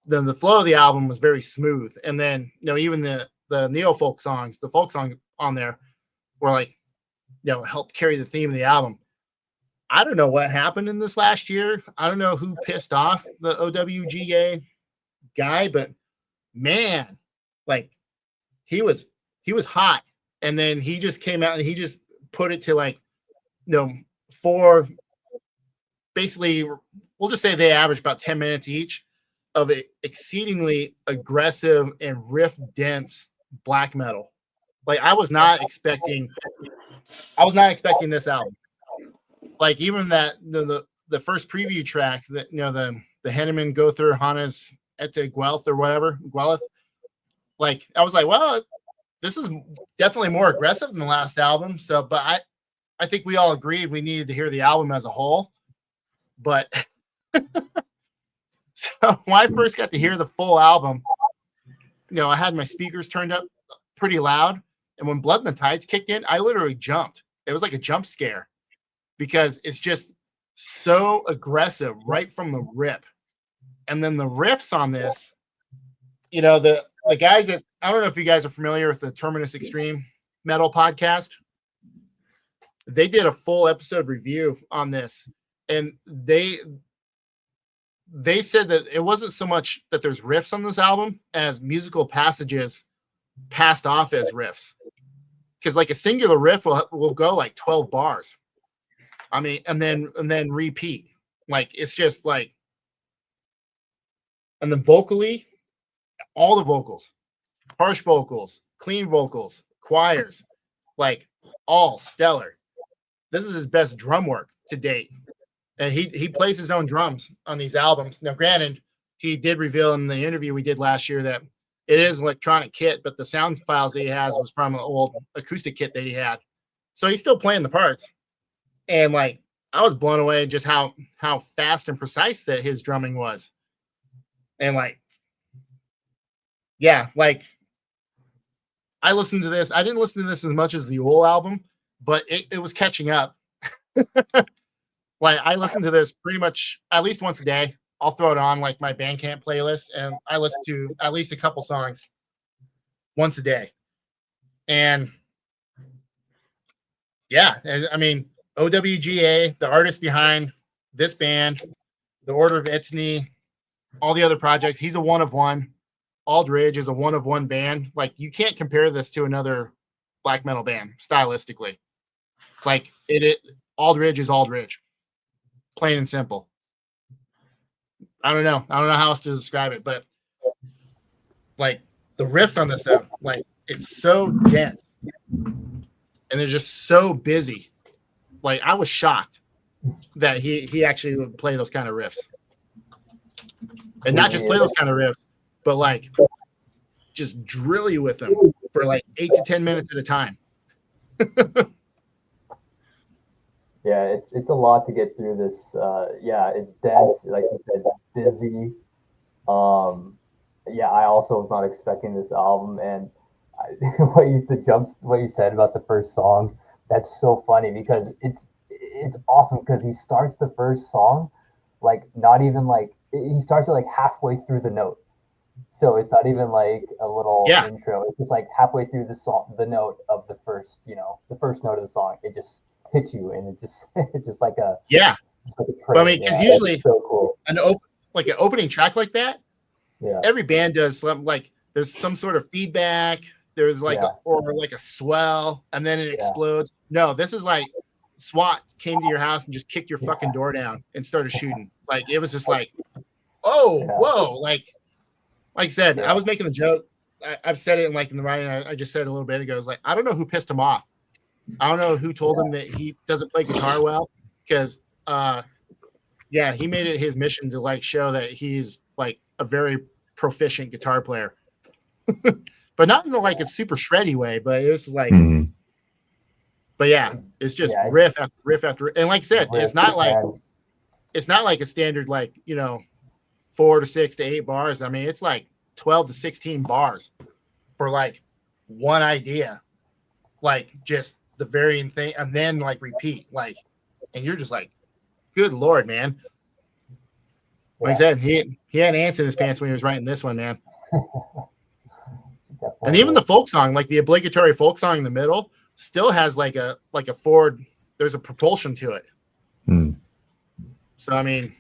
Then the flow of the album was very smooth, and then even the neo folk songs, the folk song on there, were like help carry the theme of the album. I don't know what happened in this last year. I don't know who pissed off the OWGA guy, but man, like he was hot. And then he just came out and he just put it to like, 4, basically, we'll just say they average about 10 minutes each of exceedingly aggressive and riff dense black metal. Like I was not expecting this album. Like even that the first preview track that the Henneman go through Hannes Ette Guelth or whatever Guelth, like I was like, well, this is definitely more aggressive than the last album. So, but I think we all agreed we needed to hear the album as a whole. But so when I first got to hear the full album, I had my speakers turned up pretty loud, and when Blood in the Tides kicked in, I literally jumped. It was like a jump scare. Because it's just so aggressive right from the rip. And then the riffs on this, you know, the guys that, I don't know if you guys are familiar with the Terminus Extreme Metal podcast. They did a full episode review on this, and they said that it wasn't so much that there's riffs on this album as musical passages passed off as riffs. Because like a singular riff will go like 12 bars. I mean, and then repeat. Like, it's just like, and then vocally, all the vocals, harsh vocals, clean vocals, choirs, like all stellar. This is his best drum work to date. And he plays his own drums on these albums. Now, granted, he did reveal in the interview we did last year that it is an electronic kit, but the sound files that he has was from an old acoustic kit that he had. So he's still playing the parts. And like, I was blown away just how fast and precise that his drumming was. And like, yeah, like I listened to this. I didn't listen to this as much as the Unel album, but it was catching up. Like, I listen to this pretty much at least once a day. I'll throw it on like my Bandcamp playlist, and I listen to at least a couple songs once a day. And yeah, I mean, OWGA, the artist behind this band, the Order of Itzny, all the other projects, he's a one of one. Aldridge is a one of one band. Like, you can't compare this to another black metal band stylistically. Like, Aldridge is Aldridge. Plain and simple. I don't know how else to describe it, but like the riffs on this stuff, like it's so dense and they're just so busy. Like, I was shocked that he actually would play those kind of riffs. And not just play those kind of riffs, but like just drill you with them for like 8 to 10 minutes at a time. Yeah, it's a lot to get through this. Yeah, it's dense, like you said, busy. Yeah, I also was not expecting this album, and what you said about the first song, that's so funny because it's awesome because he starts the first song like not even like he starts it like halfway through the note. So it's not even like a little intro. It's just like halfway through the song, the note of the first note of the song. It just hits you, and it's just like a train. I mean, because usually so cool. an opening track like that, every band does like there's some sort of feedback. There's like or like a swell, and then it explodes. No, this is like SWAT came to your house and just kicked your fucking door down and started shooting. Like, it was just like, whoa, like I said, I was making a joke. I've said it in the writing. I just said it a little bit ago. It's like, I don't know who pissed him off. I don't know who told him that he doesn't play guitar well, because he made it his mission to like show that he's like a very proficient guitar player. But not in the like it's super shreddy way, but it's like but yeah, it's just riff after riff after, and like I said, it's not like a standard like, 4 to 6 to 8 bars. I mean, it's like 12 to 16 bars for like one idea, like just the varying thing, and then like repeat, like, and you're just like, good Lord, man. Like I said, he had ants in his pants when he was writing this one, man. And even the folk song, like the obligatory folk song in the middle, still has like a forward. There's a propulsion to it. So I mean,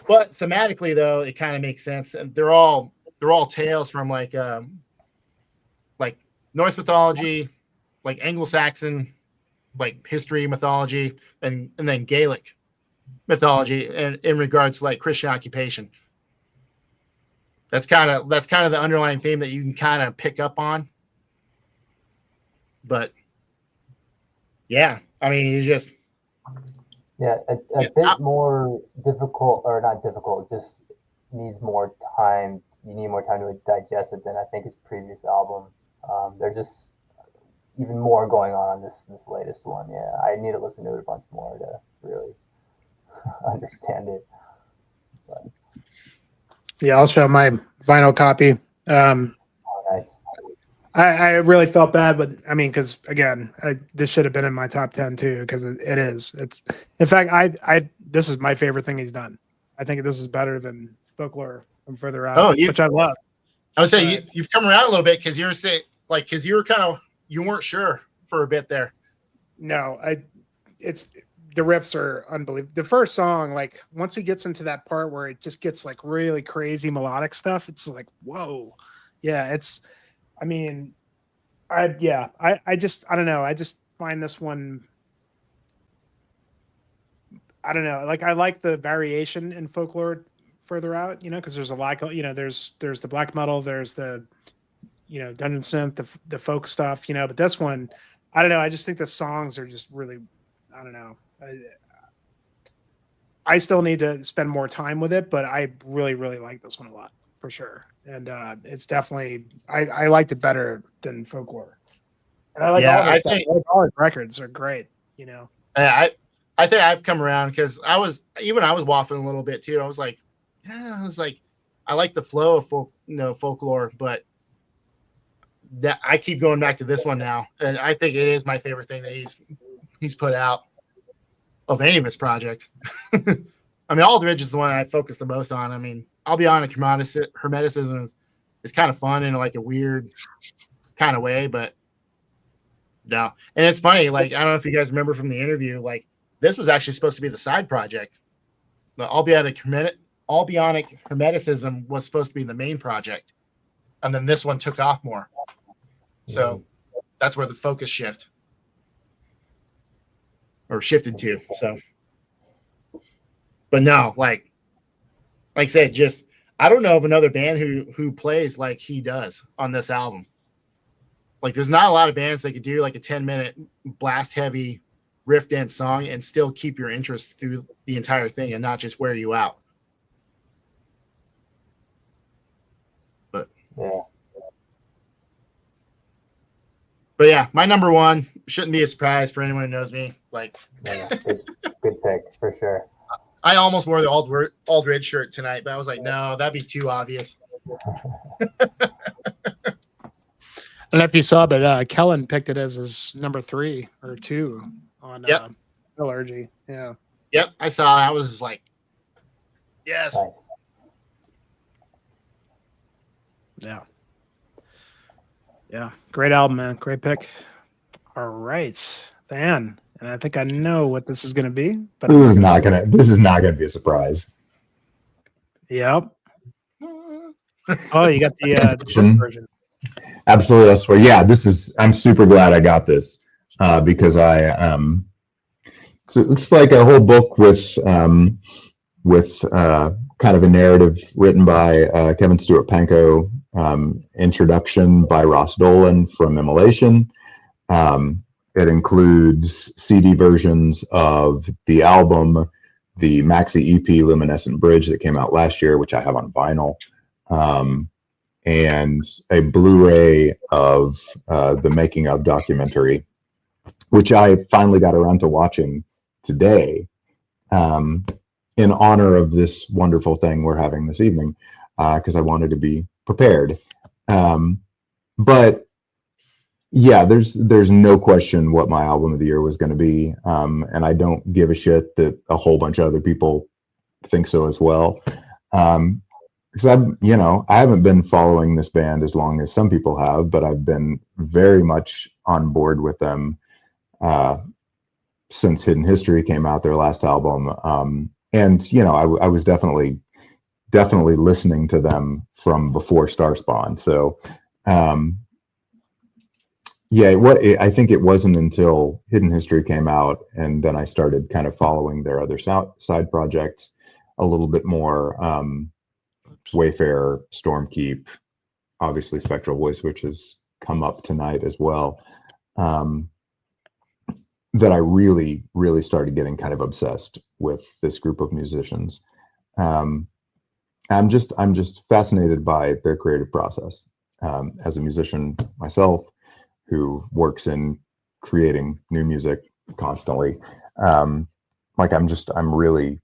but thematically though, it kind of makes sense, and they're all tales from like Norse mythology, like Anglo-Saxon, like history mythology, and then Gaelic mythology, and in regards to like Christian occupation. That's kind of the underlying theme that you can kind of pick up on. But yeah, I mean, it's just a bit more difficult, or not difficult, just needs more time. You need more time to digest it than I think his previous album. There's just even more going on this latest one. Yeah, I need to listen to it a bunch more to really understand it. But. Yeah, I'll show my vinyl copy. Nice. I really felt bad, but I mean, because again, this should have been in my top 10 too, because it is. It's in fact, this is my favorite thing he's done. I think this is better than Folklore from Further Out, which I love. I would say you've come around a little bit because you were saying because you were you weren't sure for a bit there. No, it's the riffs are unbelievable. The first song, like once he gets into that part where it just gets like really crazy melodic stuff, it's like whoa, yeah, it's. I mean, I don't know. I just find this one. I don't know. Like I like the variation in Folklore Further Out, because there's a lot. There's the black metal, there's the, dungeon synth, the folk stuff, But this one, I don't know. I just think the songs are just really, I don't know. I still need to spend more time with it, but I really, really like this one a lot. For sure, and it's definitely I liked it better than Folklore, and I like all this stuff. All his records are great, I think I've come around because I was waffling a little bit too. I was like, I like the flow of Folklore, but that I keep going back to this one now, and I think it is my favorite thing that he's put out of any of his projects. I mean, Aldridge is the one I focus the most on. I mean, I'll be honest, Hermeticism is kind of fun in like a weird kind of way, but no. And it's funny, like, I don't know if you guys remember from the interview, like, this was actually supposed to be the side project. The Albionic Hermeticism was supposed to be the main project. And then this one took off more. So that's where the focus shifted to. So. But no, like I said, just I don't know of another band who plays like he does on this album. Like there's not a lot of bands that could do like a 10-minute blast heavy riff dance song and still keep your interest through the entire thing and not just wear you out. But yeah, my number one shouldn't be a surprise for anyone who knows me. Like good pick for sure. I almost wore the Aldridge shirt tonight, but I was like, no, that'd be too obvious. I don't know if you saw, but Kellen picked it as his number 3 or 2 on Allergy. Yeah. Yep, I saw. I was like, yes. Nice. Yeah. Yeah. Great album, man. Great pick. All right. Than. And I think I know what this is going to be, but this is not gonna be a surprise. Yep. Oh, you got the version. Absolutely, I swear. Yeah, I'm super glad I got this because it's like a whole book with kind of a narrative written by Kevin Stewart Pankow, introduction by Ross Dolan from Immolation. It includes CD versions of the album, the maxi EP Luminescent Bridge that came out last year, which I have on vinyl, and a Blu-ray of the making of documentary, which I finally got around to watching today in honor of this wonderful thing we're having this evening, because I wanted to be prepared. But yeah, there's no question what my album of the year was going to be, and I don't give a shit that a whole bunch of other people think so as well. Because I haven't been following this band as long as some people have, but I've been very much on board with them since Hidden History came out, their last album. And I was definitely listening to them from before Starspawn. So. I think it wasn't until Hidden History came out, and then I started kind of following their other side projects a little bit more. Wayfarer, Stormkeep, obviously Spectral Voice, which has come up tonight as well. That I really, really started getting kind of obsessed with this group of musicians. I'm just fascinated by their creative process. As a musician myself, who works in creating new music constantly. I'm really,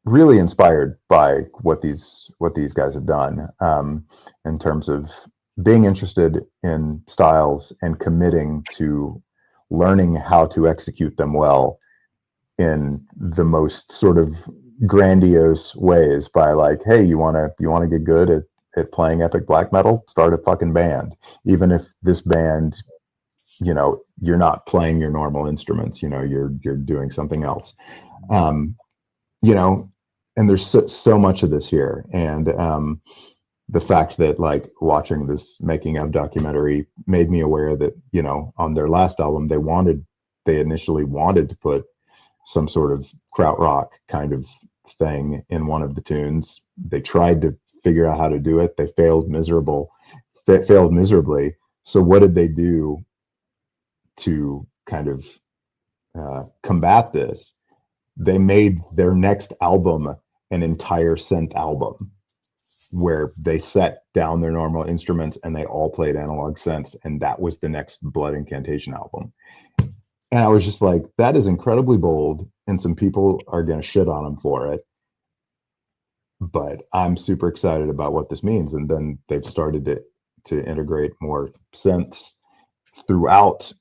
really inspired by what these guys have done in terms of being interested in styles and committing to learning how to execute them well in the most sort of grandiose ways by like, hey, you want to get good at playing epic black metal, start a fucking band. Even if this band, you know, you're not playing your normal instruments, you know, you're doing something else. You know, and there's so much of this here. And the fact that like watching this making of documentary made me aware that, you know, on their last album, they initially wanted to put some sort of krautrock kind of thing in one of the tunes. They tried to figure out how to do it. They failed miserably. So what did they do to kind of combat this? They made their next album an entire synth album where they set down their normal instruments and they all played analog synths, and that was the next Blood Incantation album. And I was just like, that is incredibly bold, and some people are going to shit on them for it. But I'm super excited about what this means. And then they've started to integrate more synths throughout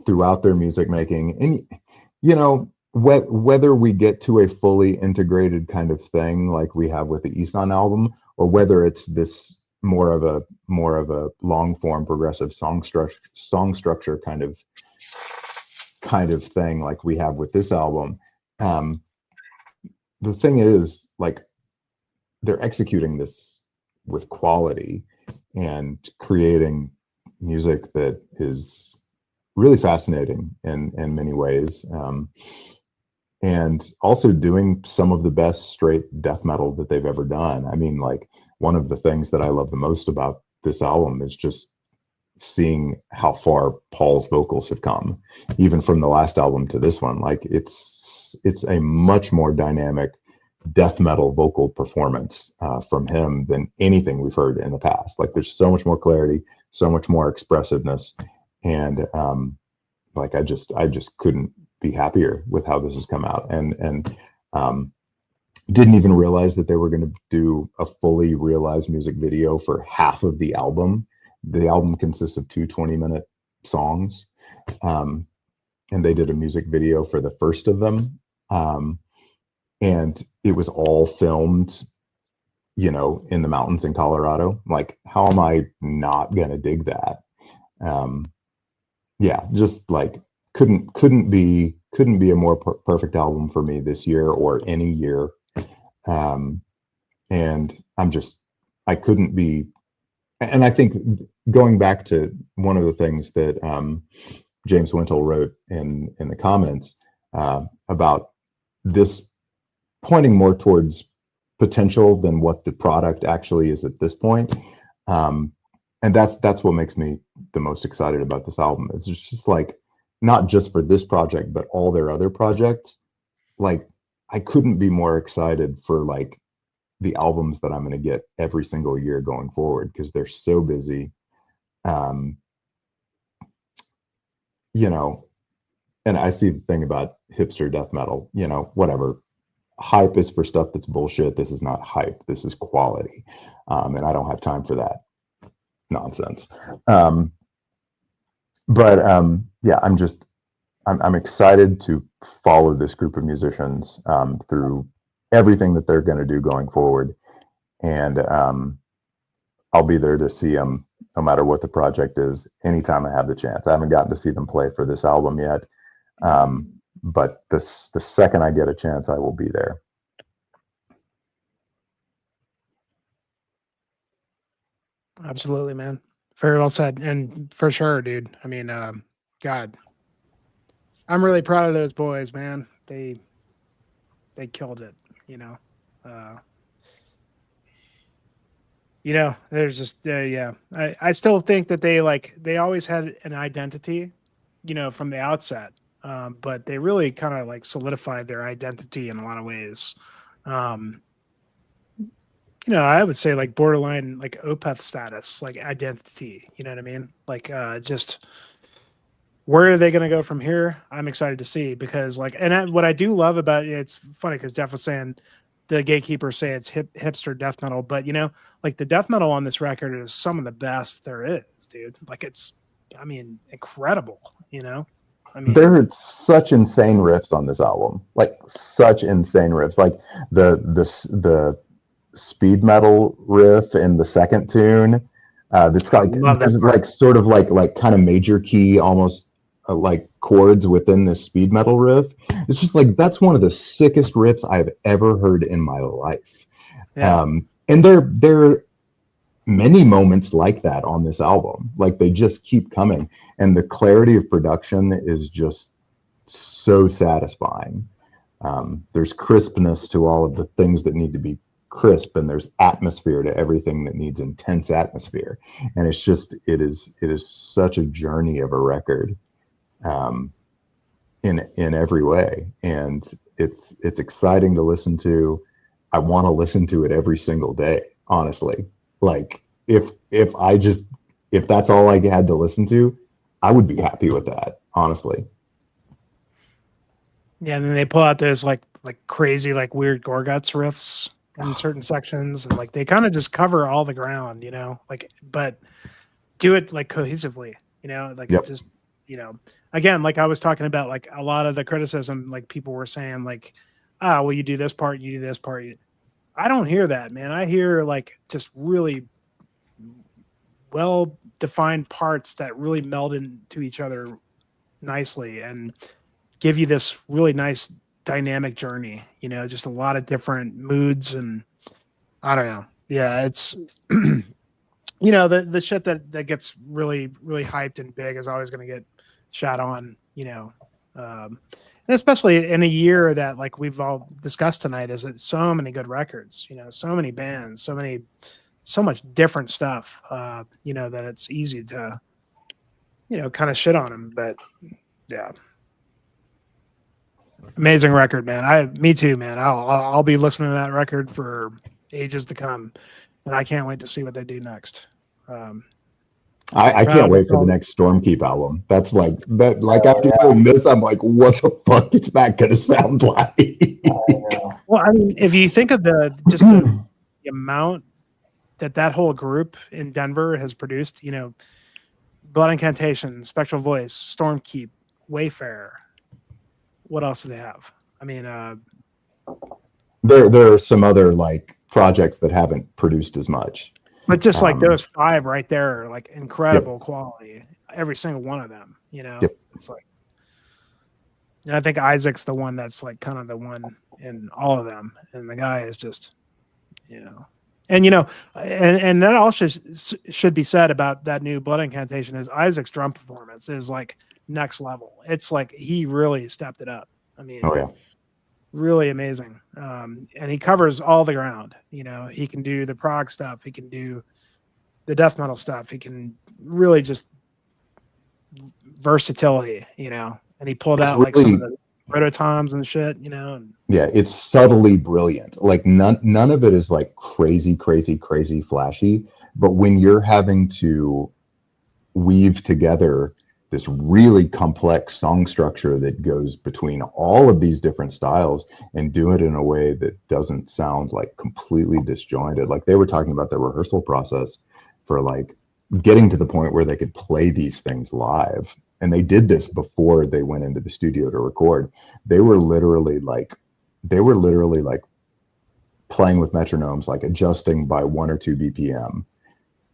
their music making. And, you know, whether we get to a fully integrated kind of thing like we have with the Isan album, or whether it's this more of a long form progressive song structure kind of thing like we have with this album, the thing is, like, they're executing this with quality and creating music that is really fascinating in many ways. And also doing some of the best straight death metal that they've ever done. I mean, like, one of the things that I love the most about this album is just seeing how far Paul's vocals have come, even from the last album to this one. Like, it's a much more dynamic death metal vocal performance from him than anything we've heard in the past. Like, there's so much more clarity, so much more expressiveness, and like, I just couldn't be happier with how this has come out. And didn't even realize that they were going to do a fully realized music video for half of the album. The album consists of two 20-minute songs, and they did a music video for the first of them, and it was all filmed, you know, in the mountains in Colorado. Like, how am I not gonna dig that? Yeah, just like couldn't be a more perfect album for me this year or any year. And I couldn't be, and I think going back to one of the things that James Wintle wrote in the comments about this pointing more towards potential than what the product actually is at this point. And that's what makes me the most excited about this album. It's just like, not just for this project, but all their other projects. Like, I couldn't be more excited for like the albums that I'm going to get every single year going forward, because they're so busy. You know, and I see the thing about hipster death metal, you know, whatever. Hype is for stuff that's bullshit. This is not hype. This is quality. And I don't have time for that nonsense. Yeah, I'm excited to follow this group of musicians through everything that they're going to do going forward. And I'll be there to see them no matter what the project is, anytime I have the chance. I haven't gotten to see them play for this album yet. But the second I get a chance, I will be there. Absolutely, man. Very well said. And for sure, dude. I mean, God, I'm really proud of those boys, man. They killed it, you know. There's just yeah. I still think that they always had an identity, you know, from the outset. But they really kind of like solidified their identity in a lot of ways. You know, I would say like borderline like Opeth status, like identity, you know what I mean? Like just where are they going to go from here? I'm excited to see, because like, and what I do love about it, it's funny because Jeff was saying the gatekeepers say it's hipster death metal, but you know, like the death metal on this record is some of the best there is, dude. Like it's, I mean, incredible, you know? I mean, there are such insane riffs on this album, like such insane riffs, like the speed metal riff in the second tune. This like there's like sort of like kind of major key, almost like chords within this speed metal riff. It's just like that's one of the sickest riffs I've ever heard in my life. yeah. And there are many moments like that on this album. Like they just keep coming, and the clarity of production is just so satisfying. There's crispness to all of the things that need to be crisp, and there's atmosphere to everything that needs intense atmosphere. And it's just it is such a journey of a record, in every way, and it's exciting to listen to. I want to listen to it every single day, honestly. Like if that's all I had to listen to, I would be happy with that, honestly. Yeah, and then they pull out those like crazy, like weird Gorguts riffs in certain sections, and like they kind of just cover all the ground, you know, like, but do it like cohesively, you know, like Yep. just, you know, again, like I was talking about, like a lot of the criticism, like people were saying like, ah, well, you do this part, you do this part. I don't hear that, man. I hear like just really well defined parts that really meld into each other nicely and give you this really nice dynamic journey, you know, just a lot of different moods. And I don't know. Yeah, it's you know, the shit that gets really, really hyped and big is always going to get shot on, you know. And especially in a year that, like we've all discussed tonight, is that so many good records, you know, so many bands, so much different stuff, you know, that it's easy to, you know, kind of shit on them. But yeah, amazing record, man. Me too, man. I'll be listening to that record for ages to come, and I can't wait to see what they do next. I can't wait for the next Stormkeep album. That's like that. Like after hearing this, I'm like, what the fuck is that gonna sound like? Well, I mean, if you think of the amount that whole group in Denver has produced, you know, Blood Incantation, Spectral Voice, Stormkeep, Wayfarer. What else do they have? I mean, there are some other like projects that haven't produced as much. But just like those 5 right there, like incredible quality, every single one of them, you know, it's like, and I think Isaac's the one that's like kind of the one in all of them. And the guy is just, you know, and, you know, and that also should be said about that new Blood Incantation is Isaac's drum performance is like next level. It's like, he really stepped it up. I mean, really amazing. And he covers all the ground, you know, he can do the prog stuff. He can do the death metal stuff. He can really just versatility, you know, and he pulled out like some of the prototoms and shit, you know. And, yeah, it's subtly brilliant. Like none of it is like crazy flashy. But when you're having to weave together this really complex song structure that goes between all of these different styles and do it in a way that doesn't sound like completely disjointed. Like they were talking about the rehearsal process for like getting to the point where they could play these things live. And they did this before they went into the studio to record. They were literally like playing with metronomes, like adjusting by 1 or 2 BPM,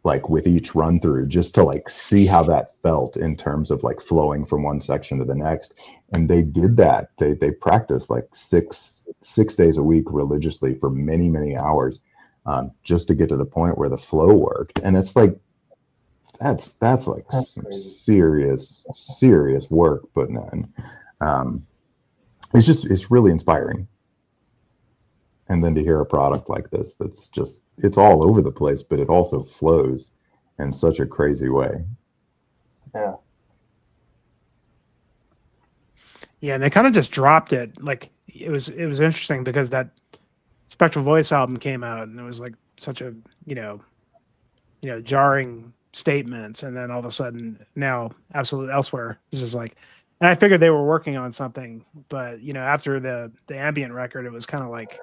like with each run through, just to like see how that felt in terms of like flowing from one section to the next. And they did that. They practiced like six days a week religiously for many hours, just to get to the point where the flow worked. And it's like, that's like some serious work putting in. It's really inspiring. And then to hear a product like this, that's just, it's all over the place, but it also flows in such a crazy way. Yeah. Yeah, and they kind of just dropped it. Like it was interesting because that Spectral Voice album came out and it was like such a, you know, jarring statements, and then all of a sudden now Absolute Elsewhere is just like, and I figured they were working on something, but you know, after the ambient record, it was kind of like,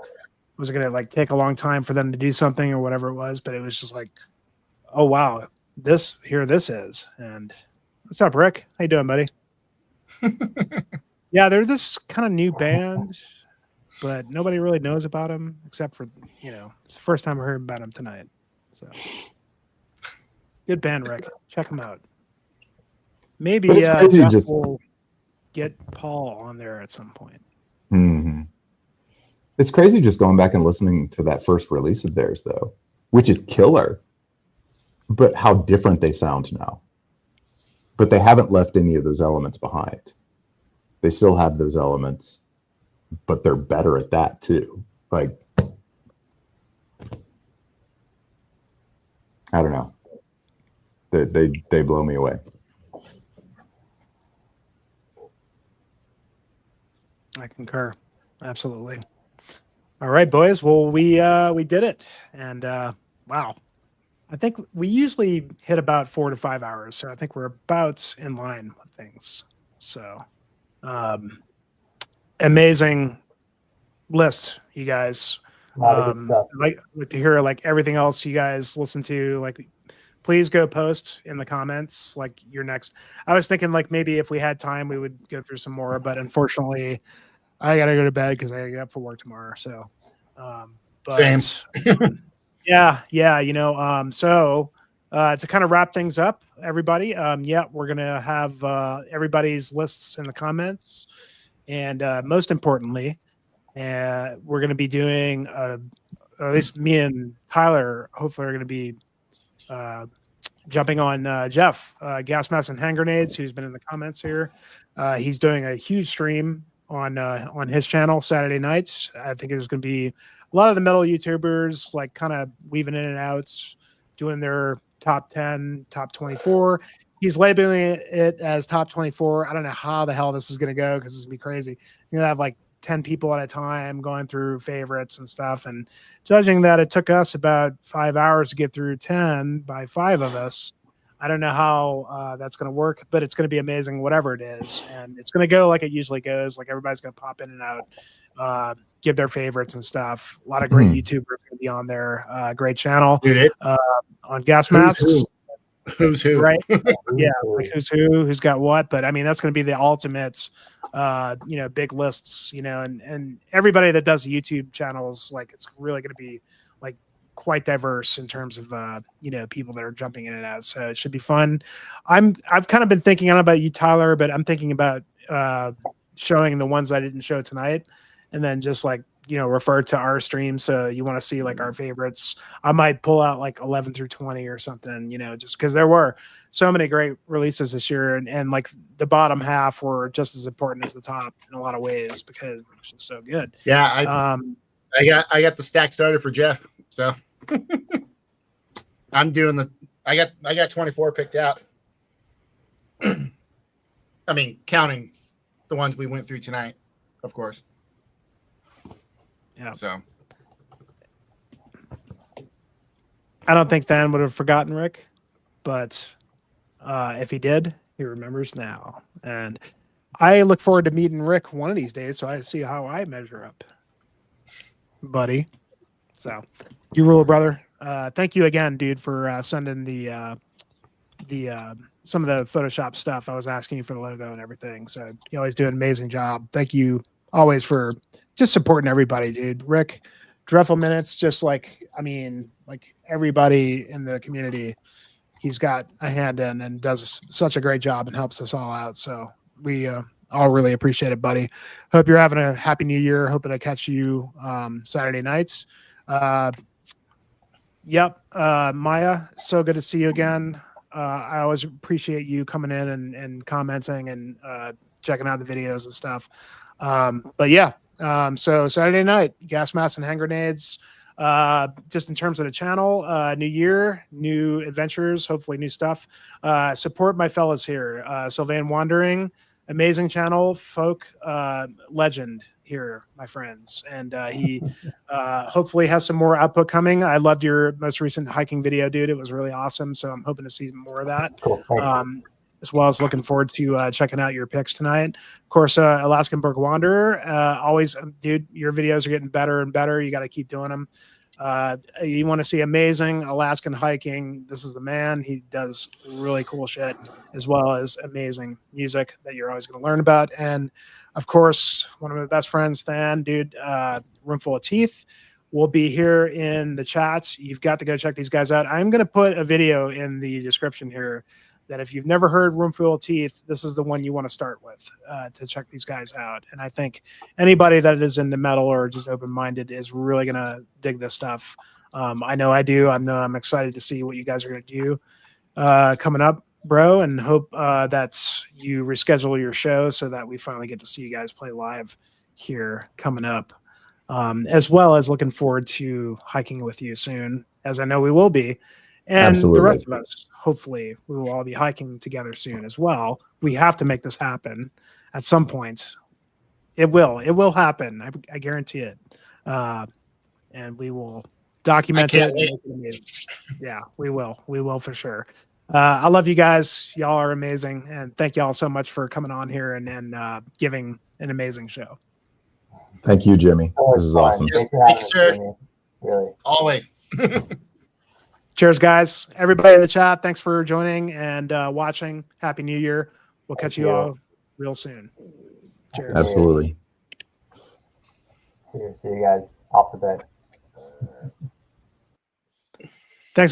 was going to like take a long time for them to do something or whatever it was, but it was just like, oh wow, this is. And what's up, Rick? How you doing, buddy? Yeah, they're this kind of new band, but nobody really knows about them except for, it's the first time I heard about them tonight. So good band, Rick. Check them out. Maybe Jeff will get Paul on there at some point. Mm-hmm. It's crazy just going back and listening to that first release of theirs, though, which is killer. But how different they sound now. But they haven't left any of those elements behind. They still have those elements, but they're better at that too. Like, I don't know. They blow me away. I concur. Absolutely. All right, boys. Well, we did it. And wow. I think we usually hit about 4 to 5 hours. So I think we're about in line with things. So amazing list, you guys. Like to hear like everything else you guys listen to. Like, please go post in the comments like your next. I was thinking like maybe if we had time we would go through some more, but unfortunately I gotta go to bed because I gotta get up for work tomorrow. So but, same. yeah. So to kind of wrap things up, everybody, we're gonna have everybody's lists in the comments, and most importantly, we're gonna be doing at least me and Tyler hopefully are gonna be jumping on Jeff Gas Mask and Hand Grenades, who's been in the comments here. He's doing a huge stream on his channel Saturday nights. I think there's going to be a lot of the metal YouTubers like kind of weaving in and out, doing their top 10, top 24. He's labeling it as top 24. I don't know how the hell this is going to go because it's going to be crazy. He's going to have like 10 people at a time going through favorites and stuff. And judging that it took us about 5 hours to get through 10 by 5 of us, I don't know how that's going to work, but it's going to be amazing, whatever it is. And it's going to go like it usually goes. Like everybody's going to pop in and out, give their favorites and stuff. A lot of great YouTubers going to be on there. Great channel. Dude, on Gas Masks. Who's who? Right. Yeah. Like who's got what. But I mean, that's going to be the ultimate, big lists, and everybody that does YouTube channels, like it's really going to be like quite diverse in terms of, people that are jumping in and out. So it should be fun. I've kind of been thinking, I don't know about you, Tyler, but I'm thinking about showing the ones I didn't show tonight and then just like, refer to our stream. So you want to see like our favorites. I might pull out like 11 through 20 or something, just because there were so many great releases this year, and like the bottom half were just as important as the top in a lot of ways because it was just so good. Yeah. I got the stack started for Jeff. So I'm doing I got 24 picked out. I mean, counting the ones we went through tonight, of course. Yeah. So I don't think Than would have forgotten Rick, but if he did, he remembers now. And I look forward to meeting Rick one of these days, so I see how I measure up, buddy. So you rule, brother. Thank you again, dude, for sending the some of the Photoshop stuff. I was asking you for the logo and everything. So you always do an amazing job. Thank you always for just supporting everybody, dude. Rick, Dreffel Minutes, just like everybody in the community, he's got a hand in and does such a great job and helps us all out. So we all really appreciate it, buddy. Hope you're having a happy new year. Hoping to catch you Saturday nights. Maya, so good to see you again. I always appreciate you coming in and commenting and checking out the videos and stuff. So Saturday night, Gas Masks and Hand Grenades. Just in terms of the channel, new year, new adventures, hopefully new stuff. Support my fellas here. Sylvain Wandering, amazing channel, folk legend here, my friends. And he hopefully has some more output coming. I loved your most recent hiking video, dude. It was really awesome. So I'm hoping to see more of that. Cool. as well as looking forward to checking out your picks tonight. Of course, Alaskan Berg Wanderer, always, dude, your videos are getting better and better. You got to keep doing them. You want to see amazing Alaskan hiking, this is the man. He does really cool shit, as well as amazing music that you're always going to learn about. And of course, one of my best friends, Than, dude, Roomful of Teeth, will be here in the chats. You've got to go check these guys out. I'm going to put a video in the description here that if you've never heard Roomful of Teeth, this is the one you want to start with to check these guys out. And I think anybody that is into metal or just open-minded is really going to dig this stuff. I know I do. I'm excited to see what you guys are going to do coming up, bro, and hope that you reschedule your show so that we finally get to see you guys play live here coming up, as well as looking forward to hiking with you soon, as I know we will be. And Absolutely. the rest of us, hopefully, we will all be hiking together soon as well. We have to make this happen at some point. It will happen. I guarantee it. And we will document it. Yeah, we will for sure. I love you guys. Y'all are amazing. And thank y'all so much for coming on here and giving an amazing show. Thank you, Jimmy. This is awesome. Thanks for having Thanks, us, sir. Jimmy. Really. Always. Cheers, guys. Everybody in the chat, thanks for joining and watching. Happy New Year. We'll catch you all real soon. Cheers. Absolutely. Cheers. See you guys off the bed. Thanks again.